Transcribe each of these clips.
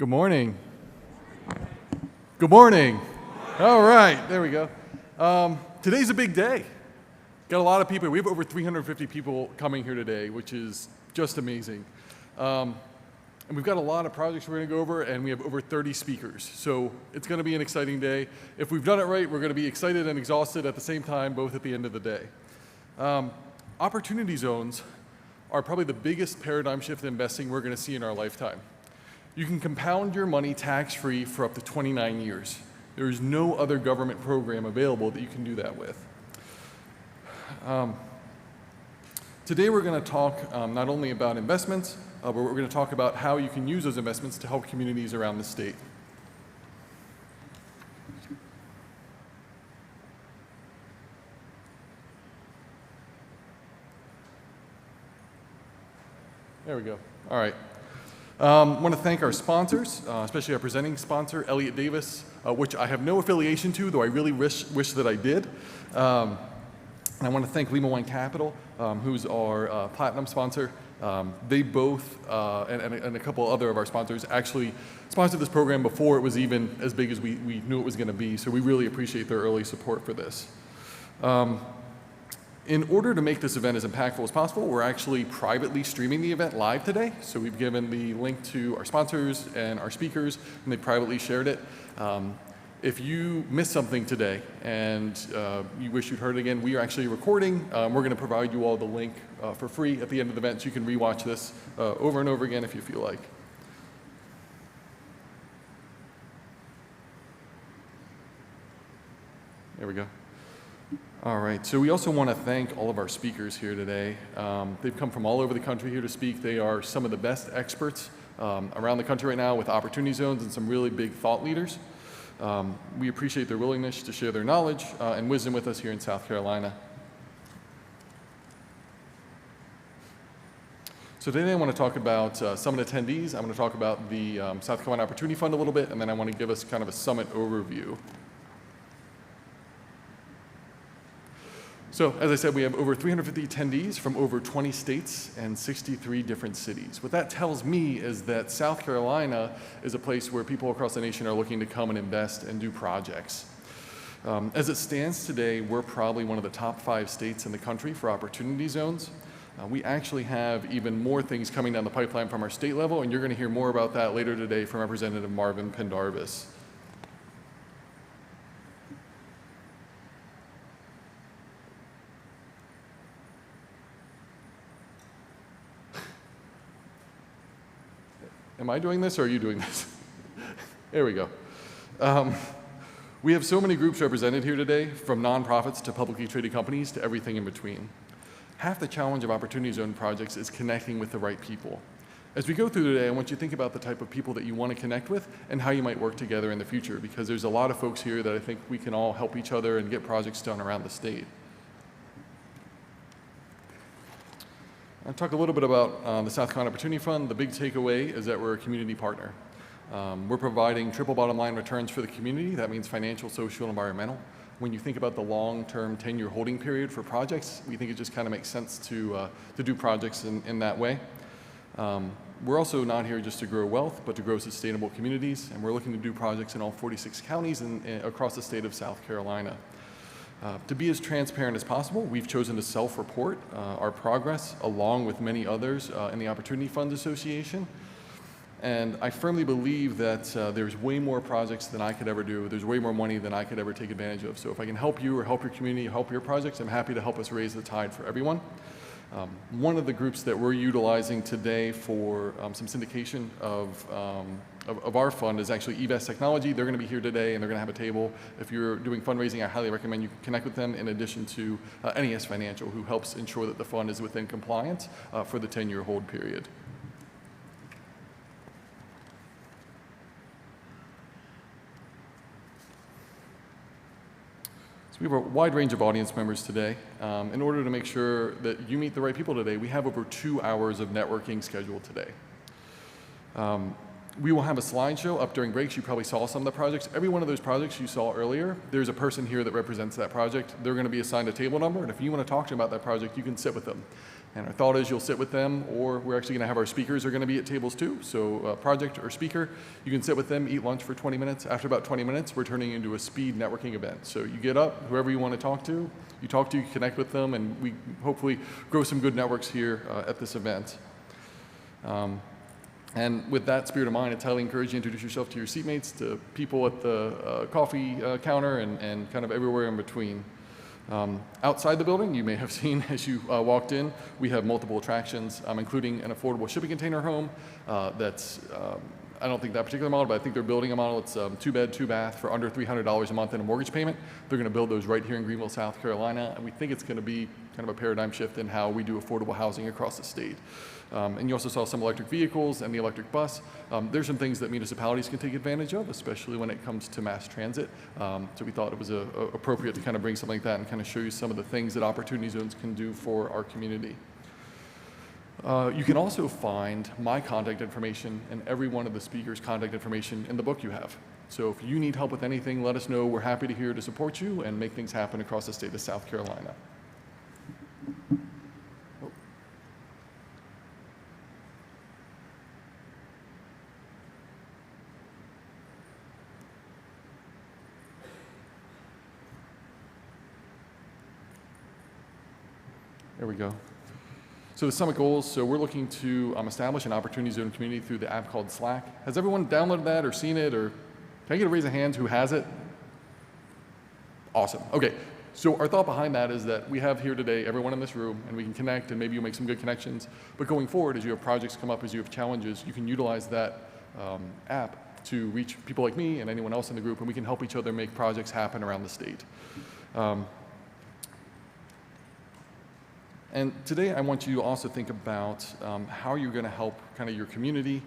Good morning. Good morning. All right, there we go. Today's a big day. Got a lot of people. We have over 350 people coming here today, which is just amazing. And we've got a lot of projects we're going to go over, and we have over 30 speakers. So it's going to be an exciting day. If we've done it right, we're going to be excited and exhausted at the same time, both at the end of the day. Opportunity zones are probably the biggest paradigm shift in investing we're going to see in our lifetime. You can compound your money tax-free for up to 29 years. There is no other government program available that you can do that with. Today we're going to talk not only about investments, but we're going to talk about how you can use those investments to help communities around the state. There we go. All right. I want to thank our sponsors, especially our presenting sponsor, Elliott Davis, which I have no affiliation to, though I really wish that I did. And I want to thank Lima One Capital, who's our platinum sponsor. They both, and a couple other of our sponsors, actually sponsored this program before it was even as big as we knew it was going to be, so we really appreciate their early support for this. In order to make this event as impactful as possible, we're actually privately streaming the event live today. So we've given the link to our sponsors and our speakers, and they privately shared it. If you missed something today and you wish you'd heard it again, we are actually recording. We're going to provide you all the link for free at the end of the event, so you can rewatch this over and over again if you feel like. There we go. All right, so we also want to thank all of our speakers here today. They've come from all over the country here to speak. They are some of the best experts around the country right now with opportunity zones and some really big thought leaders. We appreciate their willingness to share their knowledge and wisdom with us here in South Carolina. So today I want to talk about summit attendees. I'm going to talk about the South Carolina Opportunity Fund a little bit, and then I want to give us kind of a summit overview. So, as I said, we have over 350 attendees from over 20 states and 63 different cities. What that tells me is that South Carolina is a place where people across the nation are looking to come and invest and do projects. As it stands today, we're probably one of the top 5 states in the country for opportunity zones. We actually have even more things coming down the pipeline from our state level, and you're going to hear more about that later today from Representative Marvin Pendarvis. Am I doing this or are you doing this? There we go. We have so many groups represented here today, from nonprofits to publicly traded companies to everything in between. Half the challenge of Opportunity Zone projects is connecting with the right people. As we go through today, I want you to think about the type of people that you want to connect with and how you might work together in the future, because there's a lot of folks here that I think we can all help each other and get projects done around the state. I'll talk a little bit about the South Carolina Opportunity Fund. The big takeaway is that we're a community partner. We're providing triple bottom line returns for the community. That means financial, social, and environmental. When you think about the long-term 10-year holding period for projects, we think it just kind of makes sense to do projects in that way. We're also not here just to grow wealth, but to grow sustainable communities, and we're looking to do projects in all 46 counties and across the state of South Carolina. To be as transparent as possible, we've chosen to self-report our progress along with many others in the Opportunity Funds Association. And I firmly believe that there's way more projects than I could ever do. There's way more money than I could ever take advantage of. So if I can help you or help your community, help your projects, I'm happy to help us raise the tide for everyone. One of the groups that we're utilizing today for some syndication of our fund is actually eVest Technology. They're going to be here today, and they're going to have a table. If you're doing fundraising, I highly recommend you connect with them, in addition to NES Financial, who helps ensure that the fund is within compliance for the 10-year hold period. So we have a wide range of audience members today. In order to make sure that you meet the right people today, we have over 2 hours of networking scheduled today. We will have a slideshow up during breaks. You probably saw some of the projects. Every one of those projects you saw earlier, there's a person here that represents that project. They're going to be assigned a table number, and if you want to talk to them about that project, you can sit with them. And our thought is you'll sit with them, or we're actually going to have our speakers are going to be at tables too. So project or speaker, you can sit with them, eat lunch for 20 minutes. After about 20 minutes, we're turning into a speed networking event. So you get up, whoever you want to talk to, you connect with them, and we hopefully grow some good networks here at this event. And with that spirit of mind, it's highly encouraged you to introduce yourself to your seatmates, to people at the coffee counter, and kind of everywhere in between. Outside the building, you may have seen as you walked in, we have multiple attractions, including an affordable shipping container home that's, I don't think that particular model, but I think they're building a model. It's 2-bed, 2-bath for under $300 a month in a mortgage payment. They're going to build those right here in Greenville, South Carolina, and we think it's going to be kind of a paradigm shift in how we do affordable housing across the state. And you also saw some electric vehicles and the electric bus. There's some things that municipalities can take advantage of, especially when it comes to mass transit. So we thought it was appropriate to kind of bring something like that and kind of show you some of the things that Opportunity Zones can do for our community. You can also find my contact information and every one of the speakers' contact information in the book you have. So if you need help with anything, let us know. We're happy to here to support you and make things happen across the state of South Carolina. There we go. So the summit goals, so we're looking to establish an Opportunity Zone community through the app called Slack. Has everyone downloaded that or seen it, or can I get a raise of hands who has it? Awesome, okay. So our thought behind that is that we have here today everyone in this room, and we can connect, and maybe you'll make some good connections. But going forward, as you have projects come up, as you have challenges, you can utilize that app to reach people like me and anyone else in the group, and we can help each other make projects happen around the state. And today I want you to also think about how you're going to help kind of your community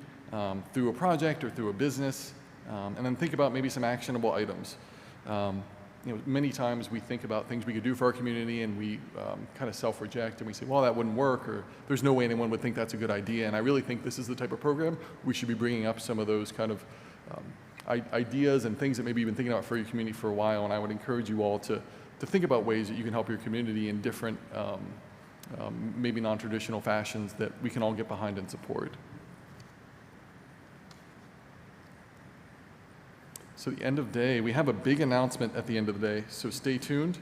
through a project or through a business, and then think about maybe some actionable items. Many times we think about things we could do for our community, and we kind of self-reject, and we say, well, that wouldn't work, or there's no way anyone would think that's a good idea. And I really think this is the type of program we should be bringing up some of those kind of ideas and things that maybe you've been thinking about for your community for a while. And I would encourage you all to think about ways that you can help your community in different maybe non-traditional fashions that we can all get behind and support. So the end of day, we have a big announcement at the end of the day, so stay tuned.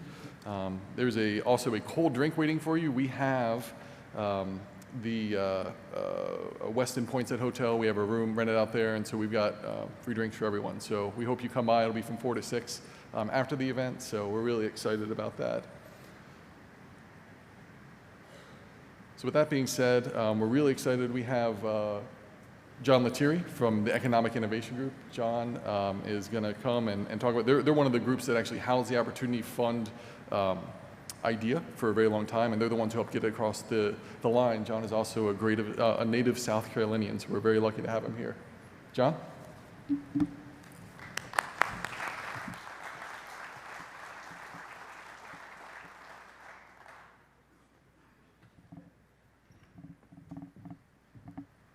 There's also a cold drink waiting for you. We have the Westin Poinsett Hotel. We have a room rented out there, and so we've got free drinks for everyone. So we hope you come by. It'll be from 4 to 6 after the event, so we're really excited about that. So with that being said, we're really excited. We have John Lettieri from the Economic Innovation Group. John is going to come and talk about, they're one of the groups that actually housed the Opportunity Fund idea for a very long time, and they're the ones who helped get it across the line. John is also a native South Carolinian, so we're very lucky to have him here. John?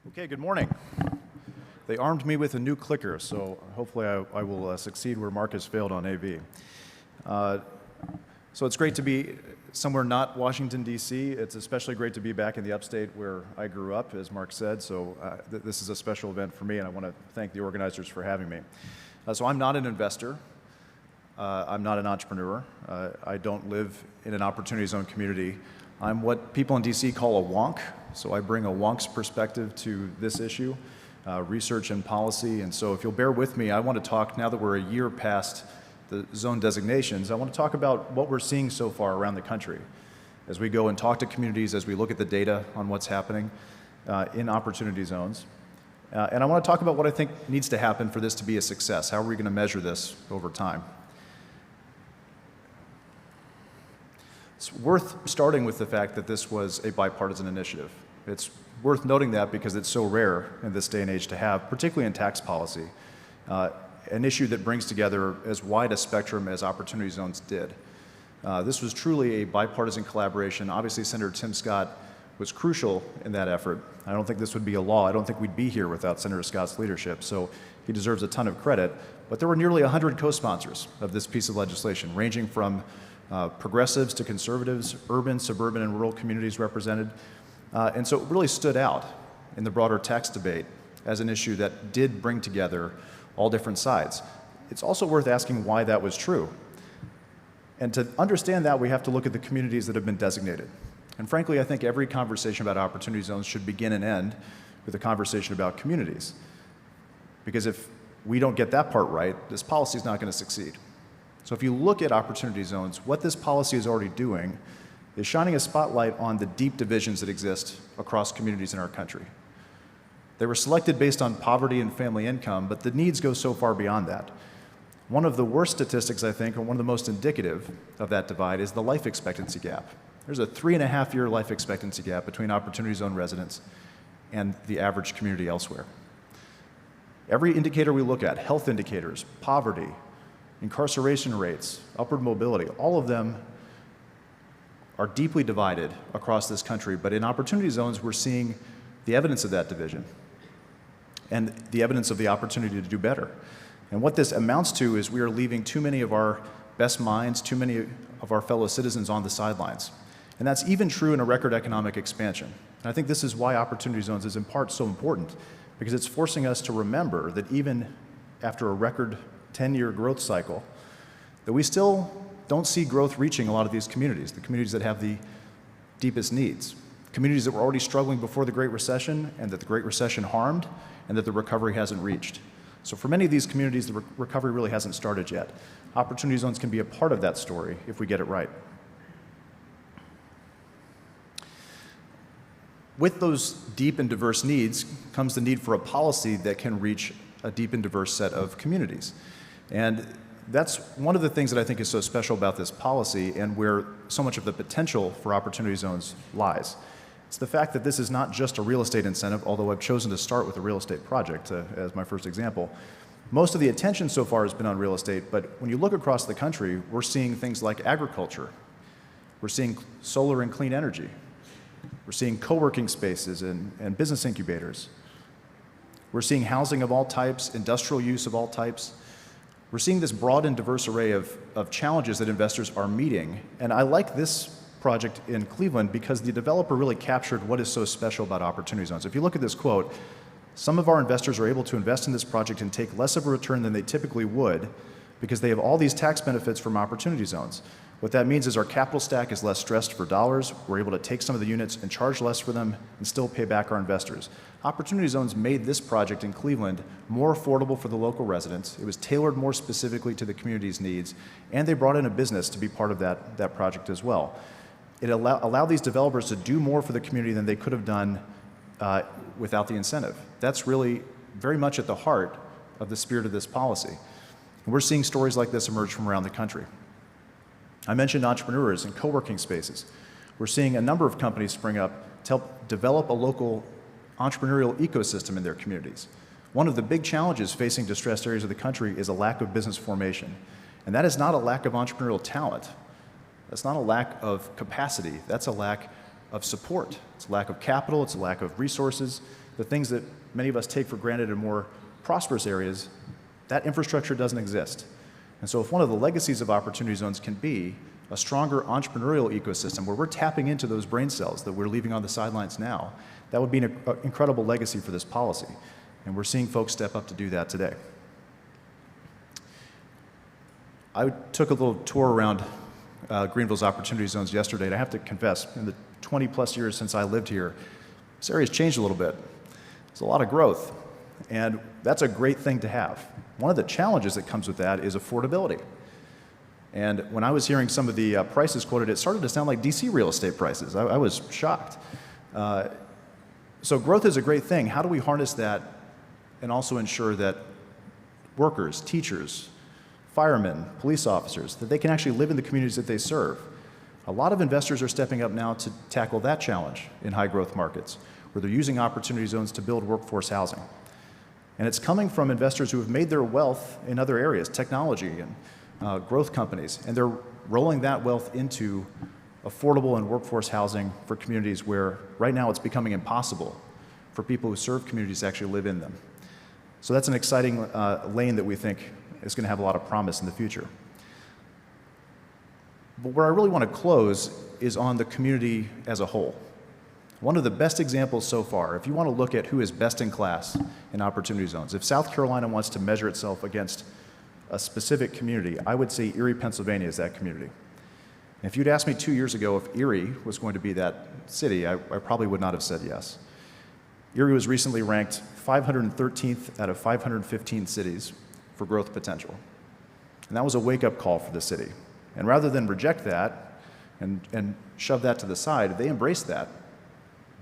Okay, good morning. They armed me with a new clicker, so hopefully I will succeed where Mark has failed on AV. So it's great to be somewhere not Washington, D.C. It's especially great to be back in the upstate where I grew up, as Mark said, so this is a special event for me, and I want to thank the organizers for having me. So I'm not an investor. I'm not an entrepreneur. I don't live in an Opportunity Zone community. I'm what people in DC call a wonk, so I bring a wonk's perspective to this issue, research and policy. And so if you'll bear with me, I want to talk, now that we're a year past the zone designations, I want to talk about what we're seeing so far around the country as we go and talk to communities, as we look at the data on what's happening in Opportunity Zones. And I want to talk about what I think needs to happen for this to be a success. How are we going to measure this over time? It's worth starting with the fact that this was a bipartisan initiative. It's worth noting that because it's so rare in this day and age to have, particularly in tax policy, an issue that brings together as wide a spectrum as Opportunity Zones did. This was truly a bipartisan collaboration. Obviously, Senator Tim Scott was crucial in that effort. I don't think this would be a law. I don't think we'd be here without Senator Scott's leadership, so he deserves a ton of credit. But there were nearly 100 co-sponsors of this piece of legislation, ranging from progressives to conservatives, urban, suburban, and rural communities represented. And so it really stood out in the broader tax debate as an issue that did bring together all different sides. It's also worth asking why that was true. And to understand that, we have to look at the communities that have been designated. And frankly, I think every conversation about opportunity zones should begin and end with a conversation about communities. Because if we don't get that part right, this policy is not going to succeed. So if you look at opportunity zones, what this policy is already doing is shining a spotlight on the deep divisions that exist across communities in our country. They were selected based on poverty and family income, but the needs go so far beyond that. One of the worst statistics, I think, or one of the most indicative of that divide is the life expectancy gap. There's a 3.5-year life expectancy gap between opportunity zone residents and the average community elsewhere. Every indicator we look at, health indicators, poverty, incarceration rates, upward mobility, all of them are deeply divided across this country, but in opportunity zones, we're seeing the evidence of that division and the evidence of the opportunity to do better. And what this amounts to is we are leaving too many of our best minds, too many of our fellow citizens on the sidelines. And that's even true in a record economic expansion. And I think this is why opportunity zones is in part so important, because it's forcing us to remember that even after a record 10-year growth cycle, that we still don't see growth reaching a lot of these communities, the communities that have the deepest needs, communities that were already struggling before the Great Recession and that the Great Recession harmed and that the recovery hasn't reached. So for many of these communities, the recovery really hasn't started yet. Opportunity zones can be a part of that story if we get it right. With those deep and diverse needs comes the need for a policy that can reach a deep and diverse set of communities. And that's one of the things that I think is so special about this policy and where so much of the potential for opportunity zones lies. It's the fact that this is not just a real estate incentive, although I've chosen to start with a real estate project as my first example. Most of the attention so far has been on real estate, but when you look across the country, we're seeing things like agriculture. We're seeing solar and clean energy. We're seeing co-working spaces and business incubators. We're seeing housing of all types, industrial use of all types. We're seeing this broad and diverse array of challenges that investors are meeting. And I like this project in Cleveland because the developer really captured what is so special about opportunity zones. If you look at this quote, some of our investors are able to invest in this project and take less of a return than they typically would because they have all these tax benefits from opportunity zones. What that means is our capital stack is less stressed for dollars. We're able to take some of the units and charge less for them and still pay back our investors. Opportunity zones made this project in Cleveland more affordable for the local residents. It was tailored more specifically to the community's needs, and they brought in a business to be part of that project as well. It allowed these developers to do more for the community than they could have done without the incentive. That's really very much at the heart of the spirit of this policy. And we're seeing stories like this emerge from around the country. I mentioned entrepreneurs and co-working spaces. We're seeing a number of companies spring up to help develop a local entrepreneurial ecosystem in their communities. One of the big challenges facing distressed areas of the country is a lack of business formation. And that is not a lack of entrepreneurial talent. That's not a lack of capacity. That's a lack of support. It's a lack of capital. It's a lack of resources. The things that many of us take for granted in more prosperous areas, that infrastructure doesn't exist. And so if one of the legacies of opportunity zones can be a stronger entrepreneurial ecosystem where we're tapping into those brain cells that we're leaving on the sidelines now, that would be an incredible legacy for this policy. And we're seeing folks step up to do that today. I took a little tour around Greenville's opportunity zones yesterday, and I have to confess, in the 20 plus years since I lived here, this area's changed a little bit. There's a lot of growth, and that's a great thing to have. One of the challenges that comes with that is affordability. And when I was hearing some of the prices quoted, it started to sound like DC real estate prices. I was shocked. So growth is a great thing. How do we harness that and also ensure that workers, teachers, firemen, police officers, that they can actually live in the communities that they serve? A lot of investors are stepping up now to tackle that challenge in high growth markets, where they're using opportunity zones to build workforce housing. And it's coming from investors who have made their wealth in other areas, technology and growth companies, and they're rolling that wealth into affordable and workforce housing for communities where right now it's becoming impossible for people who serve communities to actually live in them. So that's an exciting lane that we think is going to have a lot of promise in the future. But where I really want to close is on the community as a whole. One of the best examples so far, if you want to look at who is best in class in opportunity zones, if South Carolina wants to measure itself against a specific community, I would say Erie, Pennsylvania is that community. And if you'd asked me 2 years ago if Erie was going to be that city, I probably would not have said yes. Erie was recently ranked 513th out of 515 cities for growth potential. And that was a wake-up call for the city. And rather than reject that and shove that to the side, they embraced that.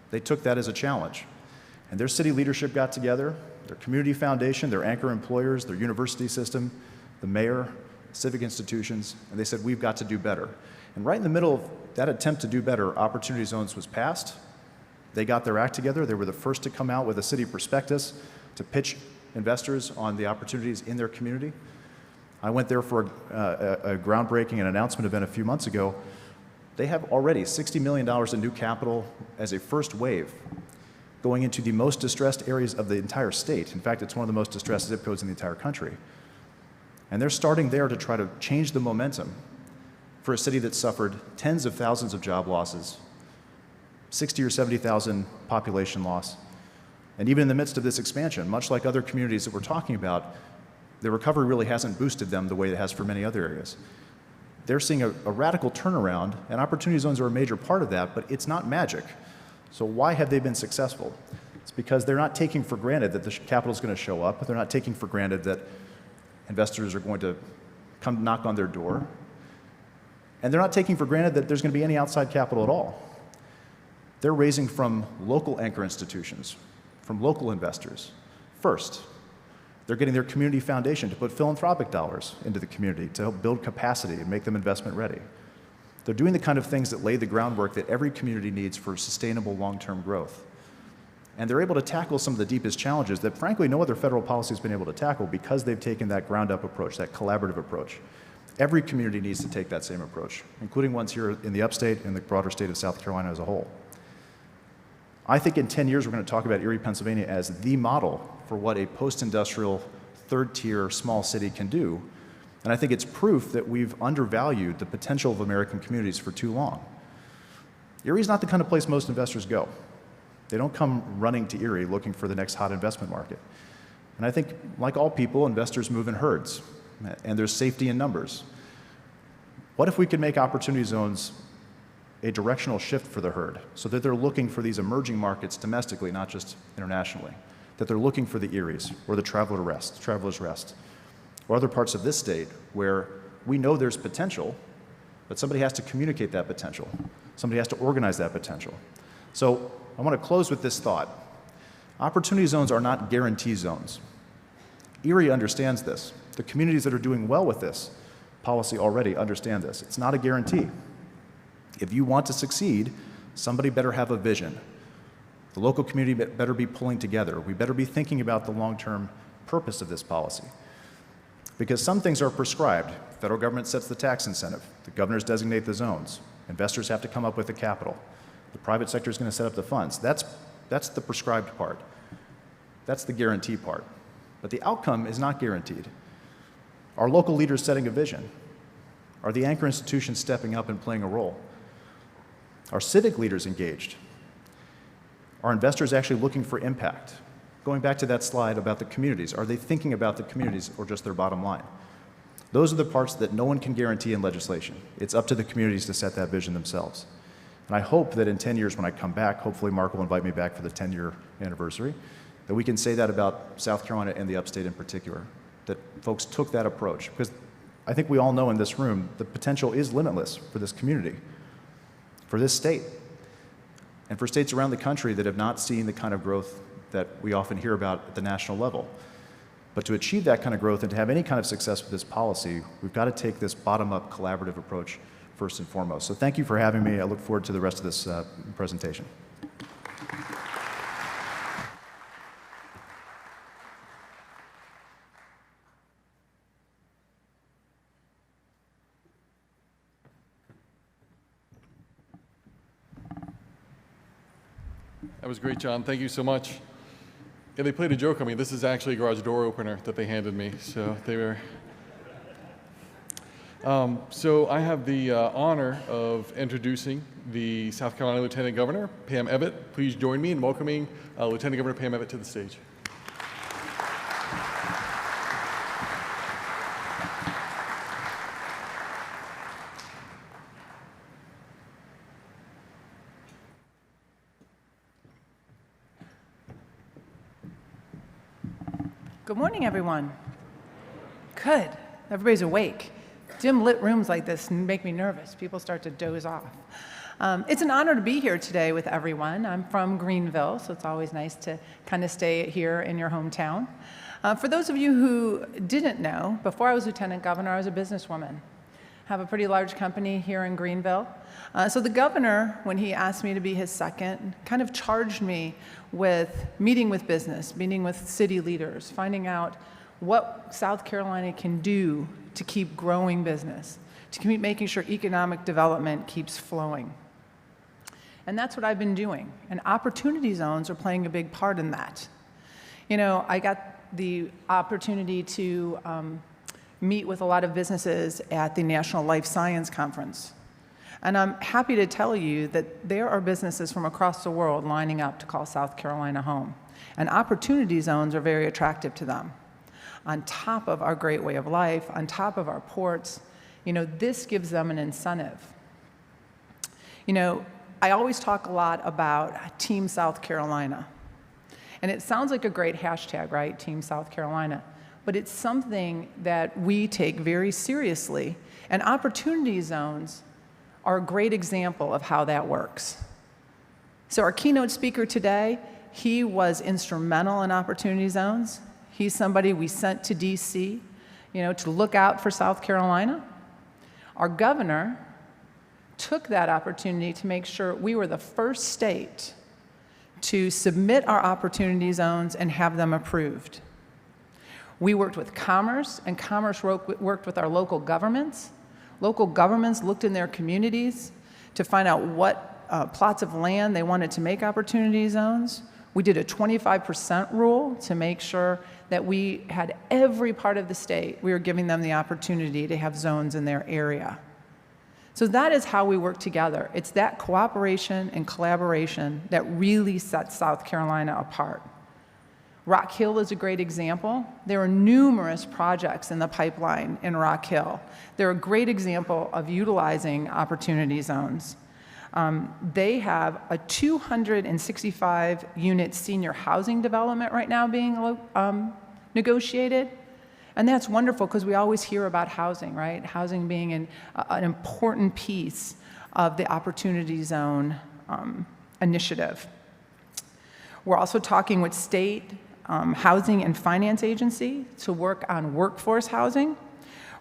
They took that as a challenge. And their city leadership got together, their community foundation, their anchor employers, their university system, the mayor, civic institutions, and they said, we've got to do better. And right in the middle of that attempt to do better, Opportunity Zones was passed. They got their act together. They were the first to come out with a city prospectus to pitch investors on the opportunities in their community. I went there for a groundbreaking and announcement event a few months ago. They have already $60 million in new capital as a first wave going into the most distressed areas of the entire state. In fact, it's one of the most distressed zip codes in the entire country. And they're starting there to try to change the momentum for a city that suffered tens of thousands of job losses, 60 or 70,000 population loss. And even in the midst of this expansion, much like other communities that we're talking about, the recovery really hasn't boosted them the way it has for many other areas. They're seeing a radical turnaround, and opportunity zones are a major part of that, but it's not magic. So why have they been successful? It's because they're not taking for granted that the capital is going to show up. They're not taking for granted that investors are going to come knock on their door. And they're not taking for granted that there's going to be any outside capital at all. They're raising from local anchor institutions, from local investors first. They're getting their community foundation to put philanthropic dollars into the community to help build capacity and make them investment ready. They're doing the kind of things that lay the groundwork that every community needs for sustainable long-term growth. And they're able to tackle some of the deepest challenges that, frankly, no other federal policy has been able to tackle because they've taken that ground-up approach, that collaborative approach. Every community needs to take that same approach, including ones here in the upstate and the broader state of South Carolina as a whole. I think in 10 years, we're going to talk about Erie, Pennsylvania as the model for what a post-industrial, third-tier small city can do. And I think it's proof that we've undervalued the potential of American communities for too long. Erie's not the kind of place most investors go. They don't come running to Erie looking for the next hot investment market. And I think, like all people, investors move in herds, and there's safety in numbers. What if we could make opportunity zones a directional shift for the herd so that they're looking for these emerging markets domestically, not just internationally, that they're looking for the Eries or the Travelers Rest, or other parts of this state where we know there's potential, but somebody has to communicate that potential. Somebody has to organize that potential. So I want to close with this thought. Opportunity zones are not guarantee zones. Erie understands this. The communities that are doing well with this policy already understand this. It's not a guarantee. If you want to succeed, somebody better have a vision. The local community better be pulling together. We better be thinking about the long-term purpose of this policy. Because some things are prescribed. The federal government sets the tax incentive. The governors designate the zones. Investors have to come up with the capital. The private sector is going to set up the funds. That's the prescribed part. That's the guarantee part. But the outcome is not guaranteed. Are local leaders setting a vision? Are the anchor institutions stepping up and playing a role? Are civic leaders engaged? Are investors actually looking for impact? Going back to that slide about the communities, are they thinking about the communities or just their bottom line? Those are the parts that no one can guarantee in legislation. It's up to the communities to set that vision themselves. And I hope that in 10 years when I come back, hopefully Mark will invite me back for the 10-year anniversary, that we can say that about South Carolina and the upstate in particular, that folks took that approach. Because I think we all know in this room the potential is limitless for this community, for this state, and for states around the country that have not seen the kind of growth that we often hear about at the national level. But to achieve that kind of growth and to have any kind of success with this policy, we've got to take this bottom-up collaborative approach first and foremost. So thank you for having me. I look forward to the rest of this presentation. That was great, John. Thank you so much. Yeah, they played a joke on me. This is actually a garage door opener that they handed me. So they were. So I have the honor of introducing the South Carolina Lieutenant Governor, Pam Ebbett. Please join me in welcoming Lieutenant Governor Pam Ebbett to the stage. Good morning, everyone. Good. Everybody's awake. Dim lit rooms like this make me nervous. People start to doze off. It's an honor to be here today with everyone. I'm from Greenville, so it's always nice to kind of stay here in your hometown. For those of you who didn't know, before I was Lieutenant Governor, I was a businesswoman. Have a pretty large company here in Greenville. So the governor, when he asked me to be his second, kind of charged me with meeting with business, meeting with city leaders, finding out what South Carolina can do to keep growing business, to keep making sure economic development keeps flowing. And that's what I've been doing. And opportunity zones are playing a big part in that. You know, I got the opportunity to meet with a lot of businesses at the National Life Science Conference. And I'm happy to tell you that there are businesses from across the world lining up to call South Carolina home. And opportunity zones are very attractive to them. On top of our great way of life, on top of our ports, you know, this gives them an incentive. You know, I always talk a lot about Team South Carolina. And it sounds like a great hashtag, right? Team South Carolina. But it's something that we take very seriously. And opportunity zones are a great example of how that works. So our keynote speaker today, he was instrumental in opportunity zones. He's somebody we sent to DC, you know, to look out for South Carolina. Our governor took that opportunity to make sure we were the first state to submit our opportunity zones and have them approved. We worked with Commerce, and Commerce worked with our local governments. Local governments looked in their communities to find out what plots of land they wanted to make opportunity zones. We did a 25% rule to make sure that we had every part of the state, we were giving them the opportunity to have zones in their area. So that is how we work together. It's that cooperation and collaboration that really sets South Carolina apart. Rock Hill is a great example. There are numerous projects in the pipeline in Rock Hill. They're a great example of utilizing opportunity zones. They have a 265-unit senior housing development right now being negotiated. And that's wonderful because we always hear about housing, right? Housing being an important piece of the opportunity zone initiative. We're also talking with state housing and finance agency to work on workforce housing.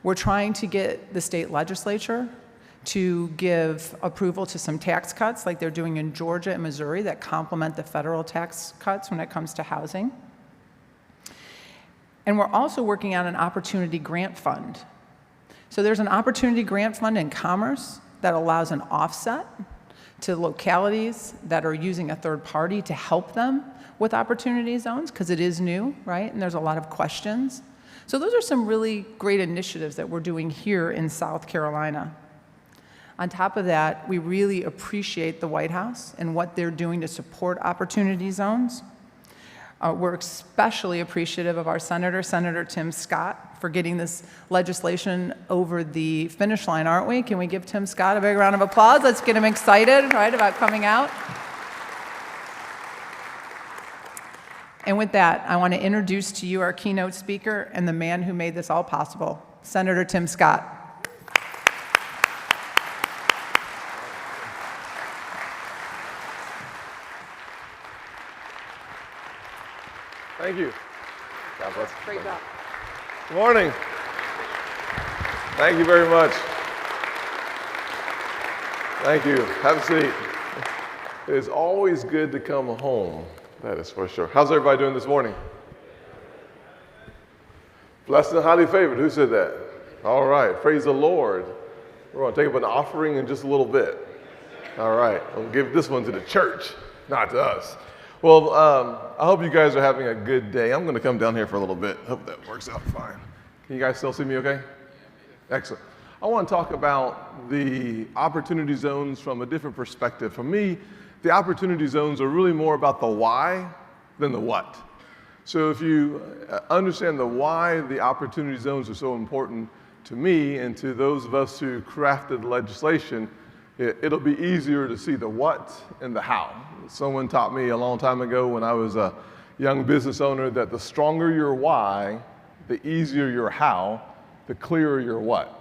We're trying to get the state legislature to give approval to some tax cuts like they're doing in Georgia and Missouri that complement the federal tax cuts when it comes to housing. And we're also working on an opportunity grant fund. So there's an opportunity grant fund in Commerce that allows an offset to localities that are using a third party to help them with opportunity zones, because it is new, right? And there's a lot of questions. So those are some really great initiatives that we're doing here in South Carolina. On top of that, we really appreciate the White House and what they're doing to support opportunity zones. We're especially appreciative of our Senator Tim Scott, for getting this legislation over the finish line, aren't we? Can we give Tim Scott a big round of applause? Let's get him excited, right, about coming out. And with that, I want to introduce to you our keynote speaker and the man who made this all possible, Senator Tim Scott. Thank you. God bless. Great job. Good morning. Thank you very much. Thank you. Have a seat. It is always good to come home. That is for sure. How's everybody doing this morning? Blessed and highly favored. Who said that? All right. Praise the Lord. We're going to take up an offering in just a little bit. All right. I'll give this one to the church, not to us. Well, I hope you guys are having a good day. I'm going to come down here for a little bit. Hope that works out fine. Can you guys still see me okay? Excellent. I want to talk about the opportunity zones from a different perspective. For me, the opportunity zones are really more about the why than the what. So if you understand the why the opportunity zones are so important to me and to those of us who crafted legislation, it'll be easier to see the what and the how. Someone taught me a long time ago when I was a young business owner that the stronger your why, the easier your how, the clearer your what.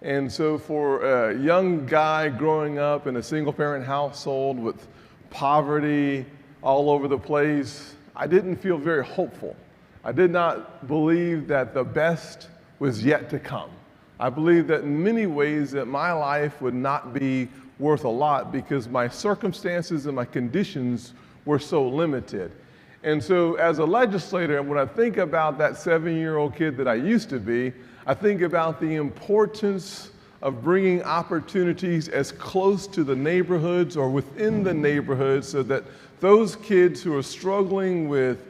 And so for a young guy growing up in a single-parent household with poverty all over the place, I didn't feel very hopeful. I did not believe that the best was yet to come. I believed that in many ways that my life would not be worth a lot because my circumstances and my conditions were so limited. And so as a legislator, when I think about that 7-year-old kid that I used to be, I think about the importance of bringing opportunities as close to the neighborhoods or within the neighborhoods so that those kids who are struggling with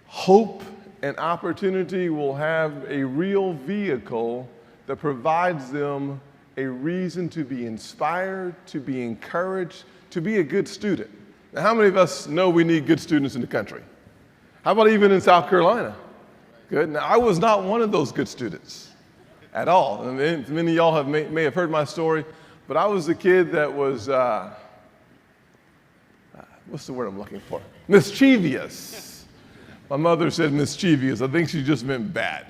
hope and opportunity will have a real vehicle that provides them a reason to be inspired, to be encouraged, to be a good student. Now, how many of us know we need good students in the country? How about even in South Carolina? Good. Now, I was not one of those good students at all. And many of y'all may have heard my story, but I was a kid that was, what's the word I'm looking for? Mischievous. My mother said mischievous. I think she just meant bad.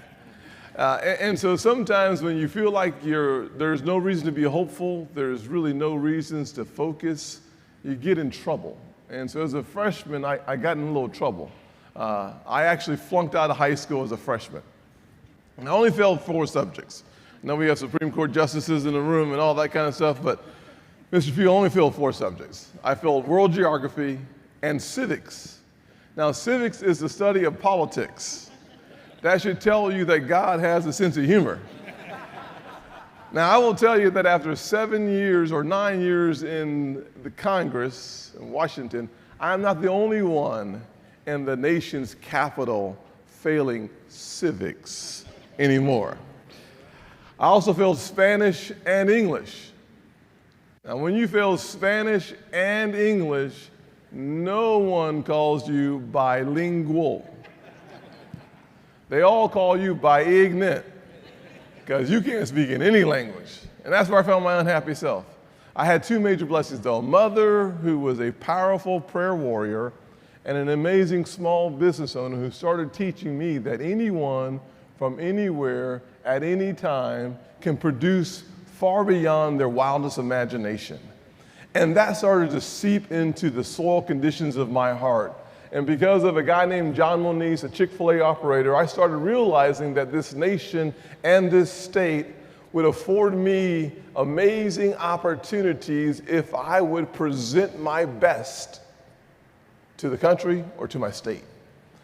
And so sometimes when you feel like there's no reason to be hopeful, there's really no reasons to focus, you get in trouble. And so as a freshman, I got in a little trouble. I actually flunked out of high school as a freshman. And I only failed 4 subjects. I know we have Supreme Court justices in the room and all that kind of stuff, but Mr. Pugh only failed 4 subjects. I failed world geography and civics. Now, civics is the study of politics. That should tell you that God has a sense of humor. Now, I will tell you that after 7 years or 9 years in the Congress in Washington, I am not the only one in the nation's capital failing civics anymore. I also failed Spanish and English. Now, when you fail Spanish and English, no one calls you bilingual. They all call you bi-ignorant because you can't speak in any language. And that's where I found my unhappy self. I had 2 major blessings, though. A mother who was a powerful prayer warrior and an amazing small business owner who started teaching me that anyone from anywhere at any time can produce far beyond their wildest imagination. And that started to seep into the soil conditions of my heart. And because of a guy named John Moniz, a Chick-fil-A operator, I started realizing that this nation and this state would afford me amazing opportunities if I would present my best to the country or to my state.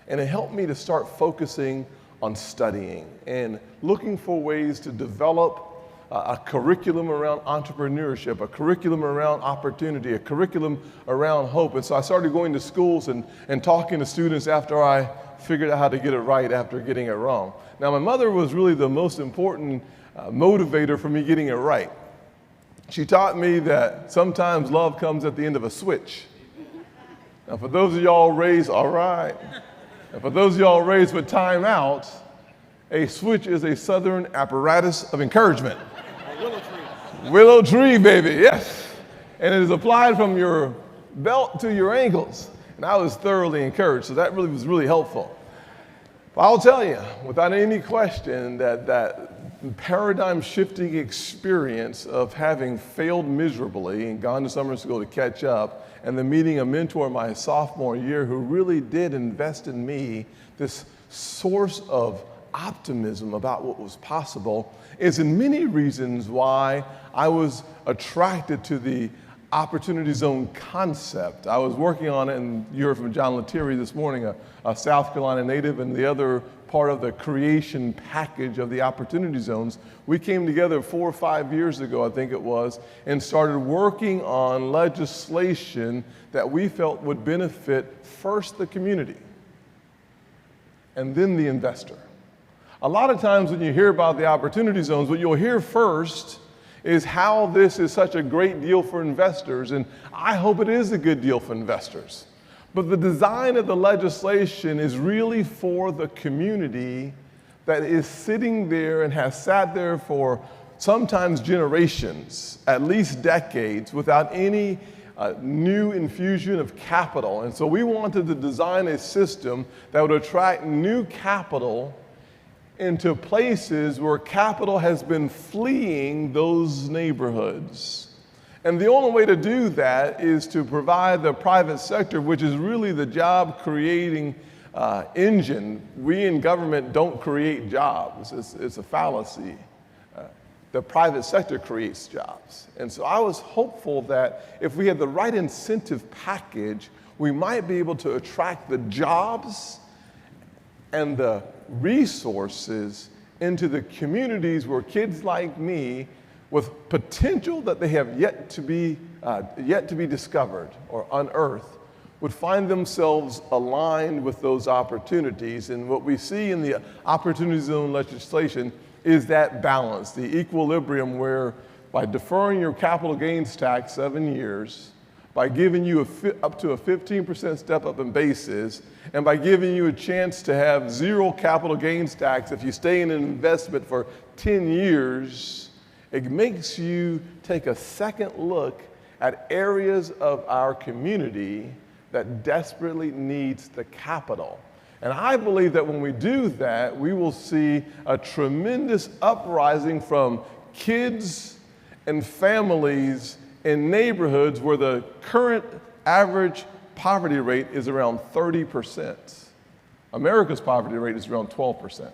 And it helped me to start focusing on studying and looking for ways to develop a curriculum around entrepreneurship, a curriculum around opportunity, a curriculum around hope. And so I started going to schools and talking to students after I figured out how to get it right after getting it wrong. Now, my mother was really the most important motivator for me getting it right. She taught me that sometimes love comes at the end of a switch. Now, for those of y'all raised, all right. And for those of y'all raised with time out, a switch is a southern apparatus of encouragement. Willow tree. Willow tree, baby, yes. And it is applied from your belt to your ankles. And I was thoroughly encouraged, so that really was really helpful. But I'll tell you, without any question, that paradigm shifting experience of having failed miserably and gone to summer school to catch up, and then meeting a mentor my sophomore year who really did invest in me, this source of optimism about what was possible, is in many reasons why I was attracted to the opportunity zone concept. I was working on it, and you heard from John Lettieri this morning, a South Carolina native, and the other part of the creation package of the opportunity zones. We came together 4 or 5 years ago, I think it was, and started working on legislation that we felt would benefit first the community and then the investor. A lot of times when you hear about the opportunity zones, what you'll hear first is how this is such a great deal for investors, and I hope it is a good deal for investors. But the design of the legislation is really for the community that is sitting there and has sat there for sometimes generations, at least decades, without any new infusion of capital. And so we wanted to design a system that would attract new capital into places where capital has been fleeing those neighborhoods. And the only way to do that is to provide the private sector, which is really the job creating engine. We in government don't create jobs. It's a fallacy. The private sector creates jobs. And so I was hopeful that if we had the right incentive package, we might be able to attract the jobs and the resources into the communities where kids like me with potential that they have yet to be discovered or unearthed would find themselves aligned with those opportunities. And what we see in the opportunity zone legislation is that balance, the equilibrium where by deferring your capital gains tax 7 years, by giving you up to a 15% step up in basis, and by giving you a chance to have zero capital gains tax if you stay in an investment for 10 years, it makes you take a second look at areas of our community that desperately needs the capital. And I believe that when we do that, we will see a tremendous uprising from kids and families in neighborhoods where the current average poverty rate is around 30%. America's poverty rate is around 12%.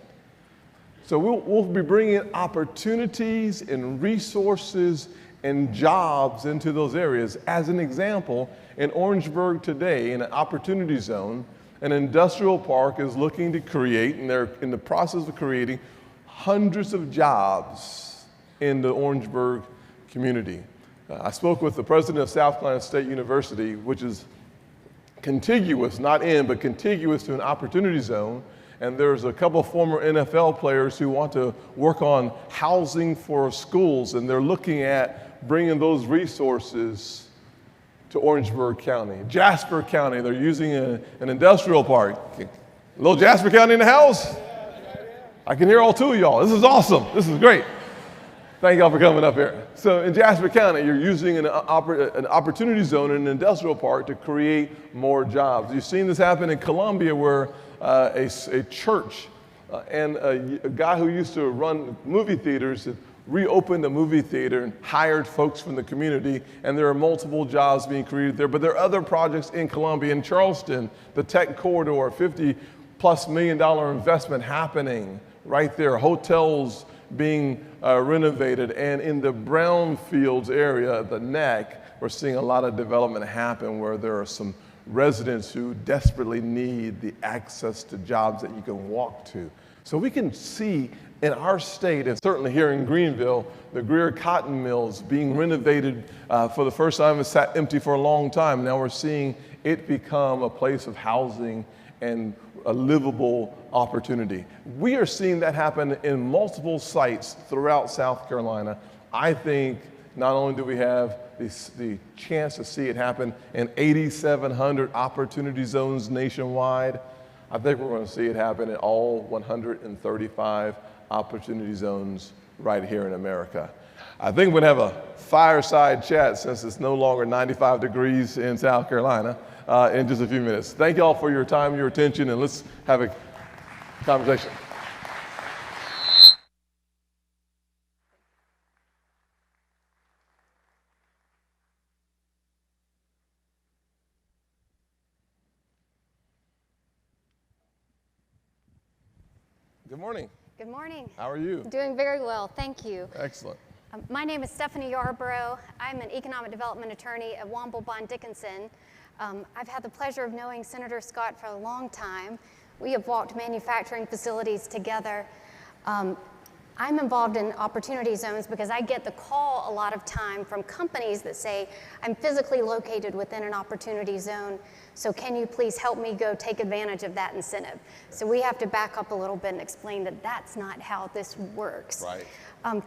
So we'll be bringing opportunities and resources and jobs into those areas. As an example, in Orangeburg today, in an opportunity zone, an industrial park is looking to create, and they're in the process of creating, hundreds of jobs in the Orangeburg community. I spoke with the president of South Carolina State University, which is contiguous, not in, but contiguous to an opportunity zone. And there's a couple of former NFL players who want to work on housing for schools, and they're looking at bringing those resources to Orangeburg County. Jasper County, they're using an industrial park. A little Jasper County in the house? I can hear all two of y'all. This is awesome. This is great. Thank y'all for coming up here. So in Jasper County, you're using an opportunity zone in an industrial park to create more jobs. You've seen this happen in Columbia where a church and a guy who used to run movie theaters reopened a movie theater and hired folks from the community, and there are multiple jobs being created there. But there are other projects in Columbia. In Charleston, the Tech Corridor, $50+ million investment happening right there, hotels being renovated. And in the Brownfields area, the Neck, we're seeing a lot of development happen where there are some residents who desperately need the access to jobs that you can walk to. So we can see in our state, and certainly here in Greenville, the Greer Cotton Mills being renovated for the first time. It's sat empty for a long time. Now we're seeing it become a place of housing and a livable opportunity. We are seeing that happen in multiple sites throughout South Carolina. I think not only do we have the chance to see it happen in 8,700 opportunity zones nationwide, I think we're going to see it happen in all 135 opportunity zones right here in America. I think we're going to have a fireside chat since it's no longer 95 degrees in South Carolina in just a few minutes. Thank you all for your time, your attention, and let's have a conversation. Good morning. Good morning. How are you? Doing very well, thank you. Excellent. My name is Stephanie Yarborough. I'm an economic development attorney at Womble Bond Dickinson. I've had the pleasure of knowing Senator Scott for a long time. We have walked manufacturing facilities together. I'm involved in opportunity zones because I get the call a lot of time from companies that say, I'm physically located within an opportunity zone, so can you please help me go take advantage of that incentive? So we have to back up a little bit and explain that that's not how this works. Right.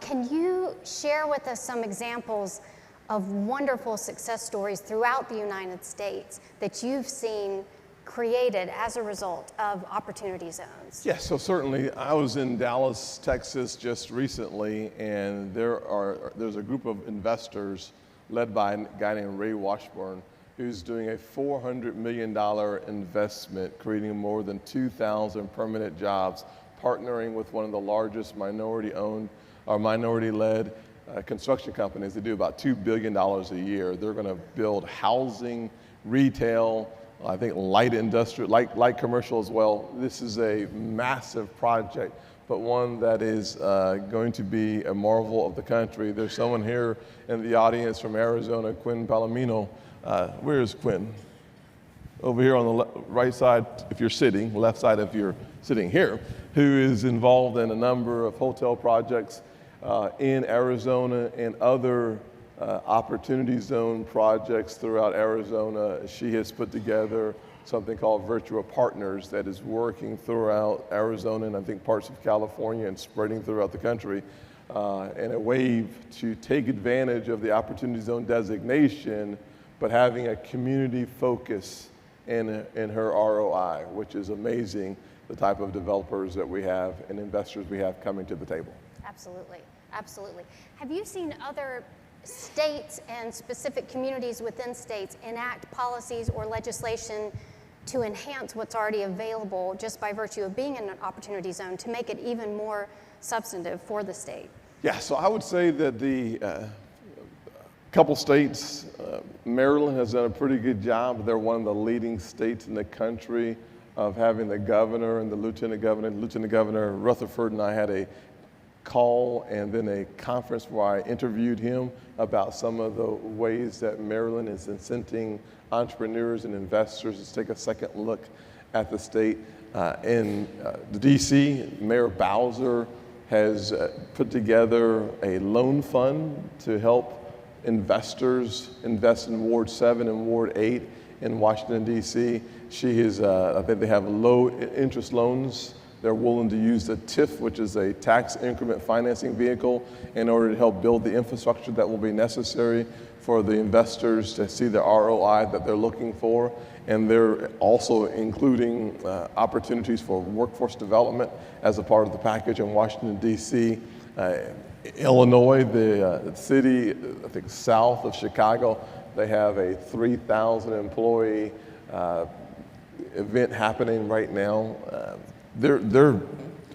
Can you share with us some examples of wonderful success stories throughout the United States that you've seen created as a result of opportunity zones? Yes, so certainly. I was in Dallas, Texas just recently, and there's a group of investors led by a guy named Ray Washburn, who's doing a $400 million investment, creating more than 2,000 permanent jobs, partnering with one of the largest minority-owned or minority-led construction companies. They do about $2 billion a year. They're going to build housing, retail, I think light industrial, light commercial as well. This is a massive project, but one that is going to be a marvel of the country. There's someone here in the audience from Arizona, Quinn Palomino. Where is Quinn? Over here on the right side, if you're sitting, left side if you're sitting here, who is involved in a number of hotel projects in Arizona and other opportunity zone projects throughout Arizona. She has put together something called Virtua Partners that is working throughout Arizona and I think parts of California and spreading throughout the country in a wave to take advantage of the opportunity zone designation, but having a community focus in her ROI, which is amazing, the type of developers that we have and investors we have coming to the table. Absolutely, absolutely. Have you seen other states and specific communities within states enact policies or legislation to enhance what's already available just by virtue of being in an opportunity zone to make it even more substantive for the state? Yeah, so I would say that the couple states, Maryland has done a pretty good job. They're one of the leading states in the country of having the governor and the lieutenant governor. Lieutenant Governor Rutherford and I had a call and then a conference where I interviewed him about some of the ways that Maryland is incenting entrepreneurs and investors to take a second look at the state. In the DC, Mayor Bowser has put together a loan fund to help investors invest in Ward 7 and Ward 8 in Washington, D.C. She is, I think they have low interest loans. They're willing to use the TIF, which is a tax increment financing vehicle, in order to help build the infrastructure that will be necessary for the investors to see the ROI that they're looking for. And they're also including opportunities for workforce development as a part of the package in Washington, D.C. Illinois, the city, I think south of Chicago, they have a 3,000 employee event happening right now. They're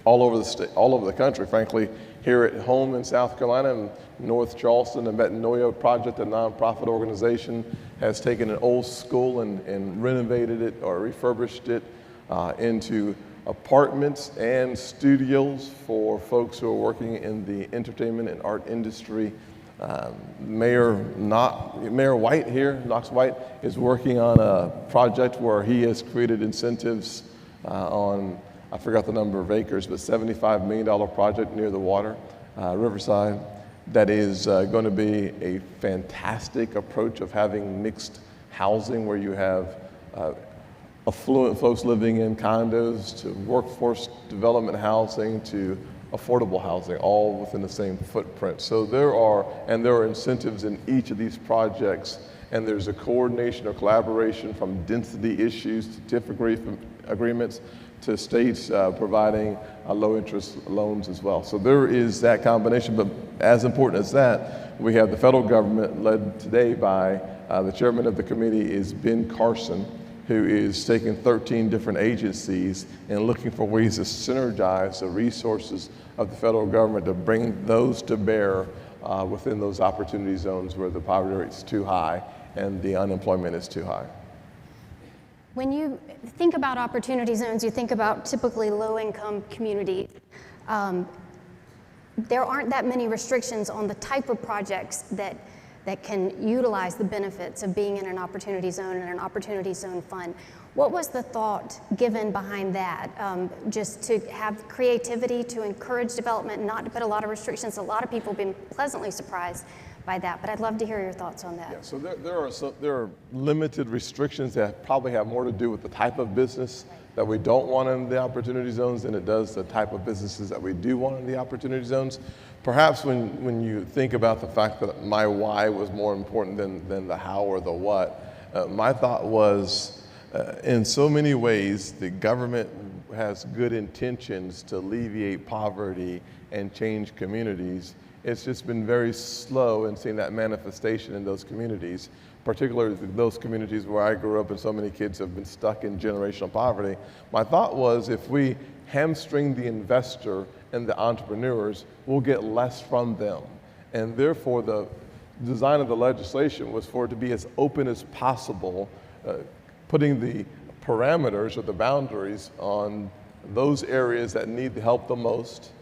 all over the state, all over the country, frankly. Here at home in South Carolina, in North Charleston, the Metanoia Project, a nonprofit organization, has taken an old school and renovated it or refurbished it into apartments and studios for folks who are working in the entertainment and art industry. Mayor White here, Knox White, is working on a project where he has created incentives on, I forgot the number of acres, but $75 million project near the water, Riverside, that is going to be a fantastic approach of having mixed housing where you have affluent folks living in condos to workforce development housing to affordable housing, all within the same footprint. So there are incentives in each of these projects, and there's a coordination or collaboration from density issues to TIF agreements to states providing low interest loans as well. So there is that combination, but as important as that, we have the federal government led today by the chairman of the committee is Ben Carson, who is taking 13 different agencies and looking for ways to synergize the resources of the federal government to bring those to bear within those opportunity zones where the poverty rate is too high and the unemployment is too high. When you think about opportunity zones, you think about typically low-income communities. There aren't that many restrictions on the type of projects that that can utilize the benefits of being in an opportunity zone and an opportunity zone fund. What was the thought given behind that? Just to have creativity, to encourage development, not to put a lot of restrictions. A lot of people have been pleasantly surprised by that, but I'd love to hear your thoughts on that. Yeah, so there are limited restrictions that probably have more to do with the type of business that we don't want in the opportunity zones than it does the type of businesses that we do want in the opportunity zones. Perhaps when you think about the fact that my why was more important than the how or the what, my thought was, in so many ways, the government has good intentions to alleviate poverty and change communities. It's just been very slow in seeing that manifestation in those communities, particularly those communities where I grew up and so many kids have been stuck in generational poverty. My thought was, if we hamstring the investor and the entrepreneurs, we'll get less from them. And therefore, the design of the legislation was for it to be as open as possible, putting the parameters or the boundaries on those areas that need the help the most.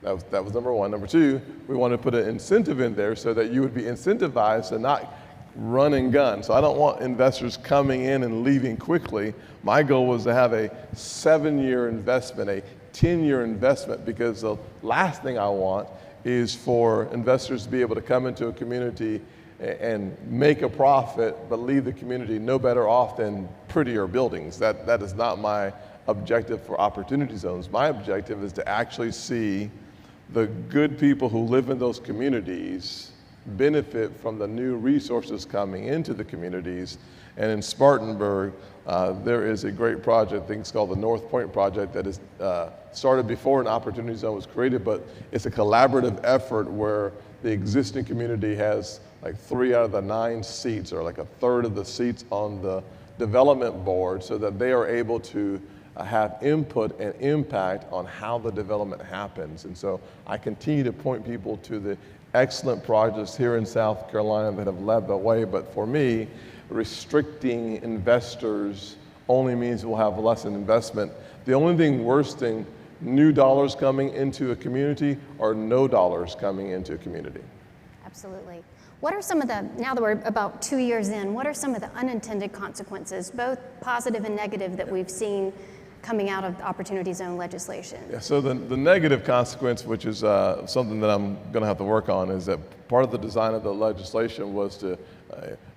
That was number one. Number two, we wanted to put an incentive in there so that you would be incentivized to not run and gun. So I don't want investors coming in and leaving quickly. My goal was to have a 7-year investment, a 10-year investment, because the last thing I want is for investors to be able to come into a community and make a profit, but leave the community no better off than prettier buildings. That is not my objective for opportunity zones. My objective is to actually see the good people who live in those communities benefit from the new resources coming into the communities. And in Spartanburg, there is a great project, I think it's called the North Point Project, that is started before an opportunity zone was created, but it's a collaborative effort where the existing community has like 3 out of the 9 seats, or like a third of the seats on the development board, so that they are able to have input and impact on how the development happens. And so I continue to point people to the excellent projects here in South Carolina that have led the way, but for me, restricting investors only means we'll have less investment. The only thing worse than new dollars coming into a community or no dollars coming into a community. Absolutely. What are some of the, now that we're about 2 years in, what are some of the unintended consequences, both positive and negative, that we've seen coming out of the Opportunity Zone legislation? Yeah, so the negative consequence, which is something that I'm going to have to work on, is that part of the design of the legislation was to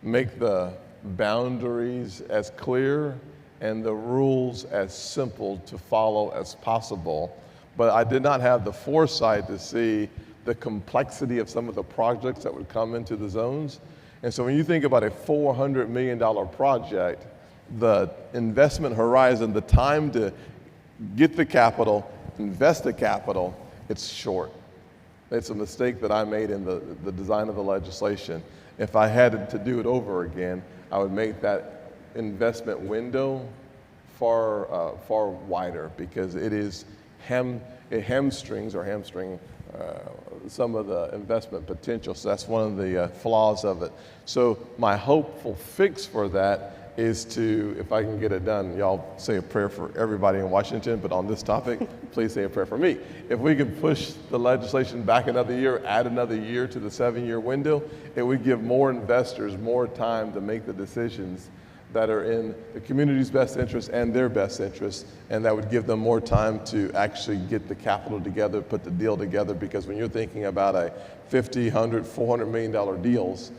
make the boundaries as clear and the rules as simple to follow as possible. But I did not have the foresight to see the complexity of some of the projects that would come into the zones. And so when you think about a $400 million project, the investment horizon, the time to get the capital, invest the capital, it's short. It's a mistake that I made in the design of the legislation. If I had to do it over again, I would make that investment window far wider, because it hamstrings some of the investment potential. So that's one of the flaws of it. So my hopeful fix for that is to, if I can get it done, y'all say a prayer for everybody in Washington, but on this topic, please say a prayer for me. If we could push the legislation back another year, add another year to the 7-year window, it would give more investors more time to make the decisions that are in the community's best interest and their best interest, and that would give them more time to actually get the capital together, put the deal together, because when you're thinking about a $50, $100, $400 million deals,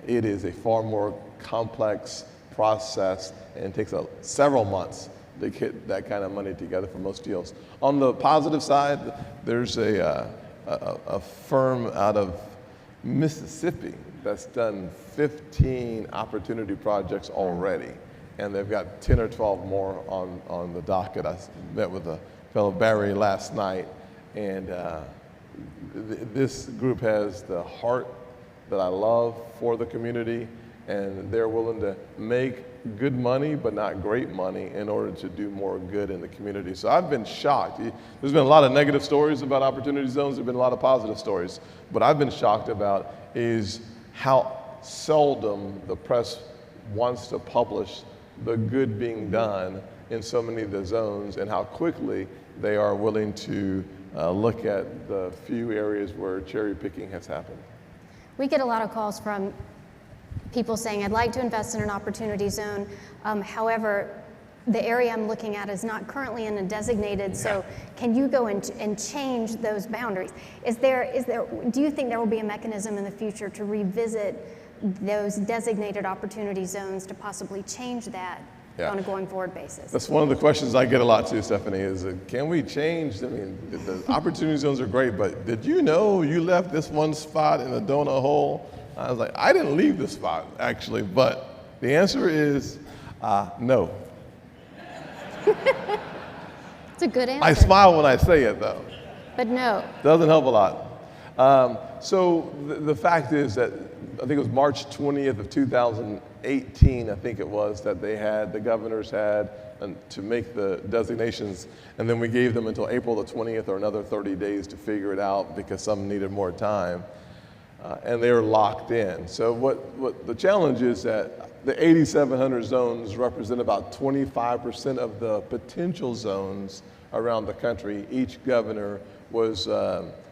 it is a far more complex process, and it takes several months to get that kind of money together for most deals. On the positive side, there's a firm out of Mississippi that's done 15 opportunity projects already, and they've got 10 or 12 more on the docket. I met with a fellow, Barry, last night, and this group has the heart that I love for the community, and they're willing to make good money, but not great money, in order to do more good in the community. So I've been shocked. There's been a lot of negative stories about opportunity zones. There's been a lot of positive stories. What I've been shocked about is how seldom the press wants to publish the good being done in so many of the zones, and how quickly they are willing to look at the few areas where cherry picking has happened. We get a lot of calls from people saying, I'd like to invest in an opportunity zone. However, the area I'm looking at is not currently in a designated, so can you go and change those boundaries? Do you think there will be a mechanism in the future to revisit those designated opportunity zones to possibly change that on a going forward basis? That's one of the questions I get a lot too, Stephanie, is can we change? I mean, the opportunity zones are great, but did you know you left this one spot in a donut hole? I was like, I didn't leave this spot, actually, but the answer is no. It's a good answer. I smile when I say it, though. But no. Doesn't help a lot. So the fact is that I think it was March 20th of 2018, I think it was, that the governors had to make the designations, and then we gave them until April the 20th or another 30 days to figure it out because some needed more time. And they were locked in. So what the challenge is that the 8,700 zones represent about 25% of the potential zones around the country. Each governor was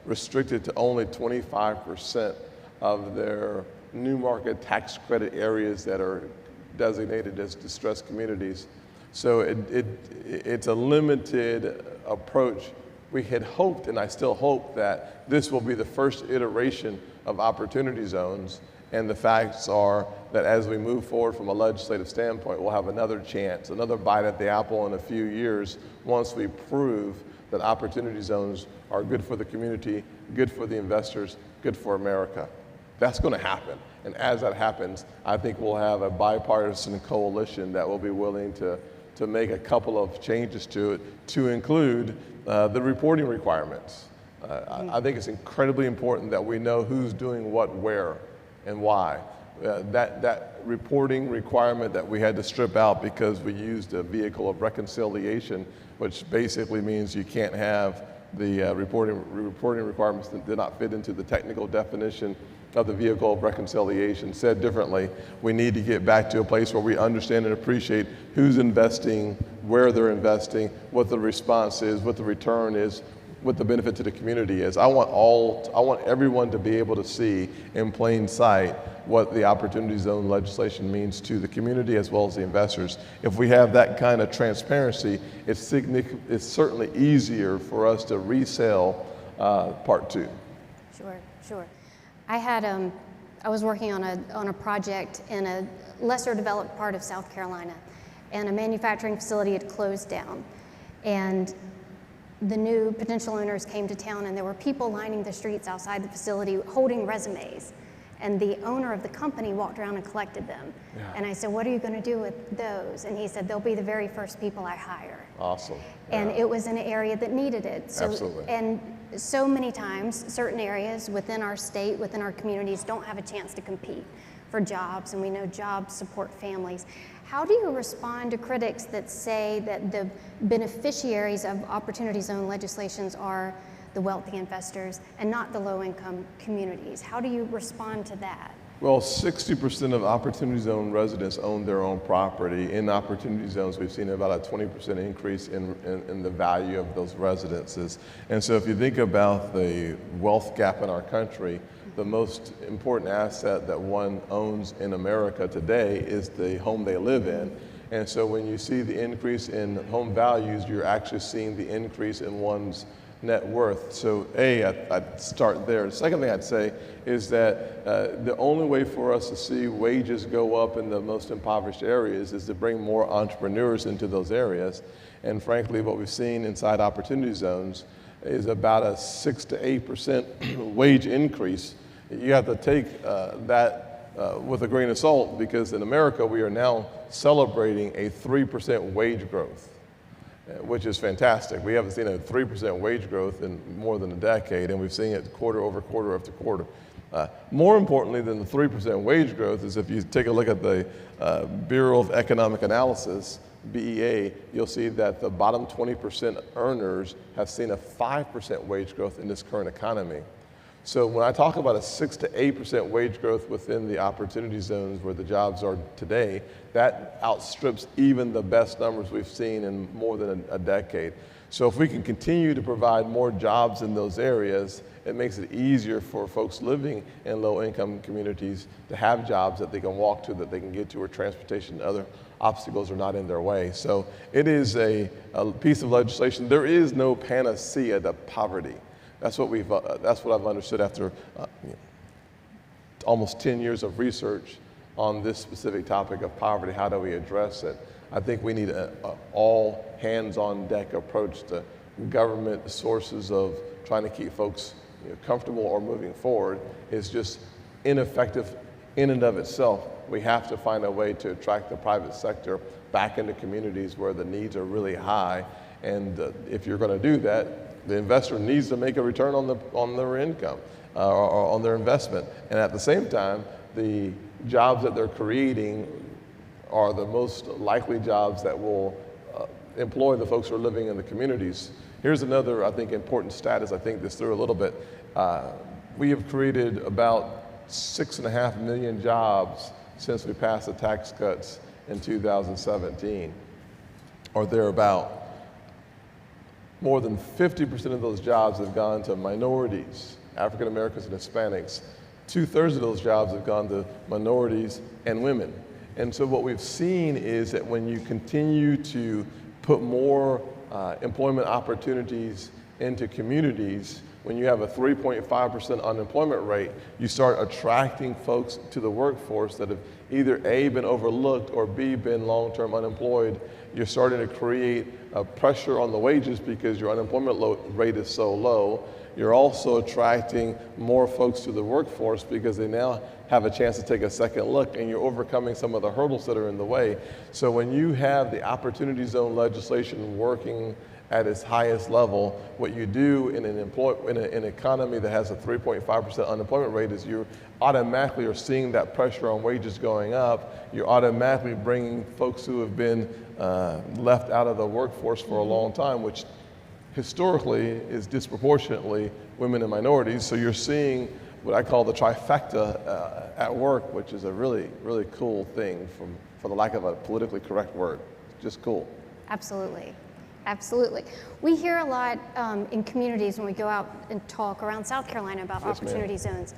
restricted to only 25% of their new market tax credit areas that are designated as distressed communities. So it's a limited approach. We had hoped, and I still hope, that this will be the first iteration of opportunity zones. And the facts are that as we move forward from a legislative standpoint, we'll have another chance, another bite at the apple in a few years once we prove that opportunity zones are good for the community, good for the investors, good for America. That's going to happen. And as that happens, I think we'll have a bipartisan coalition that will be willing to make a couple of changes to it, to include the reporting requirements. I think it's incredibly important that we know who's doing what where and why. That reporting requirement that we had to strip out because we used a vehicle of reconciliation, which basically means you can't have the reporting requirements that did not fit into the technical definition of the vehicle of reconciliation. Said differently, we need to get back to a place where we understand and appreciate who's investing, where they're investing, what the response is, what the return is, what the benefit to the community is. I want everyone to be able to see in plain sight what the opportunity zone legislation means to the community as well as the investors. If we have that kind of transparency, it's certainly easier for us to resell part two. Sure. I was working on a project in a lesser developed part of South Carolina, and a manufacturing facility had closed down. And the new potential owners came to town, and there were people lining the streets outside the facility holding resumes. And the owner of the company walked around and collected them. Yeah. And I said, what are you going to do with those? And he said, they'll be the very first people I hire. Awesome. And it was in an area that needed it. So, absolutely. And so many times, certain areas within our state, within our communities, don't have a chance to compete for jobs, and we know jobs support families. How do you respond to critics that say that the beneficiaries of opportunity zone legislations are the wealthy investors and not the low-income communities? How do you respond to that? Well, 60% of opportunity zone residents own their own property. In opportunity zones, we've seen about a 20% increase in the value of those residences. And so if you think about the wealth gap in our country, the most important asset that one owns in America today is the home they live in. And so when you see the increase in home values, you're actually seeing the increase in one's net worth. So I'd start there. The second thing I'd say is that the only way for us to see wages go up in the most impoverished areas is to bring more entrepreneurs into those areas. And frankly, what we've seen inside opportunity zones is about a 6 to 8% wage increase. You have to take that with a grain of salt, because in America we are now celebrating a 3% wage growth, which is fantastic. We haven't seen a 3% wage growth in more than a decade, and we've seen it quarter over quarter after quarter. More importantly than the 3% wage growth is if you take a look at the Bureau of Economic Analysis, BEA, you'll see that the bottom 20% earners have seen a 5% wage growth in this current economy. So when I talk about a 6 to 8% wage growth within the opportunity zones where the jobs are today, that outstrips even the best numbers we've seen in more than a decade. So if we can continue to provide more jobs in those areas, it makes it easier for folks living in low-income communities to have jobs that they can walk to, that they can get to, where transportation and other obstacles are not in their way. So it is a piece of legislation. There is no panacea to poverty. That's what I've understood after almost 10 years of research on this specific topic of poverty. How do we address it? I think we need an all hands-on-deck approach to government sources of trying to keep folks comfortable or moving forward is just ineffective in and of itself. We have to find a way to attract the private sector back into communities where the needs are really high. And if you're going to do that, the investor needs to make a return on their income or on their investment. And at the same time, the jobs that they're creating are the most likely jobs that will employ the folks who are living in the communities. Here's another, I think, important stat as I think this through a little bit. We have created about 6.5 million jobs since we passed the tax cuts in 2017, or thereabout. More than 50% of those jobs have gone to minorities, African Americans and Hispanics. 2/3 of those jobs have gone to minorities and women. And so what we've seen is that when you continue to put more employment opportunities into communities, when you have a 3.5% unemployment rate, you start attracting folks to the workforce that have either A, been overlooked, or B, been long-term unemployed. You're starting to create a pressure on the wages because your unemployment rate is so low. You're also attracting more folks to the workforce because they now have a chance to take a second look, and you're overcoming some of the hurdles that are in the way. So when you have the Opportunity Zone legislation working at its highest level, what you do in an economy that has a 3.5% unemployment rate is you automatically are seeing that pressure on wages going up. You're automatically bringing folks who have been left out of the workforce for a long time, which historically is disproportionately women and minorities. So you're seeing what I call the trifecta at work, which is a really, really cool thing for the lack of a politically correct word. Just cool. Absolutely. Absolutely. We hear a lot in communities when we go out and talk around South Carolina about opportunity zones,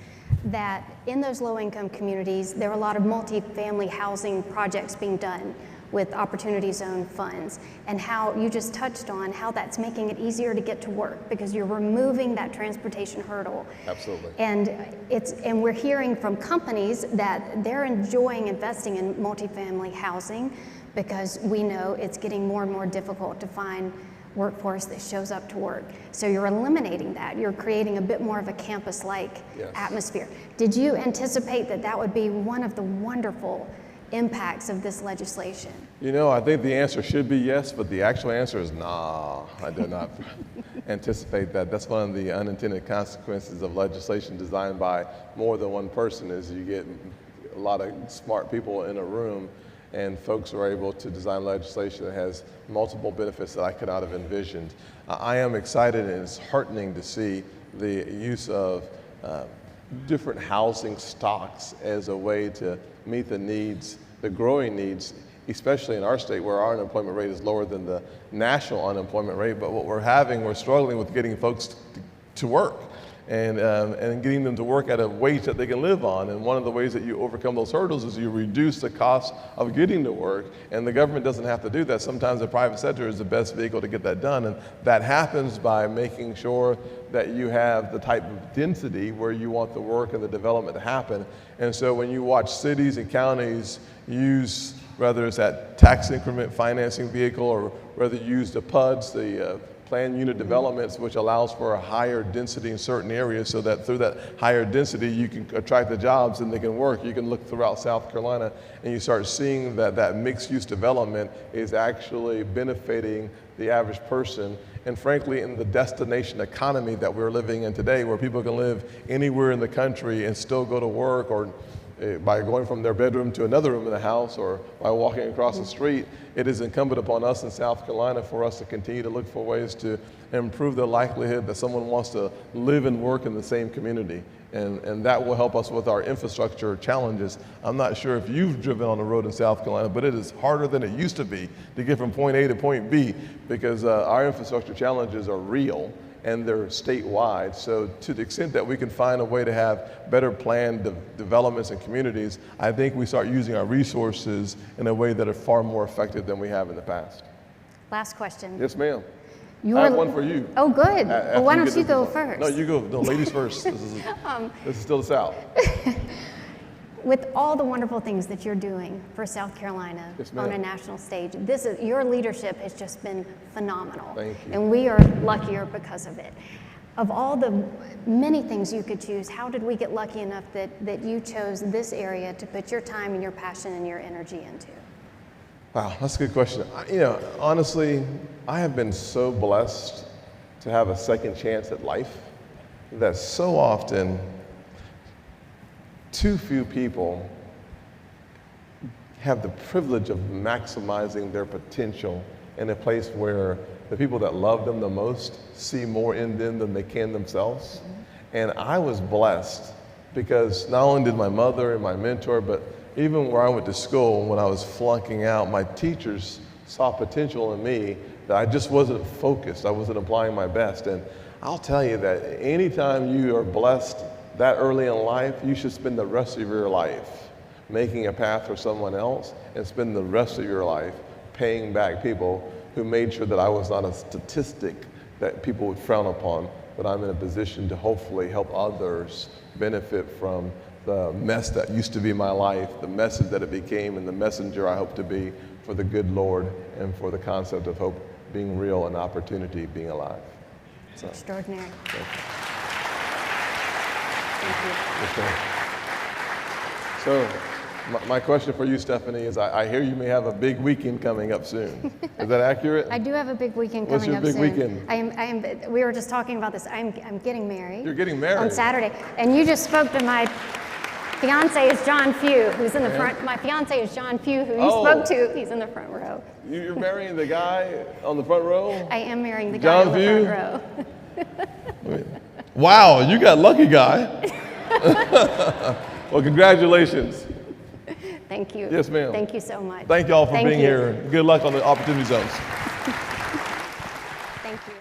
that in those low-income communities, there are a lot of multi-family housing projects being done with Opportunity Zone funds, and how you just touched on how that's making it easier to get to work because you're removing that transportation hurdle. Absolutely. And we're hearing from companies that they're enjoying investing in multifamily housing because we know it's getting more and more difficult to find workforce that shows up to work. So you're eliminating that. You're creating a bit more of a campus-like atmosphere. Did you anticipate that that would be one of the wonderful impacts of this legislation? You know, I think the answer should be yes, but the actual answer is nah. I did not anticipate that. That's one of the unintended consequences of legislation designed by more than one person, is you get a lot of smart people in a room, and folks are able to design legislation that has multiple benefits that I could not have envisioned. I am excited, and it's heartening to see the use of different housing stocks as a way to meet the needs, the growing needs, especially in our state where our unemployment rate is lower than the national unemployment rate. But what we're struggling with getting folks to work and getting them to work at a wage that they can live on. And one of the ways that you overcome those hurdles is you reduce the cost of getting to work. And the government doesn't have to do that. Sometimes the private sector is the best vehicle to get that done. And that happens by making sure that you have the type of density where you want the work and the development to happen. And so when you watch cities and counties use, whether it's that tax increment financing vehicle or whether you use the PUDs, the planned unit developments, which allows for a higher density in certain areas so that through that higher density you can attract the jobs and they can work. You can look throughout South Carolina and you start seeing that mixed use development is actually benefiting the average person. And frankly, in the destination economy that we're living in today, where people can live anywhere in the country and still go to work, or by going from their bedroom to another room in the house, or by walking across the street, it is incumbent upon us in South Carolina for us to continue to look for ways to improve the likelihood that someone wants to live and work in the same community. And that will help us with our infrastructure challenges. I'm not sure if you've driven on the road in South Carolina, but it is harder than it used to be to get from point A to point B because our infrastructure challenges are real. and they're statewide. So to the extent that we can find a way to have better planned developments in communities, I think we start using our resources in a way that are far more effective than we have in the past. Last question. Yes, ma'am. You I have were- one for you. Oh, good. After Well, why don't get you this go one. first? No, you go. No, ladies first. This is still the South. With all the wonderful things that you're doing for South Carolina Yes, ma'am. on a national stage, your leadership has just been phenomenal. Thank you. And we are luckier because of it. Of all the many things you could choose, how did we get lucky enough that you chose this area to put your time and your passion and your energy into? Wow, that's a good question. Honestly, I have been so blessed to have a second chance at life that so often too few people have the privilege of maximizing their potential in a place where the people that love them the most see more in them than they can themselves. And I was blessed because not only did my mother and my mentor, but even where I went to school, when I was flunking out, my teachers saw potential in me that I just wasn't focused. I wasn't applying my best. And I'll tell you that anytime you are blessed that early in life, you should spend the rest of your life making a path for someone else and spend the rest of your life paying back people who made sure that I was not a statistic that people would frown upon, but I'm in a position to hopefully help others benefit from the mess that used to be my life, the message that it became, and the messenger I hope to be for the good Lord and for the concept of hope being real and opportunity being alive. So, Extraordinary. thank you. Thank you. Yes, ma'am. So, my question for you, Stephanie, is I hear you may have a big weekend coming up soon. Is that accurate? I do have a big weekend What's coming your up big soon. weekend? We were just talking about this. I'm getting married. You're getting married? On Saturday. And you just spoke to my fiance is John Few, who's in the front. My fiance is John Few, who you Oh. spoke to. He's in the front row. You're marrying the guy on the front row? I am marrying the guy John on the Few? front row. Wow, you got lucky, guy. Well, congratulations. Thank you. Yes, ma'am. Thank you so much. Thank y'all for Thank being you. here. Good luck on the opportunity zones. Thank you.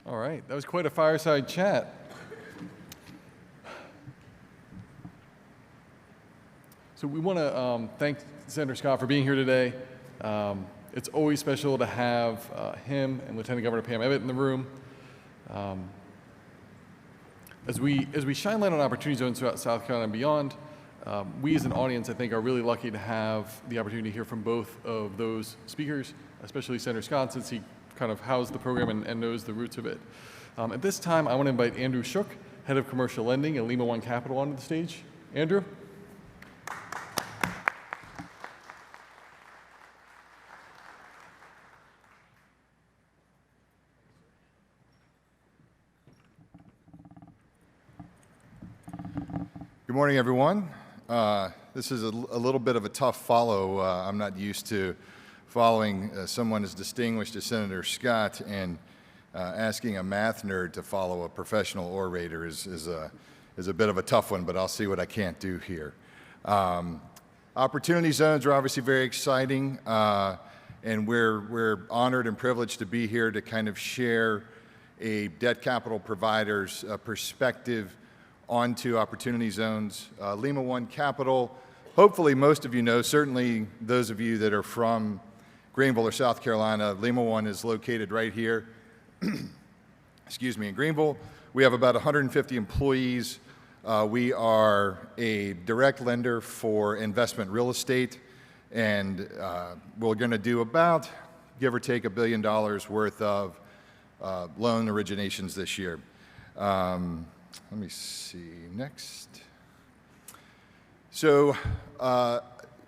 All right, that was quite a fireside chat. So we want to thank Senator Scott for being here today. It's always special to have him and Lieutenant Governor Pam Ebbett in the room. As we shine light on opportunity zones throughout South Carolina and beyond, we as an audience, I think, are really lucky to have the opportunity to hear from both of those speakers, especially Senator Scott, since he kind of housed the program and knows the roots of it. At this time, I want to invite Andrew Shook, Head of Commercial Lending at Lima One Capital, onto the stage. Andrew? Good morning, everyone. This is a little bit of a tough follow. I'm not used to following someone as distinguished as Senator Scott, and asking a math nerd to follow a professional orator is a bit of a tough one, but I'll see what I can't do here. Opportunity zones are obviously very exciting, and we're honored and privileged to be here to kind of share a debt capital provider's perspective onto opportunity zones. Lima One Capital, hopefully most of you know, certainly those of you that are from Greenville or South Carolina, Lima One is located right here, excuse me, in Greenville. We have about 150 employees. We are a direct lender for investment real estate, and we're going to do about, give or take, $1 billion worth of loan originations this year. Let me see, next. So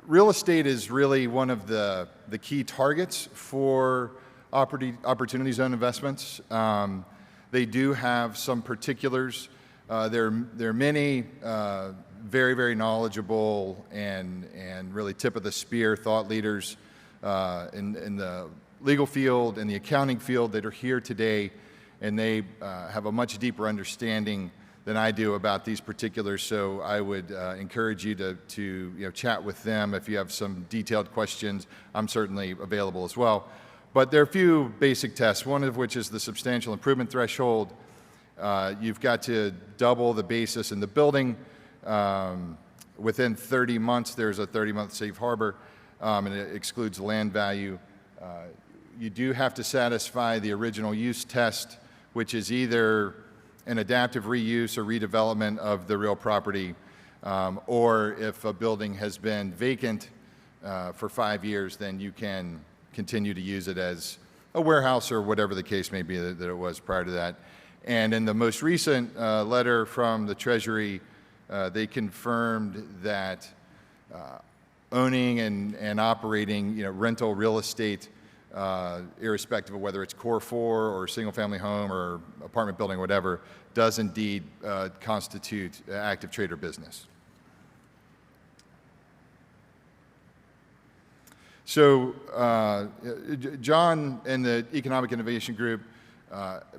real estate is really one of the key targets for opportunity zone investments. They do have some particulars. There are many very, very knowledgeable and really tip of the spear thought leaders in the legal field and the accounting field that are here today, and they have a much deeper understanding than I do about these particulars. So I would encourage you to chat with them if you have some detailed questions. I'm certainly available as well. But there are a few basic tests, one of which is the substantial improvement threshold. You've got to double the basis in the building. Within 30 months, there's a 30-month safe harbor, and it excludes land value. You do have to satisfy the original use test, which is either an adaptive reuse or redevelopment of the real property, or if a building has been vacant for 5 years, then you can continue to use it as a warehouse or whatever the case may be that it was prior to that. And in the most recent letter from the Treasury, they confirmed that owning and operating rental real estate, irrespective of whether it's core 4 or single-family home or apartment building or whatever, does indeed constitute active trade or business. So John and the Economic Innovation Group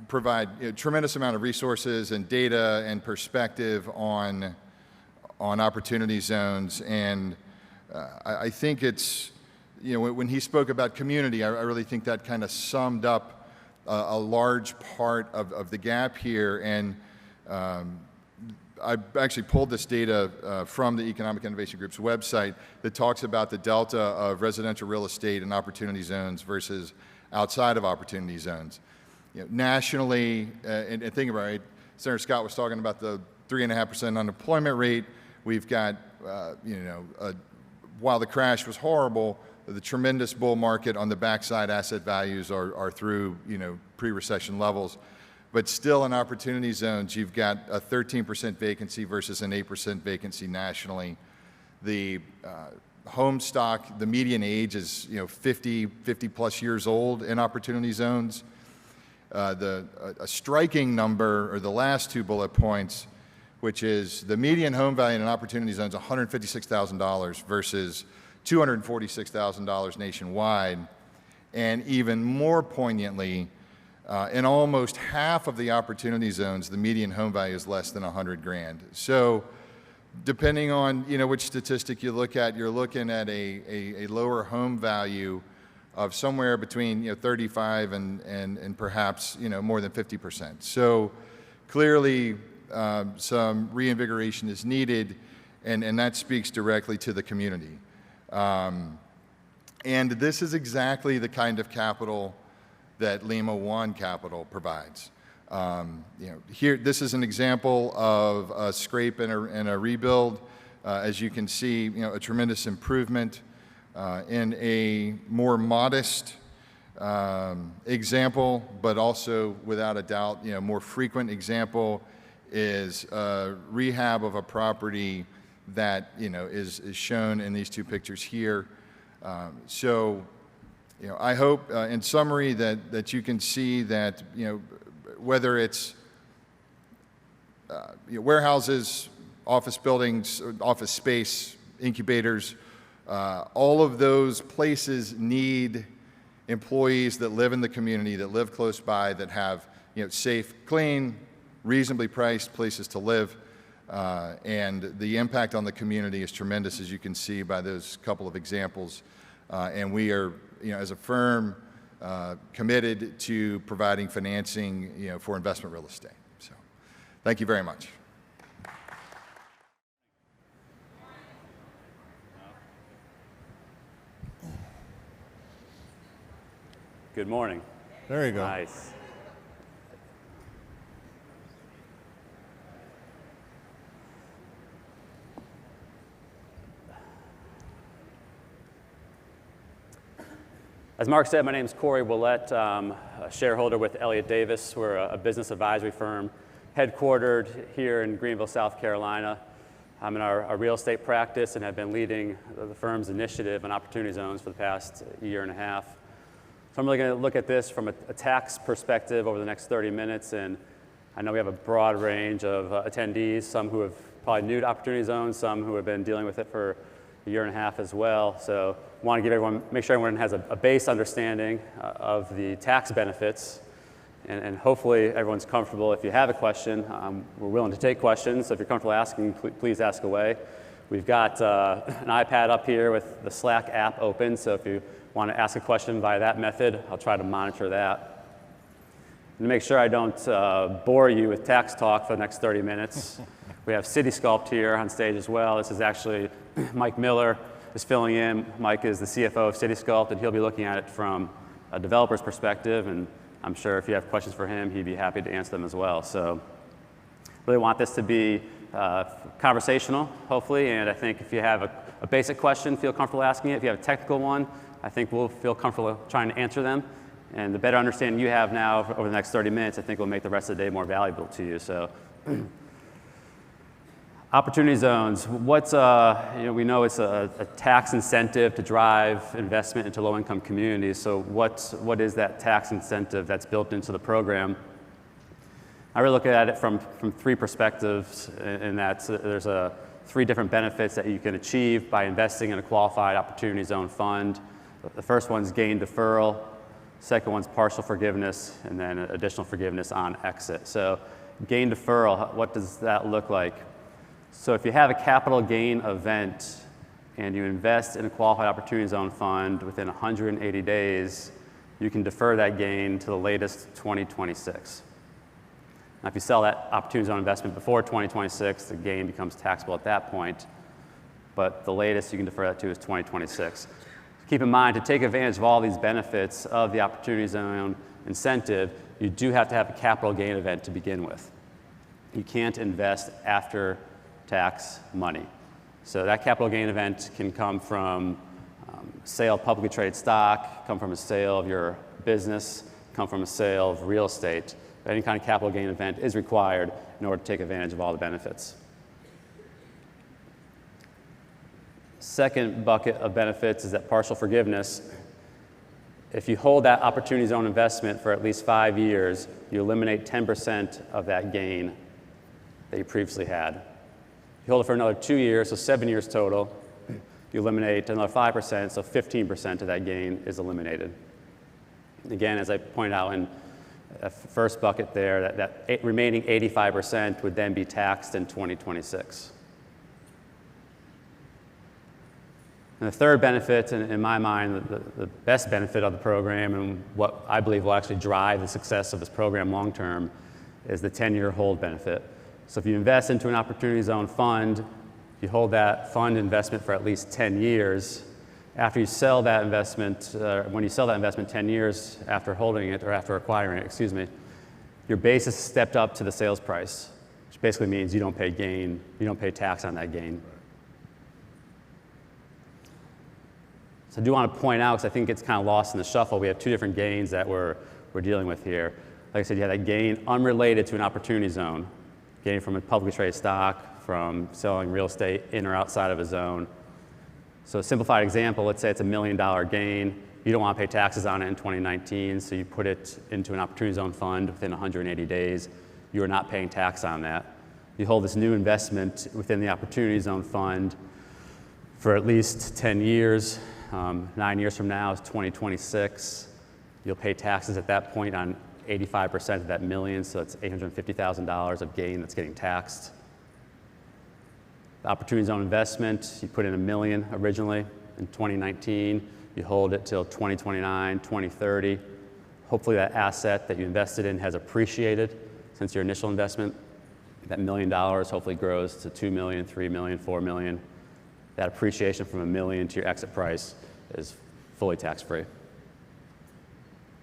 provide a tremendous amount of resources and data and perspective on opportunity zones, and I think it's, when he spoke about community, I really think that kind of summed up a large part of the gap here. And I actually pulled this data from the Economic Innovation Group's website that talks about the delta of residential real estate and opportunity zones versus outside of opportunity zones. Nationally, and think about it, Senator Scott was talking about the 3.5% unemployment rate. We've got, while the crash was horrible, the tremendous bull market on the backside asset values are through, pre-recession levels. But still in opportunity zones, you've got a 13% vacancy versus an 8% vacancy nationally. The home stock, the median age is 50 plus years old in opportunity zones. A striking number, or the last two bullet points, which is the median home value in an opportunity zone is $156,000 versus $246,000 nationwide. And even more poignantly, in almost half of the opportunity zones, the median home value is less than $100,000. So depending on which statistic you look at, you're looking at a lower home value of somewhere between 35 and perhaps more than 50%. So clearly some reinvigoration is needed, and that speaks directly to the community. And this is exactly the kind of capital that Lima One Capital provides. Here, this is an example of a scrape and a rebuild. As you can see, a tremendous improvement. In a more modest example, but also without a doubt, more frequent example is rehab of a property that is shown in these two pictures here. So, I hope, in summary, that you can see that whether it's warehouses, office buildings, office space, incubators, all of those places need employees that live in the community, that live close by, that have safe, clean, reasonably priced places to live. And the impact on the community is tremendous, as you can see by those couple of examples. And we are, as a firm, committed to providing financing, for investment real estate. So, thank you very much. Good morning. There you go. Nice. As Mark said, my name is Corey Willett. I'm a shareholder with Elliott Davis. We're a business advisory firm headquartered here in Greenville, South Carolina. I'm in our real estate practice and have been leading the firm's initiative on opportunity zones for the past year and a half. So I'm really going to look at this from a tax perspective over the next 30 minutes, and I know we have a broad range of attendees, some who have probably new to opportunity zones, some who have been dealing with it for a year and a half as well. So want to give everyone, make sure everyone has a base understanding of the tax benefits, and hopefully everyone's comfortable. If you have a question, we're willing to take questions, so if you're comfortable asking, please ask away. We've got an iPad up here with the Slack app open, so if you want to ask a question via that method, I'll try to monitor that. And to make sure I don't bore you with tax talk for the next 30 minutes, we have CitySculpt here on stage as well. This is actually Mike Miller is filling in. Mike is the CFO of CitySculpt, and he'll be looking at it from a developer's perspective, and I'm sure if you have questions for him, he'd be happy to answer them as well. So really want this to be conversational, hopefully, and I think if you have a basic question, feel comfortable asking it. If you have a technical one, I think we'll feel comfortable trying to answer them. And the better understanding you have now over the next 30 minutes, I think will make the rest of the day more valuable to you. So, opportunity zones. What's we know it's a tax incentive to drive investment into low-income communities. So, what is that tax incentive that's built into the program? I really look at it from three perspectives, in that there's three different benefits that you can achieve by investing in a qualified opportunity zone fund. The first one's gain deferral. Second one's partial forgiveness, and then additional forgiveness on exit. So gain deferral, what does that look like? So if you have a capital gain event and you invest in a qualified opportunity zone fund within 180 days, you can defer that gain to the latest 2026. Now if you sell that opportunity zone investment before 2026, the gain becomes taxable at that point, but the latest you can defer that to is 2026. Keep in mind, to take advantage of all these benefits of the opportunity zone incentive, you do have to have a capital gain event to begin with. You can't invest after tax money. So that capital gain event can come from sale of publicly traded stock, come from a sale of your business, come from a sale of real estate. Any kind of capital gain event is required in order to take advantage of all the benefits. Second bucket of benefits is that partial forgiveness. If you hold that opportunity zone investment for at least 5 years, you eliminate 10% of that gain that you previously had. If you hold it for another 2 years, so 7 years total, you eliminate another 5%, so 15% of that gain is eliminated. Again, as I pointed out in the first bucket there, that remaining 85% would then be taxed in 2026. And the third benefit, in my mind, the best benefit of the program, and what I believe will actually drive the success of this program long term, is the 10-year hold benefit. So if you invest into an opportunity zone fund, you hold that fund investment for at least 10 years. After you sell that investment, when you sell that investment 10 years after holding it, or after acquiring it, excuse me, your basis stepped up to the sales price, which basically means you don't pay tax on that gain. So I do want to point out, because I think it's kind of lost in the shuffle, we have two different gains that we're dealing with here. Like I said, you have that gain unrelated to an opportunity zone, gain from a publicly traded stock, from selling real estate in or outside of a zone. So a simplified example, let's say it's $1 million gain. You don't want to pay taxes on it in 2019, so you put it into an opportunity zone fund within 180 days. You are not paying tax on that. You hold this new investment within the opportunity zone fund for at least 10 years. 9 years from now is 2026. You'll pay taxes at that point on 85% of that million, so it's $850,000 of gain that's getting taxed. The opportunity zone investment, you put in $1 million originally in 2019. You hold it till 2029, 2030. Hopefully that asset that you invested in has appreciated since your initial investment. That $1 million hopefully grows to $2 million, $3 million, $4 million. That appreciation from $1 million to your exit price is fully tax-free.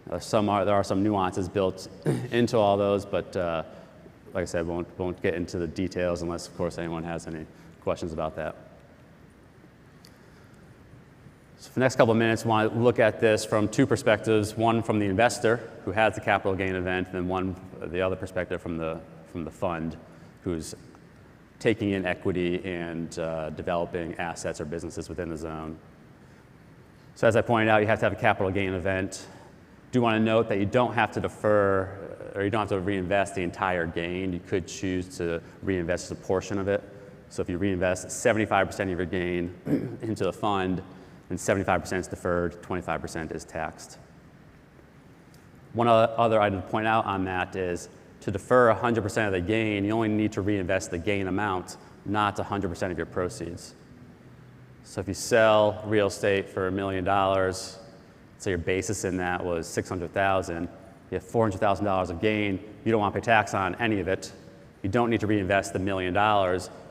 There are some nuances built into all those, but like I said, won't get into the details unless, of course, anyone has any questions about that. So for the next couple of minutes, I want to look at this from two perspectives, one from the investor who has the capital gain event, and then the other perspective from the fund who's taking in equity and developing assets or businesses within the zone. So as I pointed out, you have to have a capital gain event. Do want to note that you don't have to defer, or you don't have to reinvest the entire gain. You could choose to reinvest a portion of it. So if you reinvest 75% of your gain into the fund, and 75% is deferred, 25% is taxed. One other item to point out on that is to defer 100% of the gain, you only need to reinvest the gain amount, not 100% of your proceeds. So if you sell real estate for $1 million, say your basis in that was $600,000, you have $400,000 of gain, you don't want to pay tax on any of it. You don't need to reinvest the $1 million,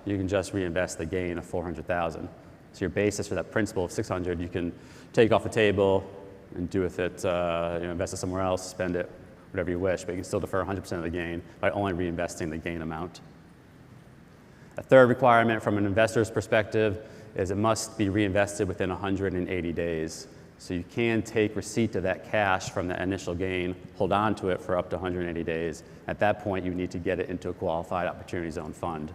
you can just reinvest the gain of $400,000. So your basis for that principal of $600,000, you can take off the table and do with it, invest it somewhere else, spend it, whatever you wish, but you can still defer 100% of the gain by only reinvesting the gain amount. A third requirement from an investor's perspective is it must be reinvested within 180 days. So you can take receipt of that cash from the initial gain, hold on to it for up to 180 days. At that point, you need to get it into a qualified opportunity zone fund.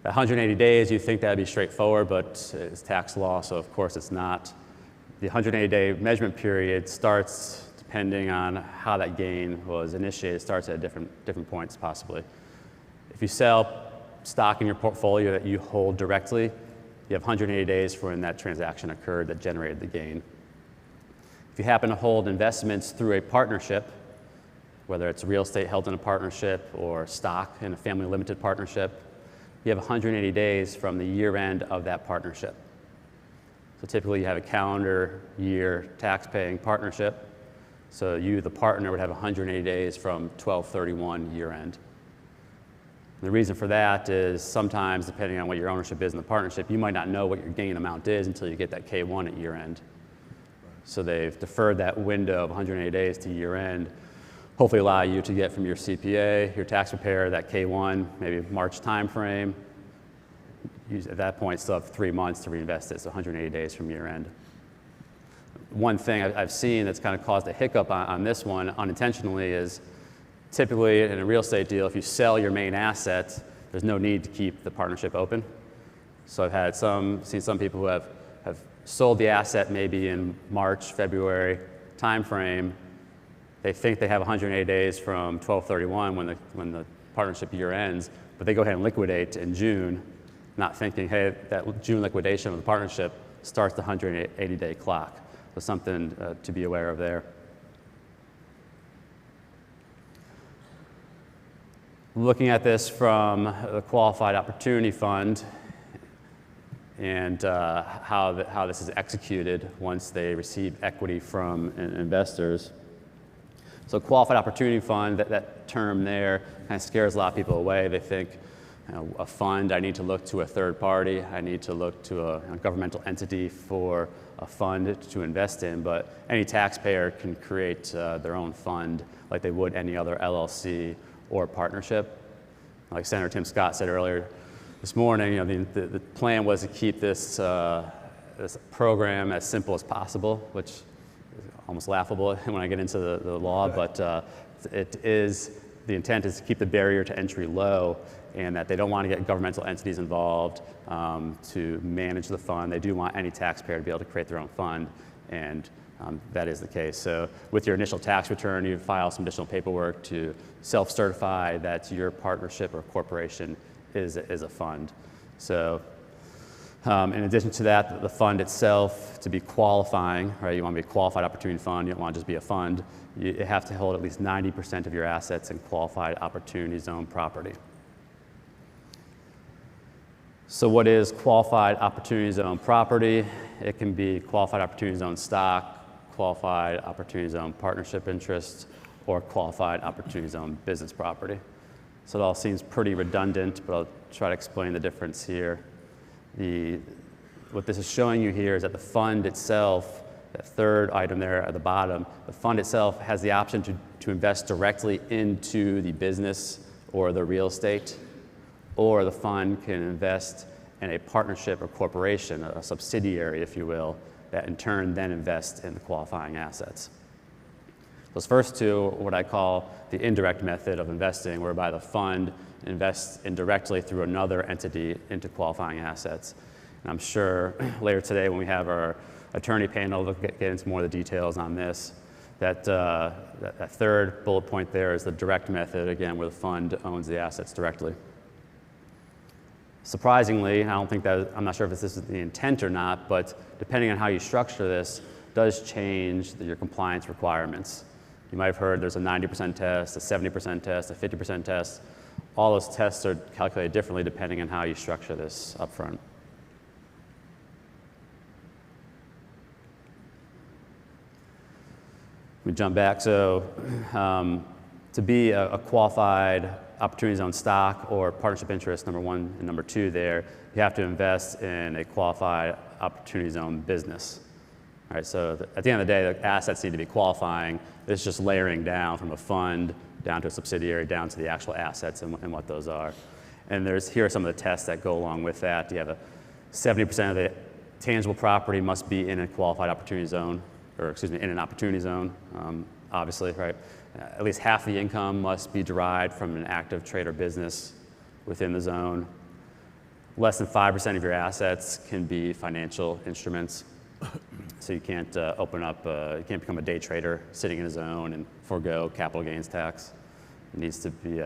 At 180 days, you think that would be straightforward, but it's tax law, so of course it's not. The 180-day measurement period starts, depending on how that gain was initiated, starts at different points possibly. If you sell stock in your portfolio that you hold directly, you have 180 days for when that transaction occurred that generated the gain. If you happen to hold investments through a partnership, whether it's real estate held in a partnership or stock in a family limited partnership, you have 180 days from the year end of that partnership. So typically you have a calendar year tax-paying partnership. So you, the partner, would have 180 days from 12/31 year end. The reason for that is sometimes, depending on what your ownership is in the partnership, you might not know what your gain amount is until you get that K-1 at year end. So they've deferred that window of 180 days to year end, hopefully allow you to get from your CPA, your tax preparer, that K-1, maybe March timeframe. At that point, still have 3 months to reinvest it, so 180 days from year end. One thing I've seen that's kind of caused a hiccup on this one unintentionally is typically in a real estate deal, if you sell your main asset, there's no need to keep the partnership open. So I've seen some people who have sold the asset maybe in March, February timeframe. They think they have 180 days from 12/31 when the partnership year ends, but they go ahead and liquidate in June, not thinking, hey, that June liquidation of the partnership starts the 180-day clock. So something to be aware of there. Looking at this from the Qualified Opportunity Fund and how this is executed once they receive equity from investors. So Qualified Opportunity Fund, that term there kind of scares a lot of people away. They think, a fund, I need to look to a third party, I need to look to a governmental entity for a fund to invest in, but any taxpayer can create their own fund like they would any other LLC or partnership. Like Senator Tim Scott said earlier this morning, the plan was to keep this program as simple as possible, which is almost laughable when I get into the law, but the intent is to keep the barrier to entry low, and that they don't want to get governmental entities involved to manage the fund. They do want any taxpayer to be able to create their own fund, and that is the case. So with your initial tax return, you file some additional paperwork to self-certify that your partnership or corporation is a fund. So in addition to that, the fund itself, to be qualifying, right, you want to be a qualified opportunity fund, you don't want to just be a fund, you have to hold at least 90% of your assets in qualified opportunity zone property. So what is qualified opportunity zone property? It can be qualified opportunity zone stock, qualified opportunity zone partnership interest, or qualified opportunity zone business property. So it all seems pretty redundant, but I'll try to explain the difference here. What this is showing you here is that the fund itself, that third item there at the bottom, the fund itself has the option to invest directly into the business or the real estate, or the fund can invest in a partnership or corporation, a subsidiary, if you will, that in turn then invests in the qualifying assets. Those first two are what I call the indirect method of investing, whereby the fund invests indirectly through another entity into qualifying assets. And I'm sure later today when we have our attorney panel, we'll get into more of the details on this. That third bullet point there is the direct method, again, where the fund owns the assets directly. Surprisingly, I don't think that, I'm not sure if this is the intent or not, but depending on how you structure this, does change your compliance requirements. You might have heard there's a 90% test, a 70% test, a 50% test. All those tests are calculated differently depending on how you structure this up front. We jump back. So to be a qualified opportunity zone stock or partnership interest, number one and number two there, you have to invest in a qualified opportunity zone business. All right, so at the end of the day, the assets need to be qualifying. It's just layering down from a fund down to a subsidiary, down to the actual assets and what those are. And here are some of the tests that go along with that. You have 70% of the tangible property must be in a qualified opportunity zone, or excuse me, in an opportunity zone, obviously, right? At least half the income must be derived from an active trade or business within the zone. Less than 5% of your assets can be financial instruments. So you can't you can't become a day trader sitting in a zone and forego capital gains tax. It needs to be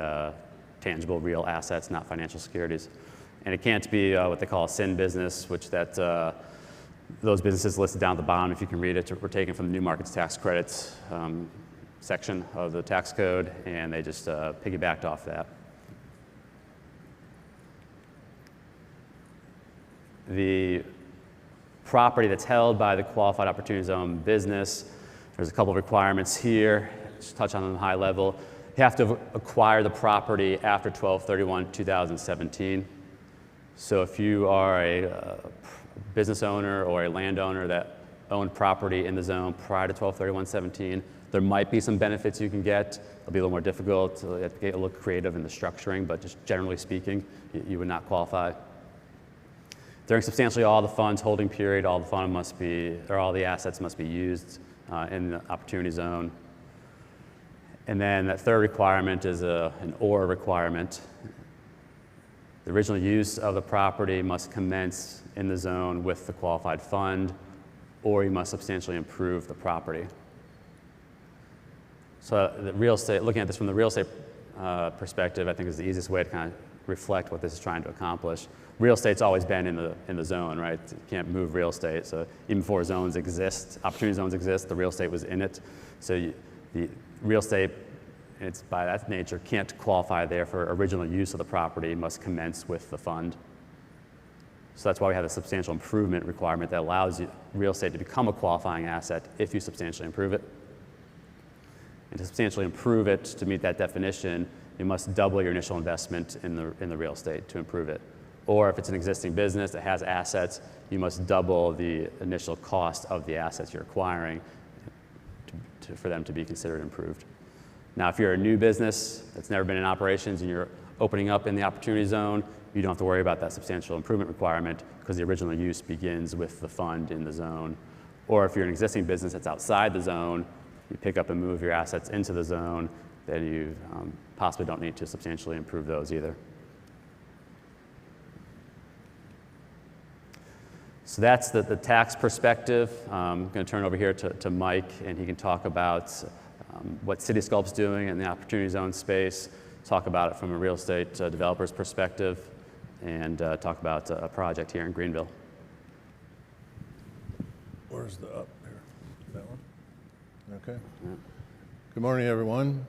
tangible, real assets, not financial securities. And it can't be what they call a sin business, which those businesses listed down at the bottom, if you can read it, were taken from the New Markets Tax Credits section of the tax code, and they just piggybacked off that. The property that's held by the qualified opportunity zone business, there's a couple of requirements here. Just touch on them high level. You have to acquire the property after 12/31/2017. So if you are a business owner or a landowner that owned property in the zone prior to 12/31/17, there might be some benefits you can get. It'll be a little more difficult. You have to get a little creative in the structuring, but just generally speaking, you would not qualify. During substantially all the fund's holding period, all the assets must be used in the opportunity zone. And then that third requirement is an OR requirement. The original use of the property must commence in the zone with the qualified fund, or you must substantially improve the property. So the real estate, looking at this from the real estate perspective, I think is the easiest way to kind of reflect what this is trying to accomplish. Real estate's always been in the zone, right? You can't move real estate. So even before zones exist, opportunity zones exist, the real estate was in it. So the real estate, it's by that nature, can't qualify there for original use of the property, must commence with the fund. So that's why we have a substantial improvement requirement that allows real estate to become a qualifying asset if you substantially improve it. And to substantially improve it, to meet that definition, you must double your initial investment in the real estate to improve it. Or if it's an existing business that has assets, you must double the initial cost of the assets you're acquiring for them to be considered improved. Now, if you're a new business that's never been in operations and you're opening up in the opportunity zone, you don't have to worry about that substantial improvement requirement because the original use begins with the fund in the zone. Or if you're an existing business that's outside the zone, you pick up and move your assets into the zone, then you possibly don't need to substantially improve those either. So that's the tax perspective. I'm going to turn over here to Mike, and he can talk about what Citysculp's doing in the opportunity zone space, talk about it from a real estate developer's perspective, and talk about a project here in Greenville. Where's the up there? That one? Okay. Yeah. Good morning, everyone.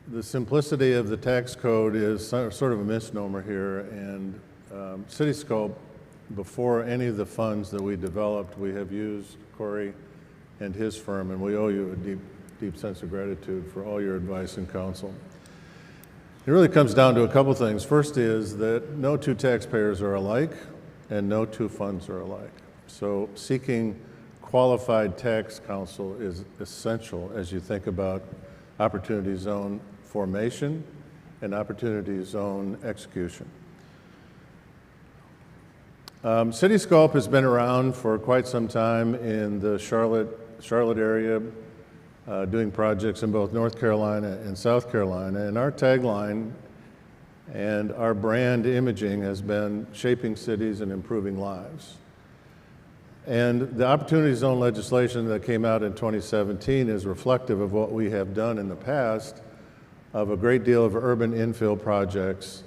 The simplicity of the tax code is sort of a misnomer here, and Citysculp, before any of the funds that we developed, we have used Corey and his firm, and we owe you a deep, deep sense of gratitude for all your advice and counsel. It really comes down to a couple things. First is that no two taxpayers are alike, and no two funds are alike. So seeking qualified tax counsel is essential as you think about opportunity zone formation and opportunity zone execution. Citysculp has been around for quite some time in the Charlotte area, doing projects in both North Carolina and South Carolina. And our tagline and our brand imaging has been shaping cities and improving lives. And the Opportunity Zone legislation that came out in 2017 is reflective of what we have done in the past, of a great deal of urban infill projects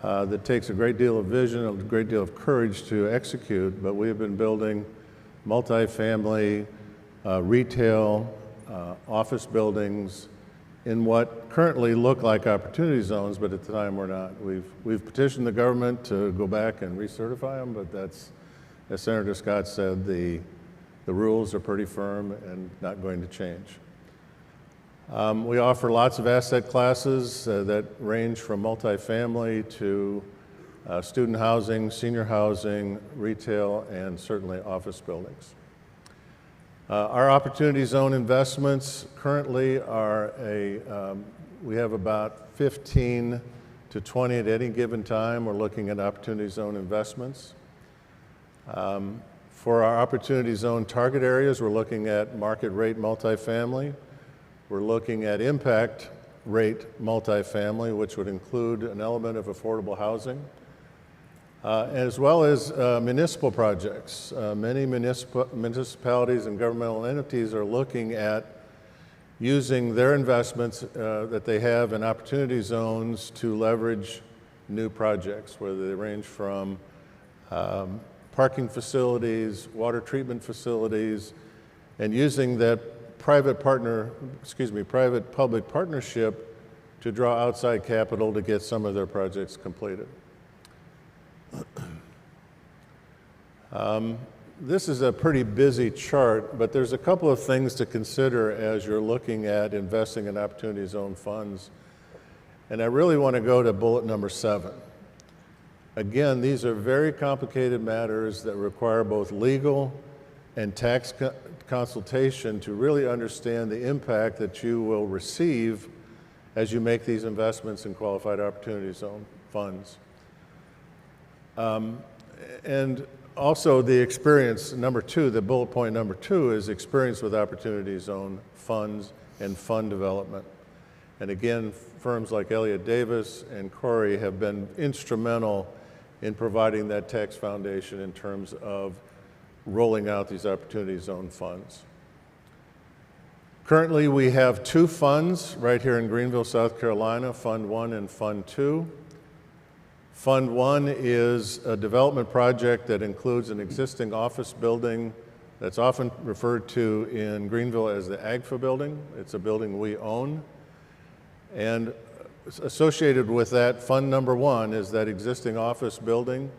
that takes a great deal of vision, a great deal of courage to execute, but we have been building multifamily, retail, office buildings in what currently look like opportunity zones, but at the time we're not. We've petitioned the government to go back and recertify them, but that's, as Senator Scott said, the rules are pretty firm and not going to change. We offer lots of asset classes that range from multifamily to student housing, senior housing, retail, and certainly office buildings. Our Opportunity Zone investments currently are we have about 15 to 20 at any given time. We're looking at Opportunity Zone investments. For our Opportunity Zone target areas, we're looking at market rate multifamily. We're looking at impact rate multifamily, which would include an element of affordable housing, as well as municipal projects. Many municipalities and governmental entities are looking at using their investments that they have in opportunity zones to leverage new projects, whether they range from parking facilities, water treatment facilities, and using that private-public partnership to draw outside capital to get some of their projects completed. This is a pretty busy chart, but there's a couple of things to consider as you're looking at investing in Opportunity Zone funds. And I really want to go to bullet number 7. Again, these are very complicated matters that require both legal and tax consultation to really understand the impact that you will receive as you make these investments in Qualified Opportunity Zone funds. And also the experience, number 2, the bullet point number 2 is experience with Opportunity Zone funds and fund development. And again, firms like Elliott Davis and Corey have been instrumental in providing that tax foundation in terms of rolling out these Opportunity Zone funds. Currently, we have 2 funds right here in Greenville, South Carolina, Fund 1 and Fund 2. Fund 1 is a development project that includes an existing office building that's often referred to in Greenville as the AGFA building. It's a building we own. And associated with that, Fund number 1 is that existing office building,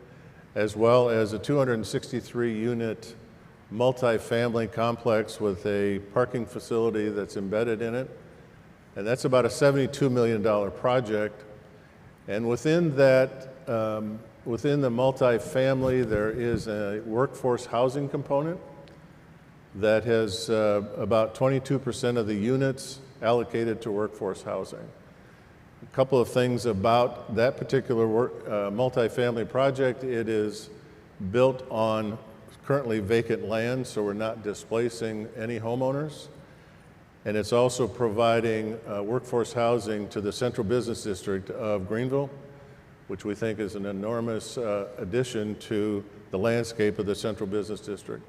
as well as a 263-unit multifamily complex with a parking facility that's embedded in it. And that's about a $72 million project. And within that, within the multifamily, there is a workforce housing component that has about 22% of the units allocated to workforce housing. A couple of things about that particular multifamily project: it is built on currently vacant land, so we're not displacing any homeowners. And it's also providing workforce housing to the Central Business District of Greenville, which we think is an enormous addition to the landscape of the Central Business District.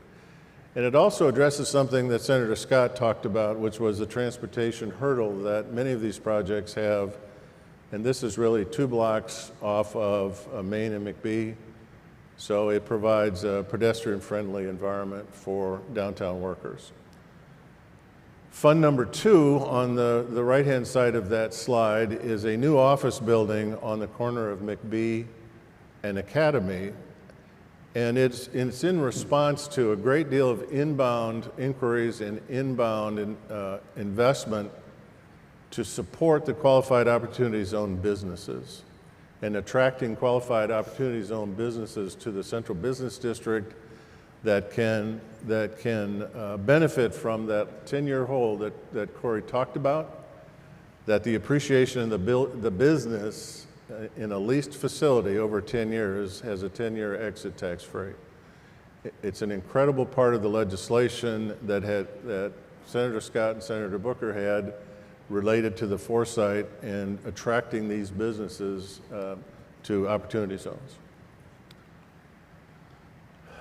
And it also addresses something that Senator Scott talked about, which was the transportation hurdle that many of these projects have. And this is really 2 blocks off of Main and McBee. So it provides a pedestrian-friendly environment for downtown workers. Fund number 2 on the right-hand side of that slide is a new office building on the corner of McBee and Academy. And it's in response to a great deal of inbound inquiries and inbound investment to support the Qualified Opportunity Zone businesses and attracting Qualified Opportunity Zone businesses to the Central Business District that can benefit from that 10-year hold that Corey talked about, that the appreciation in the business in a leased facility over 10 years has a 10-year exit tax-free. It's an incredible part of the legislation that Senator Scott and Senator Booker had related to the foresight and attracting these businesses to opportunity zones.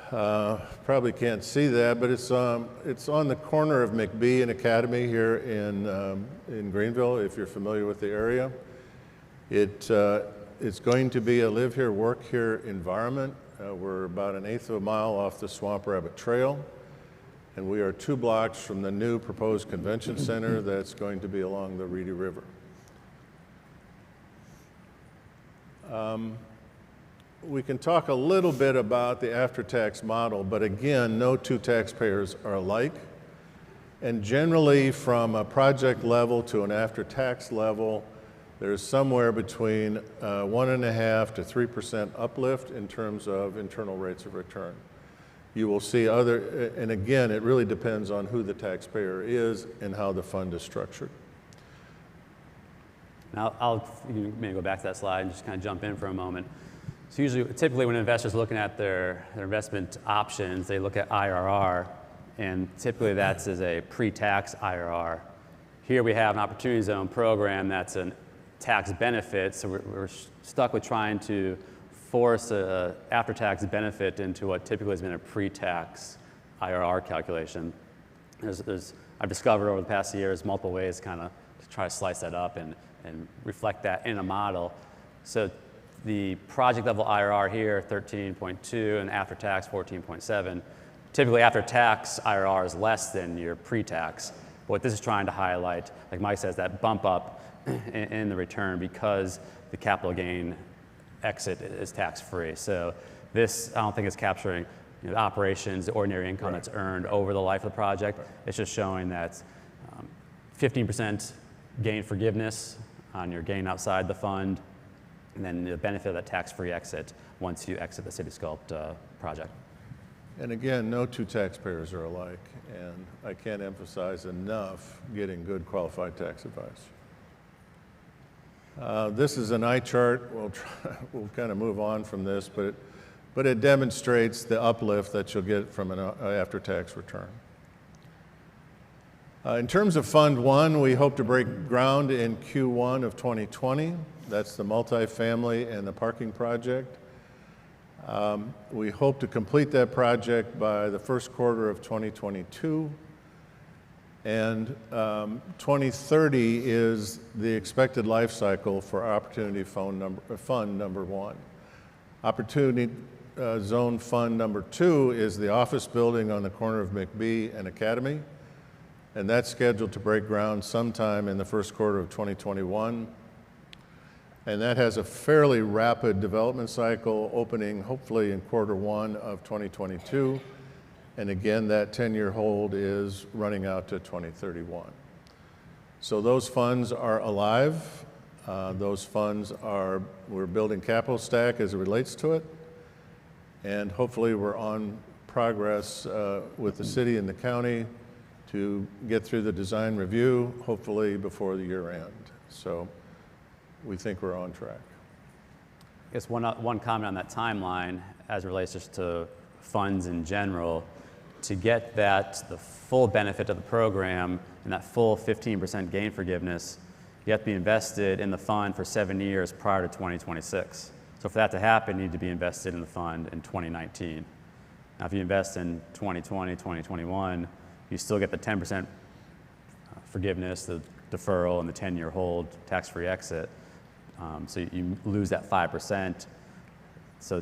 Probably can't see that, but it's on the corner of McBee and Academy here in Greenville, if you're familiar with the area. It it's going to be a live here, work here environment. We're about 1/8 of a mile off the Swamp Rabbit Trail, and we are 2 blocks from the new proposed convention center that's going to be along the Reedy River. We can talk a little bit about the after-tax model, but again, no two taxpayers are alike. And generally, from a project level to an after-tax level, there's somewhere between 1.5% to 3% uplift in terms of internal rates of return. You will see other, and again, it really depends on who the taxpayer is and how the fund is structured. Now, you may go back to that slide and just kind of jump in for a moment. So typically when investors are looking at their investment options, they look at IRR, and typically that's as a pre-tax IRR. Here we have an Opportunity Zone program that's a tax benefit, so we're stuck with trying to force a after-tax benefit into what typically has been a pre-tax IRR calculation. I've discovered over the past years multiple ways kind of to try to slice that up and reflect that in a model. So the project level IRR here, 13.2, and after tax, 14.7. Typically after tax IRR is less than your pre-tax. But what this is trying to highlight, like Mike says, that bump up in the return because the capital gain exit is tax-free. So this, I don't think is capturing the operations, the ordinary income that's earned over the life of the project. It's just showing that 15% gain forgiveness on your gain outside the fund, and then the benefit of that tax-free exit once you exit the Citysculpt project. And again, no two taxpayers are alike, and I can't emphasize enough getting good qualified tax advice. This is an eye chart. We'll kind of move on from this, but it demonstrates the uplift that you'll get from an after-tax return. In terms of Fund 1, we hope to break ground in Q1 of 2020. That's the multifamily and the parking project. We hope to complete that project by the first quarter of 2022. And 2030 is the expected life cycle for Opportunity Fund number 1. Opportunity Zone Fund number 2 is the office building on the corner of McBee and Academy, and that's scheduled to break ground sometime in the first quarter of 2021. And that has a fairly rapid development cycle, opening hopefully in Q1 of 2022. And again, that 10-year hold is running out to 2031. So those funds are alive. Those funds we're building capital stack as it relates to it. And hopefully we're on progress with the city and the county to get through the design review, hopefully before the year end. So we think we're on track. I guess one comment on that timeline as it relates just to funds in general. To get the full benefit of the program and that full 15% gain forgiveness, you have to be invested in the fund for 7 years prior to 2026. So for that to happen, you need to be invested in the fund in 2019. Now, if you invest in 2020, 2021, you still get the 10% forgiveness, the deferral, and the 10-year hold, tax-free exit. So you lose that 5%. So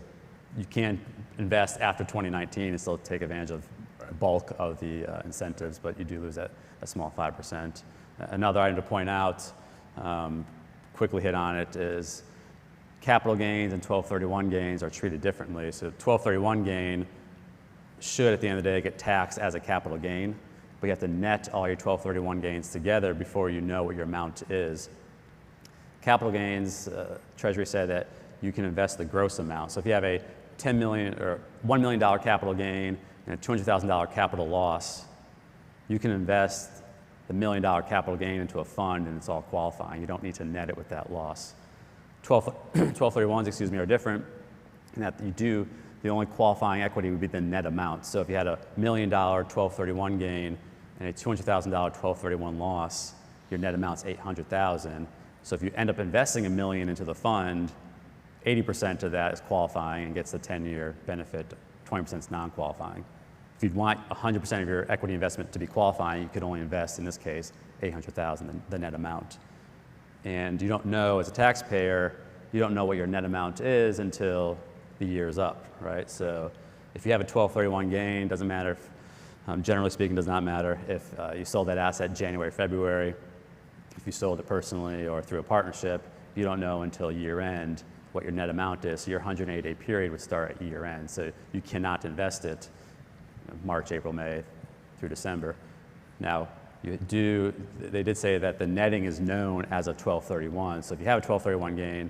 you can't invest after 2019 and still take advantage of the bulk of the incentives, but you do lose a small 5%. Another item to point out, quickly hit on it, is capital gains and 1231 gains are treated differently. So 1231 gain should, at the end of the day, get taxed as a capital gain, but you have to net all your 1231 gains together before you know what your amount is. Capital gains, Treasury said that you can invest the gross amount. So if you have a $10 million or $1 million capital gain and a $200,000 capital loss, you can invest the $1 million capital gain into a fund and it's all qualifying. You don't need to net it with that loss. 1231s, are different in that the only qualifying equity would be the net amount. So if you had a $1 million 1231 gain and a $200,000 1231 loss, your net amount's $800,000. So if you end up investing $1 million into the fund, 80% of that is qualifying and gets the 10-year benefit, 20% is non-qualifying. If you'd want 100% of your equity investment to be qualifying, you could only invest, in this case, $800,000, the net amount. And you don't know, as a taxpayer, you don't know what your net amount is until the year's up, right? So if you have a 12/31 gain, doesn't matter if, generally speaking, does not matter if you sold that asset January, February. If you sold it personally or through a partnership, you don't know until year end what your net amount is. So your 180-day period would start at year end. So you cannot invest it March, April, May through December. Now, they did say that the netting is known as of 12/31. So if you have a 12/31 gain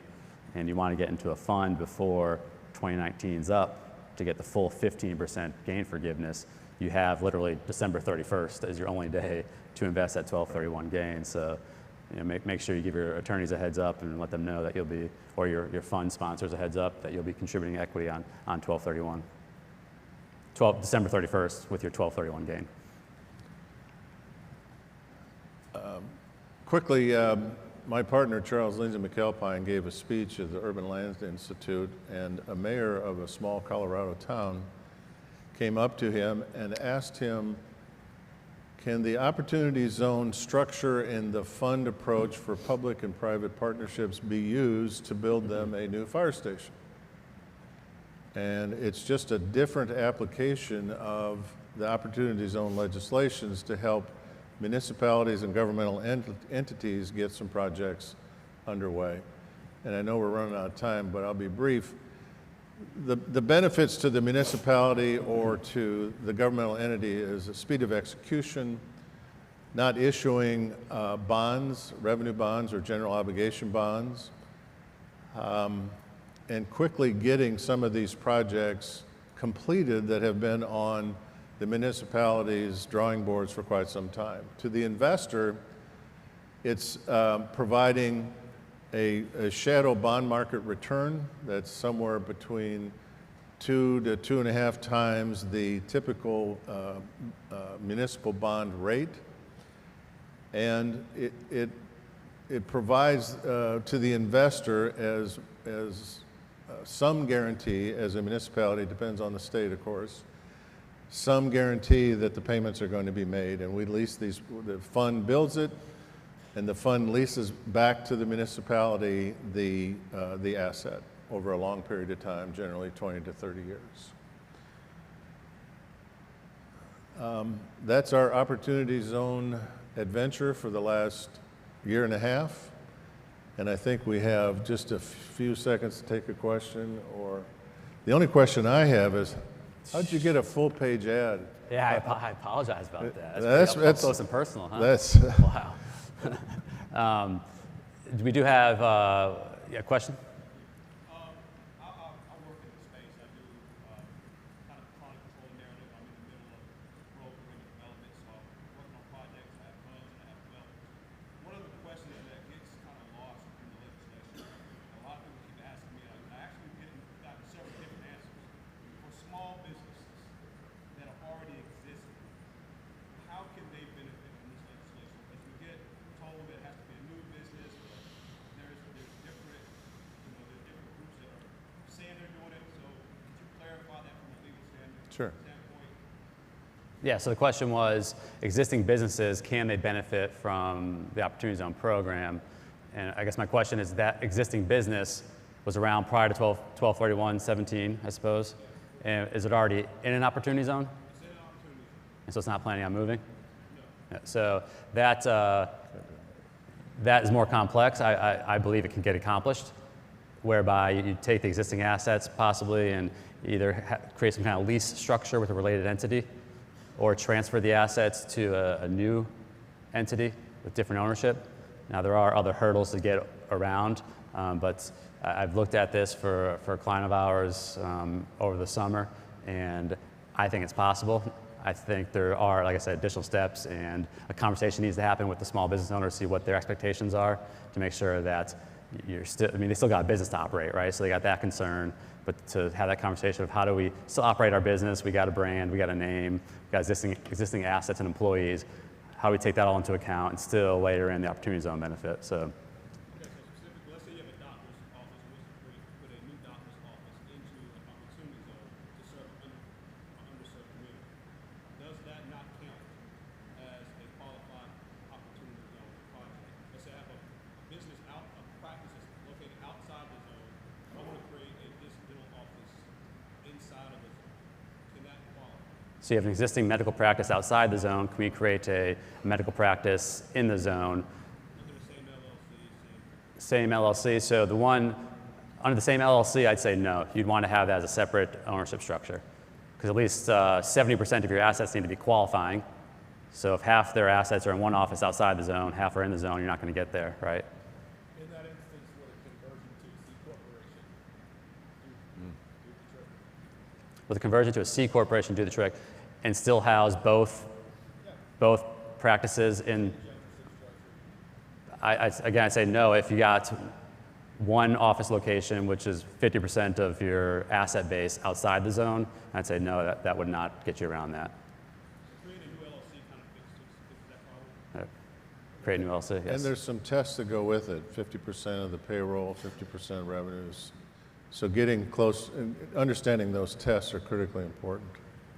and you want to get into a fund before 2019's up to get the full 15% gain forgiveness, you have literally December 31st as your only day to invest that 12/31 gain. So make sure you give your attorneys a heads up and let them know that you'll be, or your fund sponsors a heads up that you'll be contributing equity on 12/31. December 31st with your 12/31 gain. Quickly, my partner, Charles Lindsay McAlpine, gave a speech at the Urban Land Institute, and a mayor of a small Colorado town came up to him and asked him, can the Opportunity Zone structure and the fund approach for public and private partnerships be used to build them a new fire station? And it's just a different application of the Opportunity Zone legislations to help municipalities and governmental entities get some projects underway. And I know we're running out of time, but I'll be brief. The benefits to the municipality or to the governmental entity is a speed of execution, not issuing bonds, revenue bonds or general obligation bonds, and quickly getting some of these projects completed that have been on the municipality's drawing boards for quite some time. To the investor, it's providing a shadow bond market return that's somewhere between 2 to 2.5 times the typical municipal bond rate. And it provides to the investor as some guarantee, as a municipality, depends on the state, of course, some guarantee that the payments are going to be made. And we lease these, the fund builds it, and the fund leases back to the municipality the asset over a long period of time, generally 20 to 30 years. That's our Opportunity Zone adventure for the last year and a half. And I think we have just a few seconds to take a question, or the only question I have is, how'd you get a full-page ad? Yeah, I apologize about that. That's Up close and personal, huh? That's wow. We do have a question? I work in the space. I do kind of chronic control narrative. I'm in the middle of brokering development, so I'm working on projects. I have funds and I have developers. One of the questions that gets kind of lost in the legislation, a lot of people keep asking me, and I actually gotten several different answers. For small businesses that are already existing, how can they benefit from this legislation? Because we get told that it has to be a new business, but there's different, there's different groups that are saying they're doing it. So could you clarify that from a legal standpoint? Sure. Yeah, so the question was, existing businesses, can they benefit from the Opportunity Zone program? And I guess my question is, that existing business was around prior to 12/31/17, I suppose. And is it already in an Opportunity Zone? It's in an opportunity. And so it's not planning on moving? No. Yeah, so that is more complex. I believe it can get accomplished, whereby you take the existing assets possibly and either create some kind of lease structure with a related entity, or transfer the assets to a new entity with different ownership. Now, there are other hurdles to get around, but I've looked at this for a client of ours over the summer, and I think it's possible. I think there are, like I said, additional steps, and a conversation needs to happen with the small business owners, see what their expectations are, to make sure that you're still, I mean, they still got a business to operate, right? So they got that concern, but to have that conversation of how do we still operate our business, we got a brand, we got a name, we got existing assets and employees, how do we take that all into account and still layer in the Opportunity Zone benefit, so. Okay, so specifically, let's say you have a doctor's office, which put a new doctor's office into an Opportunity Zone to serve an underserved community. Does that not count as a qualified Opportunity Zone project? Let's say I have a business a practice that's located outside the zone, So you have an existing medical practice outside the zone. Can we create a medical practice in the zone? Same LLC. So the one under the same LLC, I'd say no. You'd want to have that as a separate ownership structure, because at least 70% of your assets need to be qualifying. So if half their assets are in one office outside the zone, half are in the zone, you're not going to get there, right? In that instance, would a conversion to C corporation do the trick? With a conversion to a C corporation, do the trick, and still house both practices in. Again, I'd say no. If you got one office location, which is 50% of your asset base outside the zone, I'd say no, that would not get you around that. Creating a new LLC kind of fixes that problem. Create a new LLC, yes. And there's some tests that go with it, 50% of the payroll, 50% of revenues. So getting close and understanding those tests are critically important.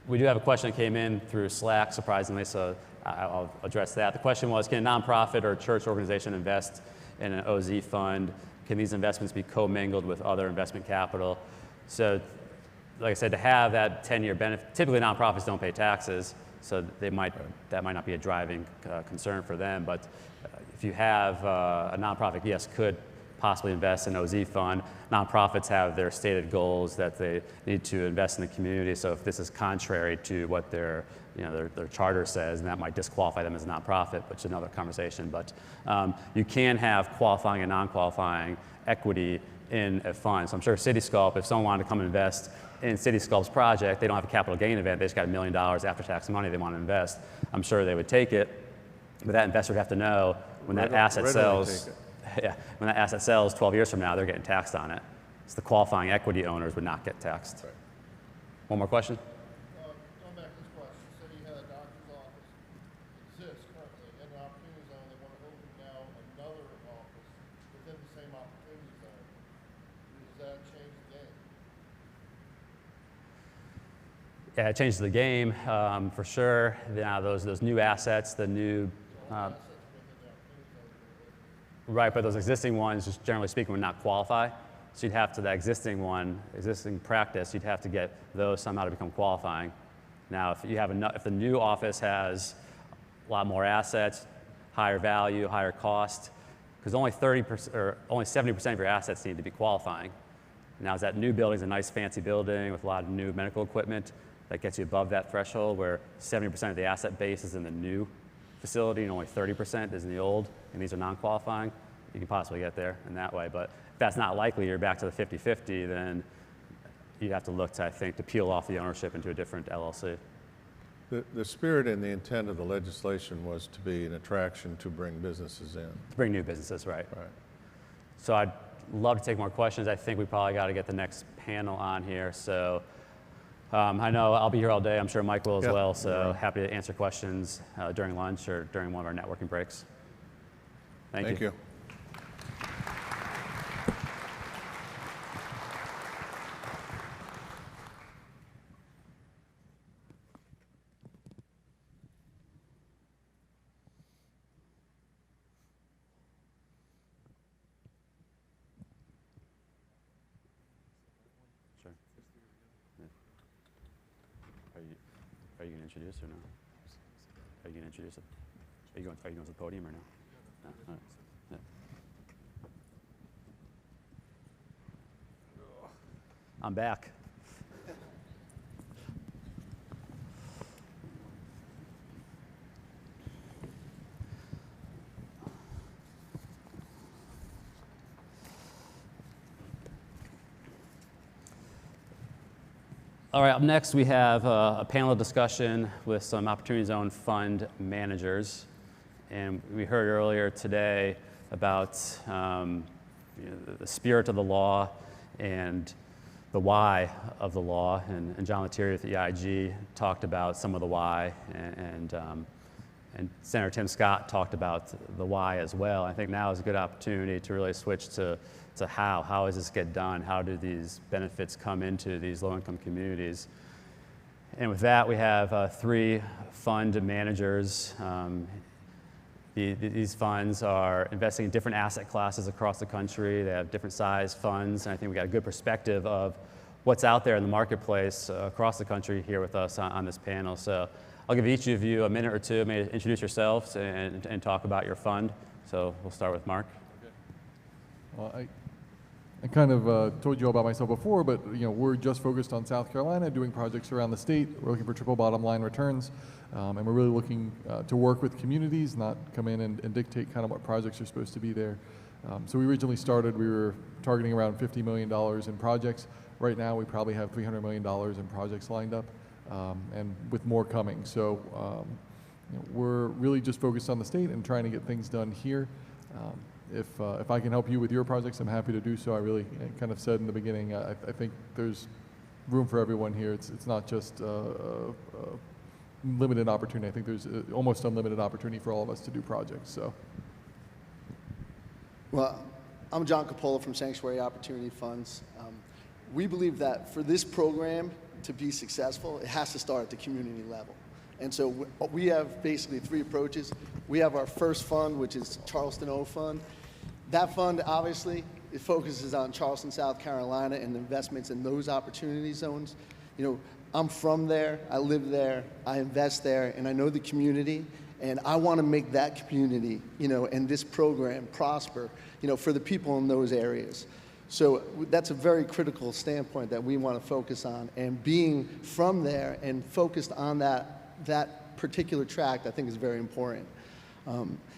We do have a question that came in through Slack, surprisingly, so I'll address that. The question was, can a nonprofit or church organization invest in an OZ fund? Can these investments be commingled with other investment capital? So, like I said, to have that 10-year benefit, typically nonprofits don't pay taxes, so that might not be a driving concern for them. But if you have a nonprofit, yes, could possibly invest in an OZ fund. Nonprofits have their stated goals that they need to invest in the community. So if this is contrary to what their charter says, and that might disqualify them as a nonprofit, which is another conversation. But you can have qualifying and non-qualifying equity in a fund. So I'm sure Cityscope, if someone wanted to come and invest in Cityscope's project, they don't have a capital gain event, they just got $1 million after-tax money they want to invest. I'm sure they would take it, but that investor would have to know when that asset sells. Yeah, when that asset sells 12 years from now, they're getting taxed on it. So the qualifying equity owners would not get taxed. Right. One more question? Going back to this question, say you had a doctor's office exists currently in an opportunity zone, they want to open now another office within the same opportunity zone. Does that change the game? Yeah, it changes the game for sure. Now those new assets, the new right, but those existing ones, just generally speaking, would not qualify. So you'd have to, that existing practice, you'd have to get those somehow to become qualifying. Now, if the new office has a lot more assets, higher value, higher cost, because only 30% or only 70% of your assets need to be qualifying. Now, as that new building is a nice fancy building with a lot of new medical equipment, that gets you above that threshold where 70% of the asset base is in the new facility and only 30% is in the old, and these are non-qualifying, you can possibly get there in that way. But if that's not likely, you're back to the 50-50, then you'd have to look to, I think, to peel off the ownership into a different LLC. The spirit and the intent of the legislation was to be an attraction to bring businesses in. To bring new businesses, right. Right. So I'd love to take more questions. I think we probably got to get the next panel on here. So I know I'll be here all day. I'm sure Mike will as well. So happy to answer questions during lunch or during one of our networking breaks. Thank you. Sure. Yeah. Are you going to introduce or no? Are you going to introduce it? Are you going to the podium or no? No? All right. Yeah. I'm back. All right, up next we have a panel discussion with some Opportunity Zone Fund managers. And we heard earlier today about the spirit of the law and the why of the law. And John Lettieri at the EIG talked about some of the why, and Senator Tim Scott talked about the why as well. I think now is a good opportunity to really switch to how. How does this get done? How do these benefits come into these low-income communities? And with that, we have 3 fund managers. These funds are investing in different asset classes across the country. They have different size funds, and I think we got a good perspective of what's out there in the marketplace across the country here with us on this panel. So I'll give each of you a minute or two, maybe to introduce yourselves and talk about your fund. So we'll start with Mark. Well, I kind of told you all about myself before, but we're just focused on South Carolina, doing projects around the state. We're looking for triple bottom line returns, and we're really looking to work with communities, not come in and dictate kind of what projects are supposed to be there. So we originally started, we were targeting around $50 million in projects. Right now, we probably have $300 million in projects lined up, and with more coming. So we're really just focused on the state and trying to get things done here. If I can help you with your projects, I'm happy to do so. I really kind of said in the beginning, I think there's room for everyone here. It's not just limited opportunity. I think there's almost unlimited opportunity for all of us to do projects. So. Well, I'm John Capola from Sanctuary Opportunity Funds. We believe that for this program to be successful, it has to start at the community level. And so we have basically three approaches. We have our first fund, which is Charleston O Fund. That fund, obviously, it focuses on Charleston, South Carolina, and investments in those opportunity zones. I'm from there, I live there, I invest there, and I know the community, and I want to make that community, and this program prosper, for the people in those areas. So that's a very critical standpoint that we want to focus on, and being from there and focused on that particular tract, I think is very important.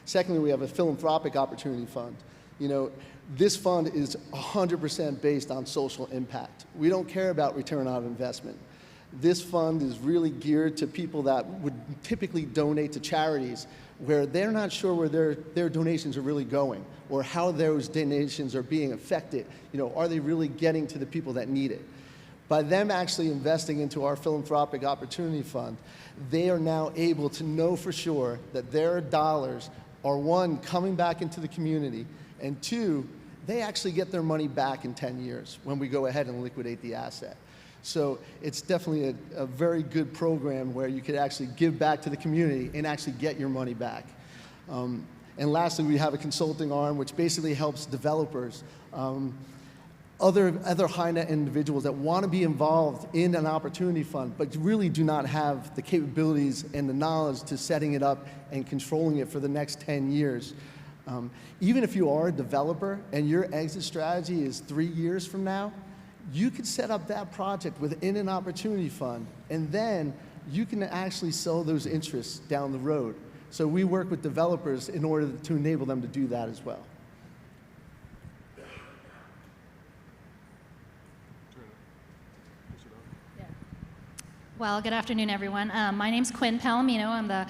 Secondly, we have a philanthropic opportunity fund. This fund is 100% based on social impact. We don't care about return on investment. This fund is really geared to people that would typically donate to charities where they're not sure where their donations are really going or how those donations are being affected. Are they really getting to the people that need it? By them actually investing into our philanthropic opportunity fund, they are now able to know for sure that their dollars are, one, coming back into the community, and two, they actually get their money back in 10 years when we go ahead and liquidate the asset. So it's definitely a very good program where you could actually give back to the community and actually get your money back. And lastly, we have a consulting arm which basically helps developers, other high net individuals that want to be involved in an opportunity fund but really do not have the capabilities and the knowledge to setting it up and controlling it for the next 10 years. Even if you are a developer and your exit strategy is 3 years from now, you could set up that project within an opportunity fund, and then you can actually sell those interests down the road. So we work with developers in order to enable them to do that as well. Well, good afternoon, everyone. My name's Quinn Palomino. I'm the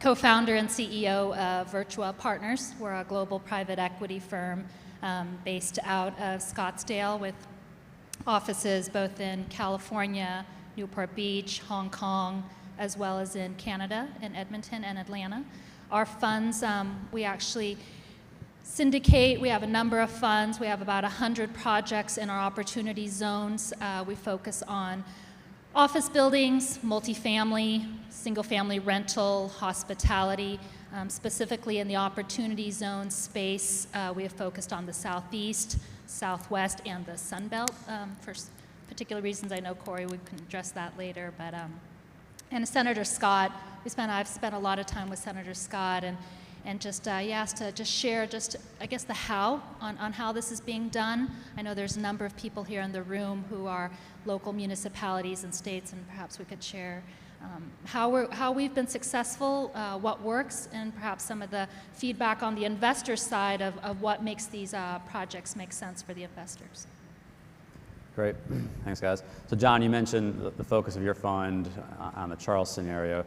co-founder and CEO of Virtua Partners. We're a global private equity firm based out of Scottsdale with offices both in California, Newport Beach, Hong Kong, as well as in Canada, in Edmonton and Atlanta. Our funds, we actually syndicate. We have a number of funds. We have about 100 projects in our opportunity zones. We focus on office buildings, multifamily, single-family rental, hospitality. Specifically in the opportunity zone space, we have focused on the Southeast, Southwest, and the Sun Belt for particular reasons. I know, Corey, we can address that later. But and Senator Scott, I've spent a lot of time with Senator Scott, and just he asked to just share I guess the how on how this is being done. I know there's a number of people here in the room who are local municipalities and states, and perhaps we could share how we've been successful, what works, and perhaps some of the feedback on the investor side of what makes these projects make sense for the investors. Great. Thanks, guys. So, John, you mentioned the focus of your fund on the Charleston area.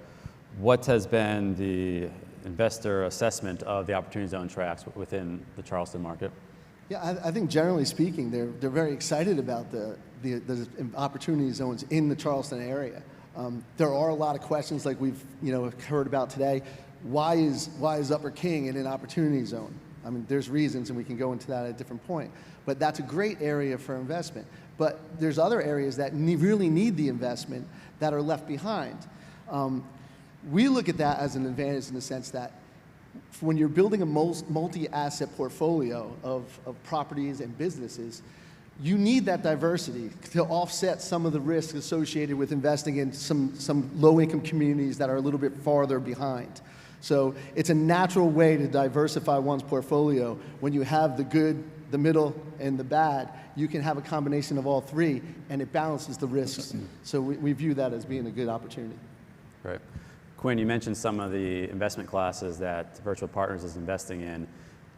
What has been the investor assessment of the Opportunity Zone tracts within the Charleston market? Yeah, I think generally speaking, they're very excited about the opportunity zones in the Charleston area. There are a lot of questions like we've heard about today. Why is Upper King in an opportunity zone? I mean, there's reasons, and we can go into that at a different point. But that's a great area for investment. But there's other areas that really need the investment that are left behind. We look at that as an advantage in the sense that when you're building a multi-asset portfolio of properties and businesses, you need that diversity to offset some of the risks associated with investing in some low-income communities that are a little bit farther behind. So it's a natural way to diversify one's portfolio. When you have the good, the middle, and the bad, you can have a combination of all three, and it balances the risks. So we view that as being a good opportunity. Right. Quinn, you mentioned some of the investment classes that Virtual Partners is investing in.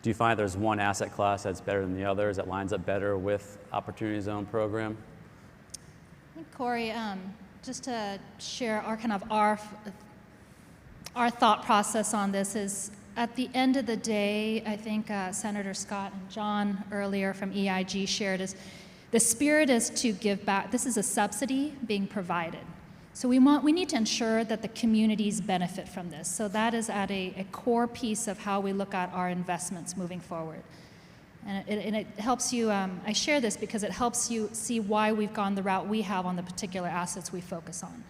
Do you find there's one asset class that's better than the others, that lines up better with Opportunity Zone program? I think, Corey, just to share our thought process on this is, at the end of the day, I think Senator Scott and John earlier from EIG shared, is the spirit is to give back. This is a subsidy being provided. So we need to ensure that the communities benefit from this. So that is at a core piece of how we look at our investments moving forward. And it helps you, I share this because it helps you see why we've gone the route we have on the particular assets we focus on.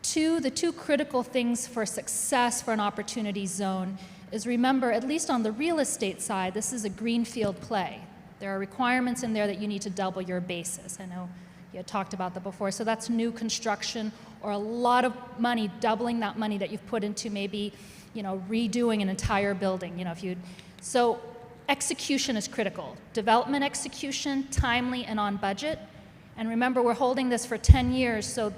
The two critical things for success for an opportunity zone is, remember, at least on the real estate side, this is a greenfield play. There are requirements in there that you need to double your basis. I know you had talked about that before. So that's new construction, or a lot of money, doubling that money that you've put into maybe, redoing an entire building. So execution is critical. Development execution, timely and on budget. And remember, we're holding this for 10 years, so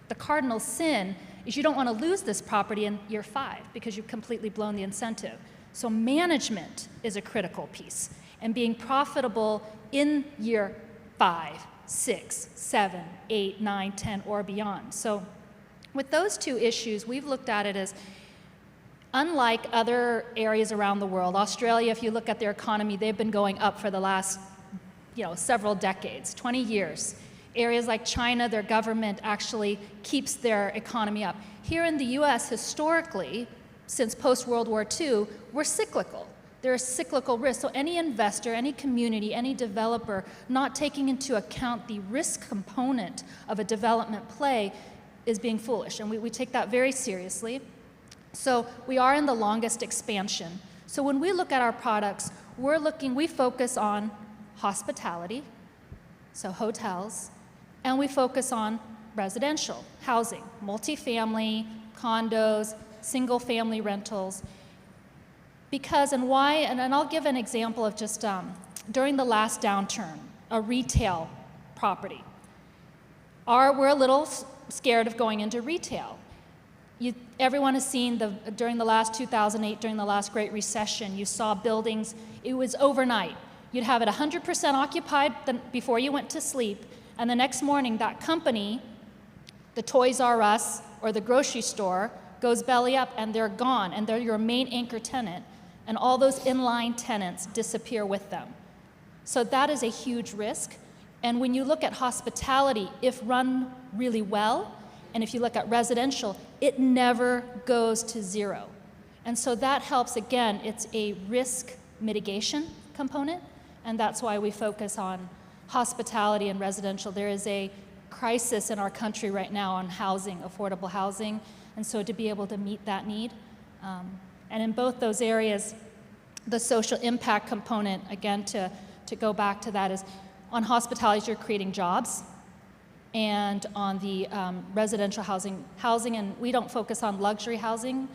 the cardinal sin is you don't want to lose this property in year 5 because you've completely blown the incentive. So management is a critical piece, and being profitable in year 5, 6, 7, 8, 9, 10, or beyond. So with those two issues, we've looked at it as, unlike other areas around the world, Australia, if you look at their economy, they've been going up for the last several decades, 20 years. Areas like China, their government actually keeps their economy up. Here in the US, historically, since post-World War II, we're cyclical. There are cyclical risks. So any investor, any community, any developer not taking into account the risk component of a development play is being foolish. And we take that very seriously. So we are in the longest expansion. So when we look at our products, we focus on hospitality, so hotels, and we focus on residential housing, multifamily, condos, single-family rentals. Because, and why, and I'll give an example of just during the last downturn, a retail property. We're a little scared of going into retail. Everyone has seen during the last 2008, during the last Great Recession, you saw buildings, it was overnight. You'd have it 100% occupied before you went to sleep, and the next morning that company, the Toys R Us or the grocery store, goes belly up and they're gone, and they're your main anchor tenant, and all those inline tenants disappear with them. So that is a huge risk. And when you look at hospitality, if run really well, and if you look at residential, it never goes to zero. And so that helps, again, it's a risk mitigation component, and that's why we focus on hospitality and residential. There is a crisis in our country right now on housing, affordable housing, and so to be able to meet that need. And in both those areas, the social impact component, again, to go back to that, is on hospitality, you're creating jobs. And on the residential housing, and we don't focus on luxury housing,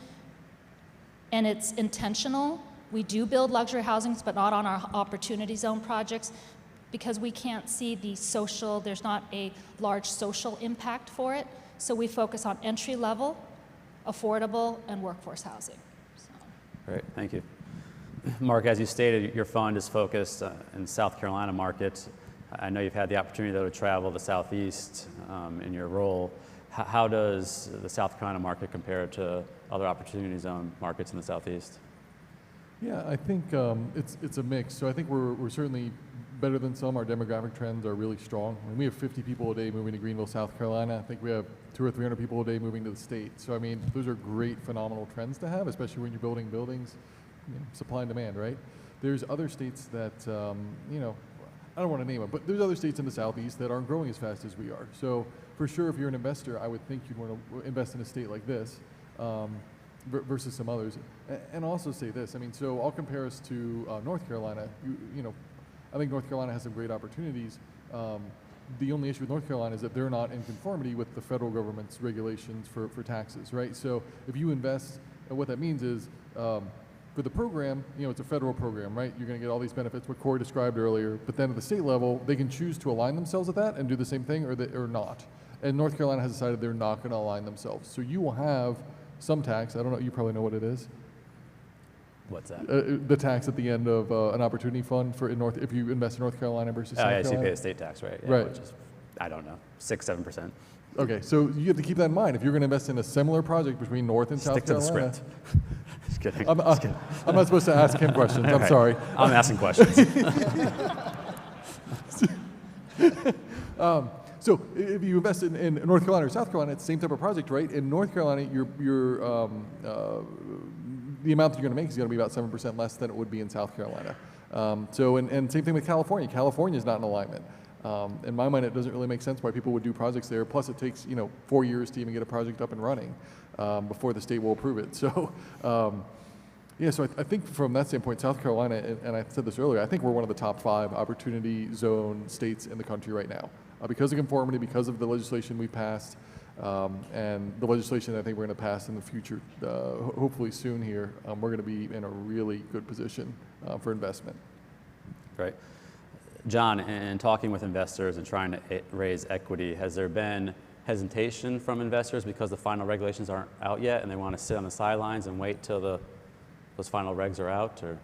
and it's intentional. We do build luxury housings, but not on our Opportunity Zone projects, because we can't see the social, there's not a large social impact for it. So we focus on entry level, affordable, and workforce housing. Great, thank you. Mark, as you stated, your fund is focused in South Carolina markets. I know you've had the opportunity, though, to travel the Southeast in your role. How does the South Carolina market compare to other Opportunity Zone markets in the Southeast? Yeah, I think it's a mix. So I think we're certainly better than some. Our demographic trends are really strong. I mean, we have 50 people a day moving to Greenville, South Carolina. I think we have 200 or 300 people a day moving to the state. So I mean, those are great, phenomenal trends to have, especially when you're building buildings, supply and demand, right? There's other states that, I don't want to name them, but there's other states in the Southeast that aren't growing as fast as we are. So for sure, if you're an investor, I would think you'd want to invest in a state like this versus some others. And also say this, I mean, so I'll compare us to North Carolina. I think North Carolina has some great opportunities. The only issue with North Carolina is that they're not in conformity with the federal government's regulations for taxes, right? So if you invest, what that means is, for the program, it's a federal program, right? You're going to get all these benefits, what Corey described earlier, but then at the state level, they can choose to align themselves with that and do the same thing or not. And North Carolina has decided they're not going to align themselves. So you will have some tax, I don't know, you probably know what it is. What's that? The tax at the end of an opportunity fund if you invest in North Carolina versus South Carolina. So you pay a state tax, right? Yeah, Right. Which is, I don't know, 6-7%. Okay, so you have to keep that in mind. If you're going to invest in a similar project between North and South Stick to the Carolina. script. Just kidding. I'm not supposed to ask him questions. I'm Right. sorry. I'm asking questions. So if you invest in North Carolina or South Carolina, it's the same type of project, right? In North Carolina, the amount that you're going to make is going to be about 7% less than it would be in South Carolina. And same thing with California. California is not in alignment. In my mind, it doesn't really make sense why people would do projects there. Plus, it takes 4 years to even get a project up and running before the state will approve it. So, so I think from that standpoint, South Carolina, and I said this earlier, I think we're one of the top 5 opportunity zone states in the country right now because of conformity, because of the legislation we passed, and the legislation I think we're going to pass in the future, hopefully soon here. We're going to be in a really good position for investment. Right. John, in talking with investors and trying to raise equity, has there been hesitation from investors because the final regulations aren't out yet and they want to sit on the sidelines and wait till those final regs are out? Or?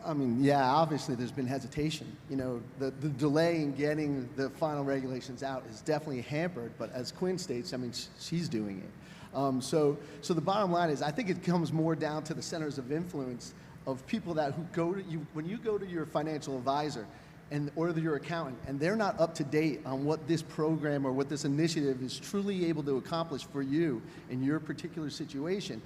I mean, yeah, obviously there's been hesitation. The delay in getting the final regulations out is definitely hampered, but as Quinn states, I mean, she's doing it. So the bottom line is I think it comes more down to the centers of influence of people who go to you, when you go to your financial advisor or your accountant, and they're not up to date on what this program or what this initiative is truly able to accomplish for you in your particular situation,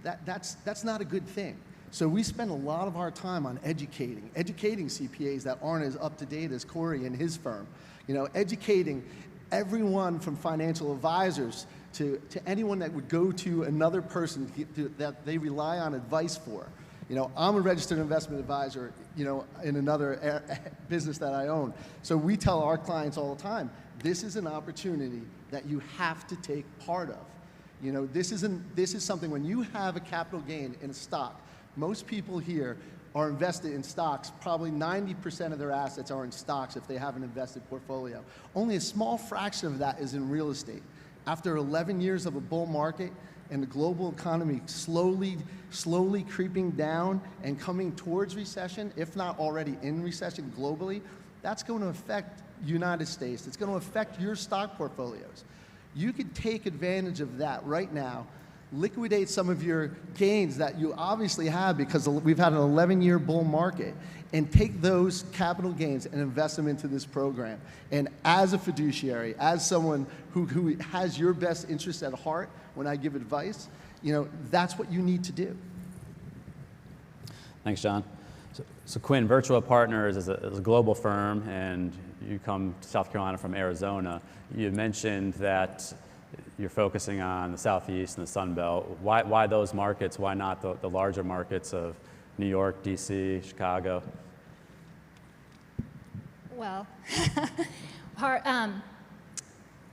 that's not a good thing. So we spend a lot of our time on educating CPAs that aren't as up to date as Corey and his firm. Educating everyone from financial advisors to anyone that would go to another person that they rely on advice for. I'm a registered investment advisor, in another business that I own. So we tell our clients all the time, this is an opportunity that you have to take part of. This is something when you have a capital gain in a stock, most people here are invested in stocks. Probably 90% of their assets are in stocks if they have an invested portfolio. Only a small fraction of that is in real estate. After 11 years of a bull market and the global economy slowly creeping down and coming towards recession, if not already in recession globally, that's going to affect the United States. It's going to affect your stock portfolios. You could take advantage of that right now, liquidate some of your gains that you obviously have because we've had an 11-year bull market, and take those capital gains and invest them into this program. And as a fiduciary, as someone who has your best interest at heart when I give advice, that's what you need to do. Thanks, John. So Quinn, Virtua Partners is a global firm, and you come to South Carolina from Arizona. You mentioned that you're focusing on the Southeast and the Sun Belt. Why those markets? Why not the larger markets of New York, DC, Chicago? Well,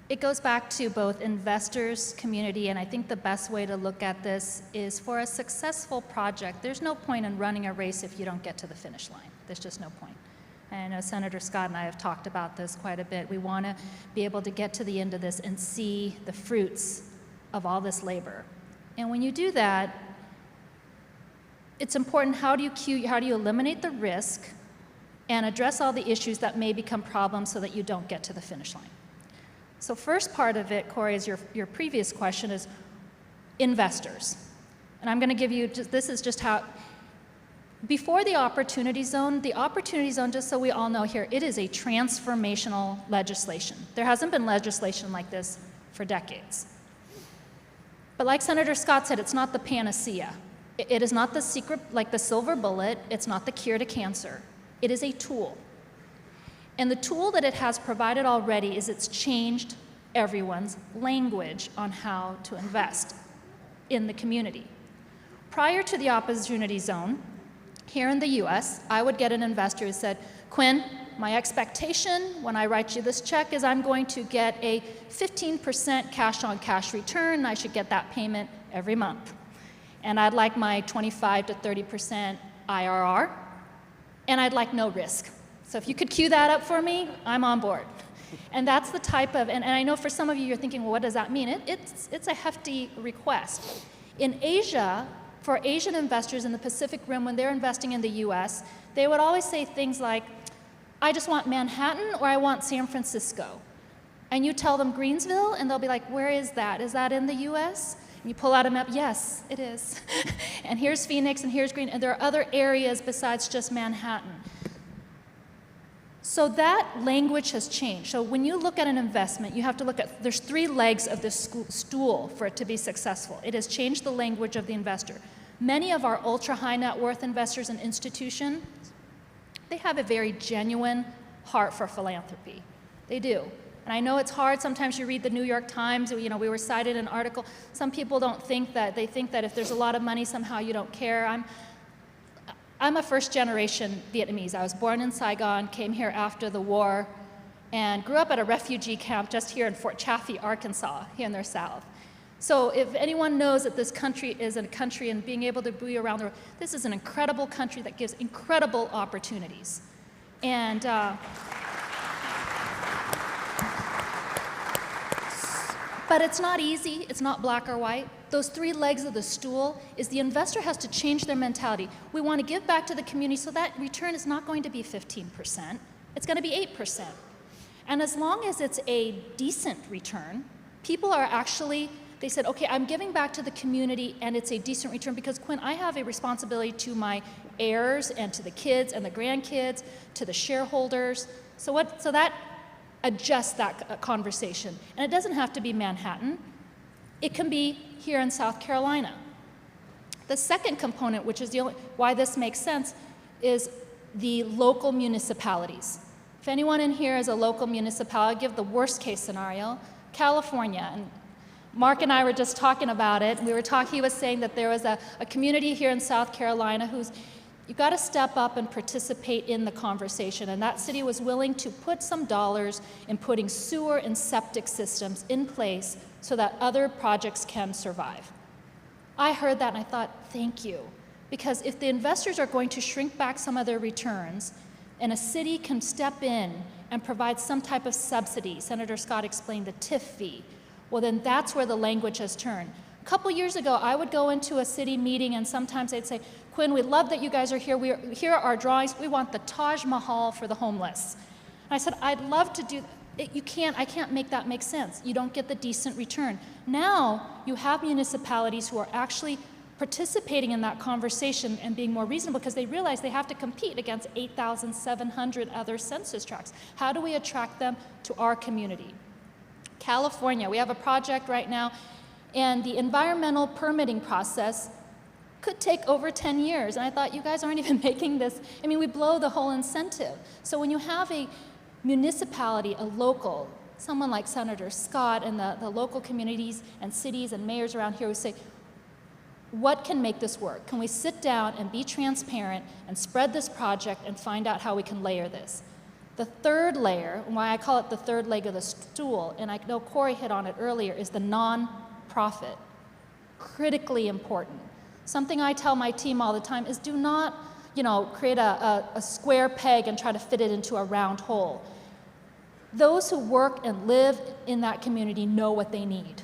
it goes back to both investors, community, and I think the best way to look at this is for a successful project, there's no point in running a race if you don't get to the finish line. There's just no point. And Senator Scott and I have talked about this quite a bit. We want to be able to get to the end of this and see the fruits of all this labor. And when you do that, it's important, how do you eliminate the risk and address all the issues that may become problems so that you don't get to the finish line. So first part of it, Corey, is your previous question is investors. And I'm going to give you, this is just how, before the Opportunity Zone, just so we all know here, it is a transformational legislation. There hasn't been legislation like this for decades. But like Senator Scott said, it's not the panacea. It is not the secret, like the silver bullet. It's not the cure to cancer. It is a tool. And the tool that it has provided already is it's changed everyone's language on how to invest in the community. Prior to the Opportunity Zone, here in the US, I would get an investor who said, Quinn, my expectation when I write you this check is I'm going to get a 15% cash-on-cash return. I should get that payment every month. And I'd like my 25 to 30% IRR, and I'd like no risk. So if you could cue that up for me, I'm on board. And that's the type of, and I know for some of you, you're thinking, well, what does that mean? It's a hefty request. In Asia, for Asian investors in the Pacific Rim, when they're investing in the US, they would always say things like, I just want Manhattan or I want San Francisco. And you tell them Greensville, and they'll be like, where is that? Is that in the US? And you pull out a map, yes, it is. And here's Phoenix, and here's Green, and there are other areas besides just Manhattan. So that language has changed. So when you look at an investment, you have to look at, there's 3 legs of this stool for it to be successful. It has changed the language of the investor. Many of our ultra high net worth investors and institutions, they have a very genuine heart for philanthropy. They do. And I know it's hard. Sometimes you read the New York Times, you know, we were cited in an article. Some people don't think that, they think that if there's a lot of money, somehow you don't care. I'm a first-generation Vietnamese. I was born in Saigon, came here after the war, and grew up at a refugee camp just here in Fort Chaffee, Arkansas, here in the South. So if anyone knows that this country is a country and being able to be around the world, this is an incredible country that gives incredible opportunities. And but it's not easy, it's not black or white. Those 3 legs of the stool is the investor has to change their mentality. We want to give back to the community, so that return is not going to be 15%, it's going to be 8%. And as long as it's a decent return, people are actually, they said, okay, I'm giving back to the community and it's a decent return because, Quinn, I have a responsibility to my heirs and to the kids and the grandkids, to the shareholders. So that adjusts that conversation. And it doesn't have to be Manhattan. It can be here in South Carolina. The second component, which is why this makes sense, is the local municipalities. If anyone in here is a local municipality, I'll give the worst case scenario, California. And Mark and I were just talking about it. He was saying that there was a community here in South Carolina who's, you've got to step up and participate in the conversation. And that city was willing to put some dollars in putting sewer and septic systems in place so that other projects can survive. I heard that and I thought, thank you. Because if the investors are going to shrink back some of their returns, and a city can step in and provide some type of subsidy, Senator Scott explained the TIF fee, well then that's where the language has turned. A couple years ago, I would go into a city meeting and sometimes they'd say, Quinn, we love that you guys are here. Here are our drawings. We want the Taj Mahal for the homeless. And I said, I'd love to do it. I can't make that make sense. You don't get the decent return. Now, you have municipalities who are actually participating in that conversation and being more reasonable because they realize they have to compete against 8,700 other census tracts. How do we attract them to our community? California, we have a project right now, and the environmental permitting process could take over 10 years. And I thought, you guys aren't even making this. I mean, we blow the whole incentive. So when you have a municipality, a local, someone like Senator Scott and the local communities and cities and mayors around here who say, what can make this work? Can we sit down and be transparent and spread this project and find out how we can layer this? The third layer, and why I call it the third leg of the stool, and I know Corey hit on it earlier, is the non-profit. Critically important. Something I tell my team all the time is do not, create a square peg and try to fit it into a round hole. Those who work and live in that community know what they need.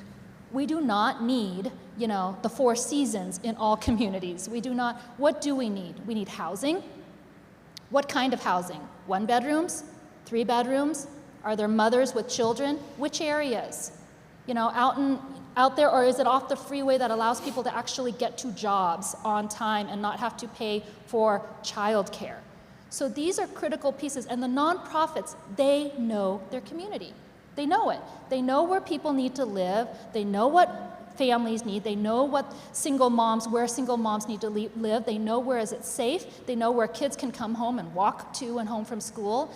We do not need, the 4 seasons in all communities. We do not. What do we need? We need housing. What kind of housing? 1 bedrooms? 3 bedrooms? Are there mothers with children? Which areas? Out there, or is it off the freeway that allows people to actually get to jobs on time and not have to pay for childcare? So these are critical pieces, and the nonprofits, they know their community. They know it. They know where people need to live. They know what families need. They know where single moms need to live. They know where is it safe. They know where kids can come home and walk to and home from school.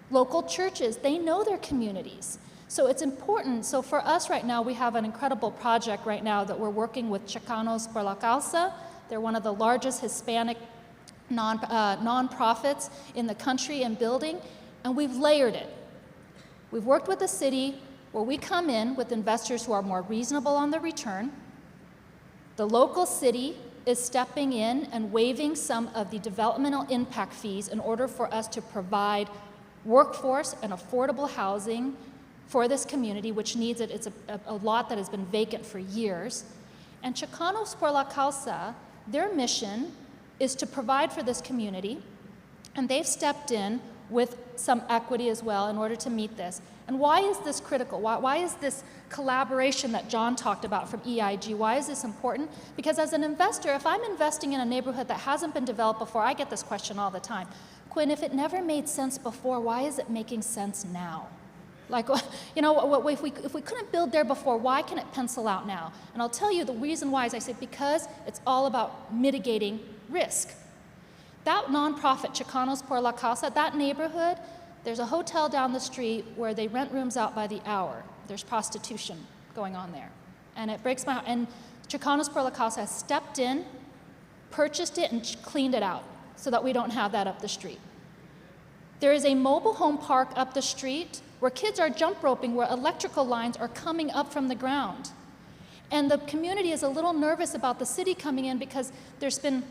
Local churches, they know their communities. So it's important. So for us right now, we have an incredible project right now that we're working with Chicanos por la Causa. They're one of the largest Hispanic nonprofits in the country and building, and we've layered it. We've worked with the city where we come in with investors who are more reasonable on the return. The local city is stepping in and waiving some of the developmental impact fees in order for us to provide workforce and affordable housing for this community, which needs it. It's a lot that has been vacant for years. And Chicanos por la Causa, their mission is to provide for this community, and they've stepped in with some equity as well in order to meet this. And why is this critical? Why is this collaboration that John talked about from EIG, why is this important? Because as an investor, if I'm investing in a neighborhood that hasn't been developed before, I get this question all the time. Quinn, if it never made sense before, why is it making sense now? Like, you know, if we couldn't build there before, why can it pencil out now? And I'll tell you the reason why is I said because it's all about mitigating risk. That nonprofit, Chicanos por la Causa, that neighborhood, there's a hotel down the street where they rent rooms out by the hour. There's prostitution going on there. And it breaks my heart. And Chicanos por la Causa has stepped in, purchased it, and cleaned it out so that we don't have that up the street. There is a mobile home park up the street where kids are jump roping, where electrical lines are coming up from the ground. And the community is a little nervous about the city coming in because there's been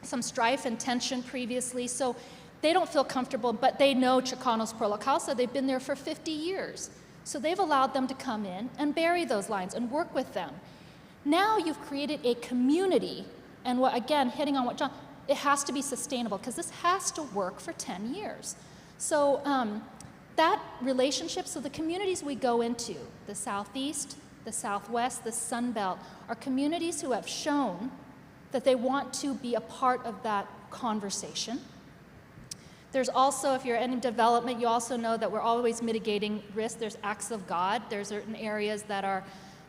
some strife and tension previously, so they don't feel comfortable, but they know Chicanos por la Causa. They've been there for 50 years. So they've allowed them to come in and bury those lines and work with them. Now you've created a community, and again, hitting on what John, it has to be sustainable because this has to work for 10 years. So that relationship, so the communities we go into, the Southeast, the Southwest, the Sun Belt, are communities who have shown that they want to be a part of that conversation. There's also, if you're in development, you also know that we're always mitigating risk. There's acts of God. There's certain areas that are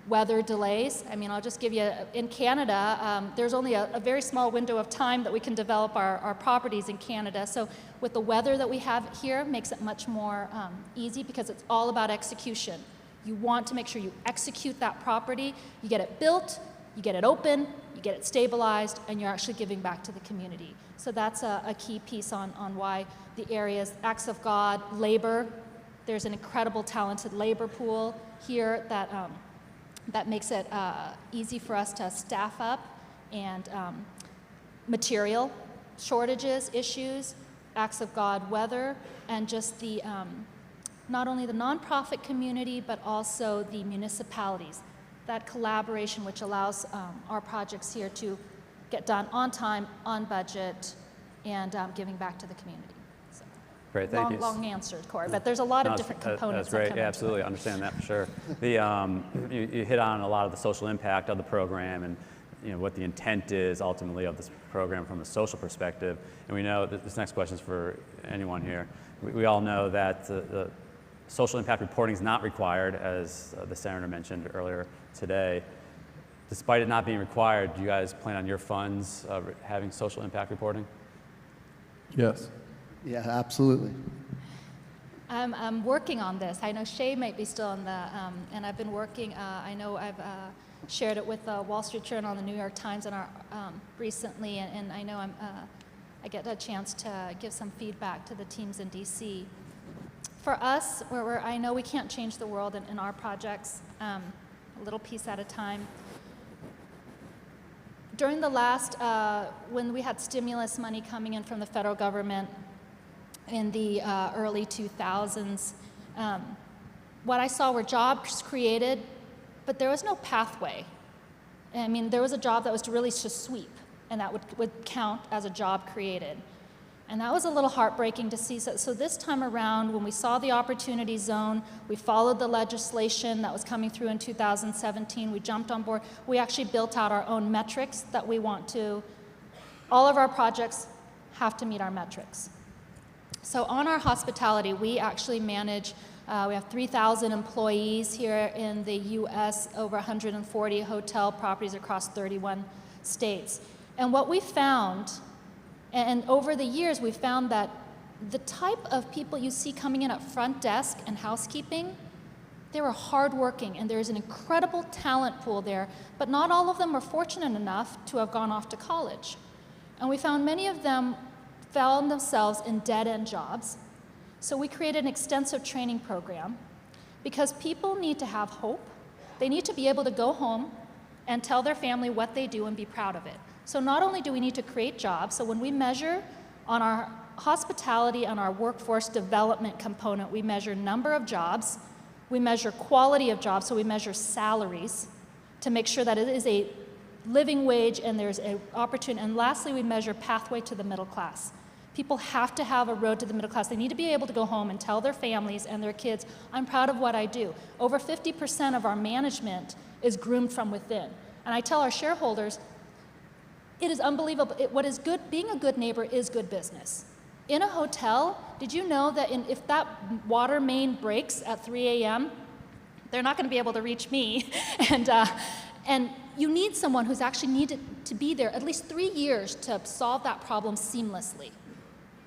weather delays. I mean, I'll just give you, in Canada, there's only a very small window of time that we can develop our properties in Canada. So with the weather that we have here, makes it much more easy because it's all about execution. You want to make sure you execute that property, you get it built, you get it open, you get it stabilized, and you're actually giving back to the community. So that's a key piece on why the areas, acts of God, labor, there's an incredible talented labor pool here that makes it easy for us to staff up, and material shortages, issues, acts of God, weather, and just the, not only the nonprofit community, but also the municipalities. That collaboration which allows our projects here to get done on time, on budget, and giving back to the community. So, great, thank you. Long answered, Corey, but there's a lot of different components. That's great, that come yeah, into absolutely, it. understand that for sure. You hit on a lot of the social impact of the program and what the intent is ultimately of this program from a social perspective. And we know that this next question is for anyone here. We all know that the social impact reporting is not required, as the senator mentioned earlier today. Despite it not being required, do you guys plan on your funds having social impact reporting? Yes. Yeah, absolutely. I'm working on this. I know Shay might be still in the, and I've been working, I know I've shared it with the Wall Street Journal and the New York Times and recently, and I know I get a chance to give some feedback to the teams in DC. For us, I know we can't change the world in our projects, a little piece at a time. During the last, when we had stimulus money coming in from the federal government in the early 2000s, what I saw were jobs created, but there was no pathway. I mean, there was a job that was to really just sweep, and that would count as a job created. And that was a little heartbreaking to see. So this time around, when we saw the opportunity zone, we followed the legislation that was coming through in 2017, we jumped on board. We actually built out our own metrics that we want to, all of our projects have to meet our metrics. So on our hospitality, we actually manage, we have 3,000 employees here in the US, over 140 hotel properties across 31 states. And what we found, and over the years, we found that the type of people you see coming in at front desk and housekeeping, they were hardworking, and there's an incredible talent pool there, but not all of them are fortunate enough to have gone off to college. And we found many of them found themselves in dead-end jobs. So we created an extensive training program because people need to have hope. They need to be able to go home and tell their family what they do and be proud of it. So not only do we need to create jobs, so when we measure on our hospitality and our workforce development component, we measure number of jobs, we measure quality of jobs, so we measure salaries to make sure that it is a living wage and there's an opportunity. And lastly, we measure pathway to the middle class. People have to have a road to the middle class. They need to be able to go home and tell their families and their kids, I'm proud of what I do. Over 50% of our management is groomed from within. And I tell our shareholders, it is unbelievable. What is good, being a good neighbor is good business. In a hotel, did you know that if that water main breaks at 3 a.m., they're not going to be able to reach me. And you need someone who's actually needed to be there at least 3 years to solve that problem seamlessly.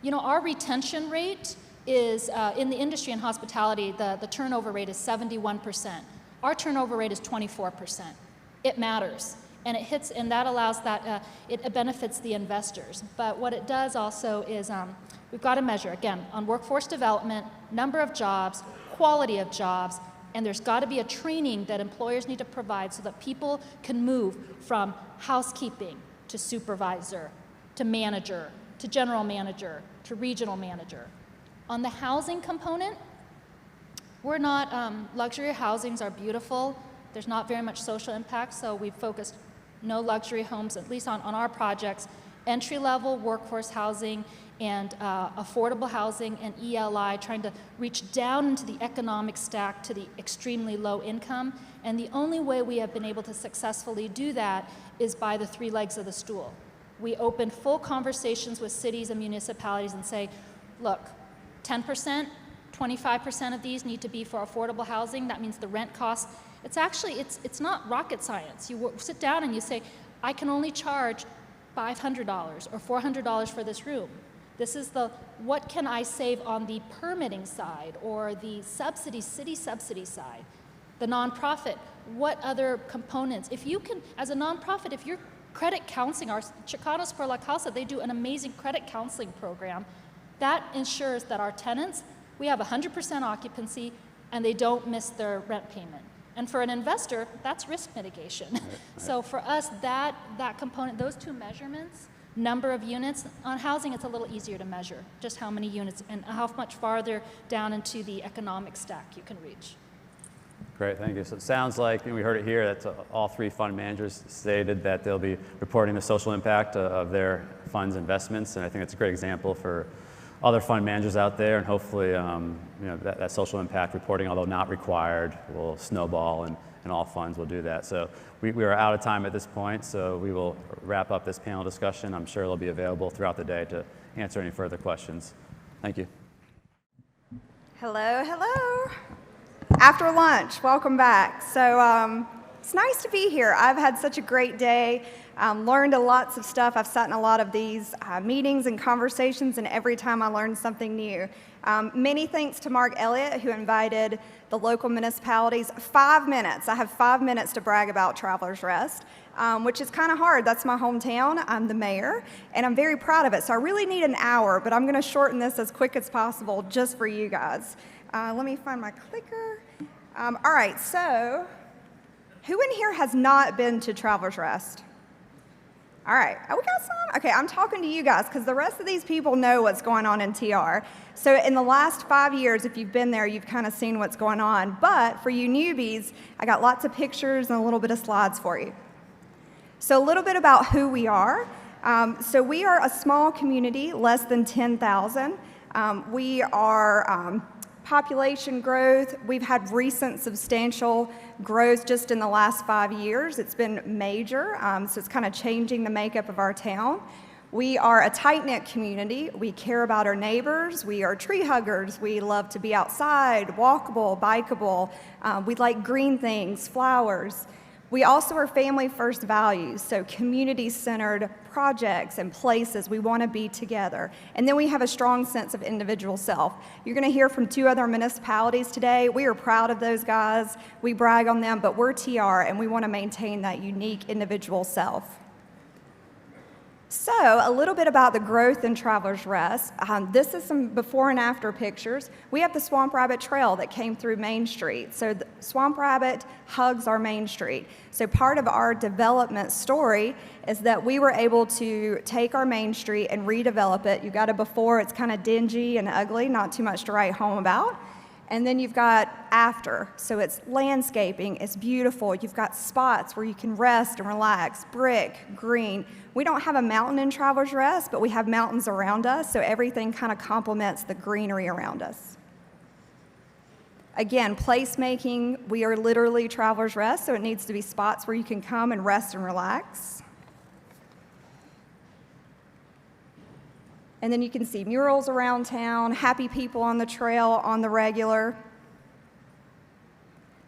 You know, our retention rate is, in the industry and hospitality, the turnover rate is 71%. Our turnover rate is 24%. It matters. And it hits, and that allows that, it benefits the investors. But what it does also is, we've got to measure, again, on workforce development, number of jobs, quality of jobs, and there's got to be a training that employers need to provide so that people can move from housekeeping to supervisor, to manager, to general manager, to regional manager. On the housing component, we're not, luxury housings are beautiful. There's not very much social impact, so we've focused no luxury homes, at least on our projects, entry-level workforce housing and affordable housing and ELI, trying to reach down into the economic stack to the extremely low income. And the only way we have been able to successfully do that is by the 3 legs of the stool. We open full conversations with cities and municipalities and say, look, 10%, 25% of these need to be for affordable housing. That means the rent costs. It's actually, it's not rocket science. You sit down and you say, I can only charge $500 or $400 for this room. This is what can I save on the permitting side or the subsidy, city subsidy side? The nonprofit, what other components? If you can, as a nonprofit, if you're credit counseling, our Chicanos por la Causa, they do an amazing credit counseling program that ensures that our tenants, we have 100% occupancy and they don't miss their rent payment. And for an investor, that's risk mitigation. Right. So for us, that component, those 2 measurements, number of units, on housing it's a little easier to measure, just how many units and how much farther down into the economic stack you can reach. Great, thank you. So it sounds like, and we heard it here, that all 3 fund managers stated that they'll be reporting the social impact of their funds investments, and I think it's a great example for other fund managers out there, and hopefully you know, that social impact reporting, although not required, will snowball and all funds will do that. So we are out of time at this point, so we will wrap up this panel discussion. I'm sure it'll be available throughout the day to answer any further questions. Thank you. Hello, hello. After lunch, welcome back. So it's nice to be here. I've had such a great day. Learned lots of stuff. I've sat in a lot of these meetings and conversations, and every time I learned something new. Many thanks to Mark Elliott, who invited the local municipalities. 5 minutes. I have 5 minutes to brag about Travelers Rest, which is kind of hard. That's my hometown. I'm the mayor, and I'm very proud of it. So I really need an hour, but I'm going to shorten this as quick as possible just for you guys. Let me find my clicker. All right, so who in here has not been to Travelers Rest? All right, we got some? Okay, I'm talking to you guys because the rest of these people know what's going on in TR. So in the last 5 years, if you've been there, you've kind of seen what's going on. But for you newbies, I got lots of pictures and a little bit of slides for you. So a little bit about who we are. So we are a small community, less than 10,000. We are population growth. We've had recent substantial growth just in the last 5 years. It's been major, so it's kind of changing the makeup of our town. We are a tight-knit community. We care about our neighbors. We are tree huggers. We love to be outside, walkable, bikeable. We like green things, flowers. We also are family-first values, so community-centered projects and places we want to be together. And then we have a strong sense of individual self. You're going to hear from 2 other municipalities today. We are proud of those guys. We brag on them, but we're TR, and we want to maintain that unique individual self. So, a little bit about the growth in Travelers Rest. This is some before and after pictures. We have the Swamp Rabbit Trail that came through Main Street. So, the Swamp Rabbit hugs our Main Street. So, part of our development story is that we were able to take our Main Street and redevelop it. You got a before, it's kind of dingy and ugly, not too much to write home about. And then you've got after, so it's landscaping, it's beautiful. You've got spots where you can rest and relax, brick, green. We don't have a mountain in Travelers Rest, but we have mountains around us, so everything kind of complements the greenery around us. Again, placemaking, we are literally Travelers Rest, so it needs to be spots where you can come and rest and relax. And then you can see murals around town, happy people on the trail on the regular.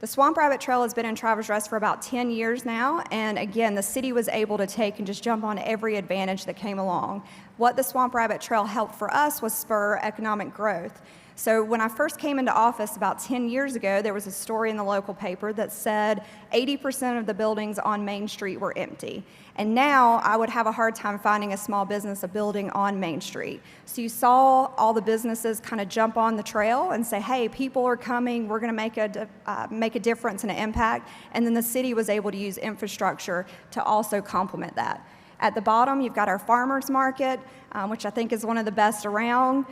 The Swamp Rabbit Trail has been in Travelers Rest for about 10 years now, and again, the city was able to take and just jump on every advantage that came along. What the Swamp Rabbit Trail helped for us was spur economic growth. So when I first came into office about 10 years ago, there was a story in the local paper that said 80% of the buildings on Main Street were empty. And now I would have a hard time finding a small business, a building on Main Street. So you saw all the businesses kind of jump on the trail and say, hey, people are coming, we're going to make a difference and an impact. And then the city was able to use infrastructure to also complement that. At the bottom, you've got our farmers market, which I think is one of the best around.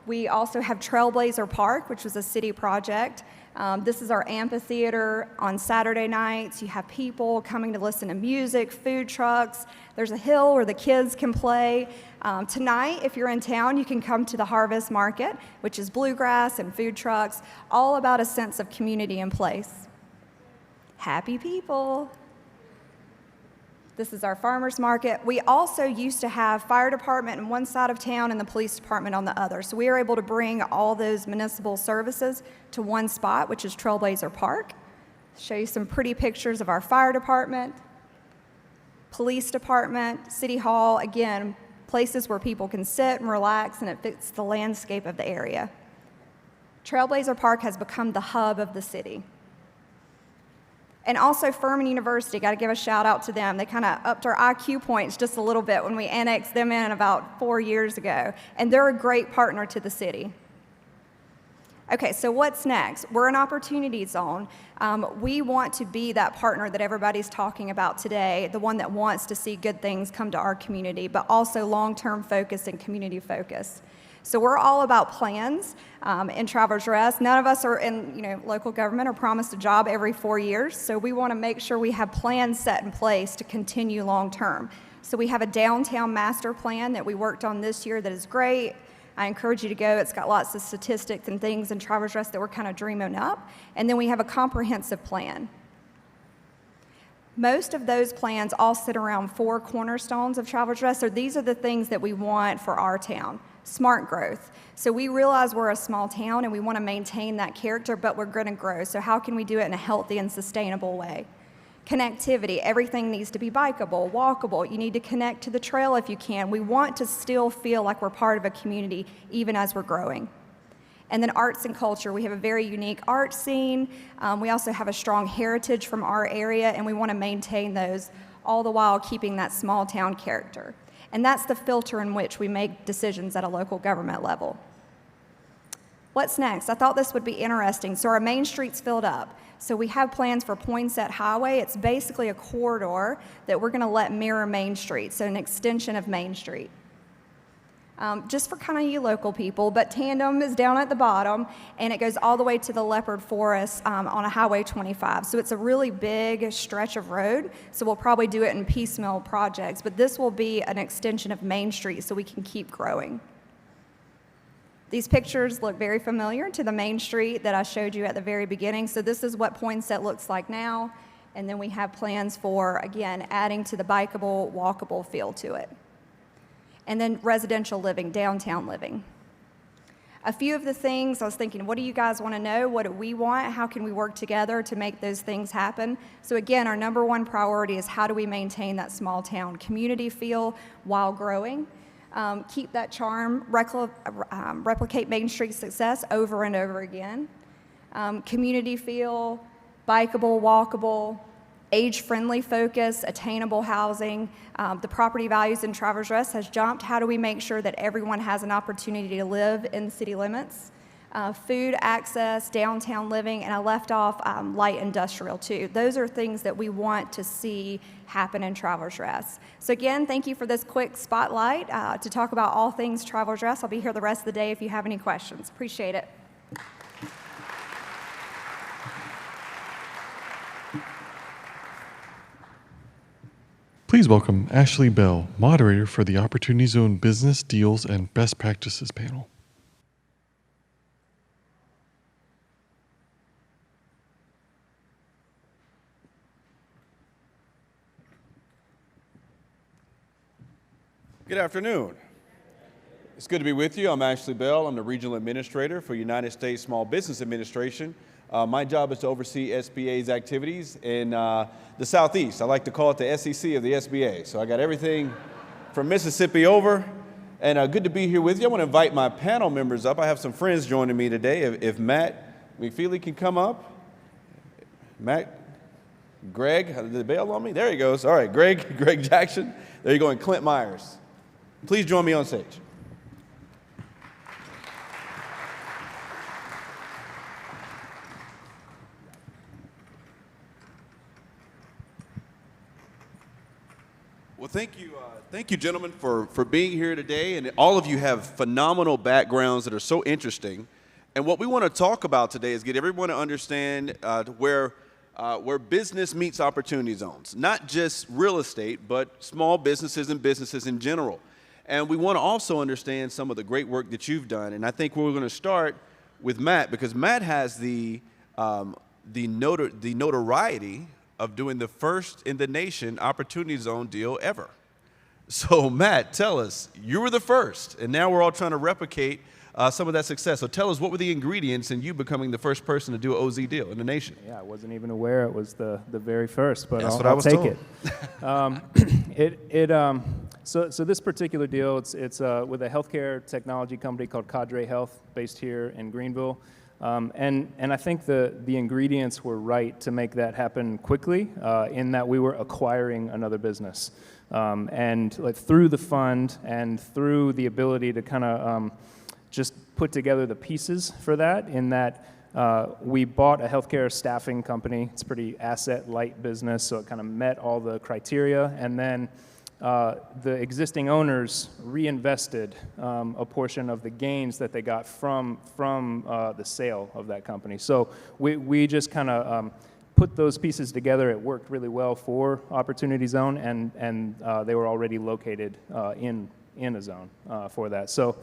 We also have Trailblazer Park, which was a city project. This is our amphitheater on Saturday nights. You have people coming to listen to music, food trucks. There's a hill where the kids can play. Tonight, if you're in town, you can come to the Harvest Market, which is bluegrass and food trucks, all about a sense of community and place. Happy people. This is our farmers market. We also used to have fire department on one side of town and the police department on the other. So we were able to bring all those municipal services to one spot, which is Trailblazer Park. Show you some pretty pictures of our fire department, police department, city hall. Again, places where people can sit and relax, and it fits the landscape of the area. Trailblazer Park has become the hub of the city. And also Furman University, got to give a shout out to them. They kind of upped our IQ points just a little bit when we annexed them in about 4 years ago. And they're a great partner to the city. Okay, so what's next? We're an opportunity zone. We want to be that partner that everybody's talking about today, the one that wants to see good things come to our community, but also long-term focus and community focus. So we're all about plans in Travelers Rest. None of us are in local government or promised a job every 4 years. So we want to make sure we have plans set in place to continue long term. So we have a downtown master plan that we worked on this year that is great. I encourage you to go. It's got lots of statistics and things in Travelers Rest that we're kind of dreaming up. And then we have a comprehensive plan. Most of those plans all sit around 4 cornerstones of Travelers Rest. So these are the things that we want for our town. Smart growth. So we realize we're a small town and we want to maintain that character, but we're going to grow. So how can we do it in a healthy and sustainable way? Connectivity. Everything needs to be bikeable, walkable. You need to connect to the trail if you can. We want to still feel like we're part of a community even as we're growing. And then arts and culture. We have a very unique art scene. We also have a strong heritage from our area, and we want to maintain those, all the while keeping that small town character. And that's the filter in which we make decisions at a local government level. What's next? I thought this would be interesting. So our Main Street's filled up. So we have plans for Poinsett Highway. It's basically a corridor that we're going to let mirror Main Street, so an extension of Main Street. Just for kind of you local people, but Tandem is down at the bottom, and it goes all the way to the Leopard Forest on a Highway 25. So it's a really big stretch of road, so we'll probably do it in piecemeal projects, but this will be an extension of Main Street so we can keep growing. These pictures look very familiar to the Main Street that I showed you at the very beginning, so this is what Poinsett looks like now, and then we have plans for, again, adding to the bikeable, walkable feel to it. And then residential living, downtown living. A few of the things I was thinking, what do you guys want to know? What do we want? How can we work together to make those things happen? So again, our number one priority is how do we maintain that small town community feel while growing? Keep that charm, replicate Main Street success over and over again. Community feel, bikeable, walkable, age-friendly focus, attainable housing. The property values in Travelers Rest has jumped. How do we make sure that everyone has an opportunity to live in the city limits? Food access, downtown living, and I left off light industrial too. Those are things that we want to see happen in Travelers Rest. So again, thank you for this quick spotlight to talk about all things Travelers Rest. I'll be here the rest of the day if you have any questions. Appreciate it. Please welcome Ashley Bell, moderator for the Opportunity Zone Business Deals and Best Practices panel. Good afternoon. It's good to be with you. I'm Ashley Bell. I'm the Regional Administrator for United States Small Business Administration. My job is to oversee SBA's activities in the Southeast. I like to call it the SEC of the SBA. So I got everything from Mississippi over, and good to be here with you. I want to invite my panel members up. I have some friends joining me today. If Matt McFeely can come up. Matt, Greg, did the bail on me? There he goes. All right, Greg Jackson. There you go, and Clint Myers. Please join me on stage. Well, thank you, gentlemen, for being here today. And all of you have phenomenal backgrounds that are so interesting. And what we want to talk about today is get everyone to understand where business meets opportunity zones, not just real estate, but small businesses and businesses in general. And we want to also understand some of the great work that you've done. And I think we're going to start with Matt, because Matt has the notoriety of doing the first in the nation Opportunity Zone deal ever. So Matt, tell us, you were the first, and now we're all trying to replicate some of that success. So tell us, what were the ingredients in you becoming the first person to do an OZ deal in the nation? Yeah, I wasn't even aware it was the very first, but That's what I'll I was take told. it. So this particular deal, it's with a healthcare technology company called Cadre Health, based here in Greenville. And I think the ingredients were right to make that happen quickly, in that we were acquiring another business. And like through the fund and through the ability to kind of just put together the pieces for that, in that we bought a healthcare staffing company. It's a pretty asset-light business, so it kind of met all the criteria. And then the existing owners reinvested a portion of the gains that they got from the sale of that company. So we just kind of put those pieces together. It worked really well for Opportunity Zone, and they were already located in a zone for that. So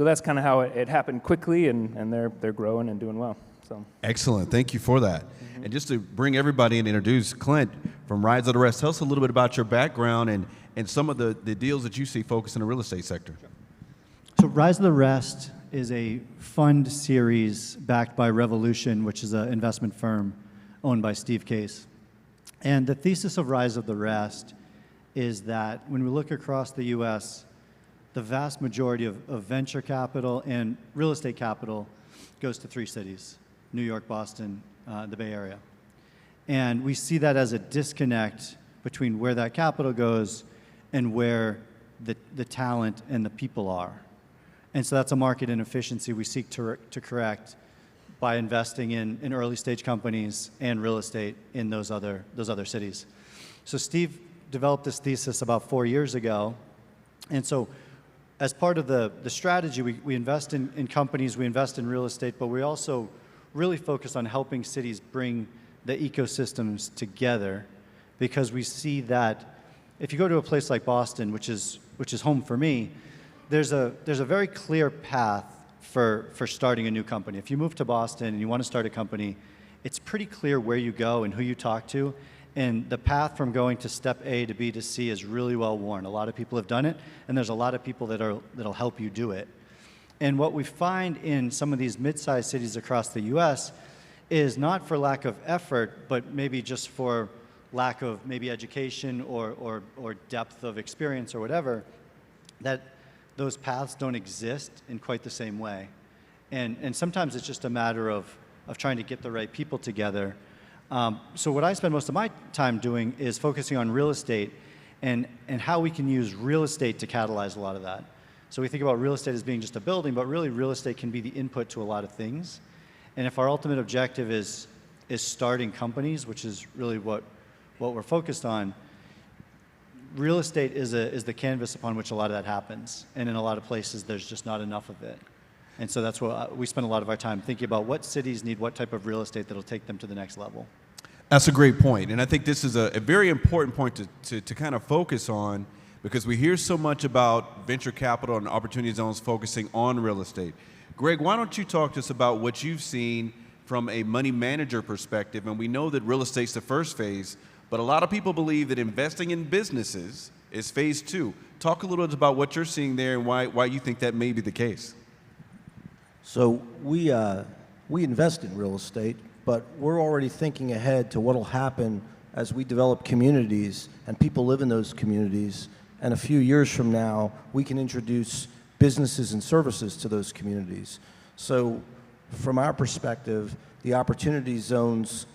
that's kind of how it happened quickly, and they're growing and doing well. So. Excellent. Thank you for that. Mm-hmm. And just to bring everybody in, introduce Clint from Rise of the Rest. Tell us a little bit about your background and some of the deals that you see focused in the real estate sector. So Rise of the Rest is a fund series backed by Revolution, which is an investment firm owned by Steve Case. And the thesis of Rise of the Rest is that when we look across the U.S., the vast majority of venture capital and real estate capital goes to three cities: New York, Boston, the Bay Area. And we see that as a disconnect between where that capital goes and where the talent and the people are. And so that's a market inefficiency we seek to correct by investing in early stage companies and real estate in those other cities. So Steve developed this thesis about 4 years ago. And so as part of the strategy, we invest in companies, we invest in real estate, but we also really focus on helping cities bring the ecosystems together, because we see that if you go to a place like Boston, which is home for me, there's a very clear path for starting a new company. If you move to Boston and you want to start a company, it's pretty clear where you go and who you talk to. And the path from going to step A to B to C is really well worn. A lot of people have done it, and there's a lot of people that'll help you do it. And what we find in some of these mid-sized cities across the U.S. is not for lack of effort, but maybe just for lack of maybe education or depth of experience or whatever, that those paths don't exist in quite the same way. And sometimes it's just a matter of trying to get the right people together. So what I spend most of my time doing is focusing on real estate and how we can use real estate to catalyze a lot of that. So we think about real estate as being just a building, but really real estate can be the input to a lot of things. And if our ultimate objective is starting companies, which is really what we're focused on, real estate is the canvas upon which a lot of that happens. And in a lot of places, there's just not enough of it. And so that's what we spend a lot of our time thinking about, what cities need what type of real estate that'll take them to the next level. That's a great point. And I think this is a very important point to kind of focus on, because we hear so much about venture capital and opportunity zones focusing on real estate. Greg, why don't you talk to us about what you've seen from a money manager perspective? And we know that real estate's the first phase, but a lot of people believe that investing in businesses is phase 2. Talk a little bit about what you're seeing there and why you think that may be the case. So we invest in real estate, but we're already thinking ahead to what will happen as we develop communities and people live in those communities. And a few years from now, we can introduce businesses and services to those communities. So from our perspective, the opportunity zones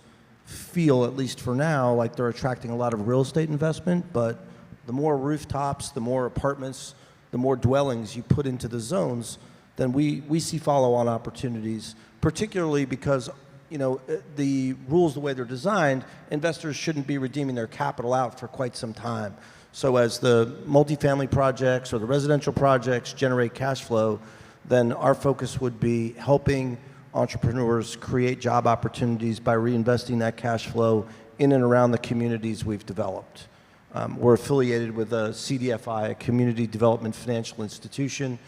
feel, at least for now, like they're attracting a lot of real estate investment, but the more rooftops, the more apartments, the more dwellings you put into the zones, then we see follow-on opportunities, particularly because the rules, the way they're designed, investors shouldn't be redeeming their capital out for quite some time. So as the multifamily projects or the residential projects generate cash flow, then our focus would be helping entrepreneurs create job opportunities by reinvesting that cash flow in and around the communities we've developed. We're affiliated with a CDFI, a Community Development Financial Institution,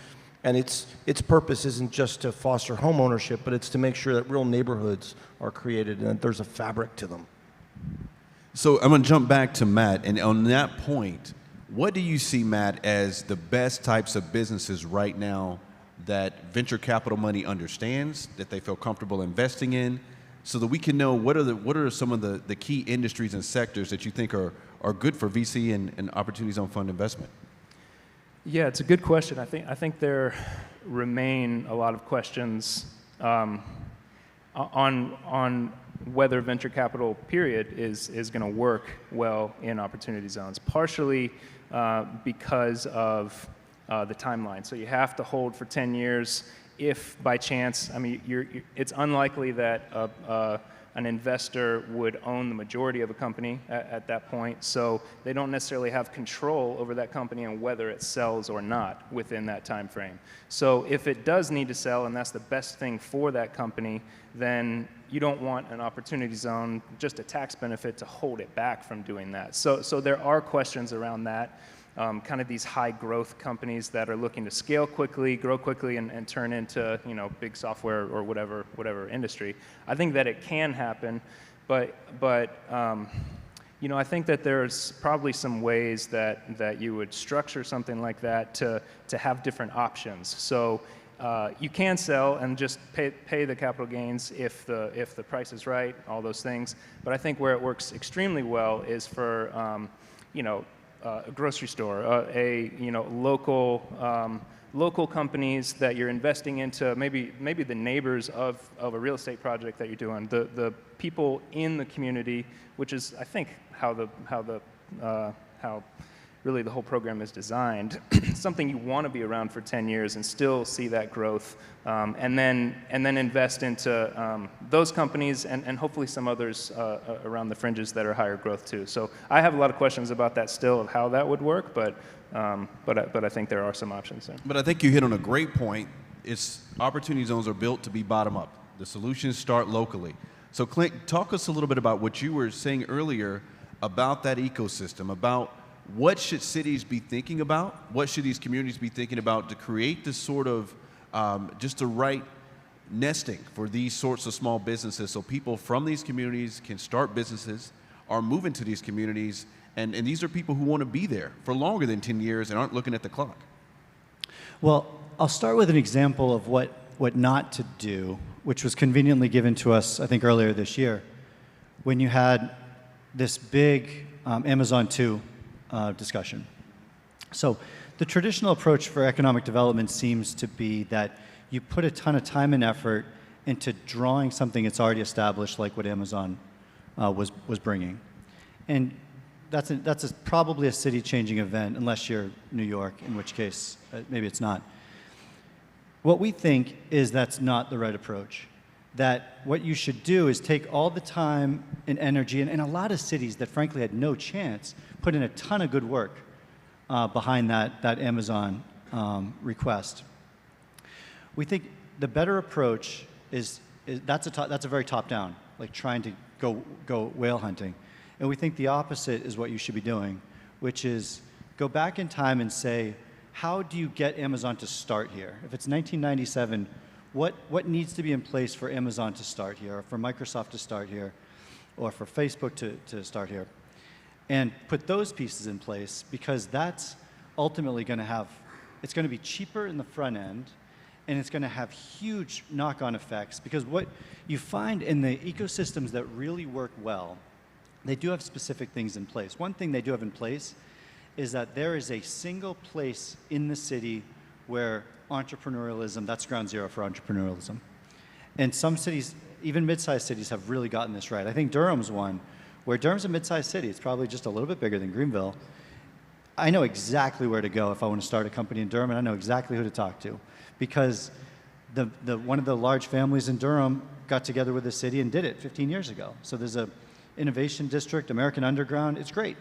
and its purpose isn't just to foster home ownership, but it's to make sure that real neighborhoods are created and that there's a fabric to them. So I'm going to jump back to Matt, and on that point, what do you see, Matt, as the best types of businesses right now that venture capital money understands, that they feel comfortable investing in, so that we can know what are some of the key industries and sectors that you think are good for VC and opportunity zone fund investment? Yeah, it's a good question. I think there remain a lot of questions on whether venture capital, period, is going to work well in opportunity zones, partially because of the timeline. So you have to hold for 10 years if by chance, I mean, it's unlikely that an investor would own the majority of a company at that point, so they don't necessarily have control over that company and whether it sells or not within that time frame. So if it does need to sell and that's the best thing for that company, then you don't want an opportunity zone, just a tax benefit, to hold it back from doing that. So there are questions around that. Kind of these high growth companies that are looking to scale quickly, grow quickly, and turn into big software or whatever industry. I think that it can happen, but I think that there's probably some ways that you would structure something like that to have different options. So you can sell and just pay the capital gains if the price is right, all those things. But I think where it works extremely well is for a grocery store, local companies that you're investing into, maybe the neighbors of a real estate project that you're doing, the people in the community, which is, I think, how really the whole program is designed. Something you want to be around for 10 years and still see that growth, and then invest into those companies and hopefully some others around the fringes that are higher growth too. So I have a lot of questions about that still, of how that would work, but I think there are some options there. But I think you hit on a great point. Opportunity zones are built to be bottom up. The solutions start locally. So Clint, talk us a little bit about what you were saying earlier about that ecosystem, about what should cities be thinking about? What should these communities be thinking about to create this sort of just the right nesting for these sorts of small businesses, so people from these communities can start businesses or move into these communities, and these are people who want to be there for longer than 10 years and aren't looking at the clock? Well, I'll start with an example of what not to do, which was conveniently given to us, I think, earlier this year, when you had this big Amazon 2 discussion. So the traditional approach for economic development seems to be that you put a ton of time and effort into drawing something that's already established, like what Amazon was bringing. And that's probably a city-changing event, unless you're New York, in which case maybe it's not. What we think is that's not the right approach. That what you should do is take all the time and energy, and in a lot of cities that frankly had no chance, put in a ton of good work behind that Amazon request. We think the better approach is that's a very top-down, like trying to go whale hunting. And we think the opposite is what you should be doing, which is go back in time and say, how do you get Amazon to start here? If it's 1997, what needs to be in place for Amazon to start here, or for Microsoft to start here, or for Facebook to start here? And put those pieces in place, because that's ultimately going to have, it's going to be cheaper in the front end, and it's going to have huge knock-on effects, because what you find in the ecosystems that really work well, they do have specific things in place. One thing they do have in place is that there is a single place in the city where entrepreneurialism, that's ground zero for entrepreneurialism. And some cities, even mid-sized cities, have really gotten this right. I think Durham's one, where Durham's a mid-sized city. It's probably just a little bit bigger than Greenville. I know exactly where to go if I want to start a company in Durham, and I know exactly who to talk to, because one of the large families in Durham got together with the city and did it 15 years ago. So there's a innovation district, American Underground. It's great.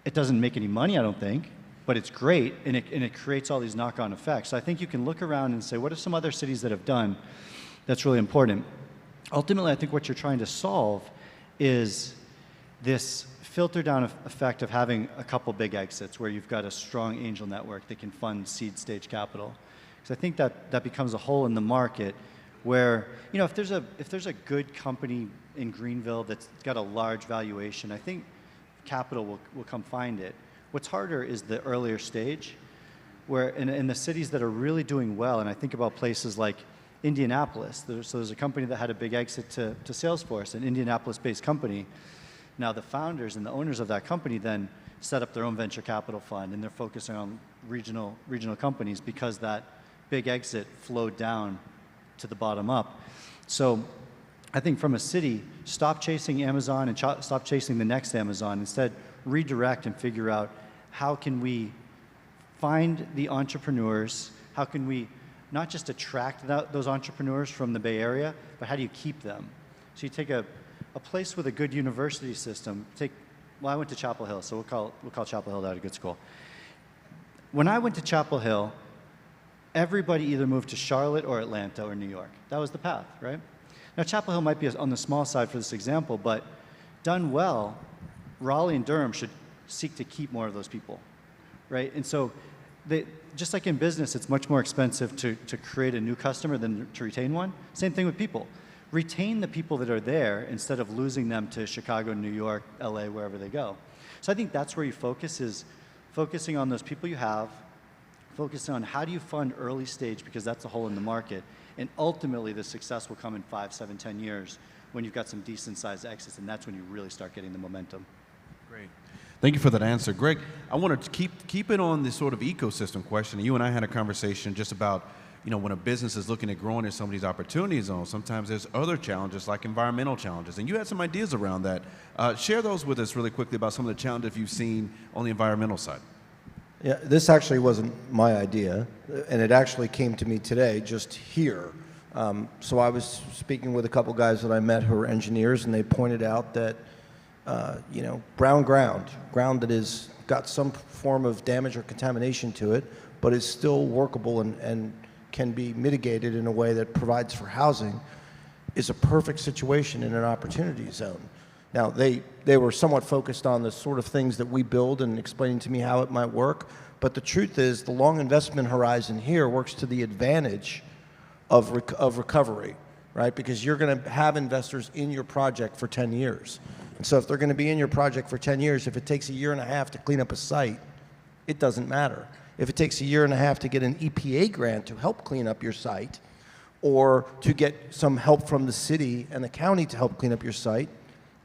It doesn't make any money, I don't think, but it's great, and it creates all these knock-on effects. So I think you can look around and say, what are some other cities that have done that's really important? Ultimately, I think what you're trying to solve is this filter-down effect of having a couple big exits where you've got a strong angel network that can fund seed stage capital. Because I think that becomes a hole in the market where, you know, if there's a good company in Greenville that's got a large valuation, I think capital will come find it. What's harder is the earlier stage, where in the cities that are really doing well, and I think about places like Indianapolis. There's a company that had a big exit to Salesforce, an Indianapolis-based company. Now the founders and the owners of that company then set up their own venture capital fund, and they're focusing on regional companies because that big exit flowed down to the bottom up. So I think from a city, stop chasing Amazon and stop chasing the next Amazon. Instead, redirect and figure out how can we find the entrepreneurs, how can we not just attract those entrepreneurs from the Bay Area, but how do you keep them? So you take a place with a good university system. Well, I went to Chapel Hill, so we'll call Chapel Hill that a good school. When I went to Chapel Hill, everybody either moved to Charlotte or Atlanta or New York. That was the path, right? Now, Chapel Hill might be on the small side for this example, but done well, Raleigh and Durham should seek to keep more of those people, right? And so, just like in business, it's much more expensive to create a new customer than to retain one. Same thing with people. Retain the people that are there instead of losing them to Chicago, New York, LA, wherever they go. So I think that's where you focus, is focusing on those people you have, focusing on how do you fund early stage, because that's a hole in the market. And ultimately, the success will come in 5, 7, 10 years when you've got some decent sized exits, and that's when you really start getting the momentum. Great. Thank you for that answer. Greg, I wanted to keep it on this sort of ecosystem question. You and I had a conversation just about, you know, when a business is looking at growing in some of these opportunity zones, sometimes there's other challenges like environmental challenges, and you had some ideas around that. Share those with us really quickly about some of the challenges you've seen on the environmental side. Yeah, this actually wasn't my idea, and it actually came to me today, just here. So I was speaking with a couple guys that I met who are engineers, and they pointed out that, you know, brown ground that is got some form of damage or contamination to it, but is still workable and can be mitigated in a way that provides for housing, is a perfect situation in an opportunity zone. Now, they were somewhat focused on the sort of things that we build and explaining to me how it might work, but the truth is the long investment horizon here works to the advantage of recovery, right? Because you're going to have investors in your project for 10 years. And so if they're going to be in your project for 10 years, if it takes 1.5 years to clean up a site, it doesn't matter. If it takes 1.5 years to get an EPA grant to help clean up your site, or to get some help from the city and the county to help clean up your site,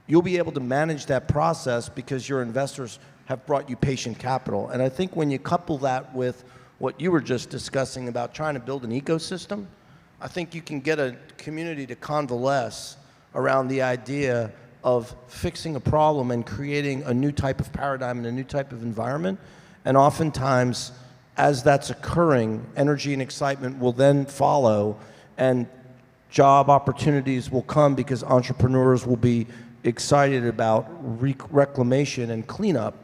you'll be able to manage that process because your investors have brought you patient capital. And I think when you couple that with what you were just discussing about trying to build an ecosystem, I think you can get a community to convalesce around the idea of fixing a problem and creating a new type of paradigm and a new type of environment. And oftentimes, as that's occurring, energy and excitement will then follow, and job opportunities will come because entrepreneurs will be excited about reclamation and cleanup.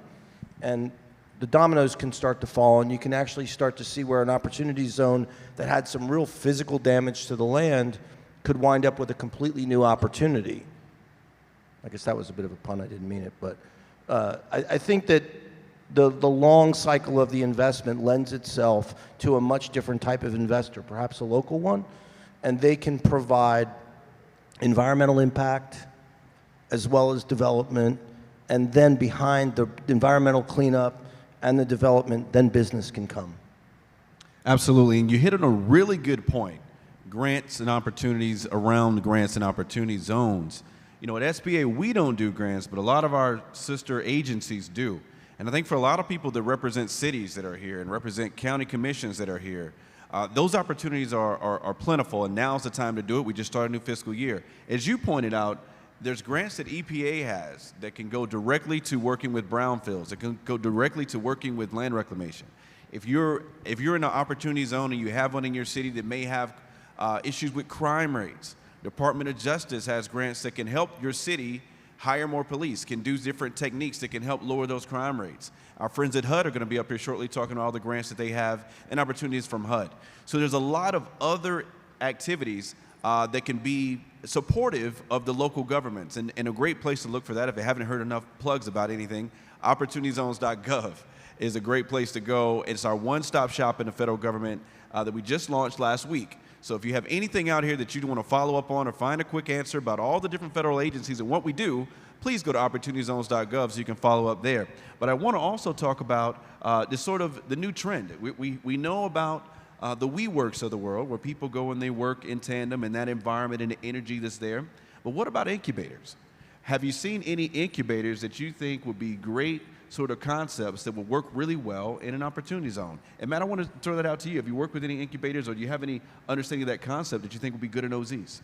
And the dominoes can start to fall, and you can actually start to see where an opportunity zone that had some real physical damage to the land could wind up with a completely new opportunity. I guess that was a bit of a pun, I didn't mean it, but I think that the long cycle of the investment lends itself to a much different type of investor, perhaps a local one, and they can provide environmental impact as well as development, and then behind the environmental cleanup and the development, then business can come. Absolutely, and you hit on a really good point. Grants and opportunities around grants and opportunity zones. You know, at SBA, we don't do grants, but a lot of our sister agencies do. And I think for a lot of people that represent cities that are here and represent county commissions that are here, those opportunities are plentiful, and now's the time to do it. We just started a new fiscal year. As you pointed out, there's grants that EPA has that can go directly to working with brownfields, that can go directly to working with land reclamation. If you're in an opportunity zone and you have one in your city that may have issues with crime rates, Department of Justice has grants that can help your city hire more police, can do different techniques that can help lower those crime rates. Our friends at HUD are going to be up here shortly talking about all the grants that they have and opportunities from HUD. So there's a lot of other activities that can be supportive of the local governments. And a great place to look for that, if you haven't heard enough plugs about anything, opportunityzones.gov is a great place to go. It's our one-stop shop in the federal government that we just launched last week. So if you have anything out here that you want to follow up on or find a quick answer about all the different federal agencies and what we do, please go to opportunityzones.gov so you can follow up there. But I want to also talk about this sort of the new trend. We know about the WeWorks of the world, where people go and they work in tandem in that environment and the energy that's there. But what about incubators? Have you seen any incubators that you think would be great sort of concepts that would work really well in an opportunity zone? And Matt, I want to throw that out to you. Have you worked with any incubators, or do you have any understanding of that concept that you think would be good in OZs?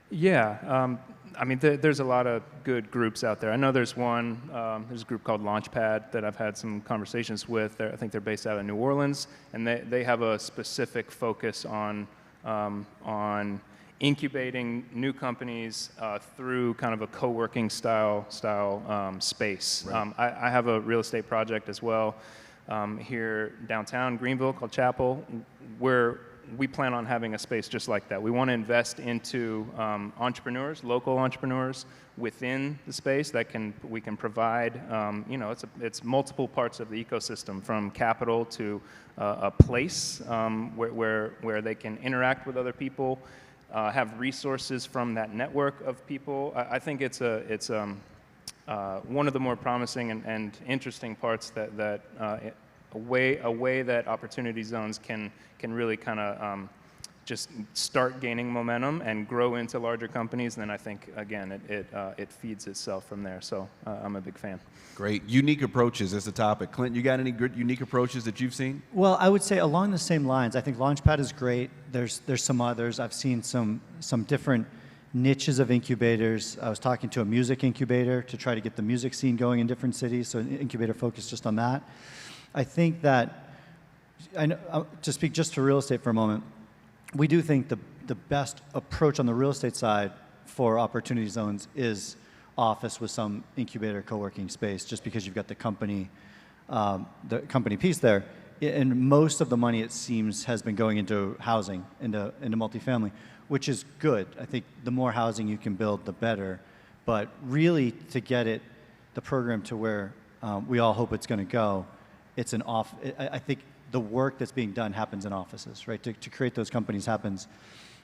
Yeah, I mean, there's a lot of good groups out there. I know there's one, there's a group called Launchpad that I've had some conversations with. I think they're based out of New Orleans, and they have a specific focus on incubating new companies through kind of a co-working style space. Right. I have a real estate project as well here downtown Greenville called Chapel, where we plan on having a space just like that. We want to invest into entrepreneurs, local entrepreneurs within the space that we can provide. You know, it's multiple parts of the ecosystem, from capital to a place where they can interact with other people, have resources from that network of people. I think it's one of the more promising and interesting parts that a way that opportunity zones can really kind of just start gaining momentum and grow into larger companies. And then I think, again, it feeds itself from there. So I'm a big fan. Great. Unique approaches is the topic. Clint, you got any good unique approaches that you've seen? Well, I would say along the same lines. I think Launchpad is great. There's some others. I've seen some different niches of incubators. I was talking to a music incubator to try to get the music scene going in different cities, so an incubator focused just on that. I think that, to speak just to real estate for a moment, we do think the best approach on the real estate side for opportunity zones is office with some incubator co-working space, just because you've got the company piece there. And most of the money, it seems, has been going into housing, into multifamily, which is good. I think the more housing you can build, the better. But really, to get the program to where we all hope it's going to go, I think the work that's being done happens in offices, right? To create those companies happens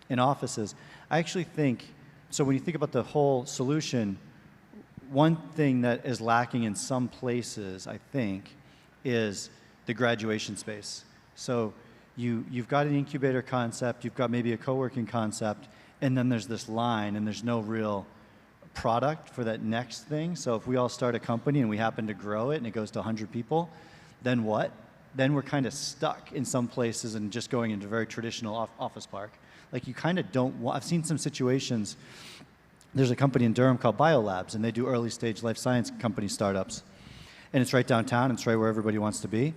in offices. I actually think, so when you think about the whole solution, one thing that is lacking in some places, I think, is the graduation space. So you've got an incubator concept, you've got maybe a co-working concept, and then there's this line, and there's no real product for that next thing. So if we all start a company and we happen to grow it and it goes to 100 people, then what? Then we're kind of stuck in some places and just going into a very traditional office park. Like, you kind of don't want, I've seen some situations there's a company in Durham called Biolabs, and they do early stage life science company startups. And it's right downtown, it's right where everybody wants to be.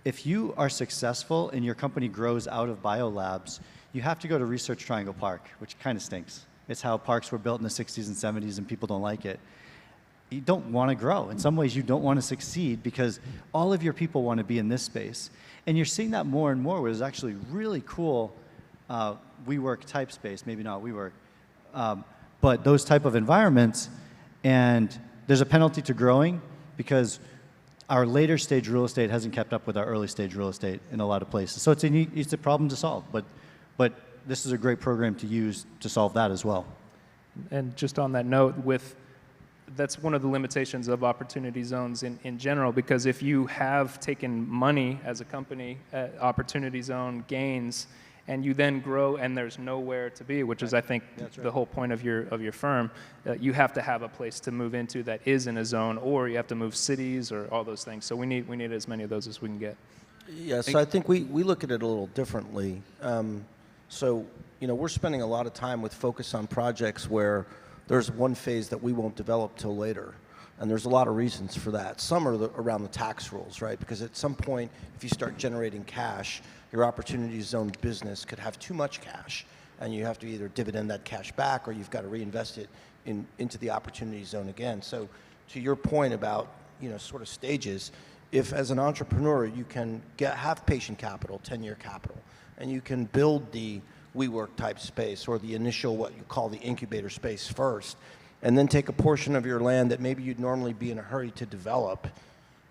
If you are successful and your company grows out of Biolabs, you have to go to Research Triangle Park, which kind of stinks. It's how parks were built in the 60s and 70s and people don't like it. You don't want to grow. In some ways, you don't want to succeed because all of your people want to be in this space. And you're seeing that more and more, where there's actually really cool WeWork type space, maybe not WeWork, but those type of environments. And there's a penalty to growing because our later stage real estate hasn't kept up with our early stage real estate in a lot of places. So it's a problem to solve, but this is a great program to use to solve that as well. And just on that note, that's one of the limitations of opportunity zones in general, because if you have taken money as a company at opportunity zone gains, and you then grow and there's nowhere to be, which is, I think, the whole point of your firm, you have to have a place to move into that is in a zone, or you have to move cities or all those things. So we need as many of those as we can get. Yeah, so I think we look at it a little differently. So, we're spending a lot of time with focus on projects where there's one phase that we won't develop till later. And there's a lot of reasons for that. Some are around the tax rules, right? Because at some point, if you start generating cash, your opportunity zone business could have too much cash, and you have to either dividend that cash back or you've got to reinvest it into the opportunity zone again. So to your point about, sort of stages, if as an entrepreneur you can have patient capital, 10-year capital, and you can build the WeWork type space or the initial, what you call the incubator space first, and then take a portion of your land that maybe you'd normally be in a hurry to develop,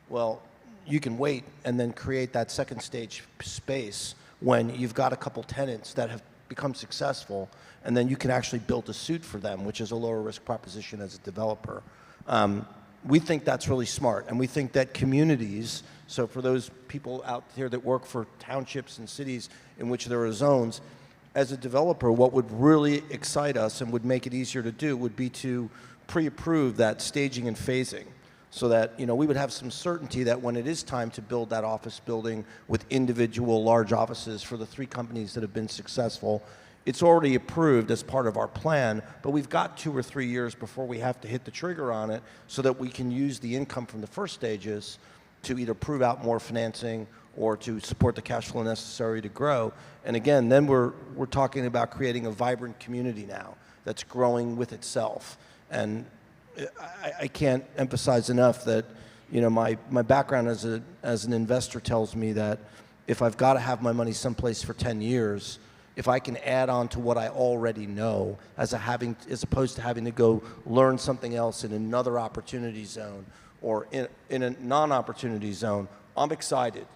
well, you can wait and then create that second stage space when you've got a couple tenants that have become successful, and then you can actually build a suit for them, which is a lower risk proposition as a developer. We think that's really smart, and we think that communities, so for those people out here that work for townships and cities in which there are zones, as a developer, what would really excite us and would make it easier to do would be to pre-approve that staging and phasing, so that we would have some certainty that when it is time to build that office building with individual large offices for the 3 companies that have been successful, it's already approved as part of our plan, but we've got 2 or 3 years before we have to hit the trigger on it so that we can use the income from the first stages to either prove out more financing or to support the cash flow necessary to grow. And again, then we're talking about creating a vibrant community now that's growing with itself. And I can't emphasize enough that my background as an investor tells me that if I've got to have my money someplace for 10 years, if I can add on to what I already know as opposed to having to go learn something else in another opportunity zone or in a non-opportunity zone, I'm excited.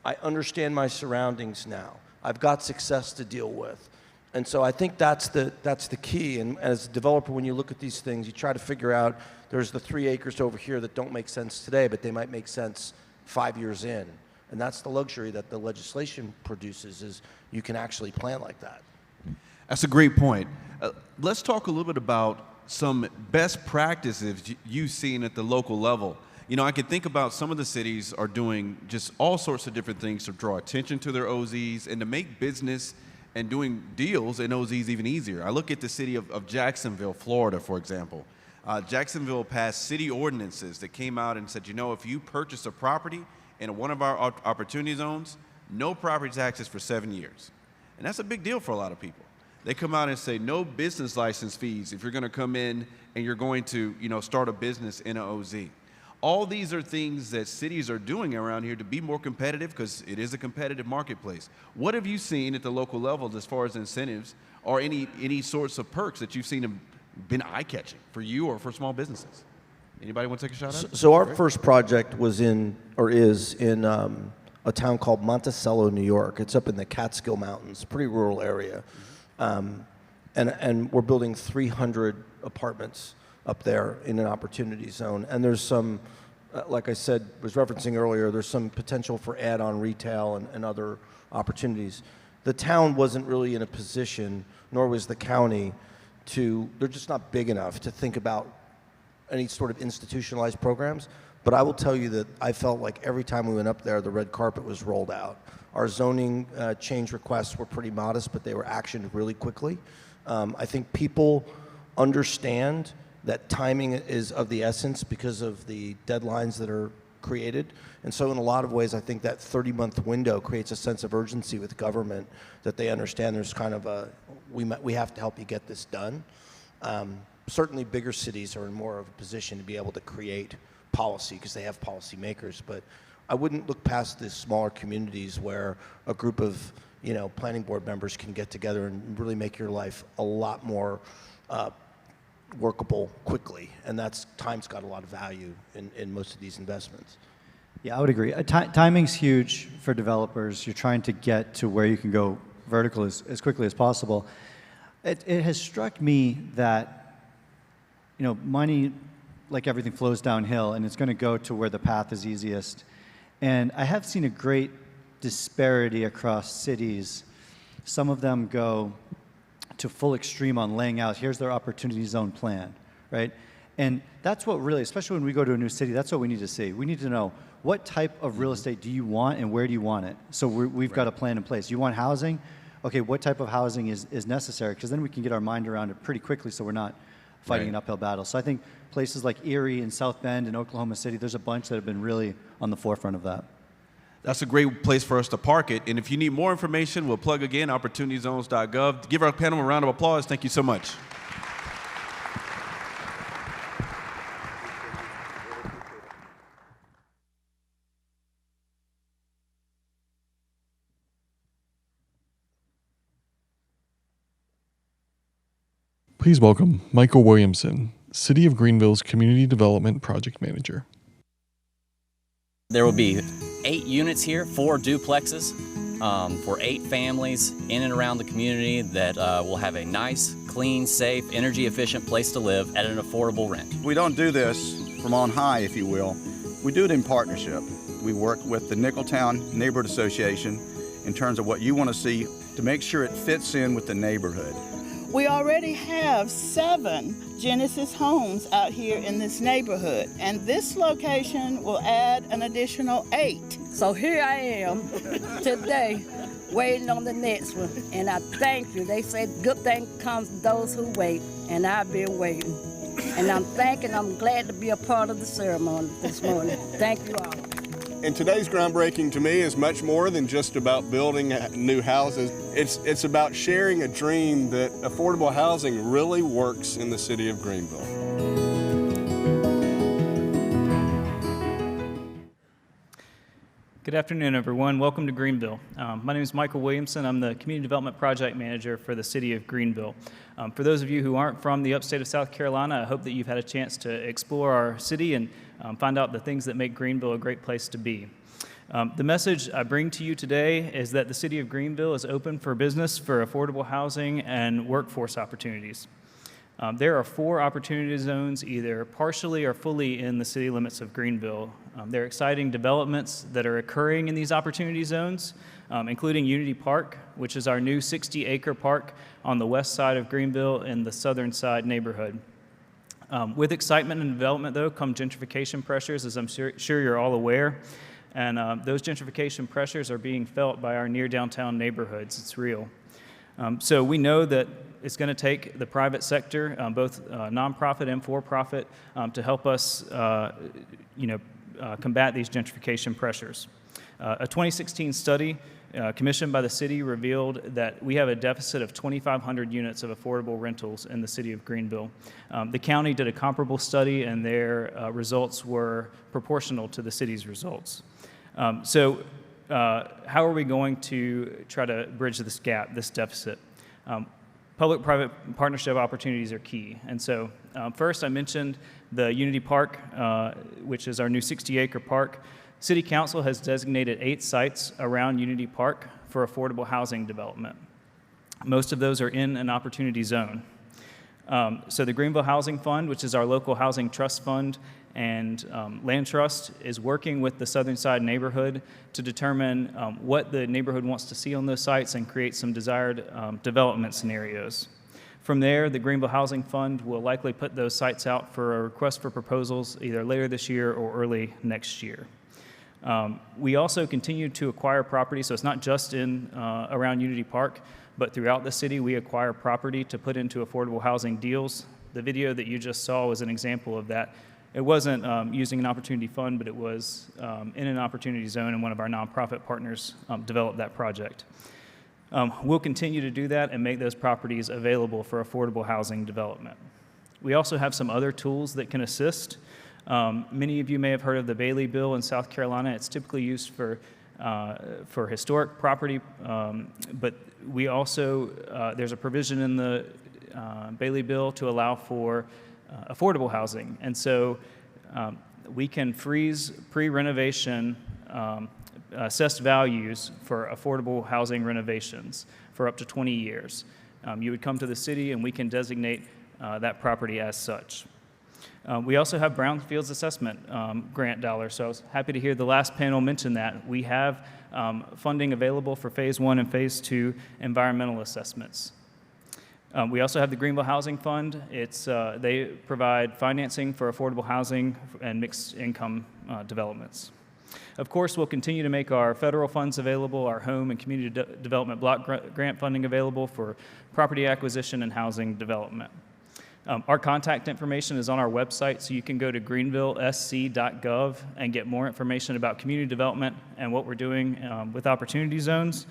I understand my surroundings now. I've got success to deal with. And so I think that's the key. And as a developer, when you look at these things, you try to figure out there's the 3 acres over here that don't make sense today, but they might make sense 5 years in. And that's the luxury that the legislation produces, is you can actually plan like that. That's a great point. Let's talk a little bit about some best practices you've seen at the local level. I can think about some of the cities are doing just all sorts of different things to draw attention to their OZs and to make business and doing deals in OZs even easier. I look at the city of Jacksonville, Florida, for example. Jacksonville passed city ordinances that came out and said, if you purchase a property in one of our opportunity zones, no property taxes for 7 years. And that's a big deal for a lot of people. They come out and say no business license fees if you're going to come in and you're going to start a business in an OZ. All these are things that cities are doing around here to be more competitive, because it is a competitive marketplace. What have you seen at the local level as far as incentives or any sorts of perks that you've seen have been eye-catching for you or for small businesses? Anybody want to take a shot at it? So our first project is in a town called Monticello, New York. It's up in the Catskill Mountains, pretty rural area. And we're building 300 apartments up there in an opportunity zone. And there's some, like I said, was referencing earlier, there's some potential for add-on retail and other opportunities. The town wasn't really in a position, nor was the county, they're just not big enough to think about any sort of institutionalized programs. But I will tell you that I felt like every time we went up there, the red carpet was rolled out. Our zoning change requests were pretty modest, but they were actioned really quickly. I think people understand that timing is of the essence because of the deadlines that are created. And so in a lot of ways, I think that 30-month window creates a sense of urgency with government, that they understand there's kind of a, we have to help you get this done. Certainly bigger cities are in more of a position to be able to create policy because they have policy makers, but I wouldn't look past the smaller communities where a group of planning board members can get together and really make your life a lot more workable quickly, and that's time's got a lot of value in most of these investments. Yeah, I would agree. Timing's huge for developers. You're trying to get to where you can go vertical as quickly as possible. It has struck me that money, like everything, flows downhill, and it's going to go to where the path is easiest. And I have seen a great disparity across cities. Some of them go to full extreme on laying out, here's their opportunity zone plan, right? And that's what really, especially when we go to a new city, that's what we need to see. We need to know, what type of real estate do you want and where do you want it? So we've got a plan in place. You want housing? Okay, what type of housing is necessary? Because then we can get our mind around it pretty quickly so we're not fighting an uphill battle. So I think places like Erie and South Bend and Oklahoma City, there's a bunch that have been really on the forefront of that. That's a great place for us to park it. And if you need more information, we'll plug again, opportunityzones.gov. Give our panel a round of applause. Thank you so much. Please welcome Michael Williamson, City of Greenville's Community Development Project Manager. There will be 8 units here, 4 duplexes for 8 families in and around the community that will have a nice, clean, safe, energy-efficient place to live at an affordable rent. We don't do this from on high, if you will. We do it in partnership. We work with the Nicholtown Neighborhood Association in terms of what you want to see to make sure it fits in with the neighborhood. We already have 7 Genesis homes out here in this neighborhood, and this location will add an additional 8. So here I am today waiting on the next one, and I thank you. They said good thing comes to those who wait, and I've been waiting. And I'm glad to be a part of the ceremony this morning. Thank you all. And today's groundbreaking to me is much more than just about building new houses. It's about sharing a dream that affordable housing really works in the city of Greenville. Good afternoon, everyone. Welcome to Greenville. My name is Michael Williamson. I'm the Community Development Project Manager for the City of Greenville. For those of you who aren't from the upstate of South Carolina, I hope that you've had a chance to explore our city and find out the things that make Greenville a great place to be. The message I bring to you today is that the City of Greenville is open for business for affordable housing and workforce opportunities. There are 4 opportunity zones, either partially or fully in the city limits of Greenville. There are exciting developments that are occurring in these opportunity zones, including Unity Park, which is our new 60-acre park on the west side of Greenville in the southern side neighborhood. With excitement and development, though, come gentrification pressures, as I'm sure you're all aware. And those gentrification pressures are being felt by our near downtown neighborhoods. It's real. So we know that it's going to take the private sector, both nonprofit and for-profit, to help us, combat these gentrification pressures. A 2016 study commissioned by the city revealed that we have a deficit of 2,500 units of affordable rentals in the city of Greenville. The county did a comparable study, and their results were proportional to the city's results. So how are we going to try to bridge this gap, this deficit? Public-private partnership opportunities are key. And so first I mentioned the Unity Park, which is our new 60-acre park. City Council has designated 8 sites around Unity Park for affordable housing development. Most of those are in an opportunity zone. So the Greenville Housing Fund, which is our local housing trust fund, and Land Trust is working with the Southern Side neighborhood to determine what the neighborhood wants to see on those sites and create some desired development scenarios. From there, the Greenville Housing Fund will likely put those sites out for a request for proposals either later this year or early next year. We also continue to acquire property, so it's not just in around Unity Park, but throughout the city we acquire property to put into affordable housing deals. The video that you just saw was an example of that. It wasn't using an opportunity fund, but it was in an opportunity zone, and one of our nonprofit partners developed that project. We'll continue to do that and make those properties available for affordable housing development. We also have some other tools that can assist. Many of you may have heard of the Bailey Bill in South Carolina. It's typically used for historic property, but we also, there's a provision in the Bailey Bill to allow for affordable housing. And so we can freeze pre-renovation assessed values for affordable housing renovations for up to 20 years. You would come to the city and we can designate that property as such. We also have brownfields assessment grant dollars, so I was happy to hear the last panel mention that. We have funding available for Phase 1 and Phase 2 environmental assessments. We also have the Greenville Housing Fund. They provide financing for affordable housing and mixed income developments. Of course, we'll continue to make our federal funds available, our home and community development block grant funding available for property acquisition and housing development. Our contact information is on our website, so you can go to greenvillesc.gov and get more information about community development and what we're doing with opportunity zones.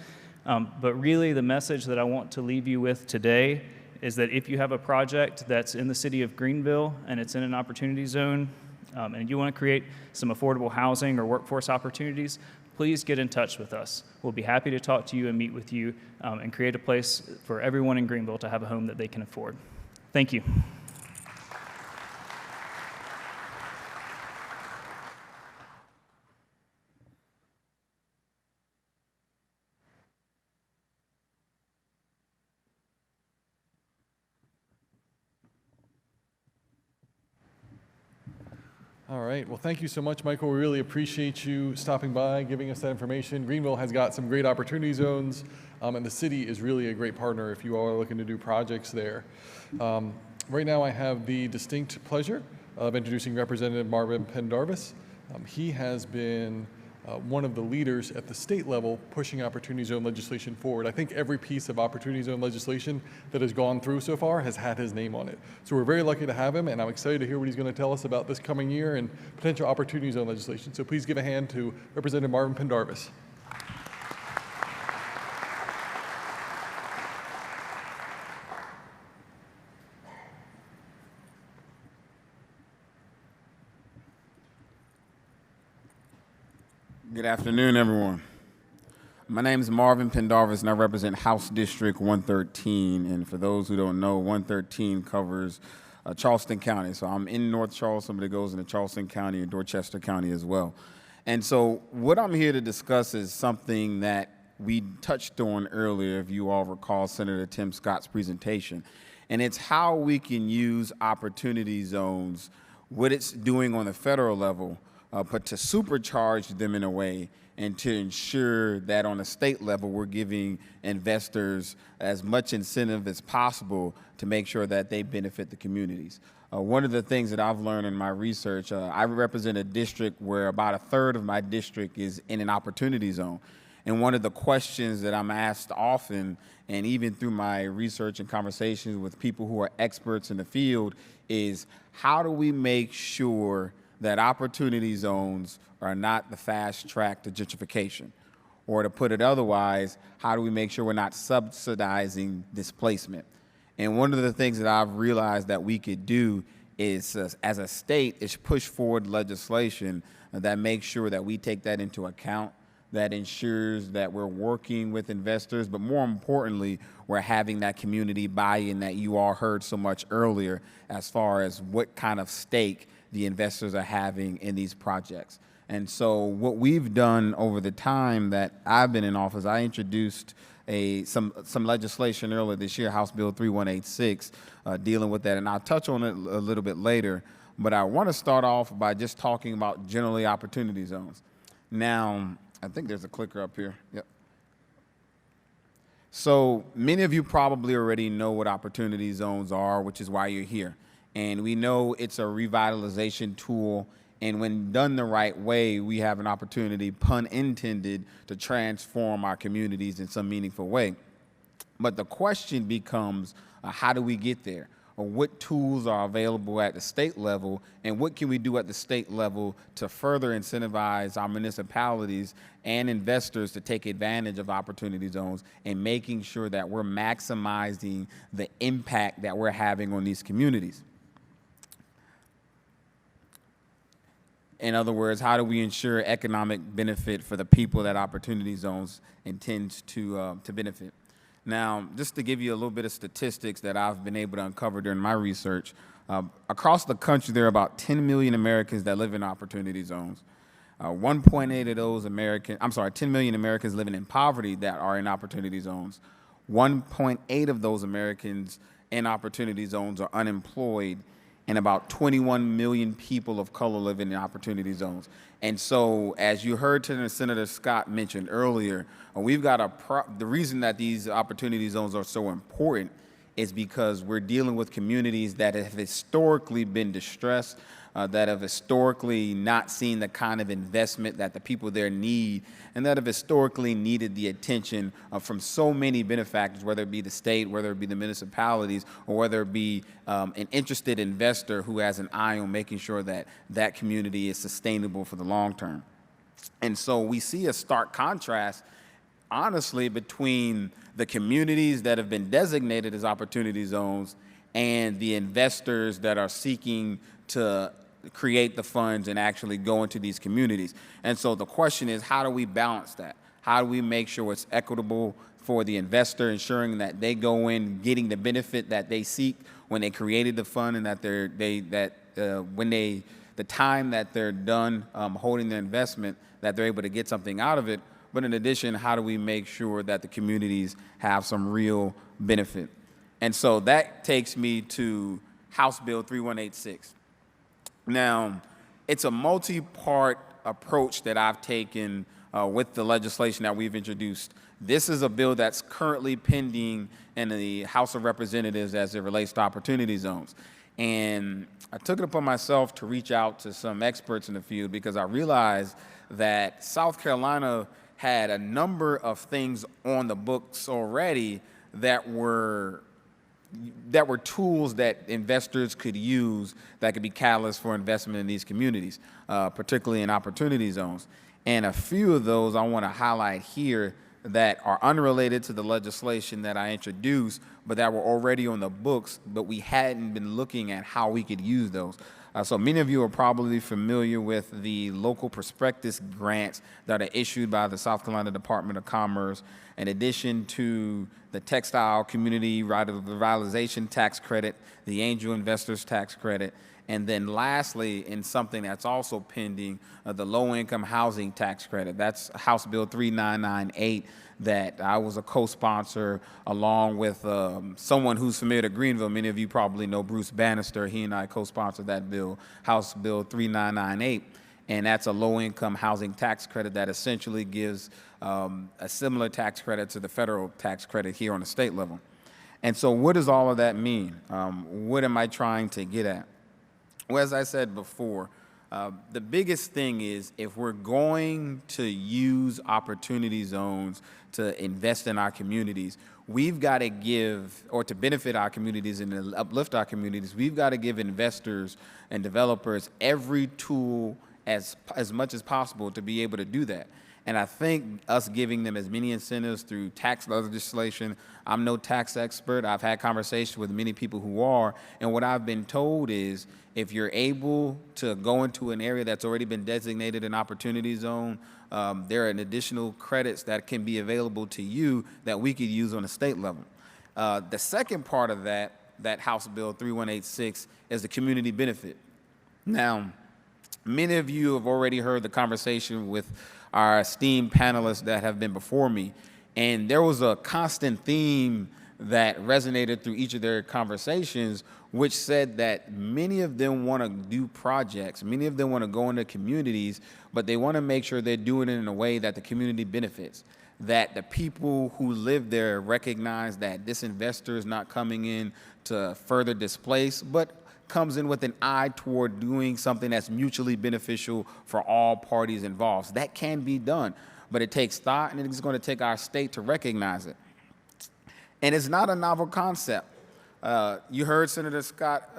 But really, the message that I want to leave you with today is that if you have a project that's in the city of Greenville and it's in an opportunity zone, and you want to create some affordable housing or workforce opportunities, please get in touch with us. We'll be happy to talk to you and meet with you and create a place for everyone in Greenville to have a home that they can afford. Thank you. All right, well, thank you so much, Michael. We really appreciate you stopping by, giving us that information. Greenville has got some great opportunity zones, and the city is really a great partner if you are looking to do projects there. Right now, I have the distinct pleasure of introducing Representative Marvin Pendarvis. He has been one of the leaders at the state level pushing opportunity zone legislation forward. I think every piece of opportunity zone legislation that has gone through so far has had his name on it. So we're very lucky to have him, and I'm excited to hear what he's going to tell us about this coming year and potential opportunity zone legislation. So please give a hand to Representative Marvin Pendarvis. Good afternoon, everyone. My name is Marvin Pendarvis, and I represent House District 113. And for those who don't know, 113 covers Charleston County. So I'm in North Charleston, but it goes into Charleston County and Dorchester County as well. And so what I'm here to discuss is something that we touched on earlier, if you all recall Senator Tim Scott's presentation. And it's how we can use opportunity zones, what it's doing on the federal level, but to supercharge them in a way and to ensure that on a state level we're giving investors as much incentive as possible to make sure that they benefit the communities. One of the things that I've learned in my research, I represent a district where about a third of my district is in an opportunity zone. And one of the questions that I'm asked often, and even through my research and conversations with people who are experts in the field, is how do we make sure that opportunity zones are not the fast track to gentrification? Or to put it otherwise, how do we make sure we're not subsidizing displacement? And one of the things that I've realized that we could do is, as a state, is push forward legislation that makes sure that we take that into account, that ensures that we're working with investors, but more importantly, we're having that community buy-in that you all heard so much earlier as far as what kind of stake the investors are having in these projects. And so what we've done over the time that I've been in office, I introduced some legislation earlier this year, House Bill 3186, dealing with that, and I'll touch on it a little bit later. But I want to start off by just talking about generally opportunity zones. Now, I think there's a clicker up here. Yep. So many of you probably already know what opportunity zones are, which is why you're here. And we know it's a revitalization tool, and when done the right way, we have an opportunity, pun intended, to transform our communities in some meaningful way. But the question becomes, how do we get there? or what tools are available at the state level, and what can we do at the state level to further incentivize our municipalities and investors to take advantage of opportunity zones and making sure that we're maximizing the impact that we're having on these communities. In other words, how do we ensure economic benefit for the people that opportunity zones intends to benefit? Now, just to give you a little bit of statistics that I've been able to uncover during my research, across the country there are about 10 million Americans that live in opportunity zones. 1.8 of those 10 million Americans living in poverty that are in opportunity zones. 1.8 of those Americans in opportunity zones are unemployed, and about 21 million people of color live in the opportunity zones. And so, as you heard Senator Scott mention earlier, we've got the reason that these opportunity zones are so important is because we're dealing with communities that have historically been distressed, that have historically not seen the kind of investment that the people there need, and that have historically needed the attention from so many benefactors, whether it be the state, whether it be the municipalities, or whether it be an interested investor who has an eye on making sure that that community is sustainable for the long term. And so we see a stark contrast, honestly, between the communities that have been designated as opportunity zones and the investors that are seeking to create the funds and actually go into these communities. And so the question is, how do we balance that? How do we make sure it's equitable for the investor, ensuring that they go in getting the benefit that they seek when they created the fund, and that the time that they're done holding the investment, that they're able to get something out of it. But in addition, how do we make sure that the communities have some real benefit? And so that takes me to House Bill 3186. Now, it's a multi-part approach that I've taken with the legislation that we've introduced. This is a bill that's currently pending in the House of Representatives as it relates to opportunity zones. And I took it upon myself to reach out to some experts in the field because I realized that South Carolina had a number of things on the books already that were tools that investors could use that could be catalysts for investment in these communities, particularly in opportunity zones. And a few of those I want to highlight here that are unrelated to the legislation that I introduced, but that were already on the books, but we hadn't been looking at how we could use those. So many of you are probably familiar with the local prospectus grants that are issued by the South Carolina Department of Commerce, in addition to the Textile Community Revitalization Tax Credit, the Angel Investors Tax Credit, and then lastly, in something that's also pending, the Low-Income Housing Tax Credit. That's House Bill 3998 that I was a co-sponsor along with someone who's familiar to Greenville. Many of you probably know Bruce Bannister. He and I co-sponsored that bill, House Bill 3998. And that's a low-income housing tax credit that essentially gives a similar tax credit to the federal tax credit here on the state level. And so what does all of that mean? What am I trying to get at? Well, as I said before, the biggest thing is if we're going to use opportunity zones to invest in our communities, we've got to give, or to benefit our communities and to uplift our communities, we've got to give investors and developers every tool as much as possible to be able to do that. And I think us giving them as many incentives through tax legislation, I'm no tax expert. I've had conversations with many people who are, and what I've been told is if you're able to go into an area that's already been designated an opportunity zone, there are additional credits that can be available to you that we could use on a state level. The second part of that House Bill 3186 is the community benefit. Now, many of you have already heard the conversation with our esteemed panelists that have been before me, and there was a constant theme that resonated through each of their conversations, which said that many of them want to do projects, many of them want to go into communities, but they want to make sure they're doing it in a way that the community benefits, that the people who live there recognize that this investor is not coming in to further displace, but comes in with an eye toward doing something that's mutually beneficial for all parties involved. That can be done, but it takes thought, and it's going to take our state to recognize it. And it's not a novel concept. You heard Senator Scott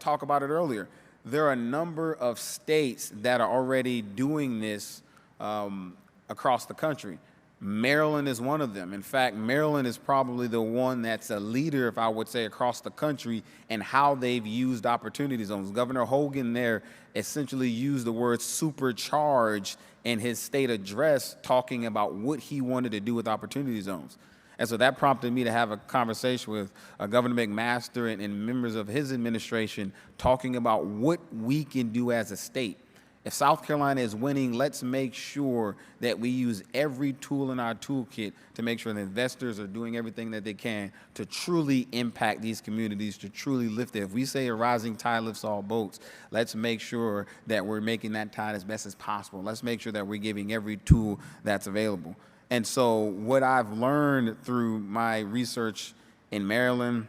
talk about it earlier. There are a number of states that are already doing this across the country. Maryland is one of them. In fact, Maryland is probably the one that's a leader, if I would say, across the country in how they've used opportunity zones. Governor Hogan there essentially used the word supercharge in his state address, talking about what he wanted to do with opportunity zones. And so that prompted me to have a conversation with Governor McMaster and members of his administration, talking about what we can do as a state. If South Carolina is winning, let's make sure that we use every tool in our toolkit to make sure that investors are doing everything that they can to truly impact these communities, to truly lift it. If we say a rising tide lifts all boats, let's make sure that we're making that tide as best as possible. Let's make sure that we're giving every tool that's available. And so what I've learned through my research in Maryland,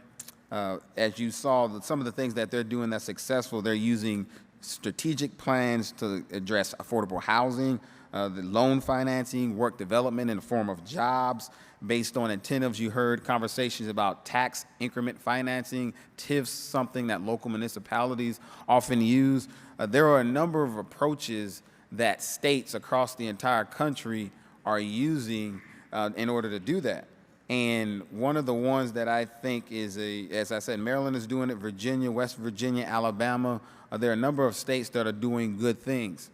as you saw, some of the things that they're doing that's successful, they're using strategic plans to address affordable housing, the loan financing, work development in the form of jobs based on incentives. You heard conversations about tax increment financing, TIFs, something that local municipalities often use. There are a number of approaches that states across the entire country are using in order to do that. And one of the ones that I think is as I said, Maryland is doing it, Virginia, West Virginia, Alabama. There are a number of states that are doing good things.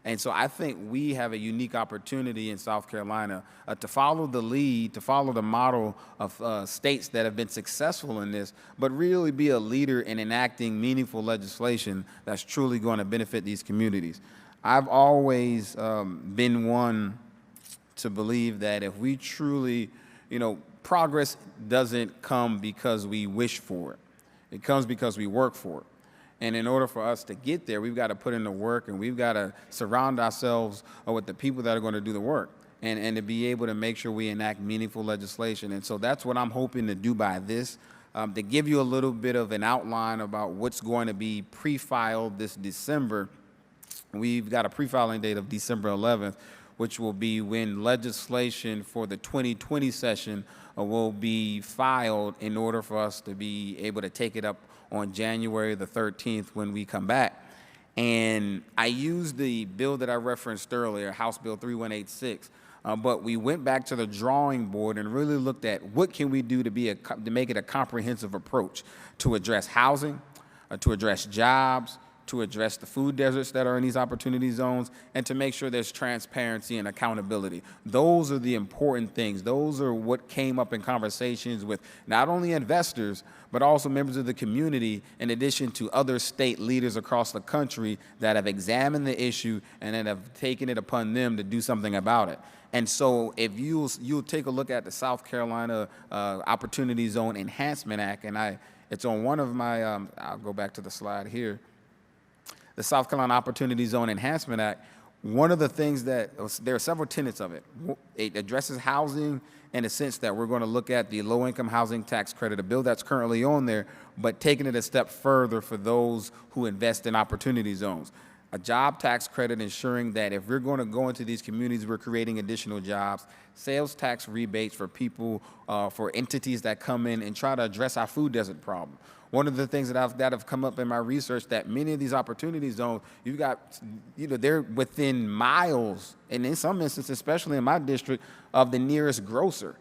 And so I think we have a unique opportunity in South Carolina to follow the lead, to follow the model of states that have been successful in this, but really be a leader in enacting meaningful legislation that's truly going to benefit these communities. I've always been one to believe that if we truly, progress doesn't come because we wish for it. It comes because we work for it. And in order for us to get there, we've got to put in the work, and we've got to surround ourselves with the people that are going to do the work and to be able to make sure we enact meaningful legislation. And so that's what I'm hoping to do by this, to give you a little bit of an outline about what's going to be pre-filed this December. We've got a pre-filing date of December 11th, which will be when legislation for the 2020 session will be filed in order for us to be able to take it up on January the 13th when we come back. And I used the bill that I referenced earlier, House Bill 3186, but we went back to the drawing board and really looked at what can we do to make it a comprehensive approach to address housing, to address jobs, to address the food deserts that are in these opportunity zones, and to make sure there's transparency and accountability. Those are the important things. Those are what came up in conversations with not only investors, but also members of the community, in addition to other state leaders across the country that have examined the issue and that have taken it upon them to do something about it. And so if you'll take a look at the South Carolina Opportunity Zone Enhancement Act, and it's on one of my, I'll go back to the slide here, the South Carolina Opportunity Zone Enhancement Act, one of the things that, there are several tenets of it. It addresses housing in the sense that we're going to look at the low-income housing tax credit, a bill that's currently on there, but taking it a step further for those who invest in opportunity zones. A job tax credit ensuring that if we're going to go into these communities, we're creating additional jobs, sales tax rebates for people, for entities that come in and try to address our food desert problem. One of the things that have come up in my research, that many of these opportunity zones, you've got, they're within miles, and in some instances, especially in my district, of the nearest grocer.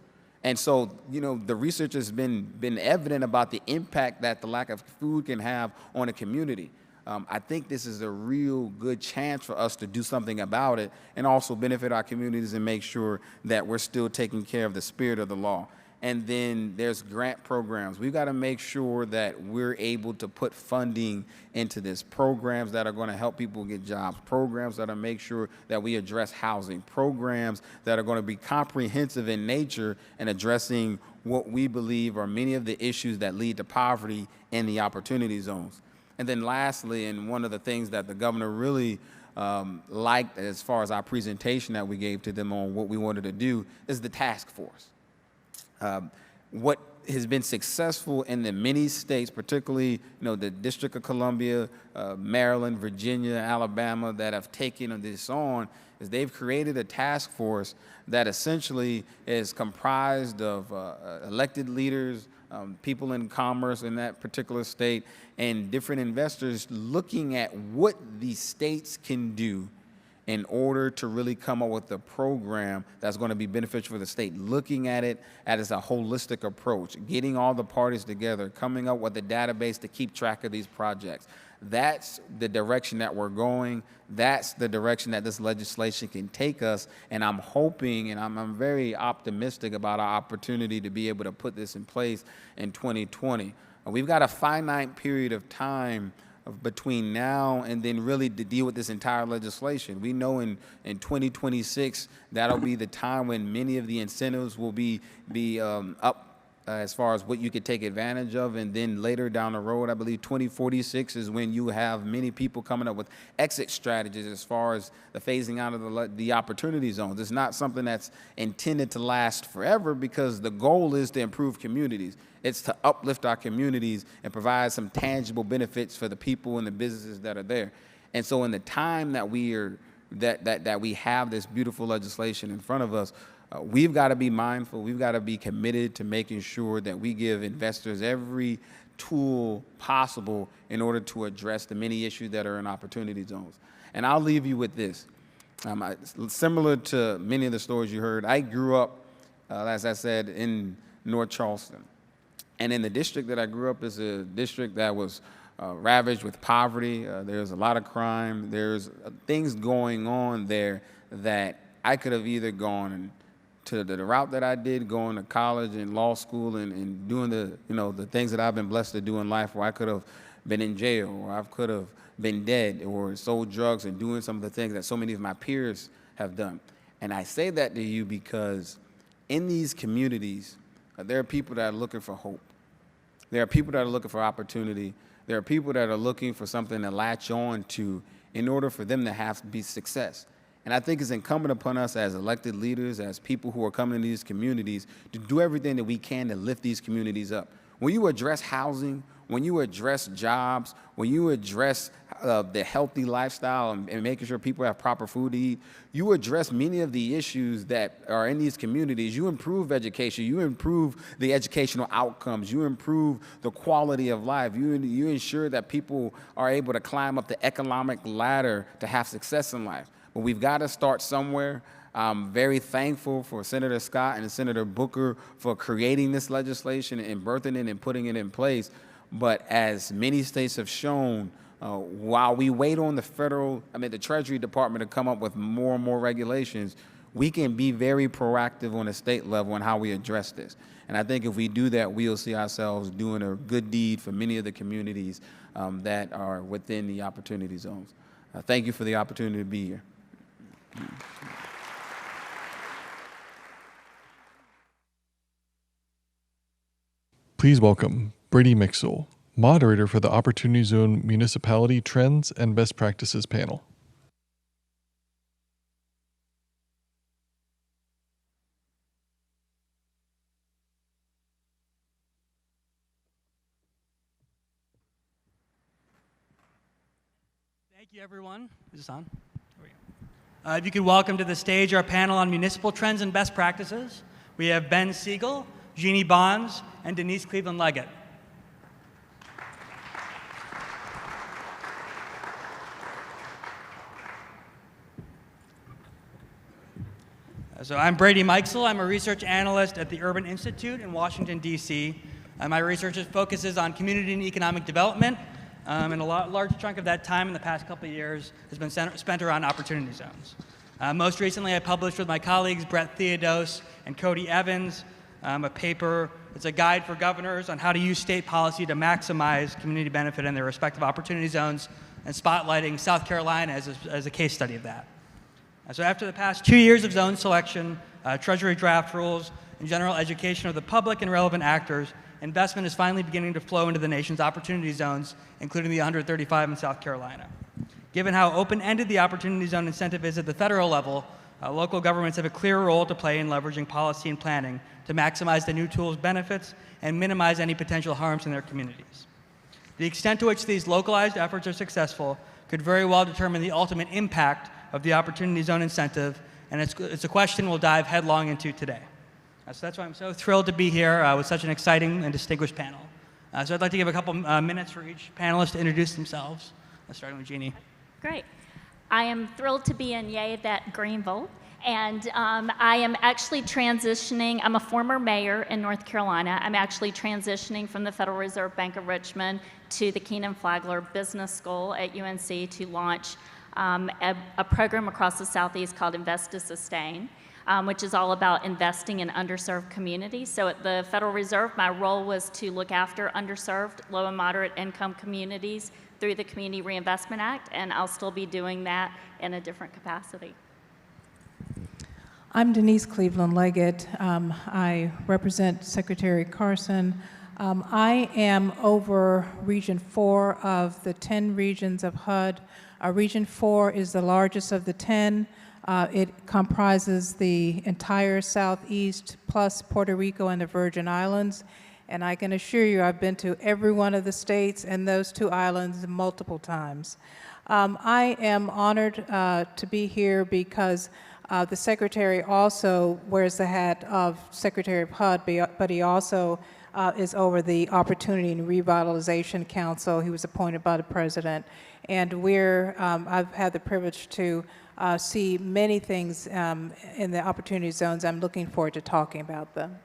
And so, the research has been evident about the impact that the lack of food can have on a community. I think this is a real good chance for us to do something about it and also benefit our communities and make sure that we're still taking care of the spirit of the law. And then there's grant programs. We've got to make sure that we're able to put funding into this, programs that are going to help people get jobs, programs that are make sure that we address housing, programs that are going to be comprehensive in nature and addressing what we believe are many of the issues that lead to poverty in the opportunity zones. And then lastly, and one of the things that the governor really liked as far as our presentation that we gave to them on what we wanted to do is the task force. What has been successful in the many states, particularly the District of Columbia, Maryland, Virginia, Alabama, that have taken this on, is they've created a task force that essentially is comprised of elected leaders, people in commerce in that particular state, and different investors looking at what the states can do in order to really come up with a program that's going to be beneficial for the state, looking at it as a holistic approach, getting all the parties together, coming up with a database to keep track of these projects. That's the direction that we're going. That's the direction that this legislation can take us. And I'm hoping, and I'm very optimistic about our opportunity to be able to put this in place in 2020. We've got a finite period of time between now and then really to deal with this entire legislation. We know in 2026, that'll be the time when many of the incentives will be up as far as what you could take advantage of. And then later down the road, I believe 2046 is when you have many people coming up with exit strategies as far as the phasing out of the opportunity zones. It's not something that's intended to last forever, because the goal is to improve communities. It's to uplift our communities and provide some tangible benefits for the people and the businesses that are there. And so in the time that we have this beautiful legislation in front of us, we've got to be mindful. We've got to be committed to making sure that we give investors every tool possible in order to address the many issues that are in opportunity zones. And I'll leave you with this. Similar to many of the stories you heard, I grew up, as I said, in North Charleston. And in the district that I grew up is a district that was ravaged with poverty. There's a lot of crime. There's things going on there that I could have either gone to the route that I did, going to college and law school and doing the things that I've been blessed to do in life, where I could have been in jail, or I could have been dead, or sold drugs and doing some of the things that so many of my peers have done. And I say that to you because in these communities, there are people that are looking for hope. There are people that are looking for opportunity. There are people that are looking for something to latch on to in order for them to have be success. And I think it's incumbent upon us as elected leaders, as people who are coming into these communities, to do everything that we can to lift these communities up. When you address housing, when you address jobs, when you address the healthy lifestyle and making sure people have proper food to eat, you address many of the issues that are in these communities. You improve education, you improve the educational outcomes, you improve the quality of life, you ensure that people are able to climb up the economic ladder to have success in life. But we've got to start somewhere. I'm very thankful for Senator Scott and Senator Booker for creating this legislation and birthing it and putting it in place. But as many states have shown, while we wait on the Treasury Department to come up with more and more regulations, we can be very proactive on a state level in how we address this. And I think if we do that, we'll see ourselves doing a good deed for many of the communities that are within the opportunity zones. Thank you for the opportunity to be here. Please welcome Brady Mixel, moderator for the Opportunity Zone Municipality Trends and Best Practices panel. Thank you, everyone. Is this on? There we go. If you could welcome to the stage our panel on municipal trends and best practices. We have Ben Siegel, Jeannie Bonds, and Denise Cleveland-Leggett. So I'm Brady Mixel. I'm a research analyst at the Urban Institute in Washington, D.C. My research focuses on community and economic development, and a large chunk of that time in the past couple of years has been spent around opportunity zones. Most recently, I published with my colleagues Brett Theodos and Cody Evans a paper. It's a guide for governors on how to use state policy to maximize community benefit in their respective opportunity zones, and spotlighting South Carolina as a case study of that. So after the past 2 years of zone selection, Treasury draft rules, and general education of the public and relevant actors, investment is finally beginning to flow into the nation's opportunity zones, including the 135 in South Carolina. Given how open-ended the opportunity zone incentive is at the federal level, local governments have a clear role to play in leveraging policy and planning to maximize the new tool's benefits and minimize any potential harms in their communities. The extent to which these localized efforts are successful could very well determine the ultimate impact of the opportunity zone incentive, and it's a question we'll dive headlong into today. So that's why I'm so thrilled to be here with such an exciting and distinguished panel. So I'd like to give a couple minutes for each panelist to introduce themselves, starting with Jeannie. Great. I am thrilled to be in Yay That Greenville, and I am actually transitioning. I'm a former mayor in North Carolina. I'm actually transitioning from the Federal Reserve Bank of Richmond to the Keenan Flagler Business School at UNC to launch a program across the Southeast called Invest to Sustain, which is all about investing in underserved communities. So at the Federal Reserve, my role was to look after underserved, low and moderate income communities through the Community Reinvestment Act, and I'll still be doing that in a different capacity. I'm Denise Cleveland Leggett. I represent Secretary Carson. I am over Region 4 of the 10 regions of HUD. Region 4 is the largest of the 10. It comprises the entire Southeast plus Puerto Rico and the Virgin Islands. And I can assure you I've been to every one of the states and those 2 islands multiple times. I am honored to be here because the Secretary also wears the hat of Secretary of HUD, but he also is over the Opportunity and Revitalization Council. He was appointed by the President. And I've had the privilege to see many things in the Opportunity Zones. I'm looking forward to talking about them.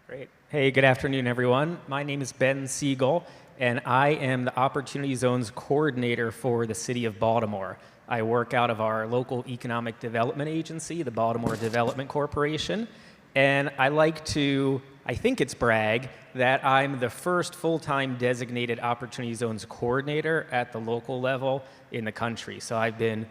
Great. Hey, good afternoon, everyone. My name is Ben Siegel, and I am the Opportunity Zones Coordinator for the City of Baltimore. I work out of our local economic development agency, the Baltimore Development Corporation, and I like to, I think it's brag, that I'm the first full-time designated Opportunity Zones Coordinator at the local level in the country. So I've been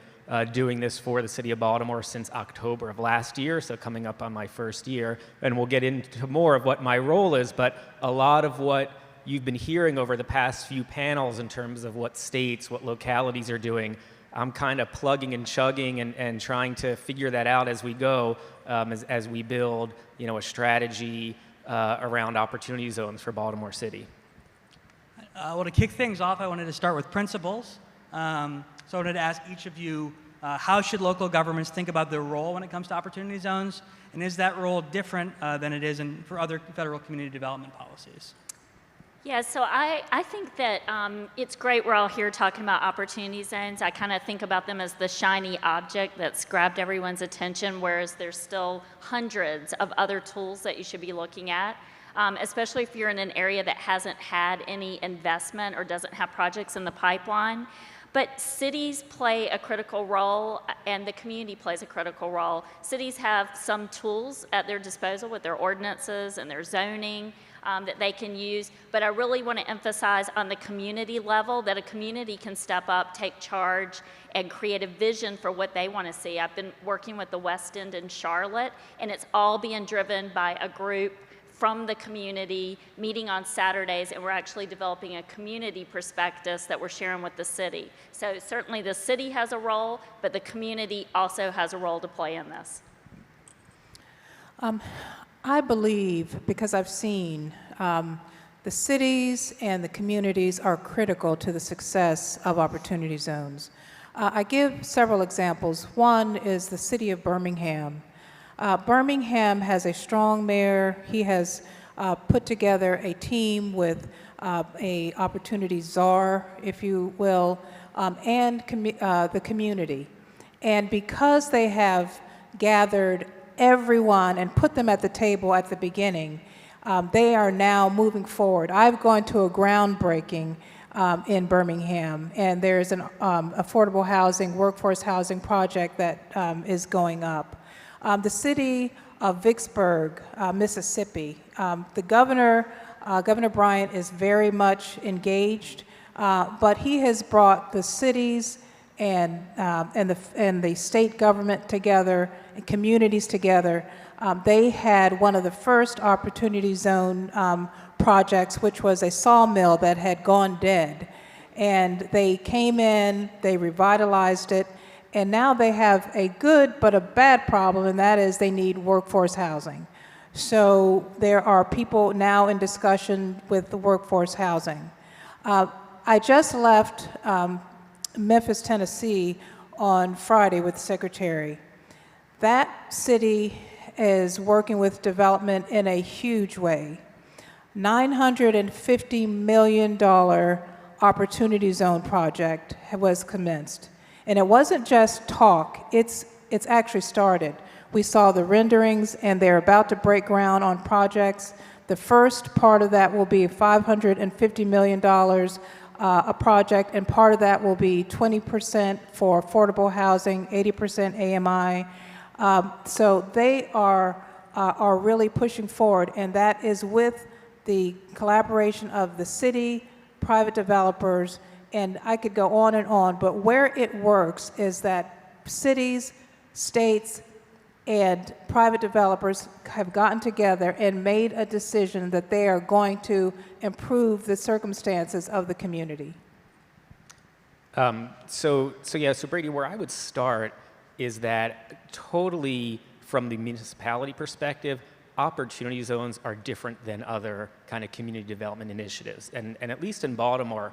doing this for the City of Baltimore since October of last year, so coming up on my first year. And we'll get into more of what my role is, but a lot of what you've been hearing over the past few panels in terms of what states, what localities are doing, I'm kind of plugging and chugging and trying to figure that out as we go, as we build, a strategy around opportunity zones for Baltimore City. Well, to kick things off, I wanted to start with principles. So I wanted to ask each of you, how should local governments think about their role when it comes to opportunity zones? And is that role different than it is for other federal community development policies? Yeah, so I think that it's great we're all here talking about opportunity zones. I kind of think about them as the shiny object that's grabbed everyone's attention, whereas there's still hundreds of other tools that you should be looking at, especially if you're in an area that hasn't had any investment or doesn't have projects in the pipeline. But cities play a critical role, and the community plays a critical role. Cities have some tools at their disposal with their ordinances and their zoning that they can use, but I really want to emphasize on the community level that a community can step up, take charge, and create a vision for what they want to see. I've been working with the West End in Charlotte, and it's all being driven by a group from the community meeting on Saturdays, and we're actually developing a community prospectus that we're sharing with the city. So certainly the city has a role, but the community also has a role to play in this. I believe, because I've seen, the cities and the communities are critical to the success of opportunity zones. I give several examples. One is the city of Birmingham. Birmingham has a strong mayor. He has put together a team with a opportunity czar, if you will, and the community. And because they have gathered everyone and put them at the table at the beginning, they are now moving forward. I've gone to a groundbreaking in Birmingham, and there's an affordable housing, workforce housing project that is going up. The city of Vicksburg, Mississippi, the governor, Governor Bryant, is very much engaged, but he has brought the cities and the state government together, and communities together. They had one of the first opportunity zone projects, which was a sawmill that had gone dead. And they came in, they revitalized it, and now they have a good but a bad problem, and that is they need workforce housing. So there are people now in discussion with the workforce housing. I just left Memphis, Tennessee on Friday with the Secretary. That city is working with development in a huge way. $950 million Opportunity Zone project was commenced. And it wasn't just talk, it's actually started. We saw the renderings, and they're about to break ground on projects. The first part of that will be $550 million a project, and part of that will be 20% for affordable housing, 80% AMI. So they are really pushing forward, and that is with the collaboration of the city, private developers, and I could go on and on, but where it works is that cities, states, and private developers have gotten together and made a decision that they are going to improve the circumstances of the community. So Brady, where I would start is that totally from the municipality perspective, opportunity zones are different than other kind of community development initiatives. And at least in Baltimore,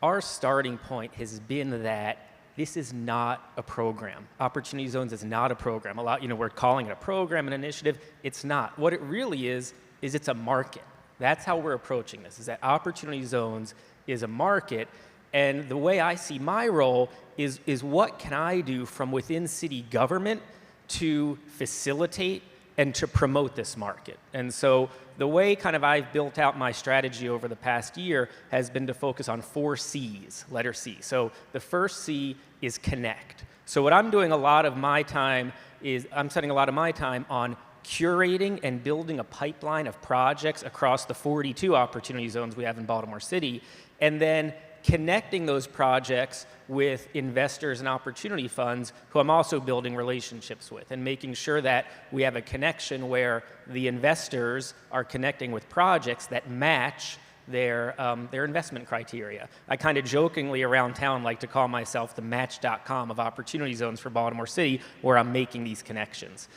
our starting point has been that this is not a program. Opportunity zones is not a program. We're calling it a program, an initiative. It's not. What it really is it's a market. That's how we're approaching this, is that opportunity zones is a market. And the way I see my role is what can I do from within city government to facilitate and to promote this market. And so the way kind of I've built out my strategy over the past year has been to focus on 4 C's, letter C. So the first C is connect. So what I'm doing a lot of my time is I'm spending a lot of my time on curating and building a pipeline of projects across the 42 opportunity zones we have in Baltimore City, and then connecting those projects with investors and opportunity funds who I'm also building relationships with, and making sure that we have a connection where the investors are connecting with projects that match their investment criteria. I kind of jokingly around town like to call myself the Match.com of opportunity zones for Baltimore City, where I'm making these connections.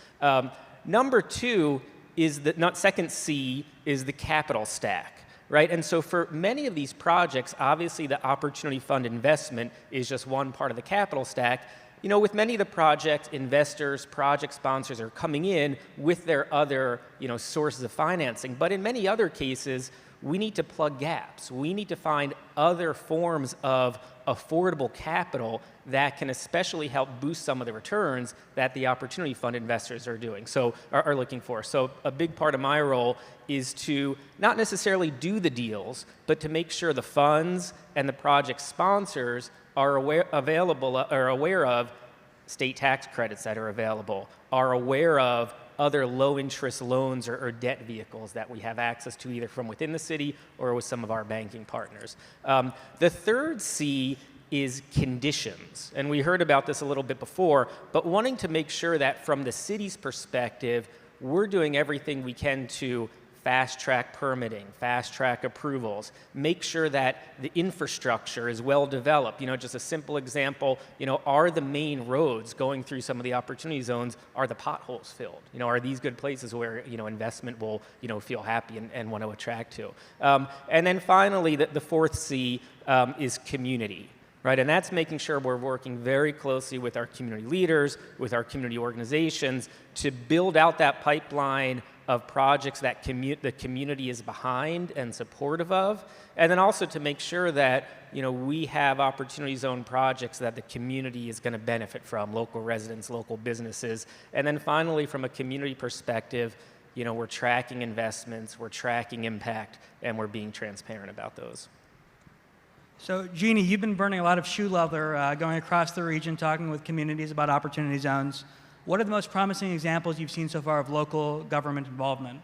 Number 2 is second C is the capital stack. Right? And so for many of these projects, obviously the opportunity fund investment is just one part of the capital stack. With many of the projects, investors, project sponsors are coming in with their other, sources of financing. But in many other cases, we need to plug gaps. We need to find other forms of affordable capital that can especially help boost some of the returns that the opportunity fund investors are doing, are looking for. So a big part of my role is to not necessarily do the deals, but to make sure the funds and the project sponsors are aware of state tax credits that are available, are aware of other low-interest loans or debt vehicles that we have access to either from within the city or with some of our banking partners. The third C is conditions. And we heard about this a little bit before, but wanting to make sure that from the city's perspective, we're doing everything we can to fast-track permitting, fast-track approvals, make sure that the infrastructure is well developed. Just a simple example, are the main roads going through some of the opportunity zones, are the potholes filled? Are these good places where, investment will, feel happy and want to attract to? And then finally, the fourth C is community. Right, and that's making sure we're working very closely with our community leaders, with our community organizations to build out that pipeline of projects that the community is behind and supportive of, and then also to make sure that we have opportunity zone projects that the community is going to benefit from, local residents, local businesses, and then finally from a community perspective, we're tracking investments, we're tracking impact, and we're being transparent about those. So, Jeannie, you've been burning a lot of shoe leather going across the region, talking with communities about opportunity zones. What are the most promising examples you've seen so far of local government involvement?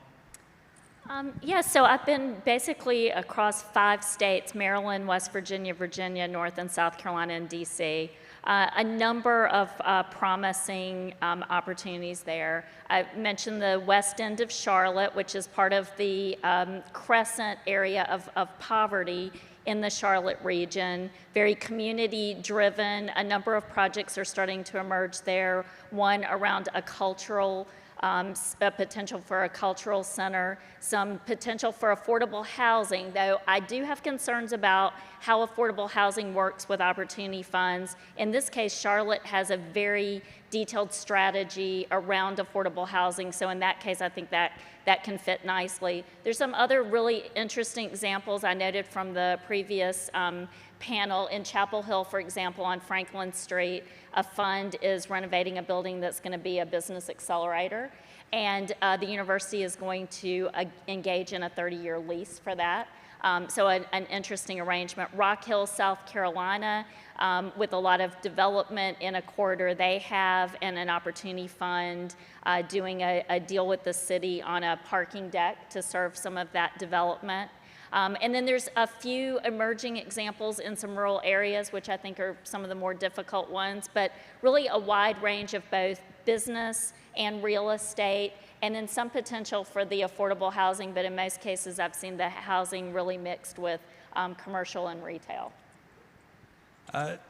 So I've been basically across 5 states, Maryland, West Virginia, Virginia, North and South Carolina, and DC. A number of promising opportunities there. I mentioned the west end of Charlotte, which is part of the crescent area of poverty in the Charlotte region, very community driven. A number of projects are starting to emerge there. One around a cultural, a potential for a cultural center, some potential for affordable housing, though I do have concerns about how affordable housing works with opportunity funds. In this case, Charlotte has a very detailed strategy around affordable housing. So in that case, I think that can fit nicely. There's some other really interesting examples I noted from the previous panel. In Chapel Hill, for example, on Franklin Street, a fund is renovating a building that's going to be a business accelerator, and the university is going to engage in a 30-year lease for that. So an interesting arrangement. Rock Hill, South Carolina, with a lot of development in a corridor they have, and an opportunity fund doing a deal with the city on a parking deck to serve some of that development. And then there's a few emerging examples in some rural areas, which I think are some of the more difficult ones, but really a wide range of both business and real estate, and then some potential for the affordable housing, but in most cases I've seen the housing really mixed with commercial and retail.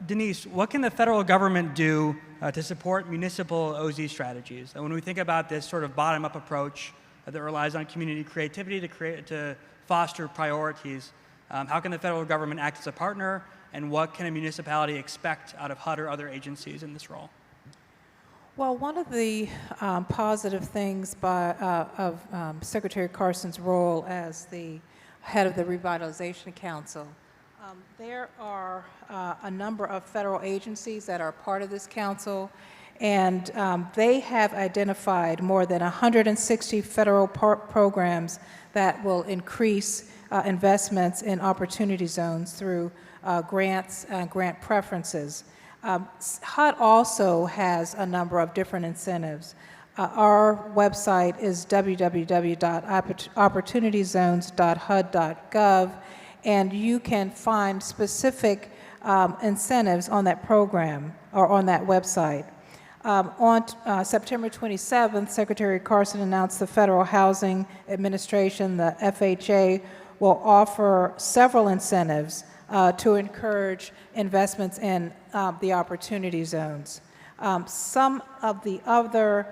Denise, what can the federal government do to support municipal OZ strategies? And when we think about this sort of bottom-up approach that relies on community creativity to foster priorities, how can the federal government act as a partner, and what can a municipality expect out of HUD or other agencies in this role? Well, one of the positive things of Secretary Carson's role as the head of the Revitalization Council, there are a number of federal agencies that are part of this council, and they have identified more than 160 federal programs that will increase investments in opportunity zones through grants and grant preferences. HUD also has a number of different incentives. Our website is www.opportunityzones.hud.gov, and you can find specific incentives on that program or on that website. On September 27th, Secretary Carson announced the Federal Housing Administration, the FHA, will offer several incentives to encourage investments in the opportunity zones. Some of the other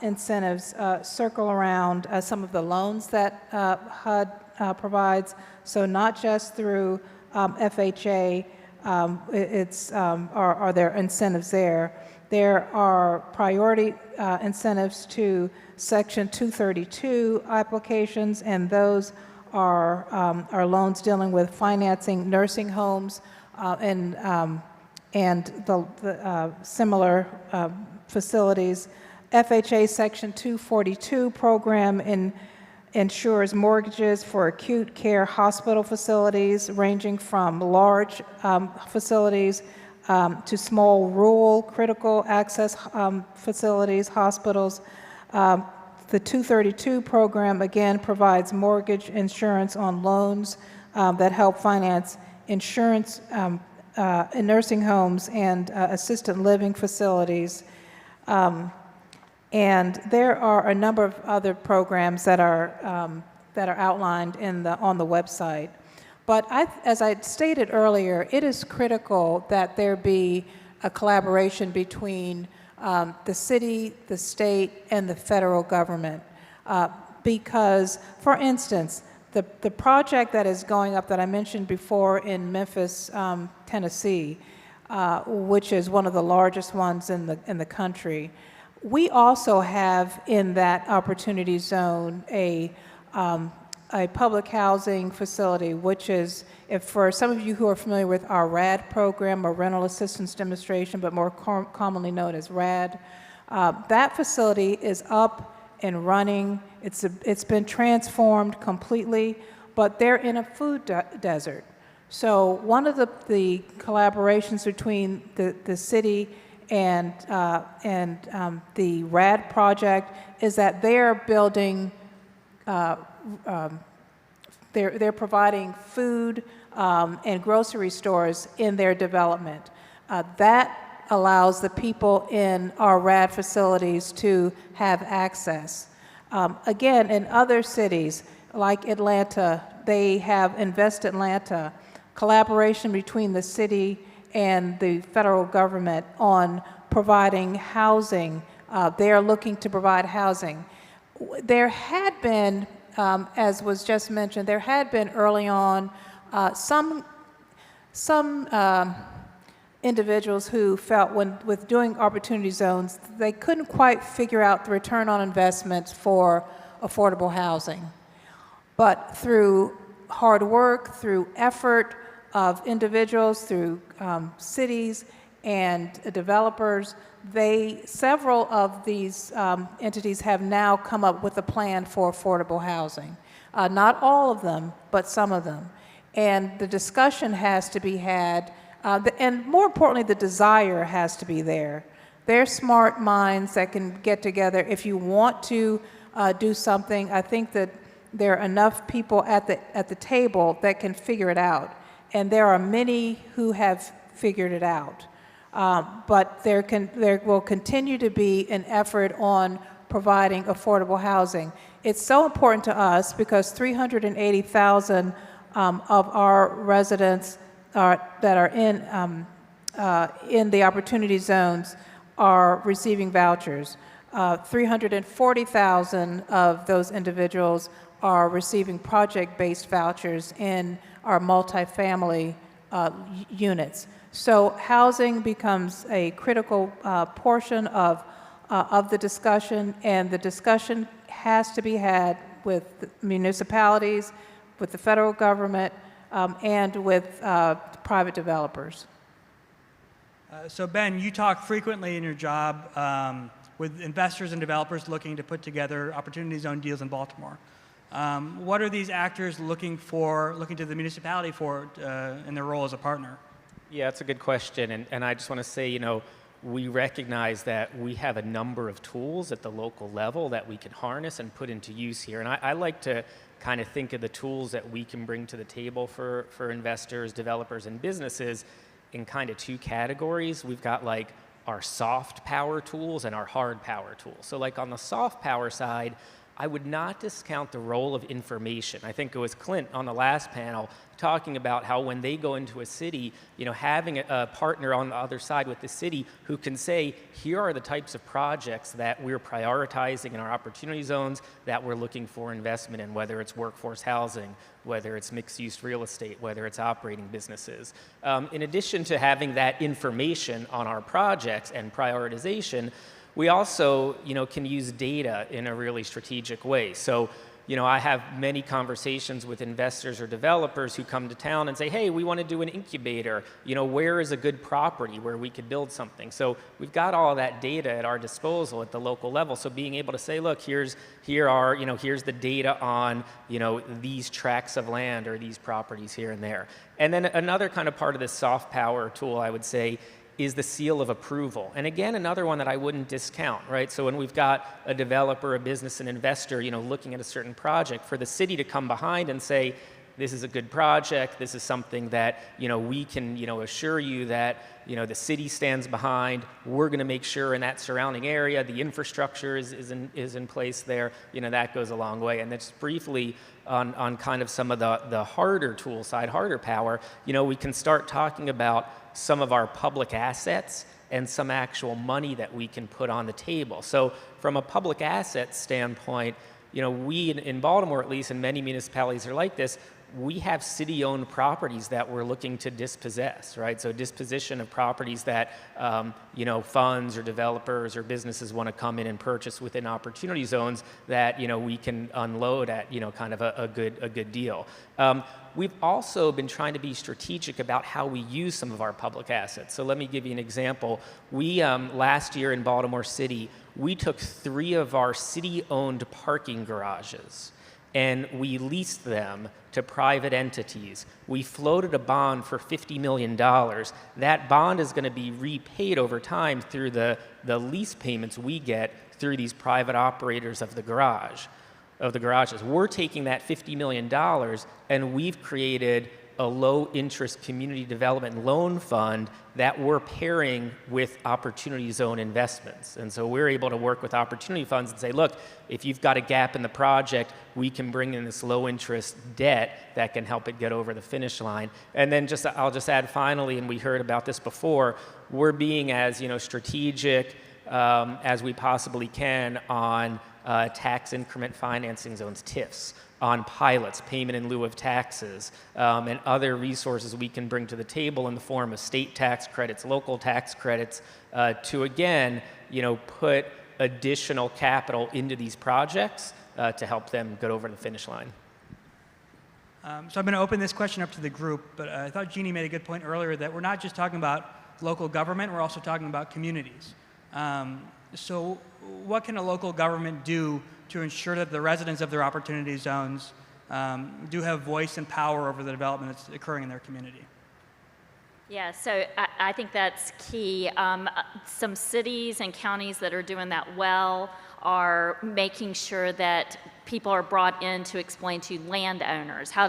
incentives circle around some of the loans that HUD provides. So not just through FHA, are there incentives there. There are priority incentives to Section 232 applications, and those are loans dealing with financing nursing homes and the similar facilities. FHA Section 242 program ensures mortgages for acute care hospital facilities, ranging from large facilities to small rural critical access facilities, hospitals. The 232 program, again, provides mortgage insurance on loans that help finance insurance in nursing homes and assisted living facilities. And there are a number of other programs that are outlined on the website. But as I stated earlier, it is critical that there be a collaboration between the city, the state, and the federal government. Because, for instance, the project that is going up that I mentioned before in Memphis, Tennessee, which is one of the largest ones in the country, we also have in that opportunity zone a public housing facility, which is, for some of you who are familiar with our RAD program, or Rental Assistance Demonstration, but more commonly known as RAD, that facility is up and running. It's been transformed completely, but they're in a food desert. So one of the collaborations between the city and the RAD project is that they're building, they're providing food and grocery stores in their development. That allows the people in our RAD facilities to have access. Again, in other cities like Atlanta, they have Invest Atlanta, collaboration between the city and the federal government on providing housing. They are looking to provide housing. There had been, as was just mentioned, there had been early on some individuals who felt with doing opportunity zones, they couldn't quite figure out the return on investment for affordable housing. But through hard work, through effort of individuals, through cities and developers, several of these entities have now come up with a plan for affordable housing. Not all of them, but some of them. And the discussion has to be had, and more importantly, the desire has to be there. They're smart minds that can get together. If you want to do something, I think that there are enough people at the table that can figure it out. And there are many who have figured it out. But there will continue to be an effort on providing affordable housing. It's so important to us because 380,000 of our residents that are in the opportunity zones are receiving vouchers. 340,000 of those individuals are receiving project-based vouchers in our multifamily units. So housing becomes a critical portion of the discussion, and the discussion has to be had with municipalities, with the federal government, and with private developers. So Ben, you talk frequently in your job with investors and developers looking to put together opportunity zone deals in Baltimore. What are these actors looking to the municipality for in their role as a partner? Yeah, that's a good question. And I just want to say, we recognize that we have a number of tools at the local level that we can harness and put into use here. And I like to kind of think of the tools that we can bring to the table for investors, developers, and businesses in kind of two categories. We've got like our soft power tools and our hard power tools. So like on the soft power side, I would not discount the role of information. I think it was Clint on the last panel talking about how when they go into a city, having a partner on the other side with the city who can say, here are the types of projects that we're prioritizing in our opportunity zones that we're looking for investment in, whether it's workforce housing, whether it's mixed-use real estate, whether it's operating businesses. In addition to having that information on our projects and prioritization, we also, can use data in a really strategic way. So, I have many conversations with investors or developers who come to town and say, hey, we want to do an incubator. Where is a good property where we could build something? So we've got all of that data at our disposal at the local level. So being able to say, look, here's the data on, these tracts of land or these properties here and there. And then another kind of part of this soft power tool, I would say, is the seal of approval. And again, another one that I wouldn't discount, right? So when we've got a developer, a business, an investor, looking at a certain project, for the city to come behind and say, this is a good project, this is something that, we can, assure you that, the city stands behind, we're gonna make sure in that surrounding area, the infrastructure is in place there, that goes a long way. And then just briefly on kind of some of the harder tool side, harder power, we can start talking about some of our public assets and some actual money that we can put on the table. So from a public asset standpoint, we in Baltimore, at least, and many municipalities are like this, we have city-owned properties that we're looking to dispossess, right? So disposition of properties that, funds or developers or businesses want to come in and purchase within opportunity zones that, we can unload at, kind of a good deal. We've also been trying to be strategic about how we use some of our public assets. So let me give you an example. We, last year in Baltimore City, we took 3 of our city-owned parking garages and we leased them to private entities. We floated a bond for $50 million. That bond is going to be repaid over time through the lease payments we get through these private operators of the garages. We're taking that $50 million and we've created a low-interest community development loan fund that we're pairing with opportunity zone investments. And so we're able to work with opportunity funds and say, look, if you've got a gap in the project, we can bring in this low-interest debt that can help it get over the finish line. And then I'll just add finally, and we heard about this before, we're being as strategic as we possibly can on tax increment financing zones, TIFs. on pilots, payment in lieu of taxes, and other resources we can bring to the table in the form of state tax credits, local tax credits, to again, put additional capital into these projects to help them get over the finish line. So I'm going to open this question up to the group, but I thought Jeannie made a good point earlier that we're not just talking about local government, we're also talking about communities. So what can a local government do to ensure that the residents of their opportunity zones do have voice and power over the development that's occurring in their community? Yeah, so I think that's key. Some cities and counties that are doing that well are making sure that people are brought in to explain to landowners, how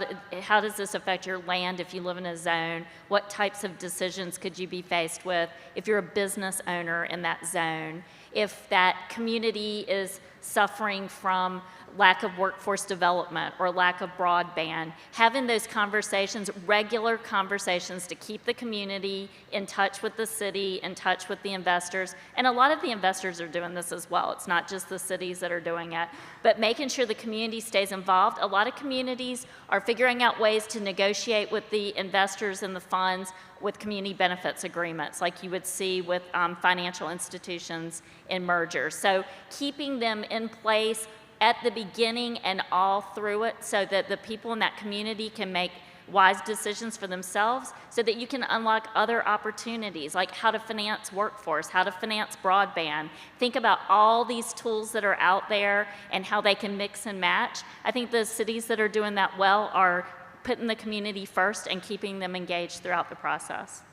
does this affect your land if you live in a zone? What types of decisions could you be faced with if you're a business owner in that zone? If that community is suffering from lack of workforce development or lack of broadband, having those conversations, regular conversations to keep the community in touch with the city, in touch with the investors. And a lot of the investors are doing this as well. It's not just the cities that are doing it, but making sure the community stays involved. A lot of communities are figuring out ways to negotiate with the investors and the funds with community benefits agreements, like you would see with financial institutions in mergers. So keeping them in place at the beginning and all through it so that the people in that community can make wise decisions for themselves so that you can unlock other opportunities like how to finance workforce, how to finance broadband. Think about all these tools that are out there and how they can mix and match. I think the cities that are doing that well are putting the community first and keeping them engaged throughout the process.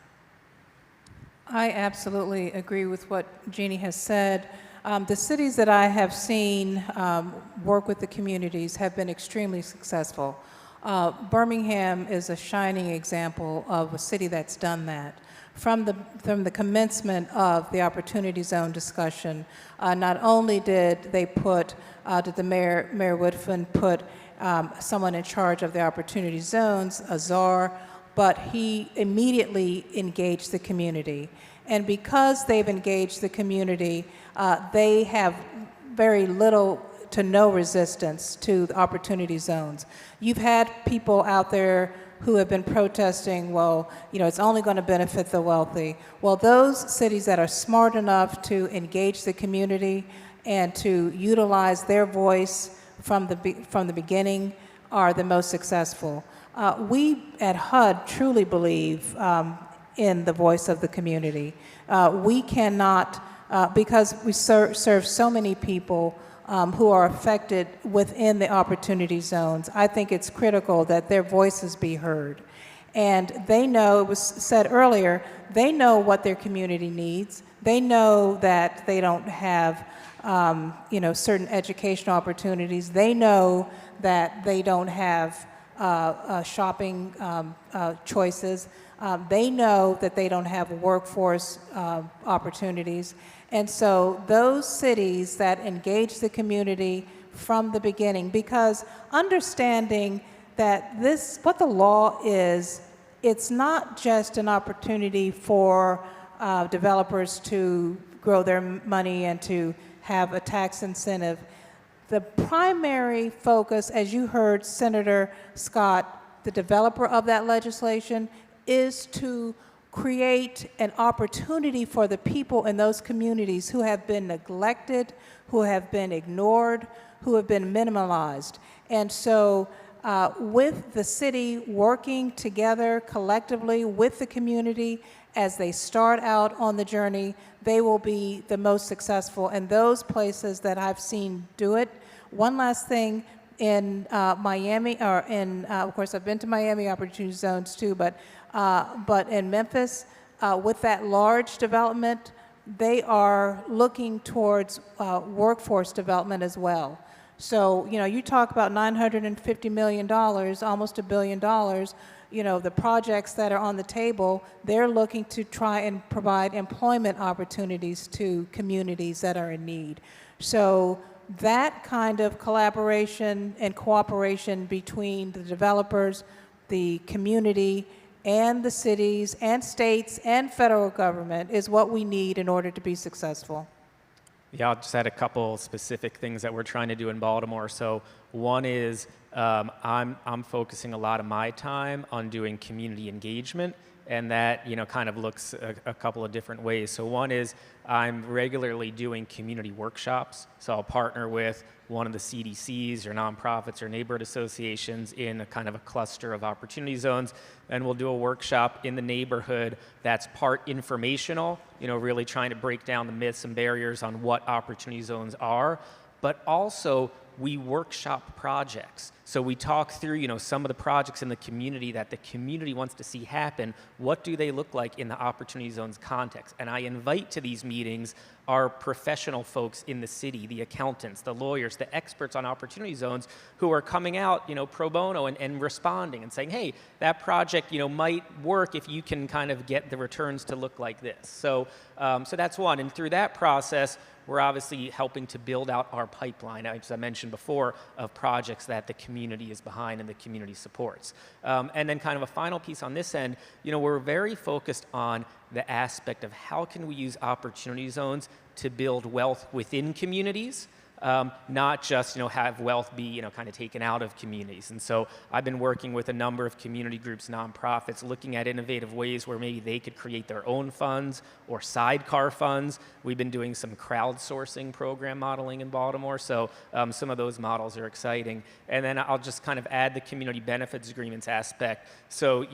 I absolutely agree with what Jeannie has said. The cities that I have seen work with the communities have been extremely successful. Birmingham is a shining example of a city that's done that. From the commencement of the Opportunity Zone discussion, not only did they did Mayor Woodfin put someone in charge of the Opportunity Zones, a czar, but he immediately engaged the community. And because they've engaged the community, they have very little to no resistance to the Opportunity Zones. You've had people out there who have been protesting, well, it's only going to benefit the wealthy. Well, those cities that are smart enough to engage the community and to utilize their voice from the beginning are the most successful. We at HUD truly believe in the voice of the community. We cannot, because we serve so many people who are affected within the opportunity zones, I think it's critical that their voices be heard. And they know, it was said earlier, they know what their community needs. They know that they don't have certain educational opportunities. They know that they don't have shopping choices. They know that they don't have workforce opportunities. And so those cities that engage the community from the beginning, because understanding that what the law is, it's not just an opportunity for developers to grow their money and to have a tax incentive. The primary focus, as you heard Senator Scott, the developer of that legislation, is to create an opportunity for the people in those communities who have been neglected, who have been ignored, who have been minimalized. And so with the city working together collectively with the community as they start out on the journey, they will be the most successful in those places that I've seen do it. One last thing, in Miami, or of course I've been to Miami Opportunity Zones too, but in Memphis, with that large development, they are looking towards workforce development as well. So, you talk about $950 million, almost $1 billion, the projects that are on the table, they're looking to try and provide employment opportunities to communities that are in need. So that kind of collaboration and cooperation between the developers, the community, and the cities and states and federal government is what we need in order to be successful. Yeah, I'll just add a couple specific things that we're trying to do in Baltimore. So one is I'm focusing a lot of my time on doing community engagement, and that kind of looks a couple of different ways. So one is I'm regularly doing community workshops. So I'll partner with one of the CDCs or nonprofits or neighborhood associations in a kind of a cluster of opportunity zones, and we'll do a workshop in the neighborhood that's part informational, really trying to break down the myths and barriers on what opportunity zones are, but also we workshop projects. So we talk through, some of the projects in the community that the community wants to see happen. What do they look like in the opportunity zones context? And I invite to these meetings our professional folks in the city, the accountants, the lawyers, the experts on opportunity zones who are coming out, pro bono and responding and saying, hey, that project, might work if you can kind of get the returns to look like this. So that's one. And through that process, we're obviously helping to build out our pipeline, as I mentioned before, of projects that the community is behind and the community supports. And then kind of a final piece on this end, we're very focused on the aspect of how can we use opportunity zones to build wealth within communities, not just have wealth be kind of taken out of communities. And so I've been working with a number of community groups, nonprofits, looking at innovative ways where maybe they could create their own funds or sidecar funds. We've been doing some crowdsourcing program modeling in Baltimore, so some of those models are exciting. And then I'll just kind of add the community benefits agreements aspect. So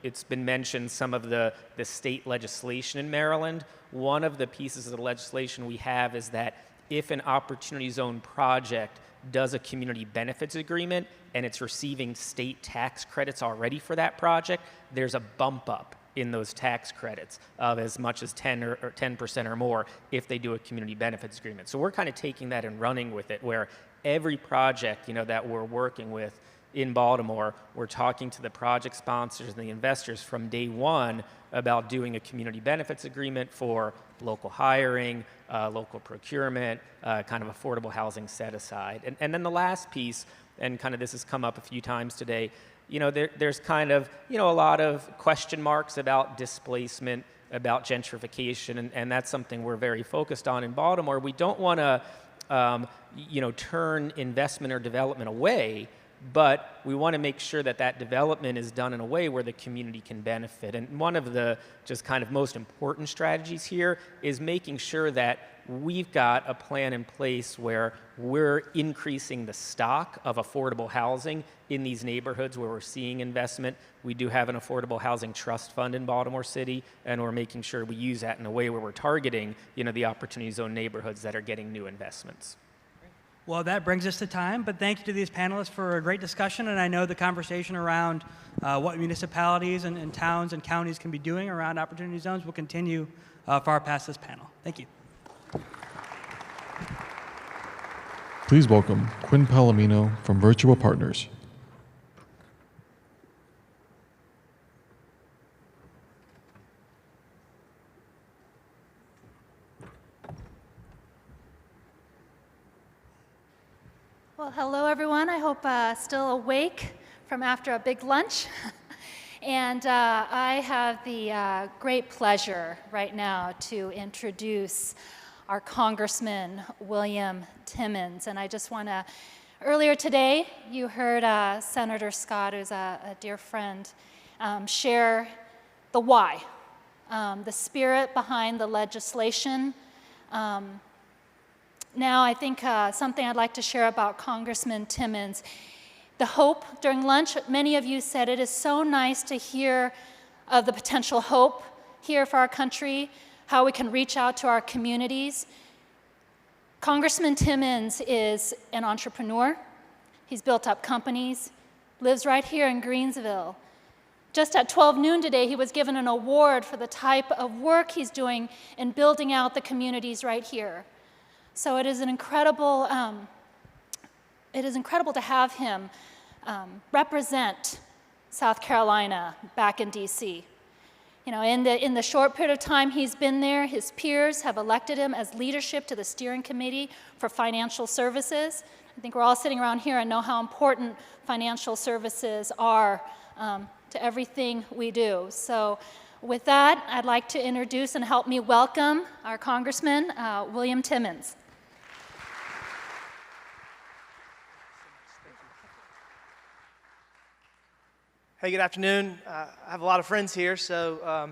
it's been mentioned some of the state legislation in Maryland. One of the pieces of the legislation we have is that if an opportunity zone project does a community benefits agreement and it's receiving state tax credits already for that project, there's a bump up in those tax credits of as much as 10% or more if they do a community benefits agreement. So we're kind of taking that and running with it, where every project that we're working with in Baltimore, we're talking to the project sponsors and the investors from day one about doing a community benefits agreement for local hiring, local procurement, kind of affordable housing set aside. And then the last piece, and kind of this has come up a few times today, there's kind of, a lot of question marks about displacement, about gentrification, and that's something we're very focused on in Baltimore. We don't want to, turn investment or development away, but we want to make sure that that development is done in a way where the community can benefit. And one of the just kind of most important strategies here is making sure that we've got a plan in place where we're increasing the stock of affordable housing in these neighborhoods where we're seeing investment. We do have an affordable housing trust fund in Baltimore City, and we're making sure we use that in a way where we're targeting, the opportunity zone neighborhoods that are getting new investments. Well, that brings us to time, but thank you to these panelists for a great discussion, and I know the conversation around what municipalities and towns and counties can be doing around opportunity zones will continue far past this panel. Thank you. Please welcome Quinn Palomino from Virtua Partners. Well, hello everyone. I hope still awake from after a big lunch. And I have the great pleasure right now to introduce our Congressman William Timmons. And I just want to, earlier today, you heard Senator Scott, who's a dear friend, share the why, the spirit behind the legislation. Now, I think something I'd like to share about Congressman Timmons. The hope during lunch, many of you said it is so nice to hear of the potential hope here for our country, how we can reach out to our communities. Congressman Timmons is an entrepreneur. He's built up companies, lives right here in Greensville. Just at 12 noon today, he was given an award for the type of work he's doing in building out the communities right here. So it is an incredible, to have him represent South Carolina back in DC. In the short period of time he's been there, his peers have elected him as leadership to the steering committee for financial services. I think we're all sitting around here and know how important financial services are to everything we do. So with that, I'd like to introduce and help me welcome our Congressman, William Timmons. Hey, good afternoon. I have a lot of friends here, so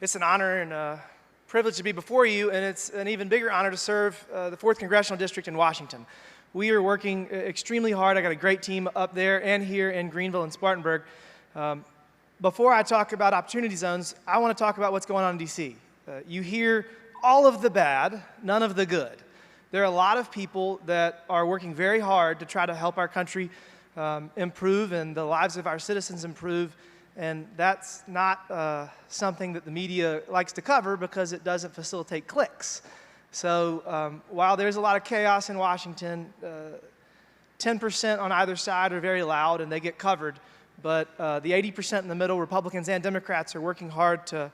it's an honor and a privilege to be before you, and it's an even bigger honor to serve the 4th Congressional District in Washington. We are working extremely hard. I got a great team up there and here in Greenville and Spartanburg. Before I talk about opportunity zones, I want to talk about what's going on in D.C. You hear all of the bad, none of the good. There are a lot of people that are working very hard to try to help our country improve and the lives of our citizens improve, and that's not something that the media likes to cover because it doesn't facilitate clicks. So while there's a lot of chaos in Washington, 10% on either side are very loud and they get covered, but the 80% in the middle, Republicans and Democrats, are working hard to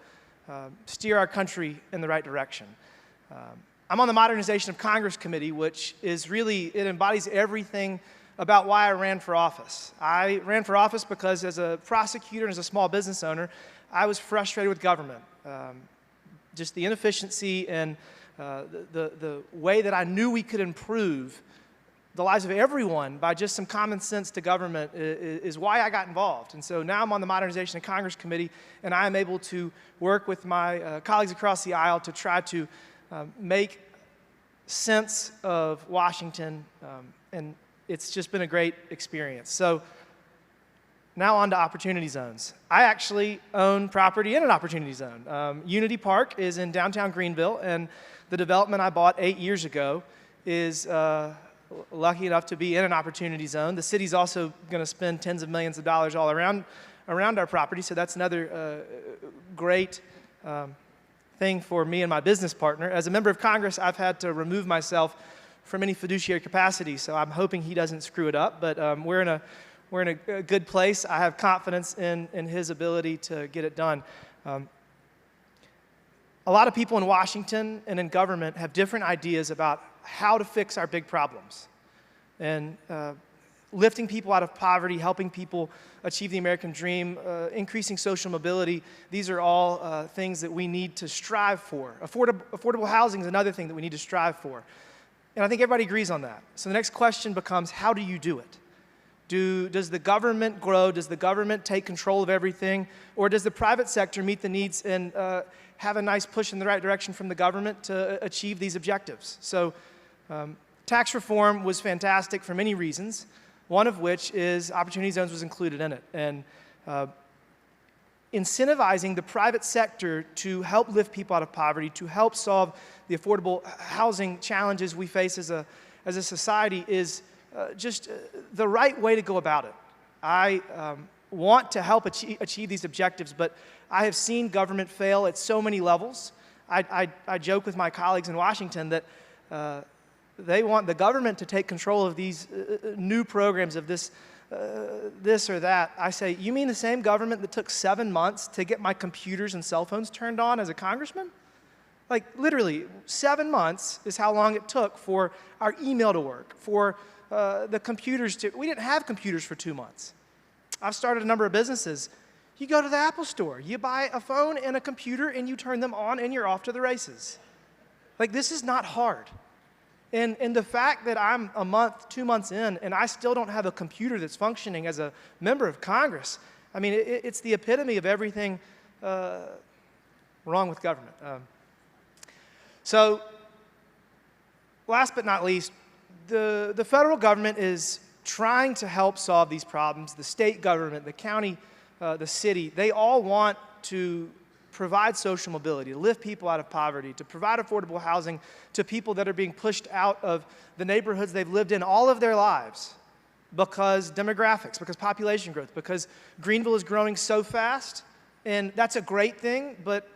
steer our country in the right direction. I'm on the Modernization of Congress Committee, which is really, it embodies everything about why I ran for office. I ran for office because as a prosecutor and as a small business owner, I was frustrated with government. Just the inefficiency and the way that I knew we could improve the lives of everyone by just some common sense to government is why I got involved. And so now I'm on the Modernization of Congress Committee, and I am able to work with my colleagues across the aisle to try to make sense of Washington, and it's just been a great experience. So now on to opportunity zones. I actually own property in an opportunity zone. Unity Park is in downtown Greenville, and the development I bought 8 years ago is lucky enough to be in an opportunity zone. The city's also going to spend tens of millions of dollars all around our property, so that's another great thing for me and my business partner. As a member of Congress, I've had to remove myself from any fiduciary capacity, so I'm hoping he doesn't screw it up, but we're in a good place. I have confidence in his ability to get it done. A lot of people in Washington and in government have different ideas about how to fix our big problems. And lifting people out of poverty, helping people achieve the American dream, increasing social mobility, these are all things that we need to strive for. Affordable housing is another thing that we need to strive for. And I think everybody agrees on that. So the next question becomes, how do you do it? Does the government grow? Does the government take control of everything? Or does the private sector meet the needs and have a nice push in the right direction from the government to achieve these objectives? So tax reform was fantastic for many reasons, one of which is opportunity zones was included in it. And incentivizing the private sector to help lift people out of poverty, to help solve the affordable housing challenges we face as a society is just the right way to go about it. I want to help achieve these objectives, but I have seen government fail at so many levels. I joke with my colleagues in Washington that they want the government to take control of these new programs of this or that. I say, you mean the same government that took 7 months to get my computers and cell phones turned on as a congressman? Like literally 7 months is how long it took for our email to work, for the computers to, we didn't have computers for 2 months. I've started a number of businesses. You go to the Apple store, you buy a phone and a computer and you turn them on and you're off to the races. Like this is not hard. And the fact that I'm a month, 2 months in, and I still don't have a computer that's functioning as a member of Congress, I mean, it's the epitome of everything wrong with government. So last but not least, the federal government is trying to help solve these problems. The state government, the county, the city, they all want to provide social mobility, to lift people out of poverty, to provide affordable housing to people that are being pushed out of the neighborhoods they've lived in all of their lives because demographics, because population growth, because Greenville is growing so fast, and that's a great thing, but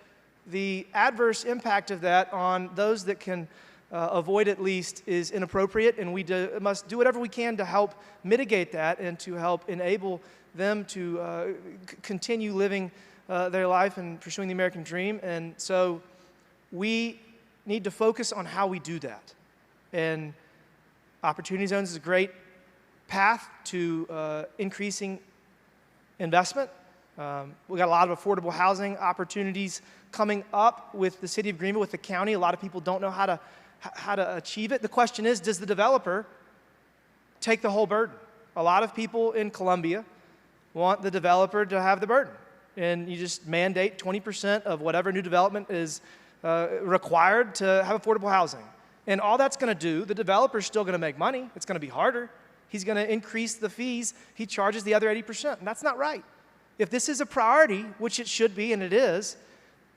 the adverse impact of that on those that can avoid at least is inappropriate, and we must do whatever we can to help mitigate that and to help enable them to continue living their life and pursuing the American dream. And so we need to focus on how we do that. And Opportunity Zones is a great path to increasing investment. We've got a lot of affordable housing opportunities coming up with the city of Greenville, with the county. A lot of people don't know how to achieve it. The question is, does the developer take the whole burden? A lot of people in Columbia want the developer to have the burden. And you just mandate 20% of whatever new development is required to have affordable housing. And all that's going to do, the developer's still going to make money. It's going to be harder. He's going to increase the fees. He charges the other 80%, and that's not right. If this is a priority, which it should be, and it is,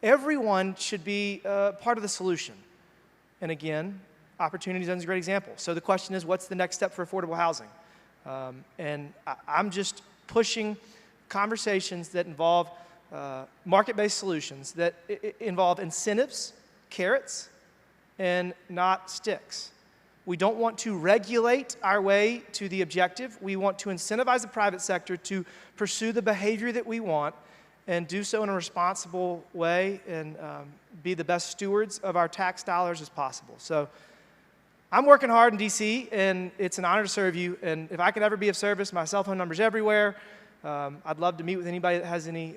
everyone should be part of the solution. And again, Opportunity Zone is a great example. So the question is, what's the next step for affordable housing? And I'm just pushing conversations that involve market-based solutions, that involve incentives, carrots, and not sticks. We don't want to regulate our way to the objective. We want to incentivize the private sector to pursue the behavior that we want and do so in a responsible way and be the best stewards of our tax dollars as possible. So I'm working hard in DC, and it's an honor to serve you. And if I could ever be of service, my cell phone number's everywhere. I'd love to meet with anybody that has any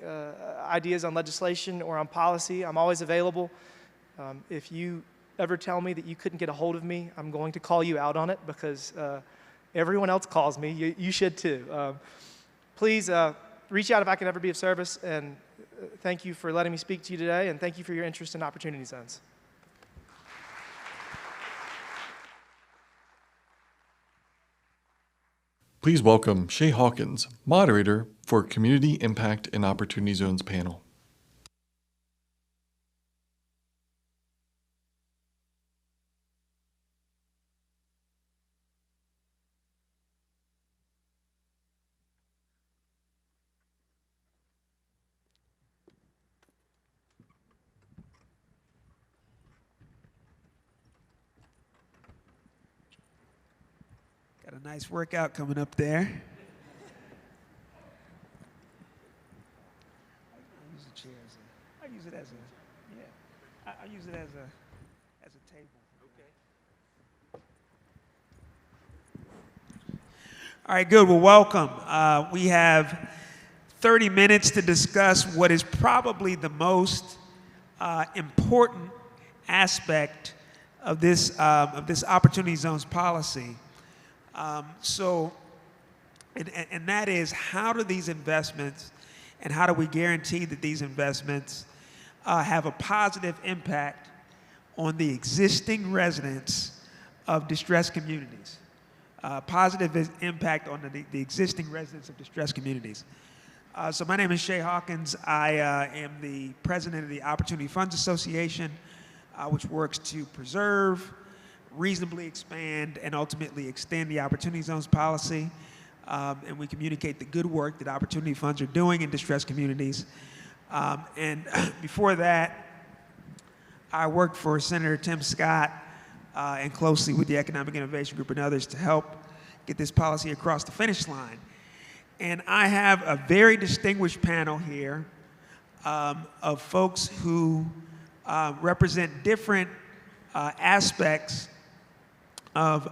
ideas on legislation or on policy. I'm always available. If you ever tell me that you couldn't get a hold of me, I'm going to call you out on it because everyone else calls me. You should too. Please reach out if I can ever be of service, and thank you for letting me speak to you today, and thank you for your interest in Opportunity Zones. Please welcome Shay Hawkins, moderator for Community Impact and Opportunity Zones panel. Got a nice workout coming up there. I use the chair I use it as I use it as a table. Okay. All right, good. Well, welcome. We have 30 minutes to discuss what is probably the most important aspect of this Opportunity Zones policy. And that is, how do these investments and how do we guarantee that these investments have a positive impact on the existing residents of distressed communities? Positive impact on the existing residents of distressed communities. So my name is Shay Hawkins. I am the president of the Opportunity Funds Association, which works to preserve, reasonably expand, and ultimately extend the Opportunity Zones policy. And we communicate the good work that Opportunity Funds are doing in distressed communities. And before that, I worked for Senator Tim Scott and closely with the Economic Innovation Group and others to help get this policy across the finish line. And I have a very distinguished panel here of folks who represent different aspects of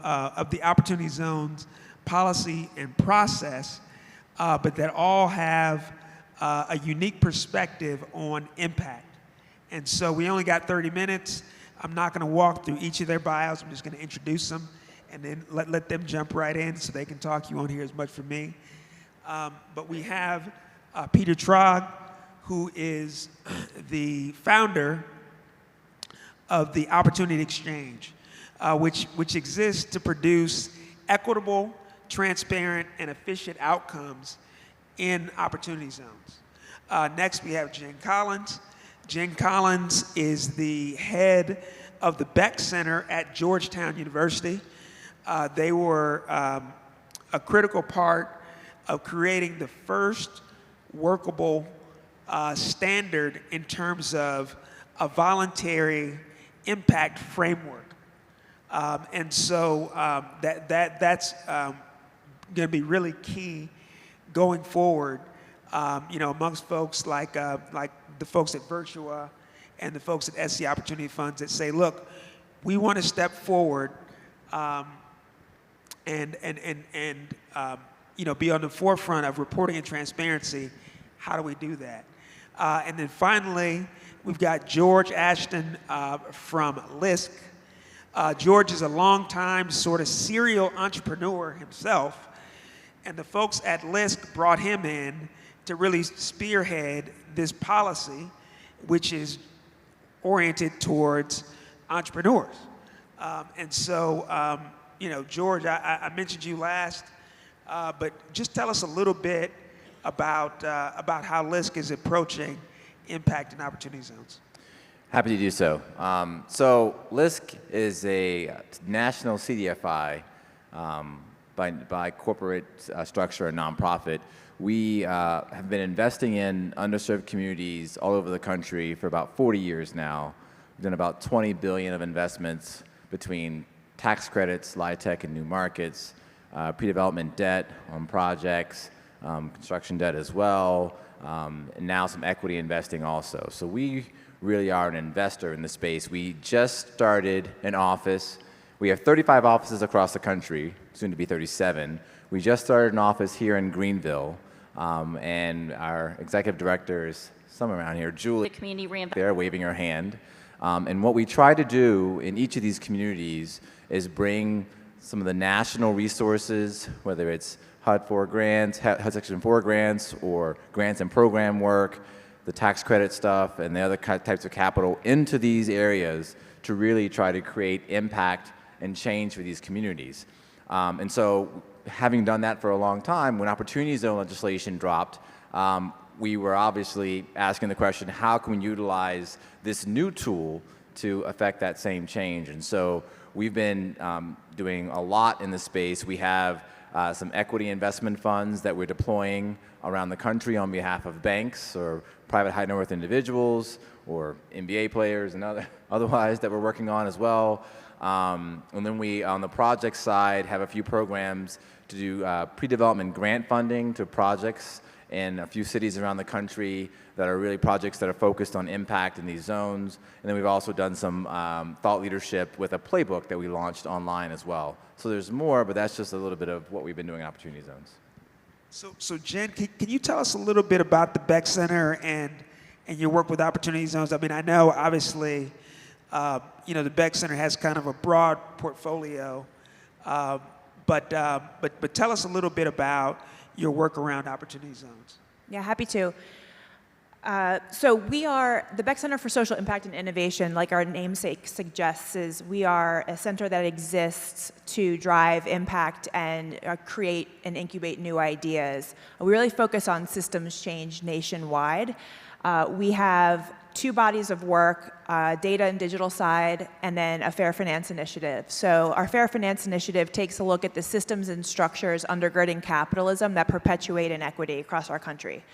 the Opportunity Zones policy and process, but that all have a unique perspective on impact. And so we only got 30 minutes. I'm not going to walk through each of their bios. I'm just going to introduce them and then let them jump right in so they can talk. You won't hear as much from me. But we have Peter Trog, who is the founder of the Opportunity Exchange, which exists to produce equitable, transparent, and efficient outcomes in Opportunity Zones. Next, we have Jen Collins. Jen Collins is the head of the Beck Center at Georgetown University. They were a critical part of creating the first workable standard in terms of a voluntary impact framework. And so that's going to be really key going forward, amongst folks like the folks at Virtua and the folks at SC Opportunity Funds that say, look, we want to step forward and be on the forefront of reporting and transparency. How do we do that? And then finally, we've got George Ashton from LISC. George is a longtime sort of serial entrepreneur himself, And the folks at LISC brought him in to really spearhead this policy, which is oriented towards entrepreneurs. And so, you know, George, I mentioned you last, but just tell us a little bit about how LISC is approaching impact and opportunity zones. Happy to do so. So LISC is a national CDFI by corporate structure, a nonprofit. We have been investing in underserved communities all over the country for about 40 years now. We've done about 20 billion of investments between tax credits, LIHTC and new markets, pre-development debt on projects, construction debt as well, and now some equity investing also. So we really are an investor in the space. We just started an office. We have 35 offices across the country, soon to be 37. We just started an office here in Greenville, and our executive director is somewhere around here, Julie, The community reinvestment. there waving her hand. And what we try to do in each of these communities is bring some of the national resources, whether it's HUD 4 grants, HUD Section 4 grants, or grants and program work, the tax credit stuff, and the other types of capital into these areas to really try to create impact and change for these communities. And so, having done that for a long time, when Opportunity Zone legislation dropped, we were obviously asking the question, how can we utilize this new tool to affect that same change? And so we've been doing a lot in the space. We have some equity investment funds that we're deploying around the country on behalf of banks or private high net worth individuals or NBA players and otherwise that we're working on as well. And then we, on the project side, have a few programs to do pre-development grant funding to projects in a few cities around the country that are really projects that are focused on impact in these zones. And then we've also done some thought leadership with a playbook that we launched online as well. So there's more, but that's just a little bit of what we've been doing in Opportunity Zones. So Jen, can you tell us a little bit about the Beck Center and your work with Opportunity Zones? I mean, I know obviously, you know, the Beck Center has kind of a broad portfolio, but tell us a little bit about your work around Opportunity Zones. Yeah, happy to. So we are, the Beck Center for Social Impact and Innovation, like our namesake suggests, is we are a center that exists to drive impact and create and incubate new ideas. We really focus on systems change nationwide. We have two bodies of work, data and digital side, and then a fair finance initiative. So our fair finance initiative takes a look at the systems and structures undergirding capitalism that perpetuate inequity across our country.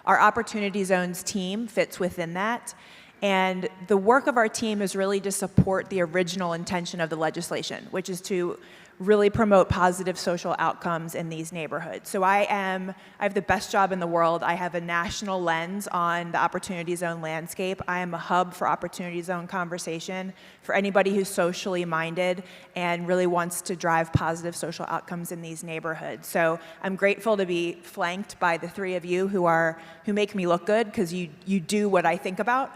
Our Opportunity Zones team fits within that, and the work of our team is really to support the original intention of the legislation, which is to really promote positive social outcomes in these neighborhoods. So I have the best job in the world. I have a national lens on the Opportunity Zone landscape. I am a hub for Opportunity Zone conversation for anybody who's socially minded and really wants to drive positive social outcomes in these neighborhoods. So I'm grateful to be flanked by the three of you who make me look good, because you do what I think about.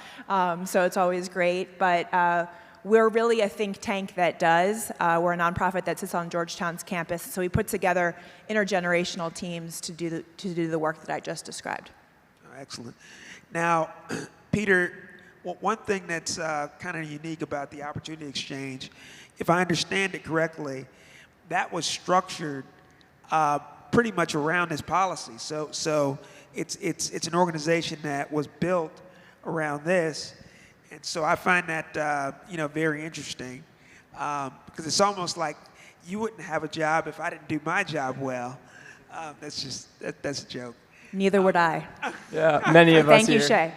So it's always great. But we're really a think tank that does. We're a nonprofit that sits on Georgetown's campus, so we put together intergenerational teams to do the work that I just described. Excellent. Now, Peter, one thing that's kind of unique about the Opportunity Exchange, if I understand it correctly, that was structured pretty much around this policy. So it's an organization that was built around this. And so I find that, you know, very interesting, because it's almost like you wouldn't have a job if I didn't do my job well. That's a joke. Neither would I. Yeah, many of us Thank you, here. Shay.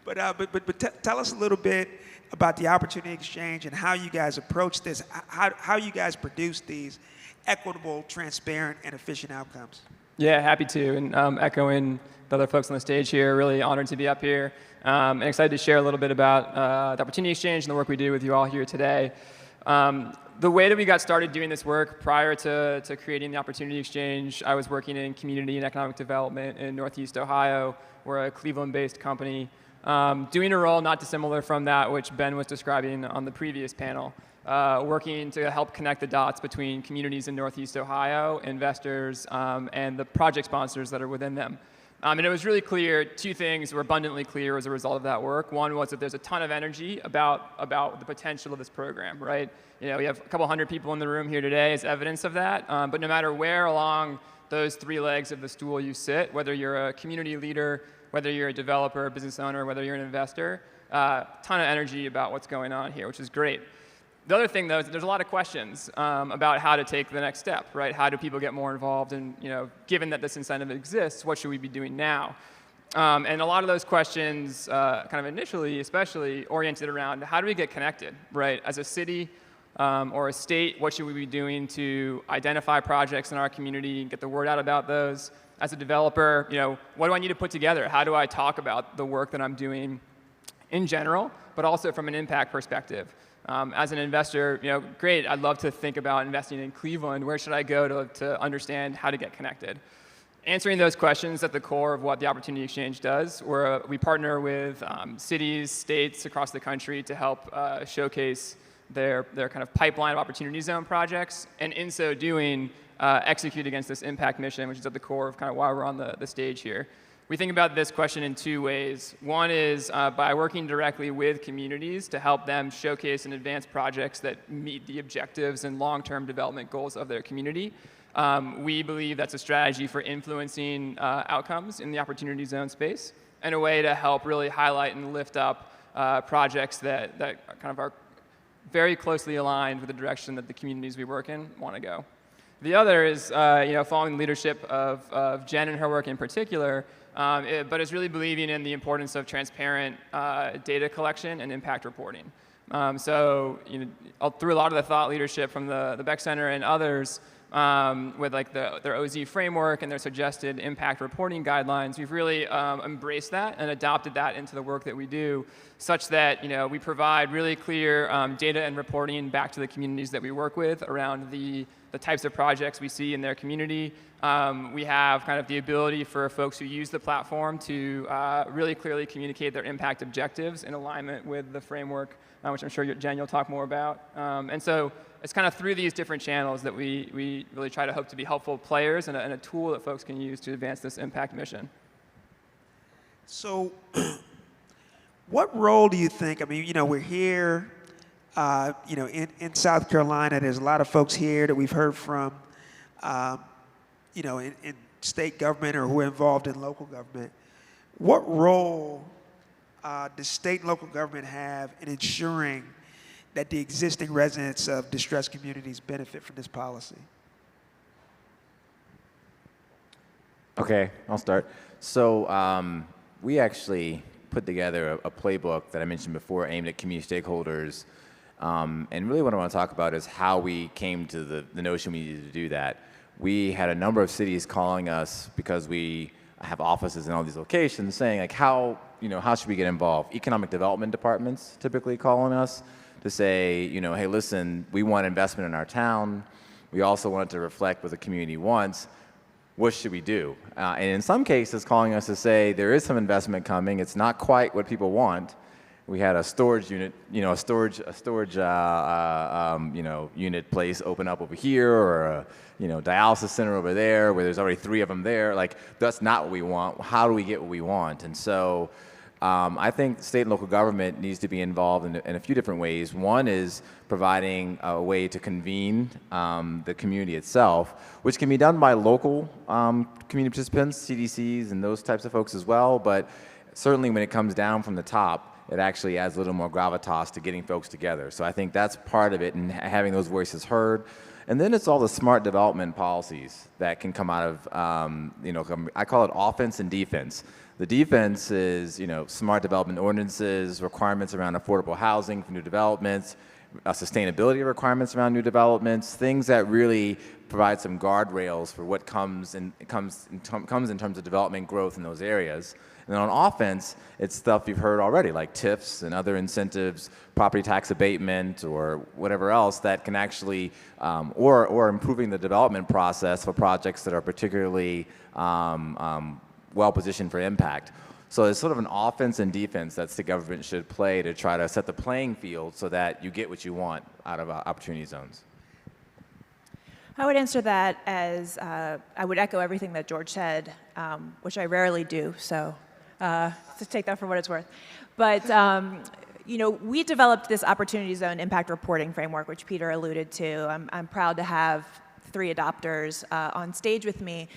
But tell us a little bit about the Opportunity Exchange and how you guys approach this, how you guys produce these equitable, transparent, and efficient outcomes. Yeah, happy to. And echoing the other folks on the stage here, really honored to be up here. And excited to share a little bit about the Opportunity Exchange and the work we do with you all here today. The way that we got started doing this work prior to creating the Opportunity Exchange, I was working in community and economic development in Northeast Ohio. We're a Cleveland-based company. doing a role not dissimilar from that which Ben was describing on the previous panel, working to help connect the dots between communities in Northeast Ohio, investors, and the project sponsors that are within them. And it was really clear, two things were abundantly clear as a result of that work. One was that there's a ton of energy about the potential of this program, right? We have a couple hundred people in the room here today as evidence of that, but no matter where along those three legs of the stool you sit, whether you're a community leader, whether you're a developer, a business owner, whether you're an investor, ton of energy about what's going on here, which is great. The other thing, though, is that there's a lot of questions about how to take the next step, right? How do people get more involved? And given that this incentive exists, what should we be doing now? And a lot of those questions, kind of initially, especially oriented around how do we get connected, right? As a city or a state, what should we be doing to identify projects in our community and get the word out about those? As a developer, what do I need to put together? How do I talk about the work that I'm doing in general, but also from an impact perspective? As an investor, great, I'd love to think about investing in Cleveland. Where should I go to understand how to get connected? Answering those questions at the core of what the Opportunity Exchange does, where we partner with cities, states across the country to help showcase their kind of pipeline of Opportunity Zone projects, and in so doing, execute against this impact mission, which is at the core of kind of why we're on the stage here. We think about this question in two ways. One is by working directly with communities to help them showcase and advance projects that meet the objectives and long-term development goals of their community. We believe that's a strategy for influencing outcomes in the Opportunity Zone space, and a way to help really highlight and lift up projects that kind of are very closely aligned with the direction that the communities we work in want to go. The other is following the leadership of Jen and her work in particular, but is really believing in the importance of transparent data collection and impact reporting. So through a lot of the thought leadership from the Beck Center and others, with like their OZ framework and their suggested impact reporting guidelines, we've really embraced that and adopted that into the work that we do, such that we provide really clear data and reporting back to the communities that we work with around the types of projects we see in their community. We have kind of the ability for folks who use the platform to really clearly communicate their impact objectives in alignment with the framework, which I'm sure Jen, you'll talk more about. And so it's kind of through these different channels that we really try to hope to be helpful players and a tool that folks can use to advance this impact mission. So what role do you think, I mean, we're here, in South Carolina, there's a lot of folks here that we've heard from, in state government or who are involved in local government. What role does state and local government have in ensuring that the existing residents of distressed communities benefit from this policy? Okay, I'll start. So we actually put together a playbook that I mentioned before aimed at community stakeholders. And really what I want to talk about is how we came to the notion we needed to do that. We had a number of cities calling us because we have offices in all these locations saying like how should we get involved? Economic development departments typically calling us to say, hey, listen, we want investment in our town. We also want it to reflect what the community wants. What should we do? And in some cases calling us to say there is some investment coming. It's not quite what people want. We had a storage unit, a storage unit place open up over here, or a dialysis center over there, where there's already 3 of them there. Like that's not what we want. How do we get what we want? And so I think state and local government needs to be involved in a few different ways. One is providing a way to convene the community itself, which can be done by local community participants, CDCs, and those types of folks as well. But certainly when it comes down from the top, it actually adds a little more gravitas to getting folks together. So I think that's part of it, and having those voices heard. And then it's all the smart development policies that can come out of, I call it offense and defense. The defense is, smart development ordinances, requirements around affordable housing for new developments, sustainability requirements around new developments, things that really provide some guardrails for what comes in terms of development growth in those areas. And then on offense, it's stuff you've heard already, like TIFs and other incentives, property tax abatement, or whatever else that can actually, or improving the development process for projects that are particularly well positioned for impact. So it's sort of an offense and defense that the government should play to try to set the playing field so that you get what you want out of opportunity zones. I would answer that as I would echo everything that George said, which I rarely do, so to take that for what it's worth. But you know, we developed this Opportunity Zone impact reporting framework, which Peter alluded to. I'm proud to have 3 adopters on stage with me.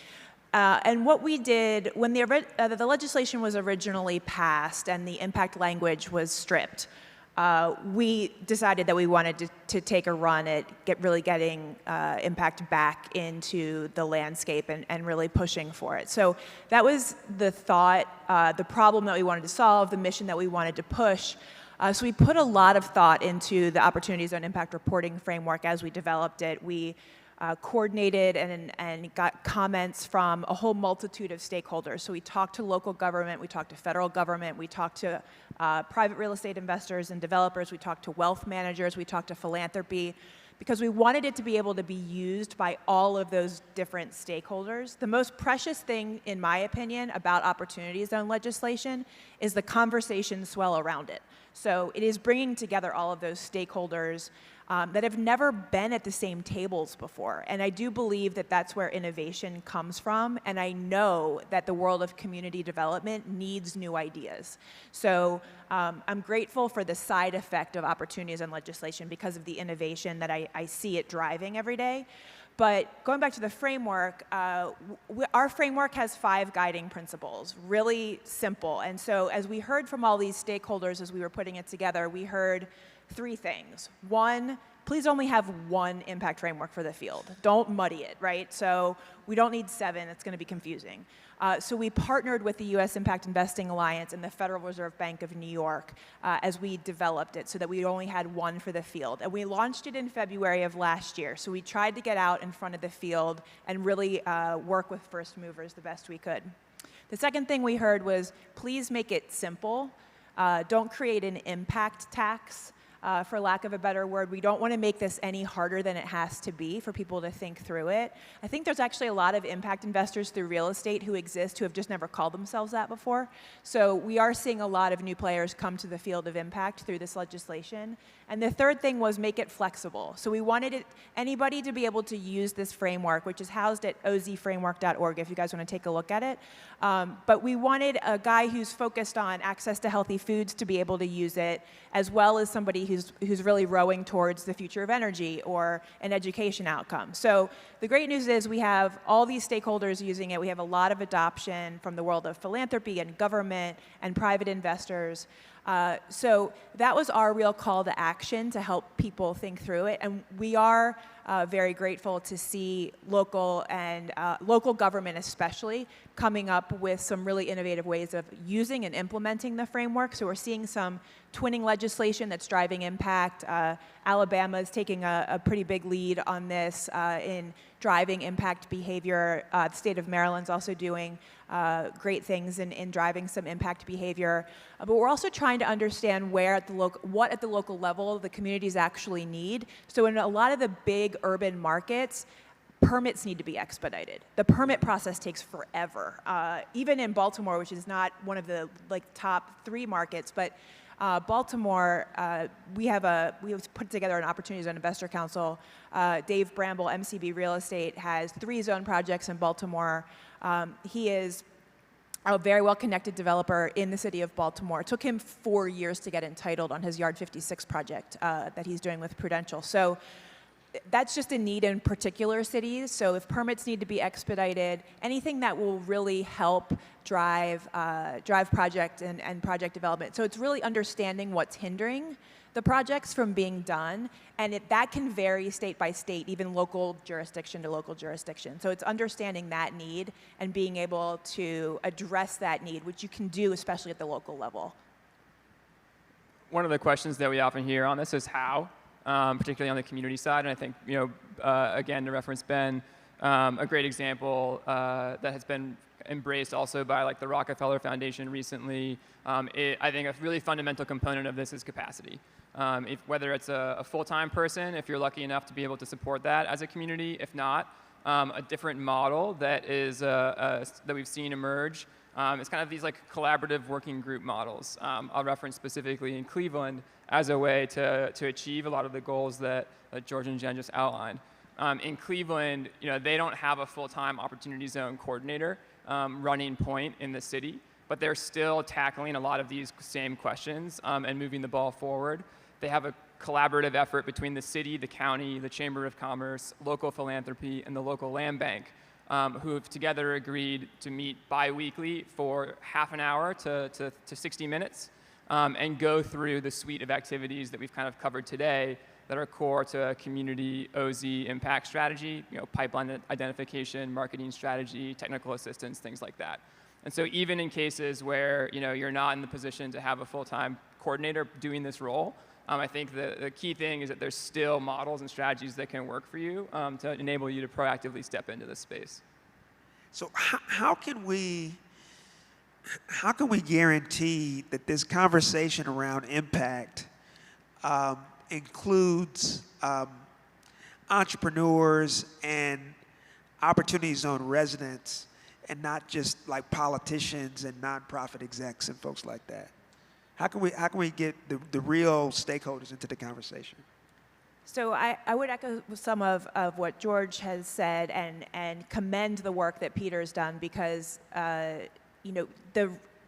And what we did, when the legislation was originally passed and the impact language was stripped, we decided that we wanted to take a run at really getting impact back into the landscape and really pushing for it. So that was the thought, the problem that we wanted to solve, the mission that we wanted to push. So we put a lot of thought into the Opportunity Zone impact reporting framework as we developed it. We coordinated and got comments from a whole multitude of stakeholders. So we talked to local government, we talked to federal government, we talked to private real estate investors and developers, we talked to wealth managers, we talked to philanthropy, because we wanted it to be able to be used by all of those different stakeholders. The most precious thing, in my opinion, about Opportunity Zone legislation is the conversation swell around it. So it is bringing together all of those stakeholders that have never been at the same tables before. And I do believe that that's where innovation comes from. And I know that the world of community development needs new ideas. So I'm grateful for the side effect of Opportunity Zone legislation because of the innovation that I see it driving every day. But going back to the framework, our framework has 5 guiding principles, really simple. And so as we heard from all these stakeholders as we were putting it together, we heard 3 things. 1, please only have 1 impact framework for the field. Don't muddy it, right? So we don't need 7, it's gonna be confusing. So we partnered with the U.S. Impact Investing Alliance and the Federal Reserve Bank of New York as we developed it so that we only had 1 for the field. And we launched it in February of last year. So we tried to get out in front of the field and really work with first movers the best we could. The second thing we heard was, please make it simple. Don't create an impact tax. For lack of a better word. We don't want to make this any harder than it has to be for people to think through it. I think there's actually a lot of impact investors through real estate who exist who have just never called themselves that before. So we are seeing a lot of new players come to the field of impact through this legislation. And the third thing was make it flexible. So we wanted anybody to be able to use this framework, which is housed at ozframework.org if you guys want to take a look at it. But we wanted a guy who's focused on access to healthy foods to be able to use it, as well as somebody who's really rowing towards the future of energy or an education outcome. So the great news is we have all these stakeholders using it. We have a lot of adoption from the world of philanthropy and government and private investors. So that was our real call to action to help people think through it. And we are very grateful to see local and local government especially coming up with some really innovative ways of using and implementing the framework. So we're seeing some twinning legislation that's driving impact. Alabama is taking a pretty big lead on this in driving impact behavior. The state of Maryland's also doing great things in driving some impact behavior. But we're also trying to understand what at the local level the communities actually need. So in a lot of the big urban markets, permits need to be expedited. The permit process takes forever. Even in Baltimore, which is not one of the top 3 markets, but Baltimore, we have put together an Opportunity Zone Investor Council. Dave Bramble, MCB Real Estate, has 3 zone projects in Baltimore. He is a very well-connected developer in the city of Baltimore. It took him 4 years to get entitled on his Yard 56 project that he's doing with Prudential. So that's just a need in particular cities. So if permits need to be expedited, anything that will really help drive project and project development. So it's really understanding what's hindering the projects from being done, and that can vary state by state, even local jurisdiction to local jurisdiction. So it's understanding that need and being able to address that need, which you can do especially at the local level. One of the questions that we often hear on this is how, particularly on the community side, and I think, again, to reference Ben, a great example that has been embraced also by the Rockefeller Foundation recently. I think a really fundamental component of this is capacity. Whether it's a full-time person, if you're lucky enough to be able to support that as a community. If not, a different model that is that we've seen emerge. It's kind of these like collaborative working group models. I'll reference specifically in Cleveland as a way to achieve a lot of the goals that George and Jen just outlined. In Cleveland, they don't have a full-time Opportunity Zone coordinator running point in the city, but they're still tackling a lot of these same questions and moving the ball forward. They have a collaborative effort between the city, the county, the Chamber of Commerce, local philanthropy, and the local land bank, who have together agreed to meet bi-weekly for half an hour to 60 minutes and go through the suite of activities that we've kind of covered today that are core to a community OZ impact strategy, pipeline identification, marketing strategy, technical assistance, things like that. And so even in cases where you're not in the position to have a full-time coordinator doing this role, I think the key thing is that there's still models and strategies that can work for you to enable you to proactively step into this space. So how can we guarantee that this conversation around impact includes entrepreneurs and Opportunity Zone residents and not just like politicians and nonprofit execs and folks like that? How can we get the real stakeholders into the conversation? So I would echo some of what George has said and commend the work that Peter's done because the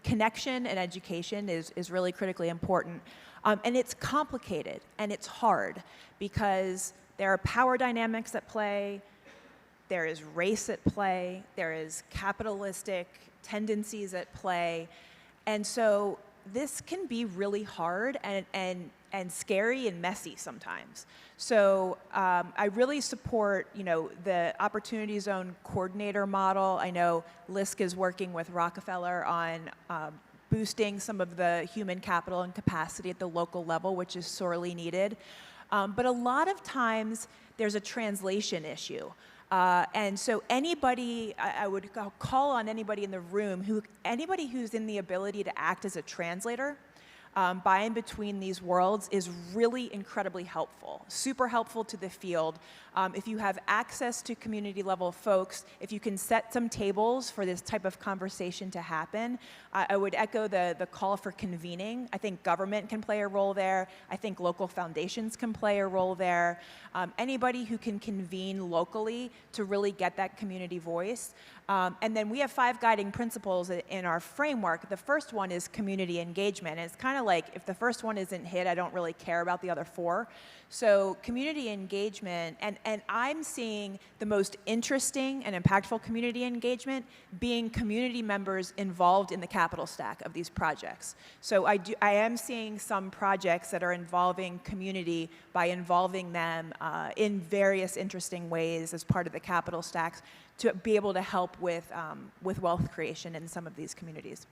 connection and education is really critically important. And it's complicated and it's hard because there are power dynamics at play, there is race at play, there is capitalistic tendencies at play. And so this can be really hard and scary and messy sometimes. So I really support, the Opportunity Zone coordinator model. I know LISC is working with Rockefeller on boosting some of the human capital and capacity at the local level, which is sorely needed. But a lot of times there's a translation issue. And so anybody, I would call on anybody in the room, anybody who's in the ability to act as a translator by in between these worlds is really incredibly helpful, super helpful to the field. If you have access to community level folks, if you can set some tables for this type of conversation to happen, I would echo the call for convening. I think government can play a role there. I think local foundations can play a role there. Anybody who can convene locally to really get that community voice. And then we have 5 guiding principles in our framework. The first one is community engagement. And it's kind of like if the first one isn't hit, I don't really care about the other 4. So community engagement, and I'm seeing the most interesting and impactful community engagement being community members involved in the capital stack of these projects. So I am seeing some projects that are involving community by involving them in various interesting ways as part of the capital stacks to be able to help with wealth creation in some of these communities.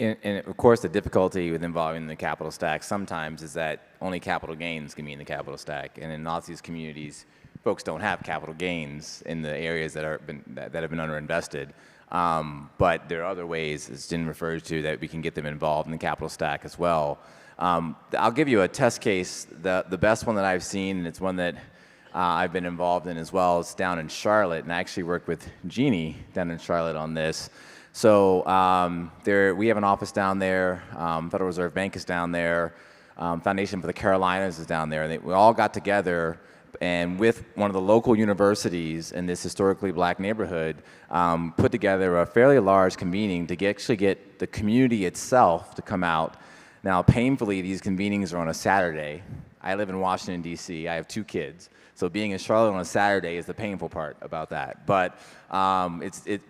And of course, the difficulty with involving the capital stack sometimes is that only capital gains can be in the capital stack. And in lots of these communities, folks don't have capital gains in the areas that have been underinvested. But there are other ways, as Jen refers to, that we can get them involved in the capital stack as well. I'll give you a test case. The best one that I've seen, and it's one that I've been involved in as well, is down in Charlotte. And I actually worked with Jeannie down in Charlotte on this. So we have an office down there, Federal Reserve Bank is down there, Foundation for the Carolinas is down there, and we all got together and with one of the local universities in this historically black neighborhood, put together a fairly large convening to actually get the community itself to come out. Now, painfully, these convenings are on a Saturday. I live in Washington, D.C. I have 2 kids. So being in Charlotte on a Saturday is the painful part about that. But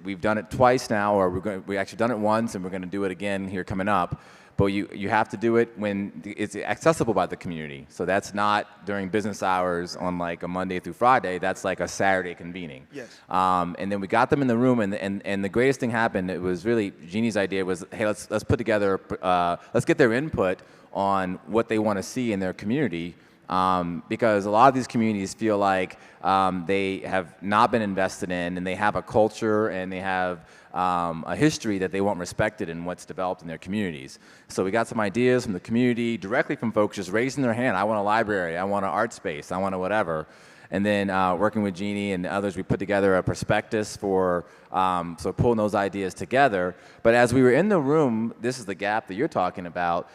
we've done it twice now, or we actually done it once, and we're going to do it again here coming up. But you have to do it when it's accessible by the community. So that's not during business hours on like a Monday through Friday. That's like a Saturday convening. Yes. And then we got them in the room, and the greatest thing happened. It was really Jeannie's idea was, hey, let's put together, let's get their input on what they want to see in their community. Because a lot of these communities feel like they have not been invested in, and they have a culture and they have a history that they want respected in what's developed in their communities. So we got some ideas from the community, directly from folks just raising their hand. I want a library, I want an art space, I want a whatever. And then working with Jeannie and others, we put together a prospectus for so pulling those ideas together. But as we were in the room, this is the gap that you're talking about.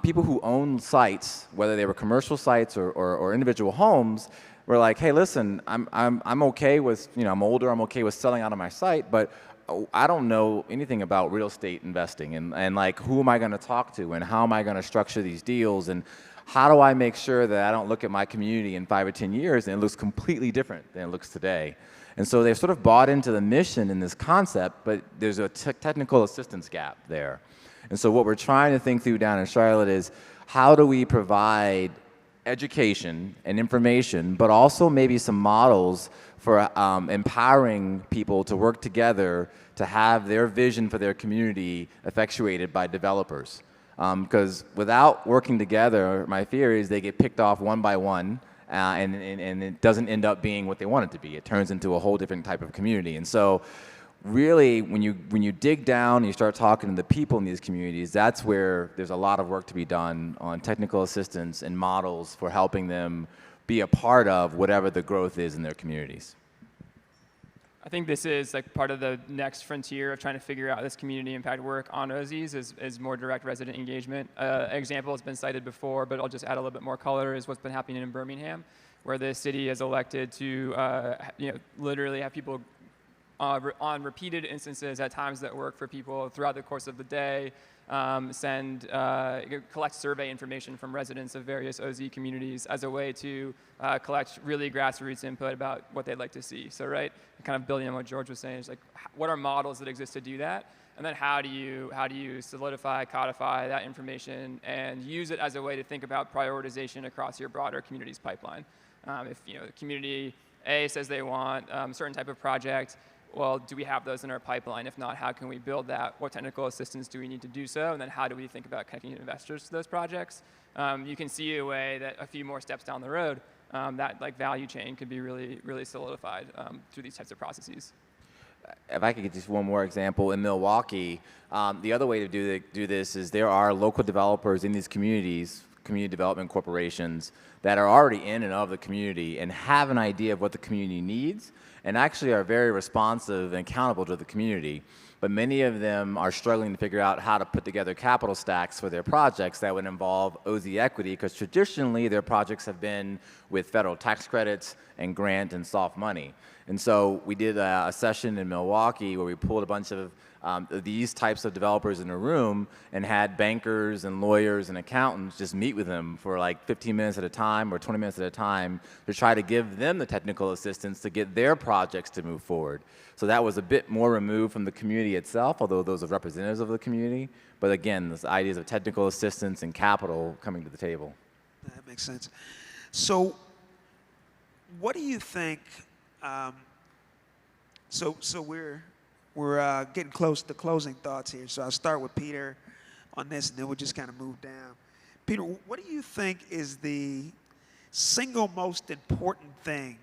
People who own sites, whether they were commercial sites or individual homes, were like, hey, listen, I'm okay with, I'm older, I'm okay with selling out of my site, but I don't know anything about real estate investing and like, who am I going to talk to and how am I going to structure these deals and how do I make sure that I don't look at my community in 5 or 10 years and it looks completely different than it looks today? And so they've sort of bought into the mission in this concept, but there's a technical assistance gap there. And so what we're trying to think through down in Charlotte is how do we provide education and information, but also maybe some models for empowering people to work together to have their vision for their community effectuated by developers. Because without working together, my fear is they get picked off one by one, and it doesn't end up being what they want it to be. It turns into a whole different type of community. And so really, when you dig down and you start talking to the people in these communities, that's where there's a lot of work to be done on technical assistance and models for helping them be a part of whatever the growth is in their communities. I think this is like part of the next frontier of trying to figure out this community impact work on OZs is more direct resident engagement. An example has been cited before, but I'll just add a little bit more color, is what's been happening in Birmingham, where the city has elected to literally have people on repeated instances at times that work for people throughout the course of the day, collect survey information from residents of various OZ communities as a way to collect really grassroots input about what they'd like to see. So kind of building on what George was saying, is like, what are models that exist to do that? And then how do you solidify, codify that information and use it as a way to think about prioritization across your broader community's pipeline? If community A says they want a certain type of project, well, do we have those in our pipeline? If not, how can we build that? What technical assistance do we need to do so? And then how do we think about connecting investors to those projects? You can see a way that a few more steps down the road, that value chain could be really, really solidified through these types of processes. If I could get just one more example, in Milwaukee, the other way to do this is there are local developers in these communities, community development corporations, that are already in and of the community and have an idea of what the community needs and actually are very responsive and accountable to the community. But many of them are struggling to figure out how to put together capital stacks for their projects that would involve OZ equity, because traditionally their projects have been with federal tax credits and grant and soft money. And so we did a session in Milwaukee where we pulled a bunch of these types of developers in a room and had bankers and lawyers and accountants just meet with them for like 15 minutes at a time or 20 minutes at a time to try to give them the technical assistance to get their projects to move forward. So that was a bit more removed from the community itself, although those are representatives of the community. But again, those ideas of technical assistance and capital coming to the table. That makes sense. So what do you think, so we're getting close to closing thoughts here, so I'll start with Peter on this, and then we'll just kind of move down. Peter, what do you think is the single most important thing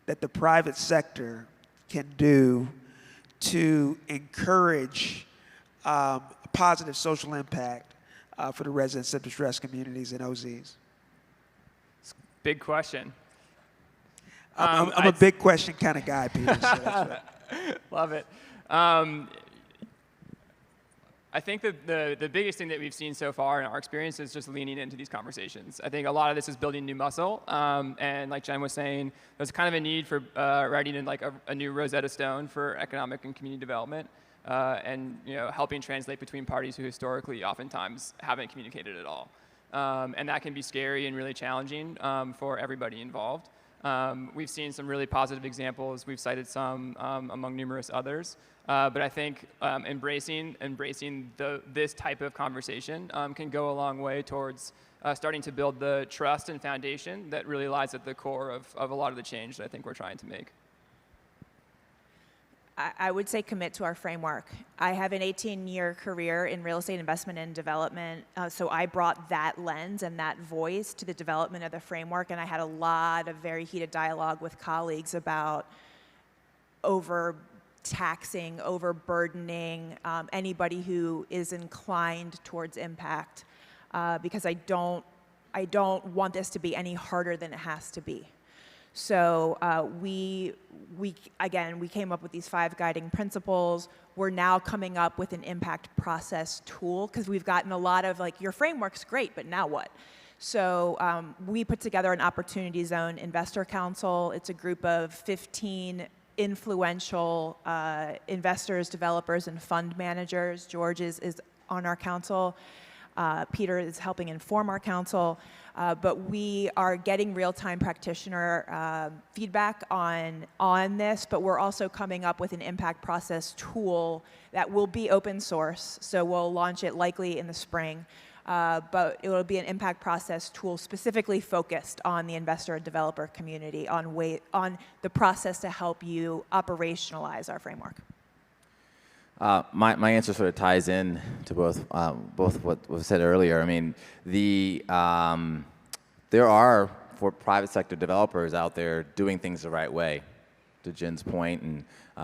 that the private sector can do to encourage positive social impact for the residents of distressed communities and OZs? Big question. I'm a big question kind of guy, Peter. So that's right. Love it. I think that the biggest thing that we've seen so far in our experience is just leaning into these conversations. I think a lot of this is building new muscle, and like Jen was saying, there's kind of a need for writing in like a new Rosetta Stone for economic and community development, and helping translate between parties who historically oftentimes haven't communicated at all. And that can be scary and really challenging for everybody involved. We've seen some really positive examples. We've cited some among numerous others. But I think embracing this type of conversation can go a long way towards starting to build the trust and foundation that really lies at the core of a lot of the change that I think we're trying to make. I would say commit to our framework. I have an 18-year career in real estate investment and development, so I brought that lens and that voice to the development of the framework, and I had a lot of very heated dialogue with colleagues about overtaxing, overburdening anybody who is inclined towards impact, because I don't want this to be any harder than it has to be. So again, we came up with these 5 guiding principles. We're now coming up with an impact process tool because we've gotten a lot of like, your framework's great, but now what? So we put together an Opportunity Zone Investor Council. It's a group of 15 influential investors, developers, and fund managers. George is on our council. Peter is helping inform our council. But we are getting real-time practitioner feedback on this, but we're also coming up with an impact process tool that will be open source. So we'll launch it likely in the spring. But it will be an impact process tool specifically focused on the investor and developer community, on the process to help you operationalize our framework. My answer sort of ties in to both what was said earlier. I mean, there are for private sector developers out there doing things the right way, to Jen's point, and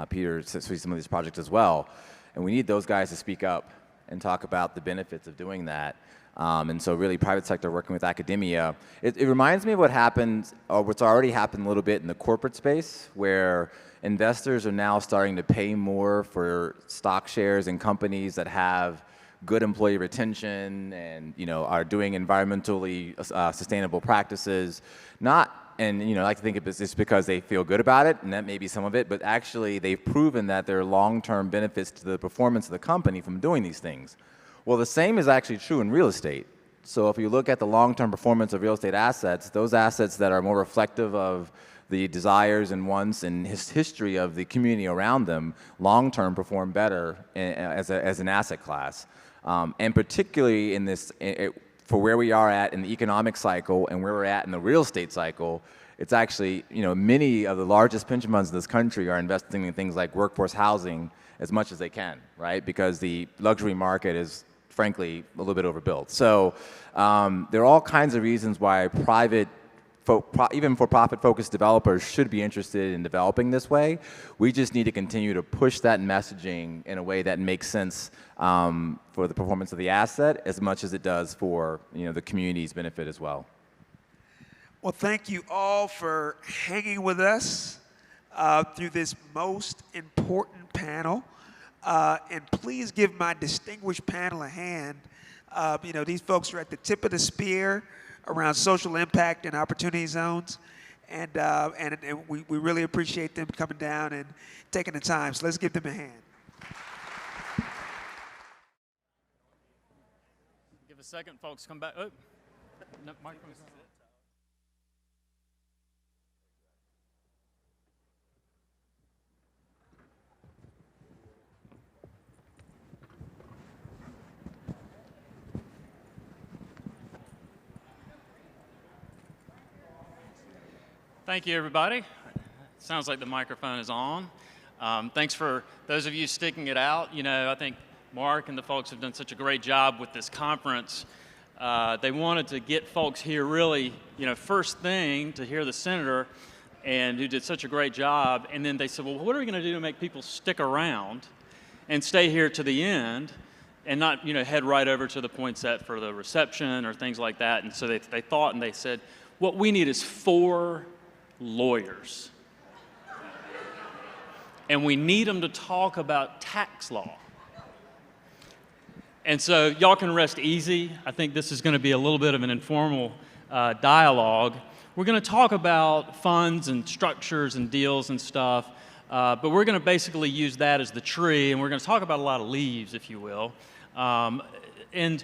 Peter sees some of these projects as well. And we need those guys to speak up and talk about the benefits of doing that. And so really private sector working with academia. It reminds me of what happened, or what's already happened a little bit in the corporate space, where investors are now starting to pay more for stock shares in companies that have good employee retention and are doing environmentally sustainable practices. And I like to think of it just because they feel good about it, and that may be some of it, but actually they've proven that there are long-term benefits to the performance of the company from doing these things. Well, the same is actually true in real estate. So if you look at the long-term performance of real estate assets, those assets that are more reflective of the desires and wants and history of the community around them, long-term perform better as an asset class. And particularly in this, for where we are at in the economic cycle and where we're at in the real estate cycle, it's actually, many of the largest pension funds in this country are investing in things like workforce housing as much as they can, right? Because the luxury market is, frankly, a little bit overbuilt. So there are all kinds of reasons why even for-profit focused developers should be interested in developing this way. We just need to continue to push that messaging in a way that makes sense for the performance of the asset as much as it does for the community's benefit as well. Well, thank you all for hanging with us through this most important panel. And please give my distinguished panel a hand. These folks are at the tip of the spear around social impact and opportunity zones. And we really appreciate them coming down and taking the time. So let's give them a hand. Give a second, folks. Come back. Oh, no, microphone's not. Thank you, everybody. Sounds like the microphone is on. Thanks for those of you sticking it out. I think Mark and the folks have done such a great job with this conference. They wanted to get folks here really, first thing to hear the senator, and who did such a great job. And then they said, well, what are we going to do to make people stick around and stay here to the end and not, head right over to the point set for the reception or things like that. And so they thought and they said, what we need is 4 lawyers. And we need them to talk about tax law. And so y'all can rest easy. I think this is going to be a little bit of an informal dialogue. We're going to talk about funds and structures and deals and stuff, but we're going to basically use that as the tree, and we're going to talk about a lot of leaves, if you will. And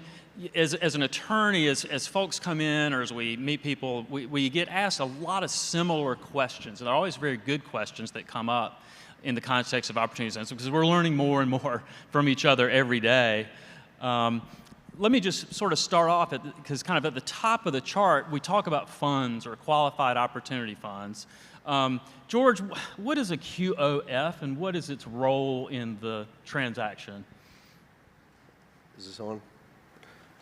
as an attorney, as folks come in or as we meet people, we get asked a lot of similar questions, and they're always very good questions that come up in the context of opportunity zones because we're learning more and more from each other every day. Let me just sort of start off because kind of at the top of the chart, we talk about funds or qualified opportunity funds. George, what is a QOF and what is its role in the transaction? Is this on?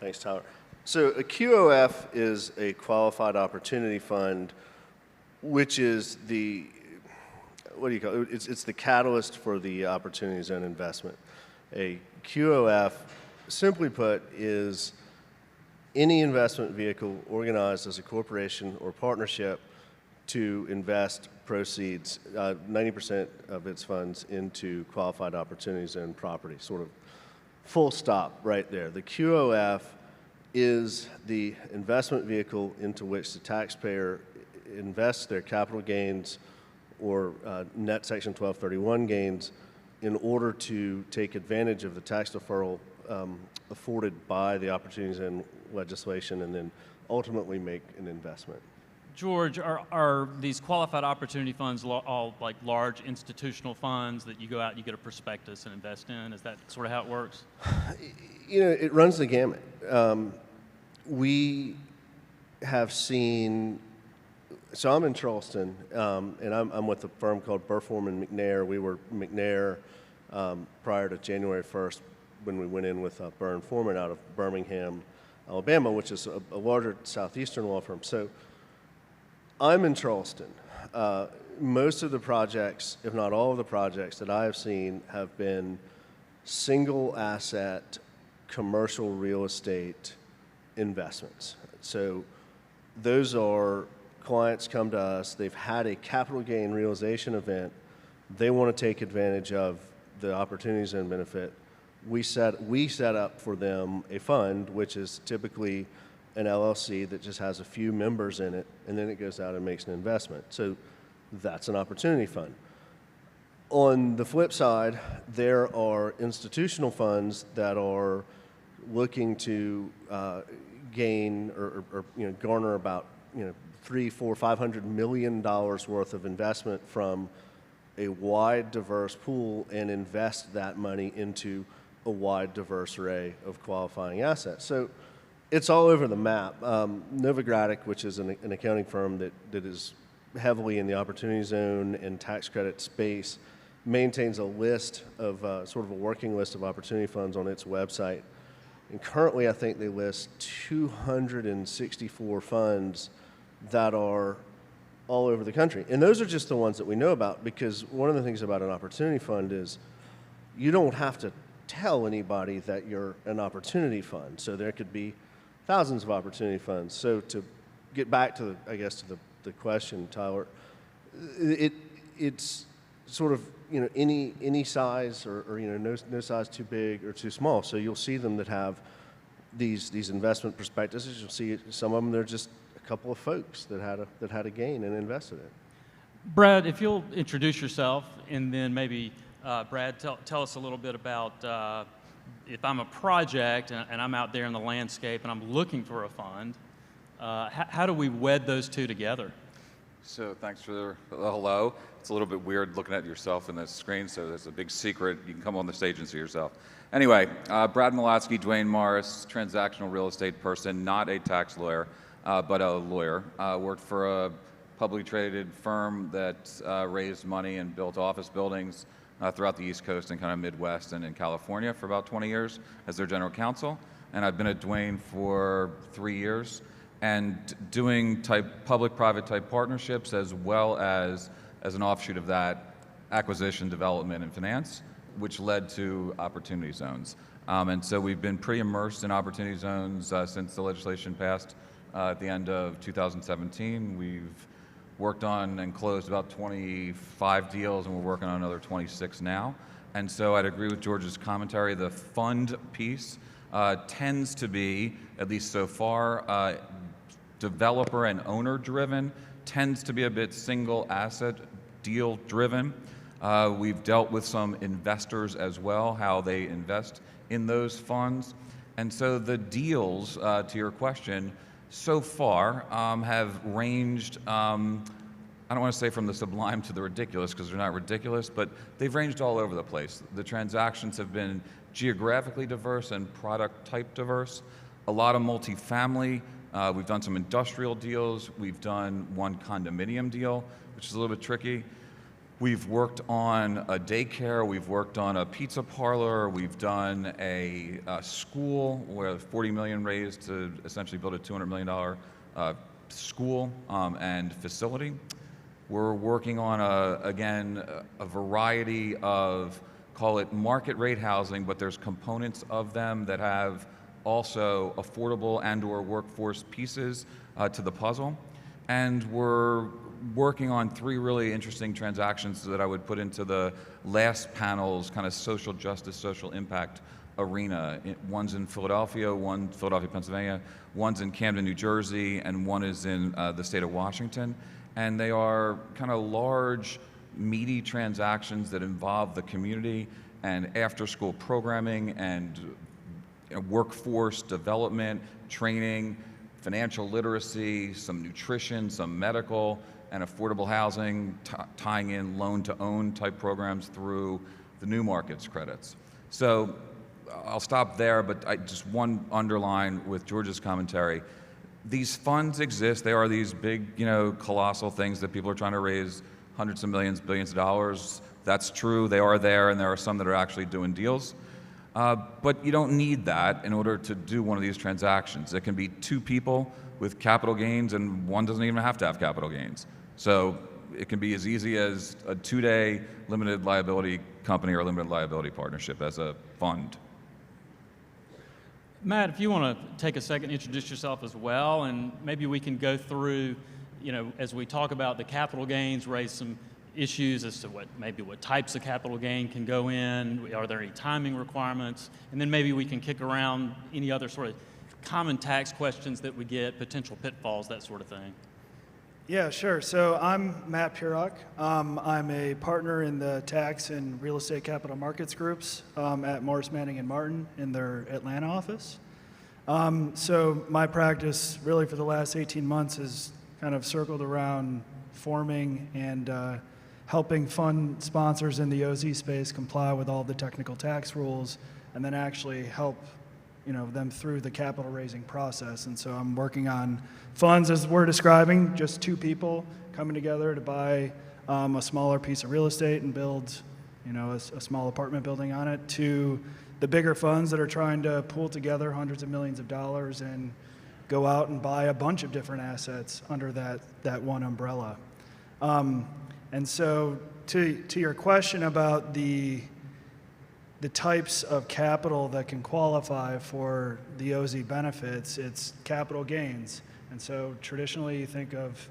Thanks, Tyler. So a QOF is a qualified opportunity fund, which is the, what do you call it? It's the catalyst for the opportunity zone investment. A QOF, simply put, is any investment vehicle organized as a corporation or partnership to invest proceeds, 90% of its funds into qualified opportunity zone property, sort of full stop right there. The QOF is the investment vehicle into which the taxpayer invests their capital gains or net Section 1231 gains in order to take advantage of the tax deferral afforded by the opportunity zone legislation and then ultimately make an investment. George, are these qualified opportunity funds all like large institutional funds that you go out and you get a prospectus and invest in? Is that sort of how it works? You know, it runs the gamut. We have seen, so I'm in Charleston, and I'm with a firm called Burform & McNair. We were McNair prior to January 1st when we went in with Burr & Forman out of Birmingham, Alabama, which is a larger southeastern law firm. So I'm in Charleston. Most of the projects, if not all of the projects that I have seen, have been single asset commercial real estate investments. So those are clients come to us, they've had a capital gain realization event, they want to take advantage of the opportunity zone benefit. We set up for them a fund, which is typically an LLC that just has a few members in it, and then it goes out and makes an investment. So that's an opportunity fund. On the flip side, there are institutional funds that are looking to gain or garner about $300, $400, $500 million worth of investment from a wide, diverse pool and invest that money into a wide, diverse array of qualifying assets. So it's all over the map. Novogradac, which is an accounting firm that is heavily in the opportunity zone and tax credit space, maintains a list of sort of a working list of opportunity funds on its website. And currently, I think they list 264 funds that are all over the country. And those are just the ones that we know about, because one of the things about an opportunity fund is you don't have to tell anybody that you're an opportunity fund. So there could be thousands of opportunity funds. So to get back to the question, Tyler, it's sort of any size or no size too big or too small. So you'll see them that have these investment prospectuses. You'll see some of them, they're just a couple of folks that had a gain and invested in. Brad, if you'll introduce yourself, and then maybe Brad, tell us a little bit about if I'm a project and I'm out there in the landscape and I'm looking for a fund, how do we wed those two together? So thanks for the hello. It's a little bit weird looking at yourself in the screen, so that's a big secret. You can come on the stage and see yourself. Anyway, Brad Molatsky, Dwayne Morris, transactional real estate person, not a tax lawyer, but a lawyer. Worked for a publicly traded firm that raised money and built office buildings throughout the East Coast and kind of Midwest and in California for about 20 years as their general counsel. And I've been at Dwayne for 3 years and doing public-private type partnerships, as well as an offshoot of that, acquisition, development, and finance, which led to opportunity zones. And so we've been pretty immersed in opportunity zones since the legislation passed at the end of 2017. We've worked on and closed about 25 deals, and we're working on another 26 now. And so I'd agree with George's commentary. The fund piece tends to be, at least so far, developer and owner driven, tends to be a bit single asset deal driven. We've dealt with some investors as well, how they invest in those funds. And so the deals, to your question, so far have ranged, I don't want to say from the sublime to the ridiculous, because they're not ridiculous, but they've ranged all over the place. The transactions have been geographically diverse and product type diverse. A lot of multifamily. We've done some industrial deals. We've done one condominium deal, which is a little bit tricky. We've worked on a daycare. We've worked on a pizza parlor. We've done a school where $40 million raised to essentially build a $200 million school and facility. We're working on, a variety of, call it market rate housing, but there's components of them that have also affordable and/or workforce pieces to the puzzle. And we're working on 3 really interesting transactions that I would put into the last panel's kind of social justice, social impact arena. One's in Philadelphia, Pennsylvania, one's in Camden, New Jersey, and one is in the state of Washington. And they are kind of large, meaty transactions that involve the community and after-school programming and workforce development, training, financial literacy, some nutrition, some medical, and affordable housing, tying in loan-to-own type programs through the new markets credits. So I'll stop there, but I just one underline with George's commentary. These funds exist. They are these big, colossal things that people are trying to raise hundreds of millions, billions of dollars. That's true. They are there, and there are some that are actually doing deals. But you don't need that in order to do one of these transactions. It can be 2 people with capital gains, and one doesn't even have to have capital gains. So it can be as easy as a 2-day limited liability company or limited liability partnership as a fund. Matt, if you want to take a second, introduce yourself as well, and maybe we can go through, as we talk about the capital gains, raise some issues as to what types of capital gain can go in, are there any timing requirements, and then maybe we can kick around any other sort of common tax questions that we get, potential pitfalls, that sort of thing. Yeah, sure. So I'm Matt Purock. I'm a partner in the tax and real estate capital markets groups at Morris, Manning & Martin in their Atlanta office. So my practice really for the last 18 months has kind of circled around forming and helping fund sponsors in the OZ space comply with all the technical tax rules and then actually help them through the capital raising process. And so I'm working on funds, as we're describing, just 2 people coming together to buy a smaller piece of real estate and build, a small apartment building on it, to the bigger funds that are trying to pool together hundreds of millions of dollars and go out and buy a bunch of different assets under that one umbrella. And so to your question about the types of capital that can qualify for the OZ benefits, it's capital gains. And so traditionally you think of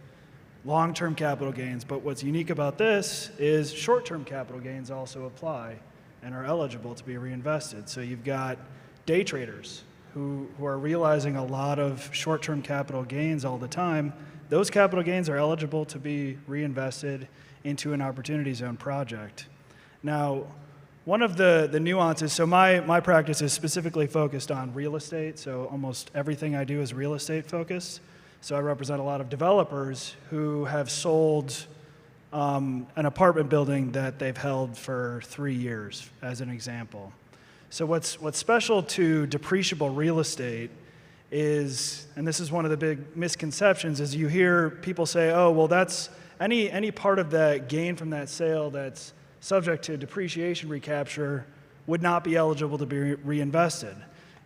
long-term capital gains, but what's unique about this is short-term capital gains also apply and are eligible to be reinvested. So you've got day traders who are realizing a lot of short-term capital gains all the time. Those capital gains are eligible to be reinvested into an Opportunity Zone project. Now, one of the nuances, so my practice is specifically focused on real estate, so almost everything I do is real estate focused. So I represent a lot of developers who have sold an apartment building that they've held for 3 years, as an example. So what's special to depreciable real estate is, and this is one of the big misconceptions, is you hear people say, oh, well, that's any part of the gain from that sale that's subject to depreciation recapture would not be eligible to be reinvested.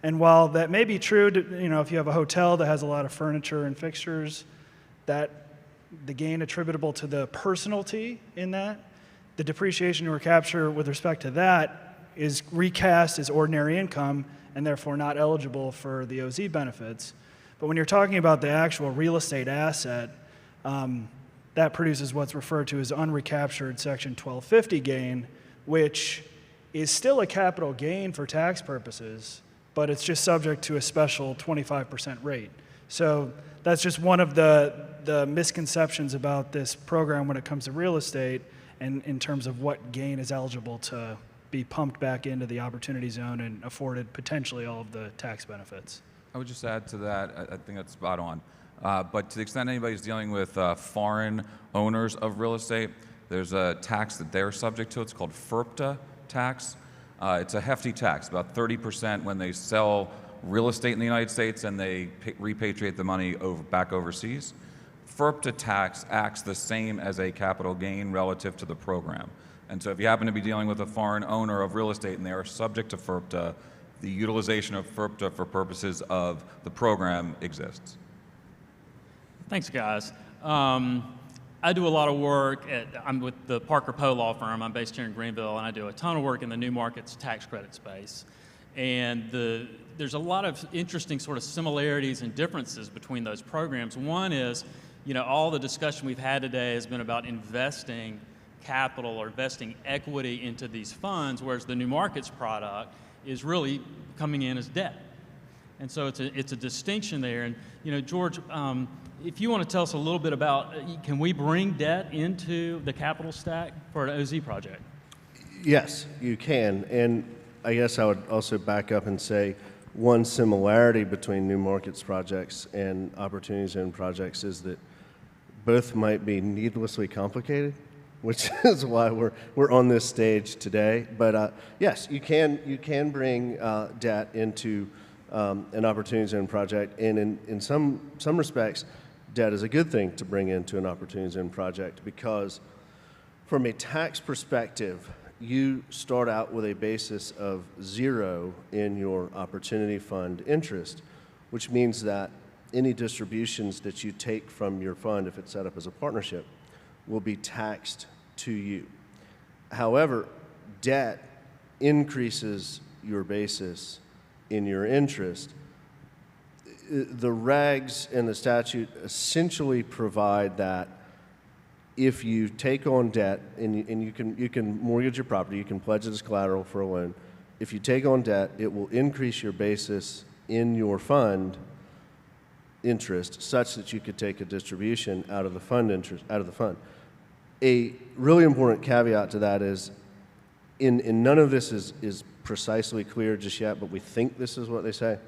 And while that may be true, if you have a hotel that has a lot of furniture and fixtures, that the gain attributable to the personalty in that, the depreciation recapture with respect to that is recast as ordinary income and therefore not eligible for the OZ benefits. But when you're talking about the actual real estate asset, that produces what's referred to as unrecaptured Section 1250 gain, which is still a capital gain for tax purposes, but it's just subject to a special 25% rate. So that's just one of the misconceptions about this program when it comes to real estate and in terms of what gain is eligible to be pumped back into the Opportunity Zone and afforded potentially all of the tax benefits. I would just add to that, I think that's spot on. But to the extent anybody's dealing with foreign owners of real estate, there's a tax that they're subject to. It's called FIRPTA tax. It's a hefty tax, about 30% when they sell real estate in the United States and they repatriate the money back overseas. FIRPTA tax acts the same as a capital gain relative to the program. And so if you happen to be dealing with a foreign owner of real estate and they are subject to FIRPTA, the utilization of FIRPTA for purposes of the program exists. Thanks, guys. I do a lot of work I'm with the Parker Poe Law Firm. I'm based here in Greenville, and I do a ton of work in the new markets tax credit space. And there's a lot of interesting sort of similarities and differences between those programs. One is you know, all the discussion we've had today has been about investing capital or investing equity into these funds, whereas the new markets product is really coming in as debt. And so it's a distinction there. And, you know, George, if you want to tell us a little bit about, can we bring debt into the capital stack for an OZ project? Yes, you can. And I guess I would also back up and say one similarity between new markets projects and opportunity zone projects is that both might be needlessly complicated, which is why we're on this stage today. But yes, you can bring debt into an opportunity zone project, and in some respects, debt is a good thing to bring into an opportunity zone project, because from a tax perspective, you start out with a basis of 0 in your opportunity fund interest, which means that any distributions that you take from your fund, if it's set up as a partnership, will be taxed to you. However, debt increases your basis in your interest. The regs and the statute essentially provide that if you take on debt, and you can mortgage your property, you can pledge it as collateral for a loan. If you take on debt, it will increase your basis in your fund interest such that you could take a distribution out of the fund interest, out of the fund. A really important caveat to that is, in none of this is precisely clear just yet, but we think this is what they say.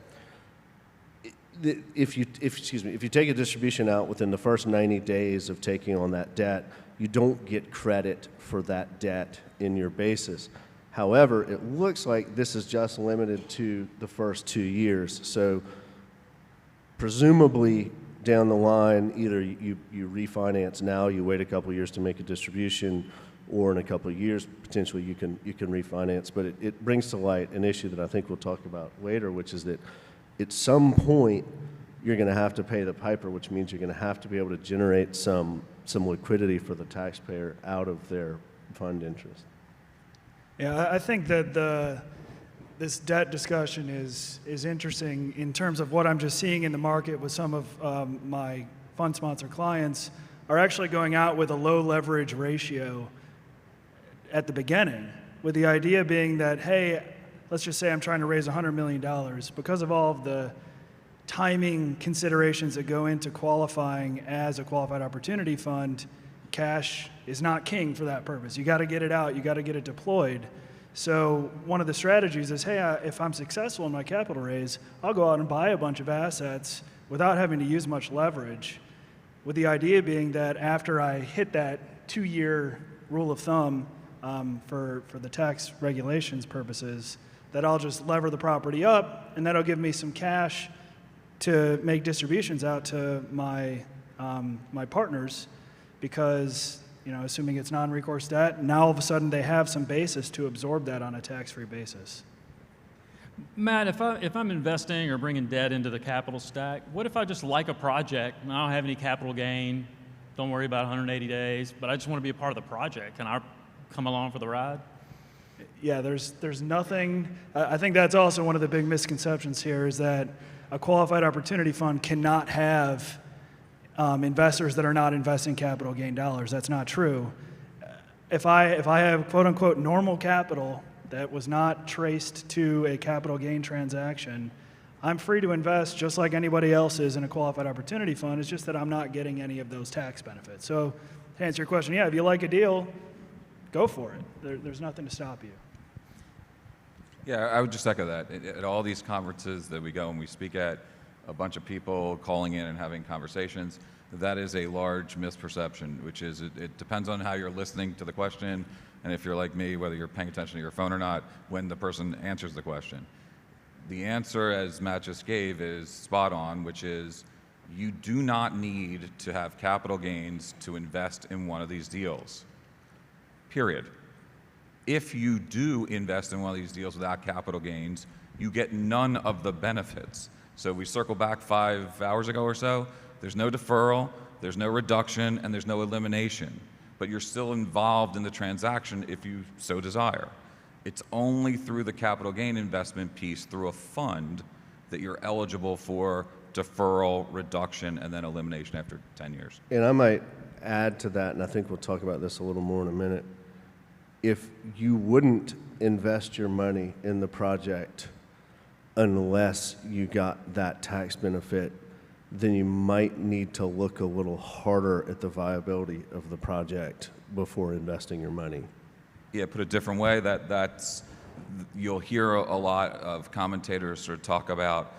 If you take a distribution out within the first 90 days of taking on that debt, you don't get credit for that debt in your basis. However, it looks like this is just limited to the first 2 years. So presumably down the line, either you refinance now, you wait a couple of years to make a distribution, or in a couple of years, potentially you can refinance. But it brings to light an issue that I think we'll talk about later, which is that at some point, you're going to have to pay the piper, which means you're going to have to be able to generate some liquidity for the taxpayer out of their fund interest. Yeah, I think that this debt discussion is interesting in terms of what I'm just seeing in the market with some of my fund sponsor clients are actually going out with a low leverage ratio at the beginning, with the idea being that, hey, let's just say I'm trying to raise $100 million. Because of all of the timing considerations that go into qualifying as a qualified opportunity fund, cash is not king for that purpose. You got to get it out, you got to get it deployed. So one of the strategies is, hey, if I'm successful in my capital raise, I'll go out and buy a bunch of assets without having to use much leverage, with the idea being that after I hit that 2-year rule of thumb for the tax regulations purposes, that I'll just lever the property up, and that'll give me some cash to make distributions out to my my partners, because, you know, assuming it's non-recourse debt, now all of a sudden they have some basis to absorb that on a tax-free basis. Matt, if I'm investing or bringing debt into the capital stack, what if I just like a project and I don't have any capital gain, don't worry about 180 days, but I just want to be a part of the project? Can I come along for the ride? Yeah, there's nothing. I think that's also one of the big misconceptions here, is that a qualified opportunity fund cannot have investors that are not investing capital gain dollars. That's not true. If I have quote unquote normal capital that was not traced to a capital gain transaction, I'm free to invest just like anybody else is in a qualified opportunity fund. It's just that I'm not getting any of those tax benefits. So to answer your question, yeah, if you like a deal, go for it. There's nothing to stop you. Yeah, I would just echo that. At all these conferences that we go and we speak at, a bunch of people calling in and having conversations, that is a large misperception, which is it depends on how you're listening to the question, and if you're like me, whether you're paying attention to your phone or not, when the person answers the question. The answer, as Matt just gave, is spot on, which is you do not need to have capital gains to invest in one of these deals, period. If you do invest in one of these deals without capital gains, you get none of the benefits. So we circle back 5 hours ago or so, there's no deferral, there's no reduction, and there's no elimination. But you're still involved in the transaction if you so desire. It's only through the capital gain investment piece, through a fund, that you're eligible for deferral, reduction, and then elimination after 10 years. And I might add to that, and I think we'll talk about this a little more in a minute. If you wouldn't invest your money in the project unless you got that tax benefit, then you might need to look a little harder at the viability of the project before investing your money. Yeah, put a different way, that's you'll hear a lot of commentators sort of talk about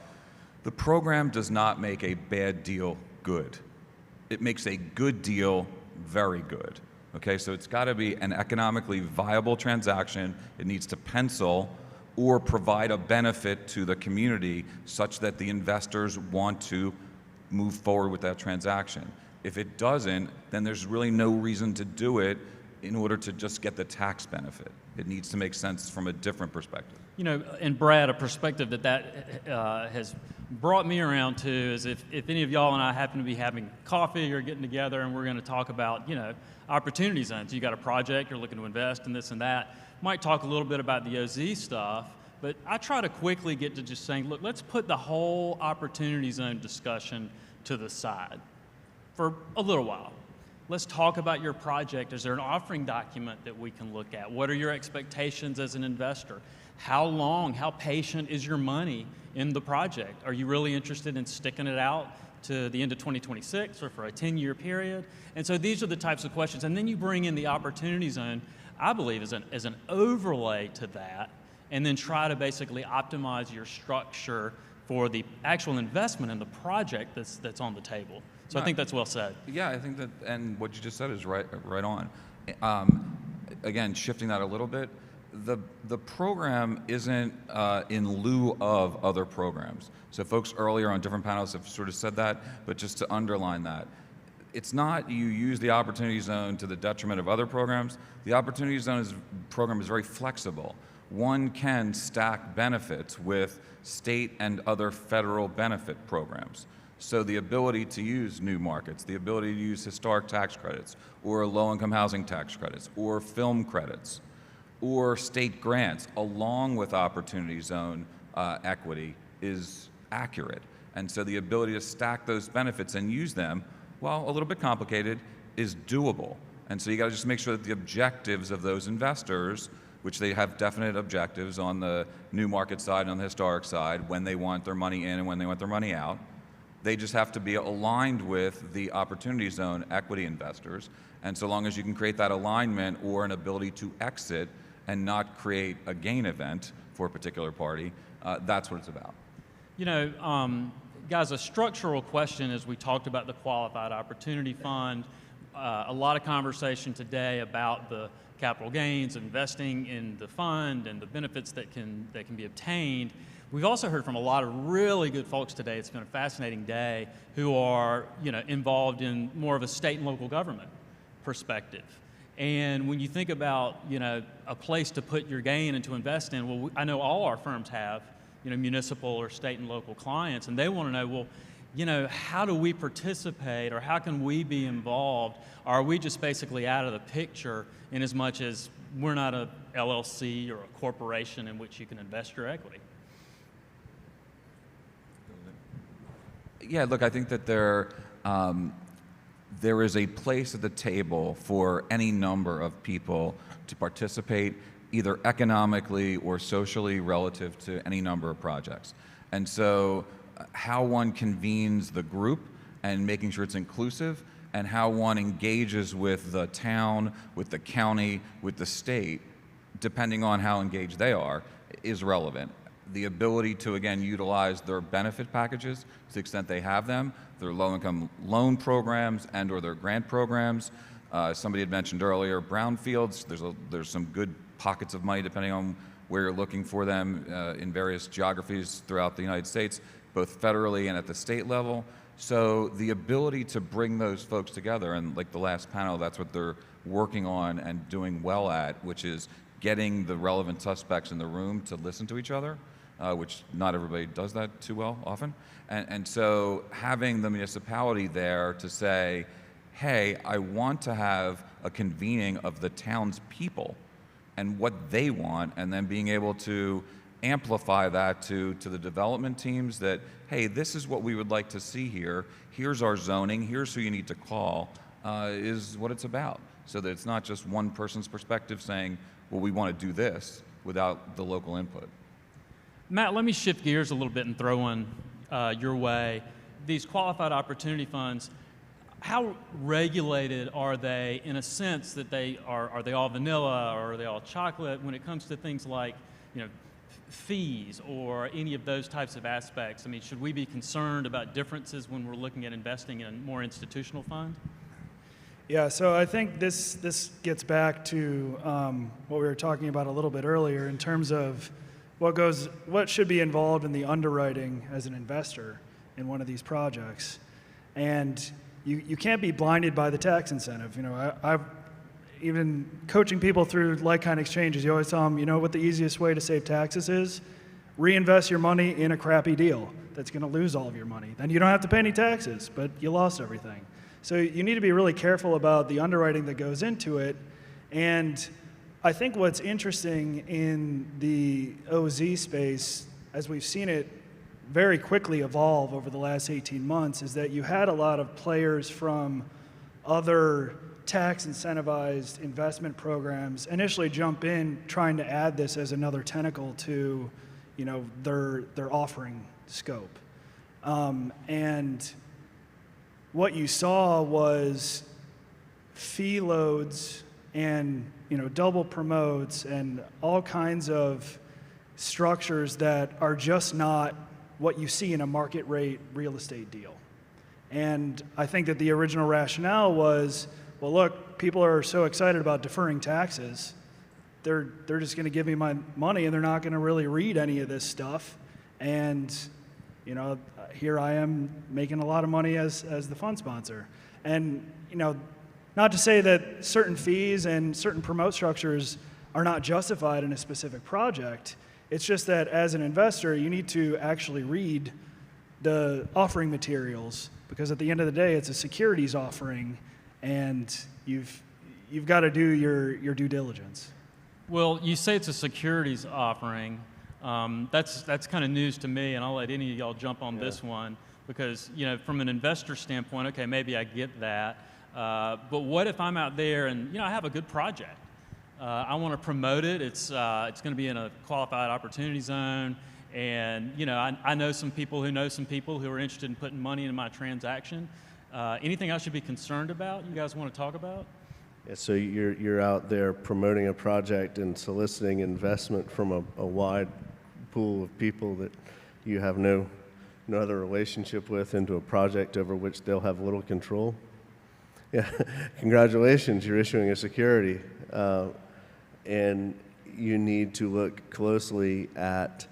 the program does not make a bad deal good. It makes a good deal very good. Okay, so it's got to be an economically viable transaction. It needs to pencil or provide a benefit to the community such that the investors want to move forward with that transaction. If it doesn't, then there's really no reason to do it in order to just get the tax benefit. It needs to make sense from a different perspective. You know, and Brad, a perspective that has brought me around to is if any of y'all and I happen to be having coffee or getting together and we're going to talk about, you know, opportunity zones. You got a project, you're looking to invest in this and that. Might talk a little bit about the OZ stuff, but I try to quickly get to just saying, look, let's put the whole opportunity zone discussion to the side for a little while. Let's talk about your project. Is there an offering document that we can look at? What are your expectations as an investor? How long, how patient is your money in the project? Are you really interested in sticking it out to the end of 2026 or for a 10-year period? And so these are the types of questions. And then you bring in the opportunity zone, I believe, as an overlay to that, and then try to basically optimize your structure for the actual investment in the project that's on the table. So I think that's well said. Yeah, I think that, and what you just said is right on. Again, shifting that a little bit, the program isn't in lieu of other programs. So folks earlier on different panels have sort of said that, but just to underline that, it's not you use the Opportunity Zone to the detriment of other programs. The Opportunity Zone program is very flexible. One can stack benefits with state and other federal benefit programs. So the ability to use new markets, the ability to use historic tax credits, or low-income housing tax credits, or film credits, or state grants, along with Opportunity Zone equity, is accurate. And so the ability to stack those benefits and use them, while a little bit complicated, is doable. And so you got to just make sure that the objectives of those investors, which they have definite objectives on the new market side and on the historic side, when they want their money in and when they want their money out, they just have to be aligned with the Opportunity Zone equity investors. And so long as you can create that alignment or an ability to exit and not create a gain event for a particular party, that's what it's about. You know, guys, a structural question as we talked about the Qualified Opportunity Fund, a lot of conversation today about the capital gains, investing in the fund and the benefits that can be obtained. We've also heard from a lot of really good folks today. It's been a fascinating day who are, you know, involved in more of a state and local government perspective. And when you think about, you know, a place to put your gain and to invest in, well, I know all our firms have, you know, municipal or state and local clients, and they want to know, well, you know, how do we participate or how can we be involved? Are we just basically out of the picture in as much as we're not a LLC or a corporation in which you can invest your equity? Yeah, look, I think that there is a place at the table for any number of people to participate either economically or socially relative to any number of projects. And so how one convenes the group and making sure it's inclusive and how one engages with the town, with the county, with the state, depending on how engaged they are, is relevant. The ability to, again, utilize their benefit packages to the extent they have them, their low-income loan programs and or their grant programs. Somebody had mentioned earlier brownfields. There's some good pockets of money depending on where you're looking for them in various geographies throughout the United States, both federally and at the state level. So the ability to bring those folks together, and like the last panel, that's what they're working on and doing well at, which is getting the relevant suspects in the room to listen to each other, which not everybody does that too well often. And so having the municipality there to say, hey, I want to have a convening of the town's people and what they want, and then being able to amplify that to the development teams that, hey, this is what we would like to see here. Here's our zoning. Here's who you need to call, is what it's about. So that it's not just one person's perspective saying, well, we want to do this without the local input. Matt, let me shift gears a little bit and throw one your way. These qualified opportunity funds, how regulated are they in a sense that are they all vanilla or are they all chocolate when it comes to things like, fees or any of those types of aspects? I mean, should we be concerned about differences when we're looking at investing in a more institutional fund? Yeah, so I think this gets back to what we were talking about a little bit earlier in terms of what should be involved in the underwriting as an investor in one of these projects. And you can't be blinded by the tax incentive. I've even coaching people through like-kind exchanges, you always tell them, what the easiest way to save taxes is? Reinvest your money in a crappy deal that's going to lose all of your money. Then you don't have to pay any taxes, but you lost everything. So you need to be really careful about the underwriting that goes into it. And I think what's interesting in the OZ space, as we've seen it very quickly evolve over the last 18 months, is that you had a lot of players from other tax incentivized investment programs initially jump in trying to add this as another tentacle to their offering scope. And what you saw was fee loads and double promotes and all kinds of structures that are just not what you see in a market rate real estate deal. And I think that the original rationale was, well, look, people are so excited about deferring taxes, they're just going to give me my money and they're not going to really read any of this stuff. And here I am making a lot of money as the fund sponsor. And not to say that certain fees and certain promote structures are not justified in a specific project. It's just that as an investor, you need to actually read the offering materials, because at the end of the day, it's a securities offering, and you've got to do your due diligence. Well, you say it's a securities offering. That's kind of news to me, and I'll let any of y'all jump on this one, because from an investor standpoint, okay, maybe I get that. But what if I'm out there and I have a good project? I want to promote it. It's going to be in a qualified opportunity zone, and I know some people who know some people who are interested in putting money into my transaction. Anything I should be concerned about? You guys want to talk about? Yeah, so you're out there promoting a project and soliciting investment from a wide pool of people that you have no other relationship with into a project over which they'll have little control. Yeah, congratulations, you're issuing a security. And you need to look closely at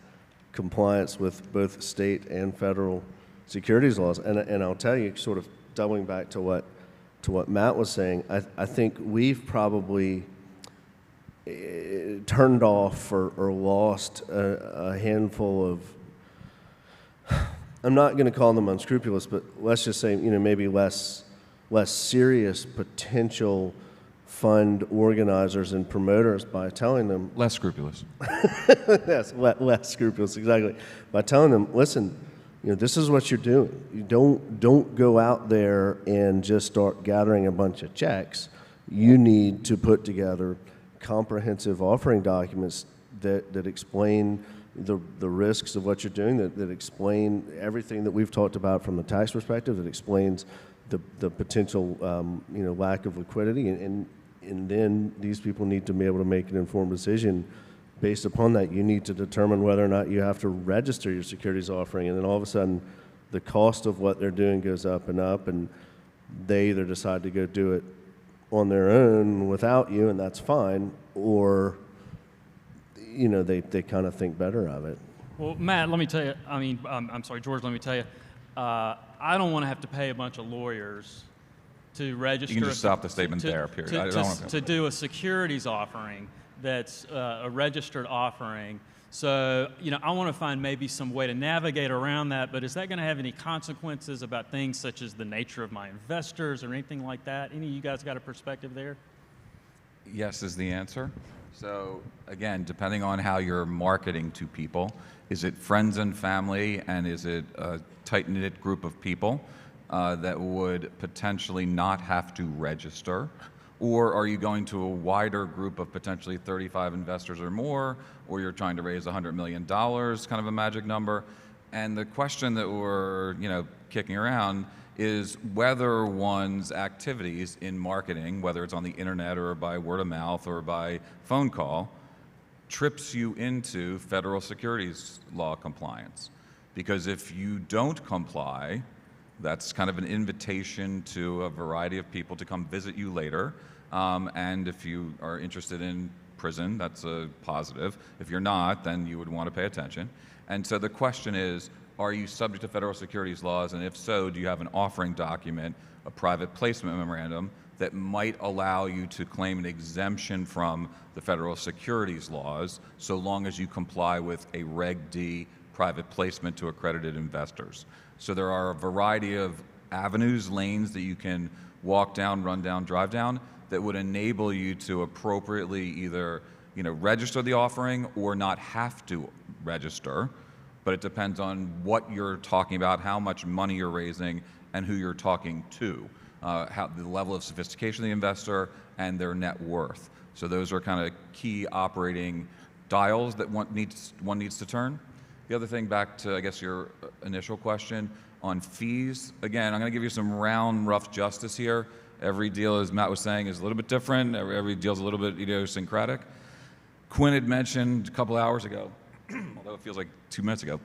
compliance with both state and federal securities laws. And I'll tell you, sort of doubling back to what Matt was saying, I think we've probably turned off or lost a handful of, I'm not going to call them unscrupulous, but let's just say, maybe less serious potential fund organizers and promoters by telling them less scrupulous. Yes, less scrupulous, exactly. By telling them, listen, this is what you're doing. You don't go out there and just start gathering a bunch of checks. You need to put together comprehensive offering documents that explain the risks of what you're doing, that explain everything that we've talked about from the tax perspective, that explains the potential lack of liquidity, and then these people need to be able to make an informed decision based upon that. You need to determine whether or not you have to register your securities offering, and then all of a sudden the cost of what they're doing goes up, and they either decide to go do it on their own without you, and that's fine, or they kind of think better of it. Well, Matt, let me tell you, I'm sorry, George, let me tell you, I don't want to have to pay a bunch of lawyers to register. You can just stop the statement there, period. To do a securities offering that's a registered offering. So, I want to find maybe some way to navigate around that, but is that going to have any consequences about things such as the nature of my investors or anything like that? Any of you guys got a perspective there? Yes is the answer. So again, depending on how you're marketing to people, is it friends and family, and is it a tight-knit group of people that would potentially not have to register? Or are you going to a wider group of potentially 35 investors or more, or you're trying to raise $100 million, kind of a magic number? And the question that we're kicking around is whether one's activities in marketing, whether it's on the internet or by word of mouth or by phone call, trips you into federal securities law compliance. Because if you don't comply, that's kind of an invitation to a variety of people to come visit you later. And if you are interested in prison, that's a positive. If you're not, then you would want to pay attention. And so the question is, are you subject to federal securities laws? And if so, do you have an offering document, a private placement memorandum, that might allow you to claim an exemption from the federal securities laws so long as you comply with a Reg D private placement to accredited investors? So there are a variety of avenues, lanes that you can walk down, run down, drive down that would enable you to appropriately either register the offering or not have to register. But it depends on what you're talking about, how much money you're raising, and who you're talking to, how the level of sophistication of the investor and their net worth. So those are kind of key operating dials that one needs to turn. The other thing, back to I guess your initial question on fees. Again, I'm going to give you some round, rough justice here. Every deal, as Matt was saying, is a little bit different. Every deal is a little bit idiosyncratic. Quinn had mentioned a couple hours ago, although it feels like 2 minutes ago,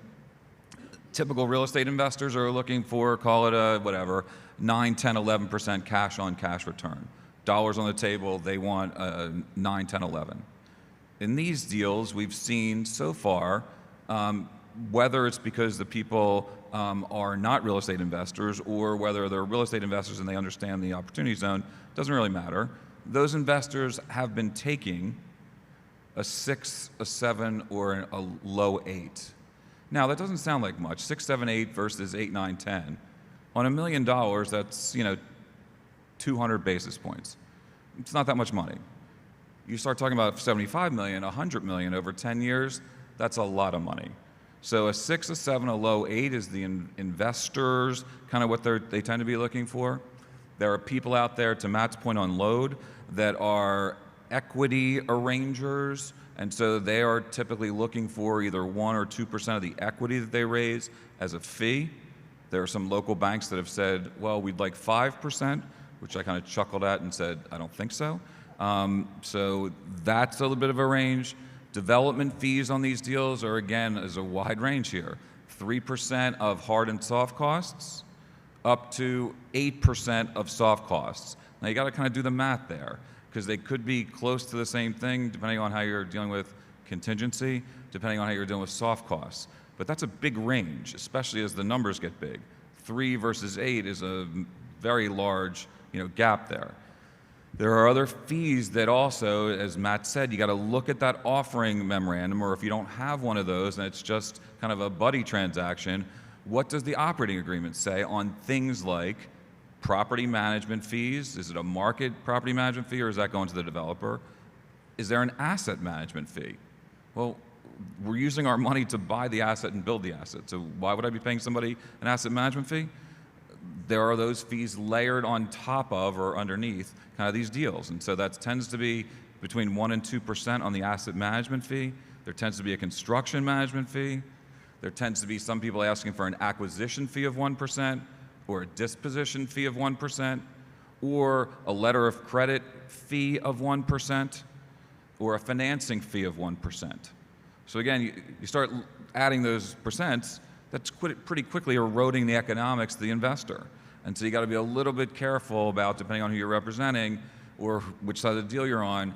typical real estate investors are looking for, call it a whatever, 9, 10, 11% cash on cash return. Dollars on the table, they want 9, 10, 11. In these deals, we've seen so far, whether it's because the people are not real estate investors or whether they're real estate investors and they understand the opportunity zone, doesn't really matter. Those investors have been taking a 6, a 7, or a low 8. Now, that doesn't sound like much. 6, 7, 8 versus 8, 9, 10. On $1 million, that's 200 basis points. It's not that much money. You start talking about 75 million, 100 million over 10 years, that's a lot of money. So a 6, a 7, a low 8 is the investors, kind of what they tend to be looking for. There are people out there, to Matt's point on load, that are equity arrangers, and so they are typically looking for either 1 or 2% of the equity that they raise as a fee. There are some local banks that have said, well, we'd like 5%, which I kind of chuckled at and said, I don't think so. So that's a little bit of a range. Development fees on these deals are, again, is a wide range here. 3% of hard and soft costs up to 8% of soft costs. Now you got to kind of do the math there, because they could be close to the same thing depending on how you're dealing with contingency, depending on how you're dealing with soft costs. But that's a big range, especially as the numbers get big. 3 versus 8 is a very large gap there. There are other fees that also, as Matt said, you got to look at that offering memorandum, or if you don't have one of those and it's just kind of a buddy transaction, what does the operating agreement say on things like property management fees? Is it a market property management fee, or is that going to the developer? Is there an asset management fee? Well, we're using our money to buy the asset and build the asset, so why would I be paying somebody an asset management fee? There are those fees layered on top of or underneath kind of these deals. And so that tends to be between 1 and 2% on the asset management fee. There tends to be a construction management fee. There tends to be some people asking for an acquisition fee of 1%, or a disposition fee of 1%, or a letter of credit fee of 1%, or a financing fee of 1%. So again, you start adding those percents, that's pretty quickly eroding the economics of the investor. And so you got to be a little bit careful about, depending on who you're representing or which side of the deal you're on,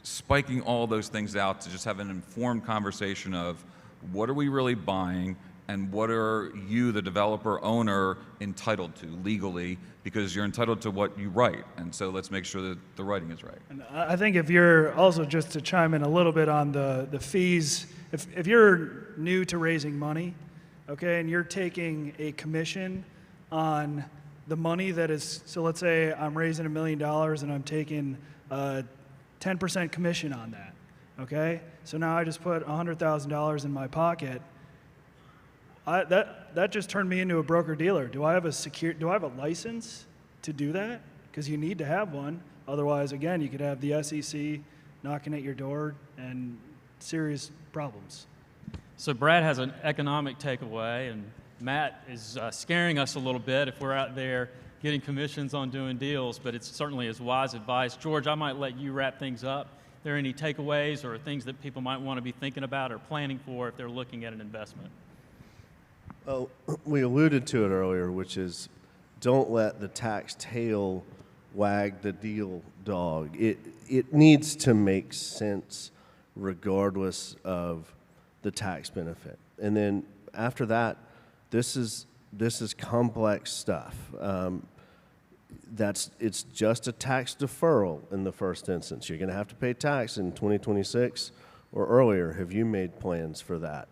spiking all those things out to just have an informed conversation of what are we really buying and what are you, the developer owner, entitled to legally, because you're entitled to what you write. And so let's make sure that the writing is right. And I think if you're also, just to chime in a little bit on the fees, if you're new to raising money, okay, and you're taking a commission on the money that is, so let's say I'm raising $1 million and I'm taking 10% commission on that, okay? So now I just put $100,000 in my pocket. That just turned me into a broker-dealer. Do I have a license to do that? Because you need to have one. Otherwise, again, you could have the SEC knocking at your door and serious problems. So Brad has an economic takeaway, and Matt is scaring us a little bit if we're out there getting commissions on doing deals, but it's certainly is wise advice. George, I might let you wrap things up. Are there any takeaways or things that people might want to be thinking about or planning for if they're looking at an investment? Oh, we alluded to it earlier, which is don't let the tax tail wag the deal dog. It needs to make sense regardless of the tax benefit. And then after that, this is complex stuff. It's just a tax deferral in the first instance. You're going to have to pay tax in 2026 or earlier. Have you made plans for that?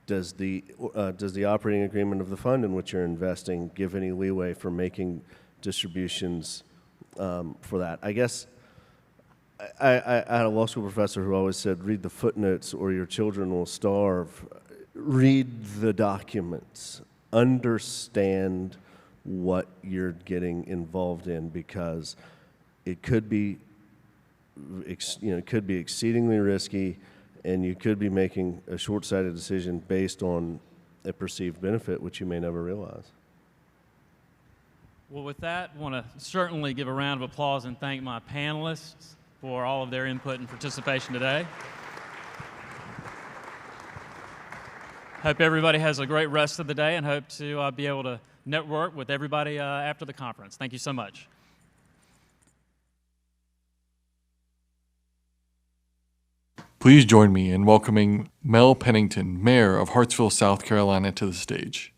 Does the operating agreement of the fund in which you're investing give any leeway for making distributions for that? I guess I had a law school professor who always said, read the footnotes or your children will starve. Read the documents. Understand what you're getting involved in, because it could be, it could be exceedingly risky, and you could be making a short-sighted decision based on a perceived benefit, which you may never realize. Well, with that, I want to certainly give a round of applause and thank my panelists for all of their input and participation today. Hope everybody has a great rest of the day, and hope to be able to network with everybody after the conference. Thank you so much. Please join me in welcoming Mel Pennington, Mayor of Hartsville, South Carolina, to the stage.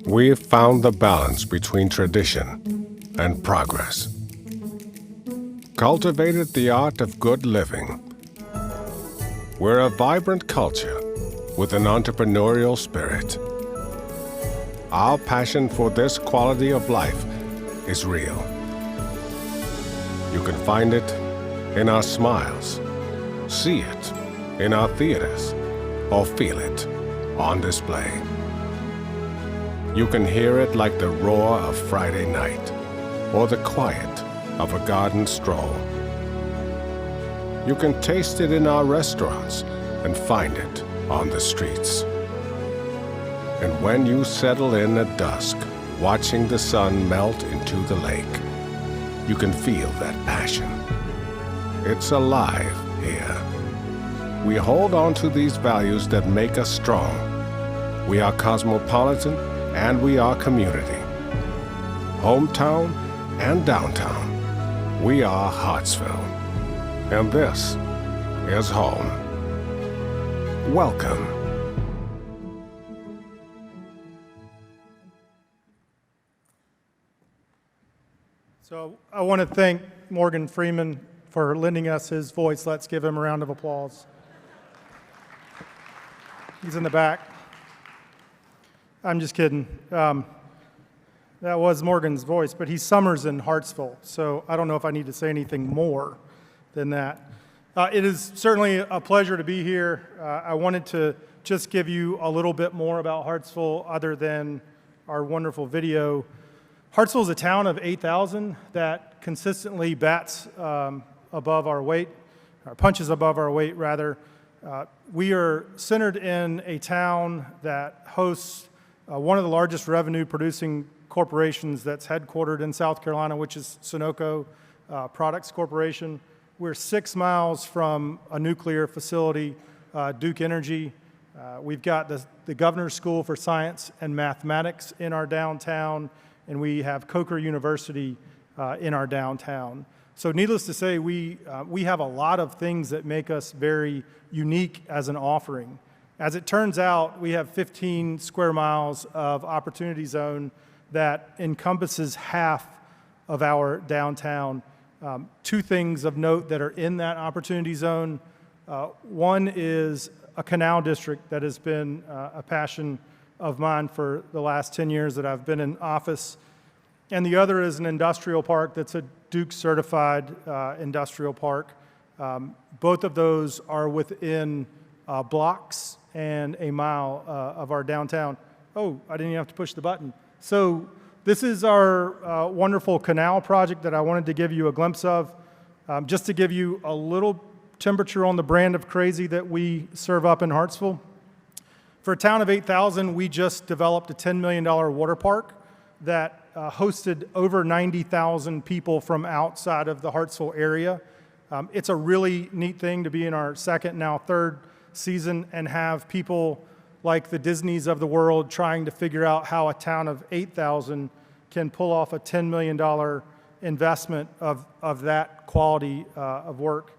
We've found the balance between tradition and progress. Cultivated the art of good living. We're a vibrant culture with an entrepreneurial spirit. Our passion for this quality of life is real. You can find it in our smiles, see it in our theaters, or feel it on display. You can hear it like the roar of Friday night, or the quiet of a garden stroll. You can taste it in our restaurants and find it on the streets. And when you settle in at dusk, watching the sun melt into the lake, you can feel that passion. It's alive here. We hold on to these values that make us strong. We are cosmopolitan and we are community. Hometown and downtown. We are Hartsville. And this is home. Welcome. So I want to thank Morgan Freeman for lending us his voice. Let's give him a round of applause. He's in the back. I'm just kidding. That was Morgan's voice, but he summers in Hartsville, so I don't know if I need to say anything more than that. It is certainly a pleasure to be here. I wanted to just give you a little bit more about Hartsville other than our wonderful video. Hartsville is a town of 8,000 that consistently bats above our weight, or punches above our weight, rather. We are centered in a town that hosts one of the largest revenue-producing corporations that's headquartered in South Carolina, which is Sunoco Products Corporation. We're 6 miles from a nuclear facility, Duke Energy. We've got the Governor's School for Science and Mathematics in our downtown, and we have Coker University in our downtown. So needless to say, we have a lot of things that make us very unique as an offering. As it turns out, we have 15 square miles of Opportunity Zone that encompasses half of our downtown. 2 things of note that are in that Opportunity Zone. One is a canal district that has been a passion of mine for the last 10 years that I've been in office. and the other is an industrial park that's a Duke certified industrial park. Both of those are within blocks and a mile of our downtown. Oh, I didn't even have to push the button. So this is our wonderful canal project that I wanted to give you a glimpse of, just to give you a little temperature on the brand of crazy that we serve up in Hartsville. For a town of 8,000, we just developed a $10 million water park that hosted over 90,000 people from outside of the Hartsville area. It's a really neat thing to be in our second, now third season and have people like the Disneys of the world trying to figure out how a town of 8,000 can pull off a $10 million investment of that quality of work.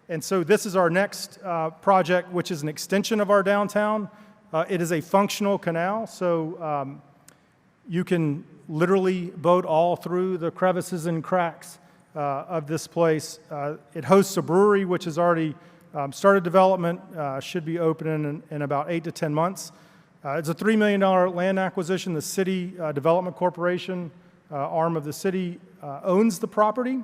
And so this is our next project, which is an extension of our downtown. It is a functional canal, so you can literally boat all through the crevices and cracks of this place. It hosts a brewery, which has already started development, should be opening in about 8 to 10 months. It's a $3 million land acquisition. The City Development Corporation, arm of the city, owns the property.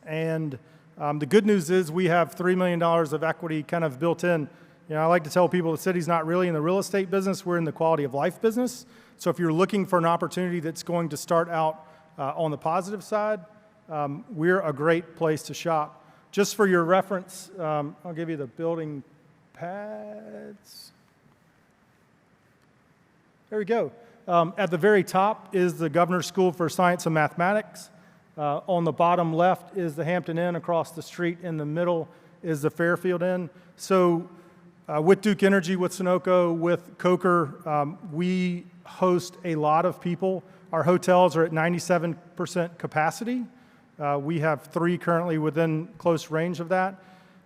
And the good news is we have $3 million of equity kind of built in. You know, I like to tell people the city's not really in the real estate business, we're in the quality of life business. So if you're looking for an opportunity that's going to start out on the positive side, we're a great place to shop. Just for your reference, I'll give you the building pads. There we go. At the very top is the Governor's School for Science and Mathematics. On the bottom left is the Hampton Inn across the street. In the middle is the Fairfield Inn. So with Duke Energy, with Sunoco, with Coker, we host a lot of people. Our hotels are at 97% capacity. We have 3 currently within close range of that.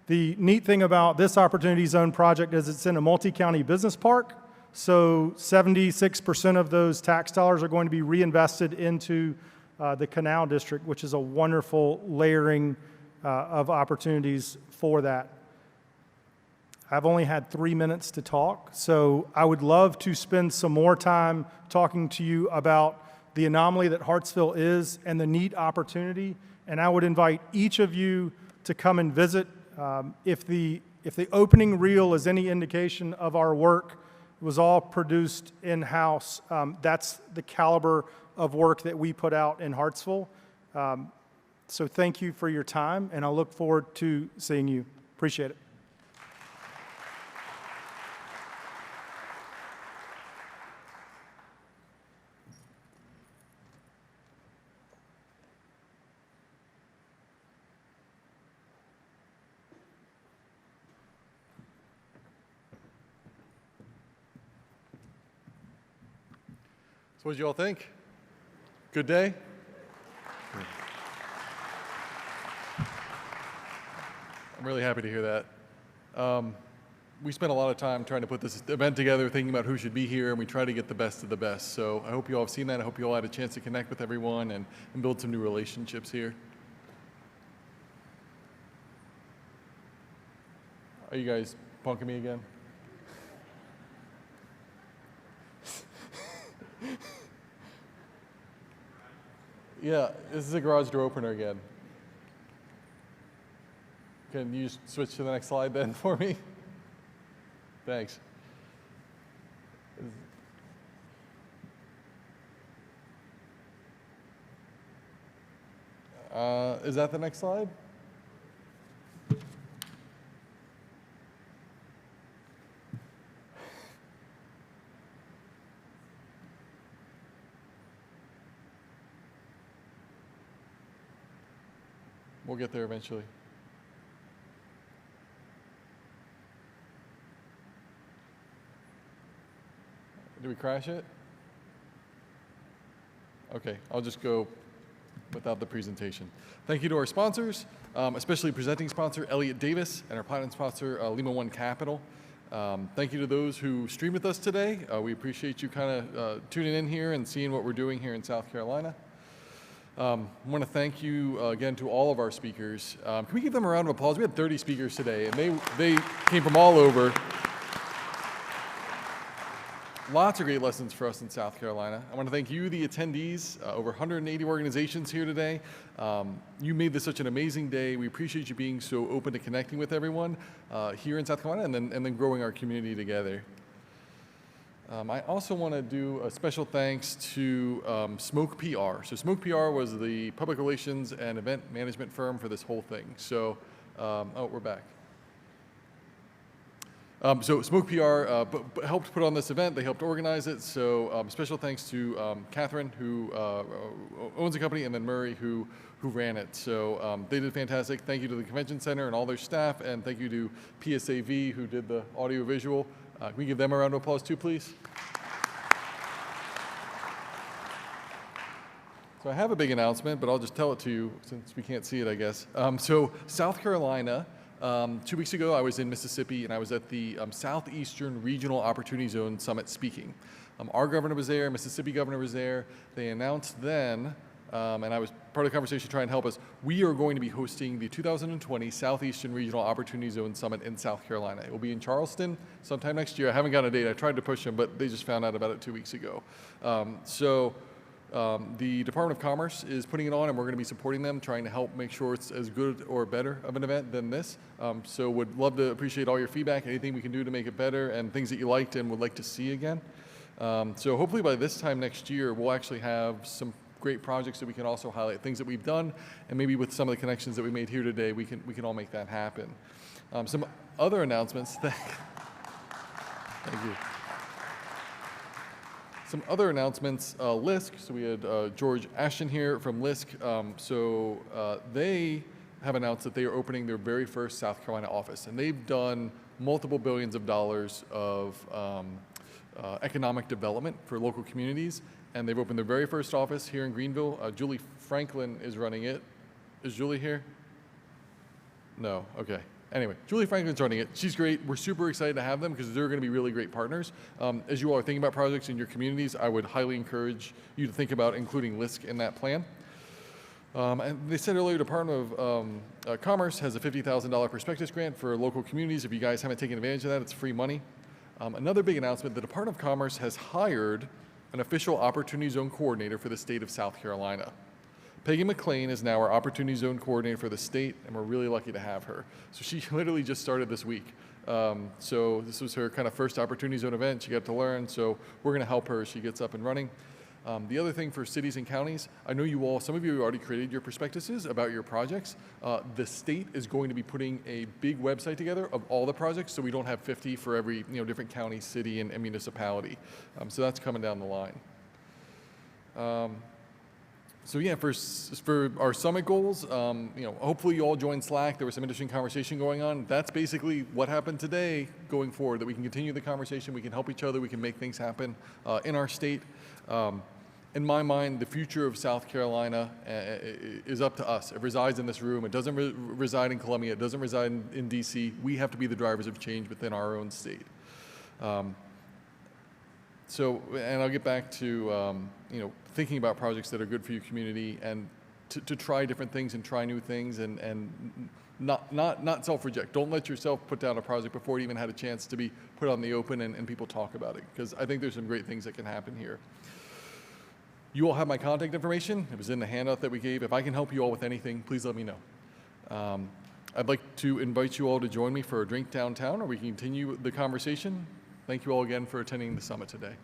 The neat thing about this Opportunity Zone project is it's in a multi-county business park. So 76% of those tax dollars are going to be reinvested into the Canal District, which is a wonderful layering of opportunities for that. I've only had 3 minutes to talk, so I would love to spend some more time talking to you about the anomaly that Hartsville is and the neat opportunity. And I would invite each of you to come and visit. If the opening reel is any indication of our work, it was all produced in-house. That's the caliber of work that we put out in Hartsville. So thank you for your time, and I look forward to seeing you. Appreciate it. So what did you all think? Good day? I'm really happy to hear that. We spent a lot of time trying to put this event together, thinking about who should be here, and we try to get the best of the best. So I hope you all have seen that. I hope you all had a chance to connect with everyone and build some new relationships here. Are you guys punking me again? Yeah, this is a garage door opener again. Can you switch to the next slide then for me? Thanks. Is that the next slide? We'll get there eventually. Did we crash it? Okay, I'll just go without the presentation. Thank you to our sponsors, especially presenting sponsor Elliott Davis and our platinum sponsor Lima One Capital. Thank you to those who streamed with us today. We appreciate you kind of tuning in here and seeing what we're doing here in South Carolina. I want to thank you again to all of our speakers. Can we give them a round of applause? We had 30 speakers today, and they came from all over. lots of great lessons for us in South Carolina. I want to thank you, the attendees, over 180 organizations here today. You made this such an amazing day. We appreciate you being so open to connecting with everyone here in South Carolina and then growing our community together. I also want to do a special thanks to Smoke PR. So Smoke PR was the public relations and event management firm for this whole thing. So, oh, we're back. So Smoke PR helped put on this event. They helped organize it. So special thanks to Catherine, who owns the company, and then Murray, who ran it. So they did fantastic. Thank you to the Convention Center and all their staff, and thank you to PSAV, who did the audio visual. Can we give them a round of applause too, please? So I have a big announcement, but I'll just tell it to you since we can't see it, I guess. So South Carolina, 2 weeks ago, I was in Mississippi, and I was at the Southeastern Regional Opportunity Zone Summit speaking. Our governor was there, Mississippi governor was there. They announced then, and I was part of the conversation to try and help us, we are going to be hosting the 2020 Southeastern Regional Opportunity Zone Summit in South Carolina. It will be in Charleston sometime next year. I haven't got a date. I tried to push them, but they just found out about it 2 weeks ago. The Department of Commerce is putting it on, and we're going to be supporting them, trying to help make sure it's as good or better of an event than this. So would love to appreciate all your feedback, anything we can do to make it better, and things that you liked and would like to see again. So hopefully by this time next year, we'll actually have some great projects that we can also highlight, things that we've done, and maybe with some of the connections that we made here today, we can all make that happen. Some other announcements. Thank you. Some other announcements, LISC, so we had George Ashton here from LISC. They have announced that they are opening their very first South Carolina office, and they've done multiple billions of dollars of economic development for local communities, and they've opened their very first office here in Greenville. Julie Franklin is running it. Is Julie here? No, okay. Anyway, Julie Franklin's running it. She's great. We're super excited to have them because they're going to be really great partners. As you all are thinking about projects in your communities, I would highly encourage you to think about including LISC in that plan. And they said earlier, Department of Commerce has a $50,000 prospectus grant for local communities. If you guys haven't taken advantage of that, it's free money. Another big announcement, the Department of Commerce has hired an official Opportunity Zone Coordinator for the state of South Carolina. Peggy McLean is now our Opportunity Zone Coordinator for the state, and we're really lucky to have her. So she literally just started this week. So this was her kind of first Opportunity Zone event. She got to learn, so we're going to help her as she gets up and running. The other thing for cities and counties, I know you all, some of you have already created your prospectuses about your projects. The state is going to be putting a big website together of all the projects, so we don't have 50 for every different county, city, and municipality. So that's coming down the line. So yeah, for our summit goals, hopefully you all joined Slack. There was some interesting conversation going on. That's basically what happened today going forward, that we can continue the conversation, we can help each other, we can make things happen in our state. In my mind, the future of South Carolina is up to us. It resides in this room. It doesn't reside in Columbia. It doesn't reside in DC. We have to be the drivers of change within our own state. And I'll get back to thinking about projects that are good for your community and to try different things and try new things and not self-reject. Don't let yourself put down a project before it even had a chance to be put on the open and people talk about it, because I think there's some great things that can happen here. You all have my contact information. It was in the handout that we gave. If I can help you all with anything, please let me know. I'd like to invite you all to join me for a drink downtown, or we can continue the conversation. Thank you all again for attending the summit today.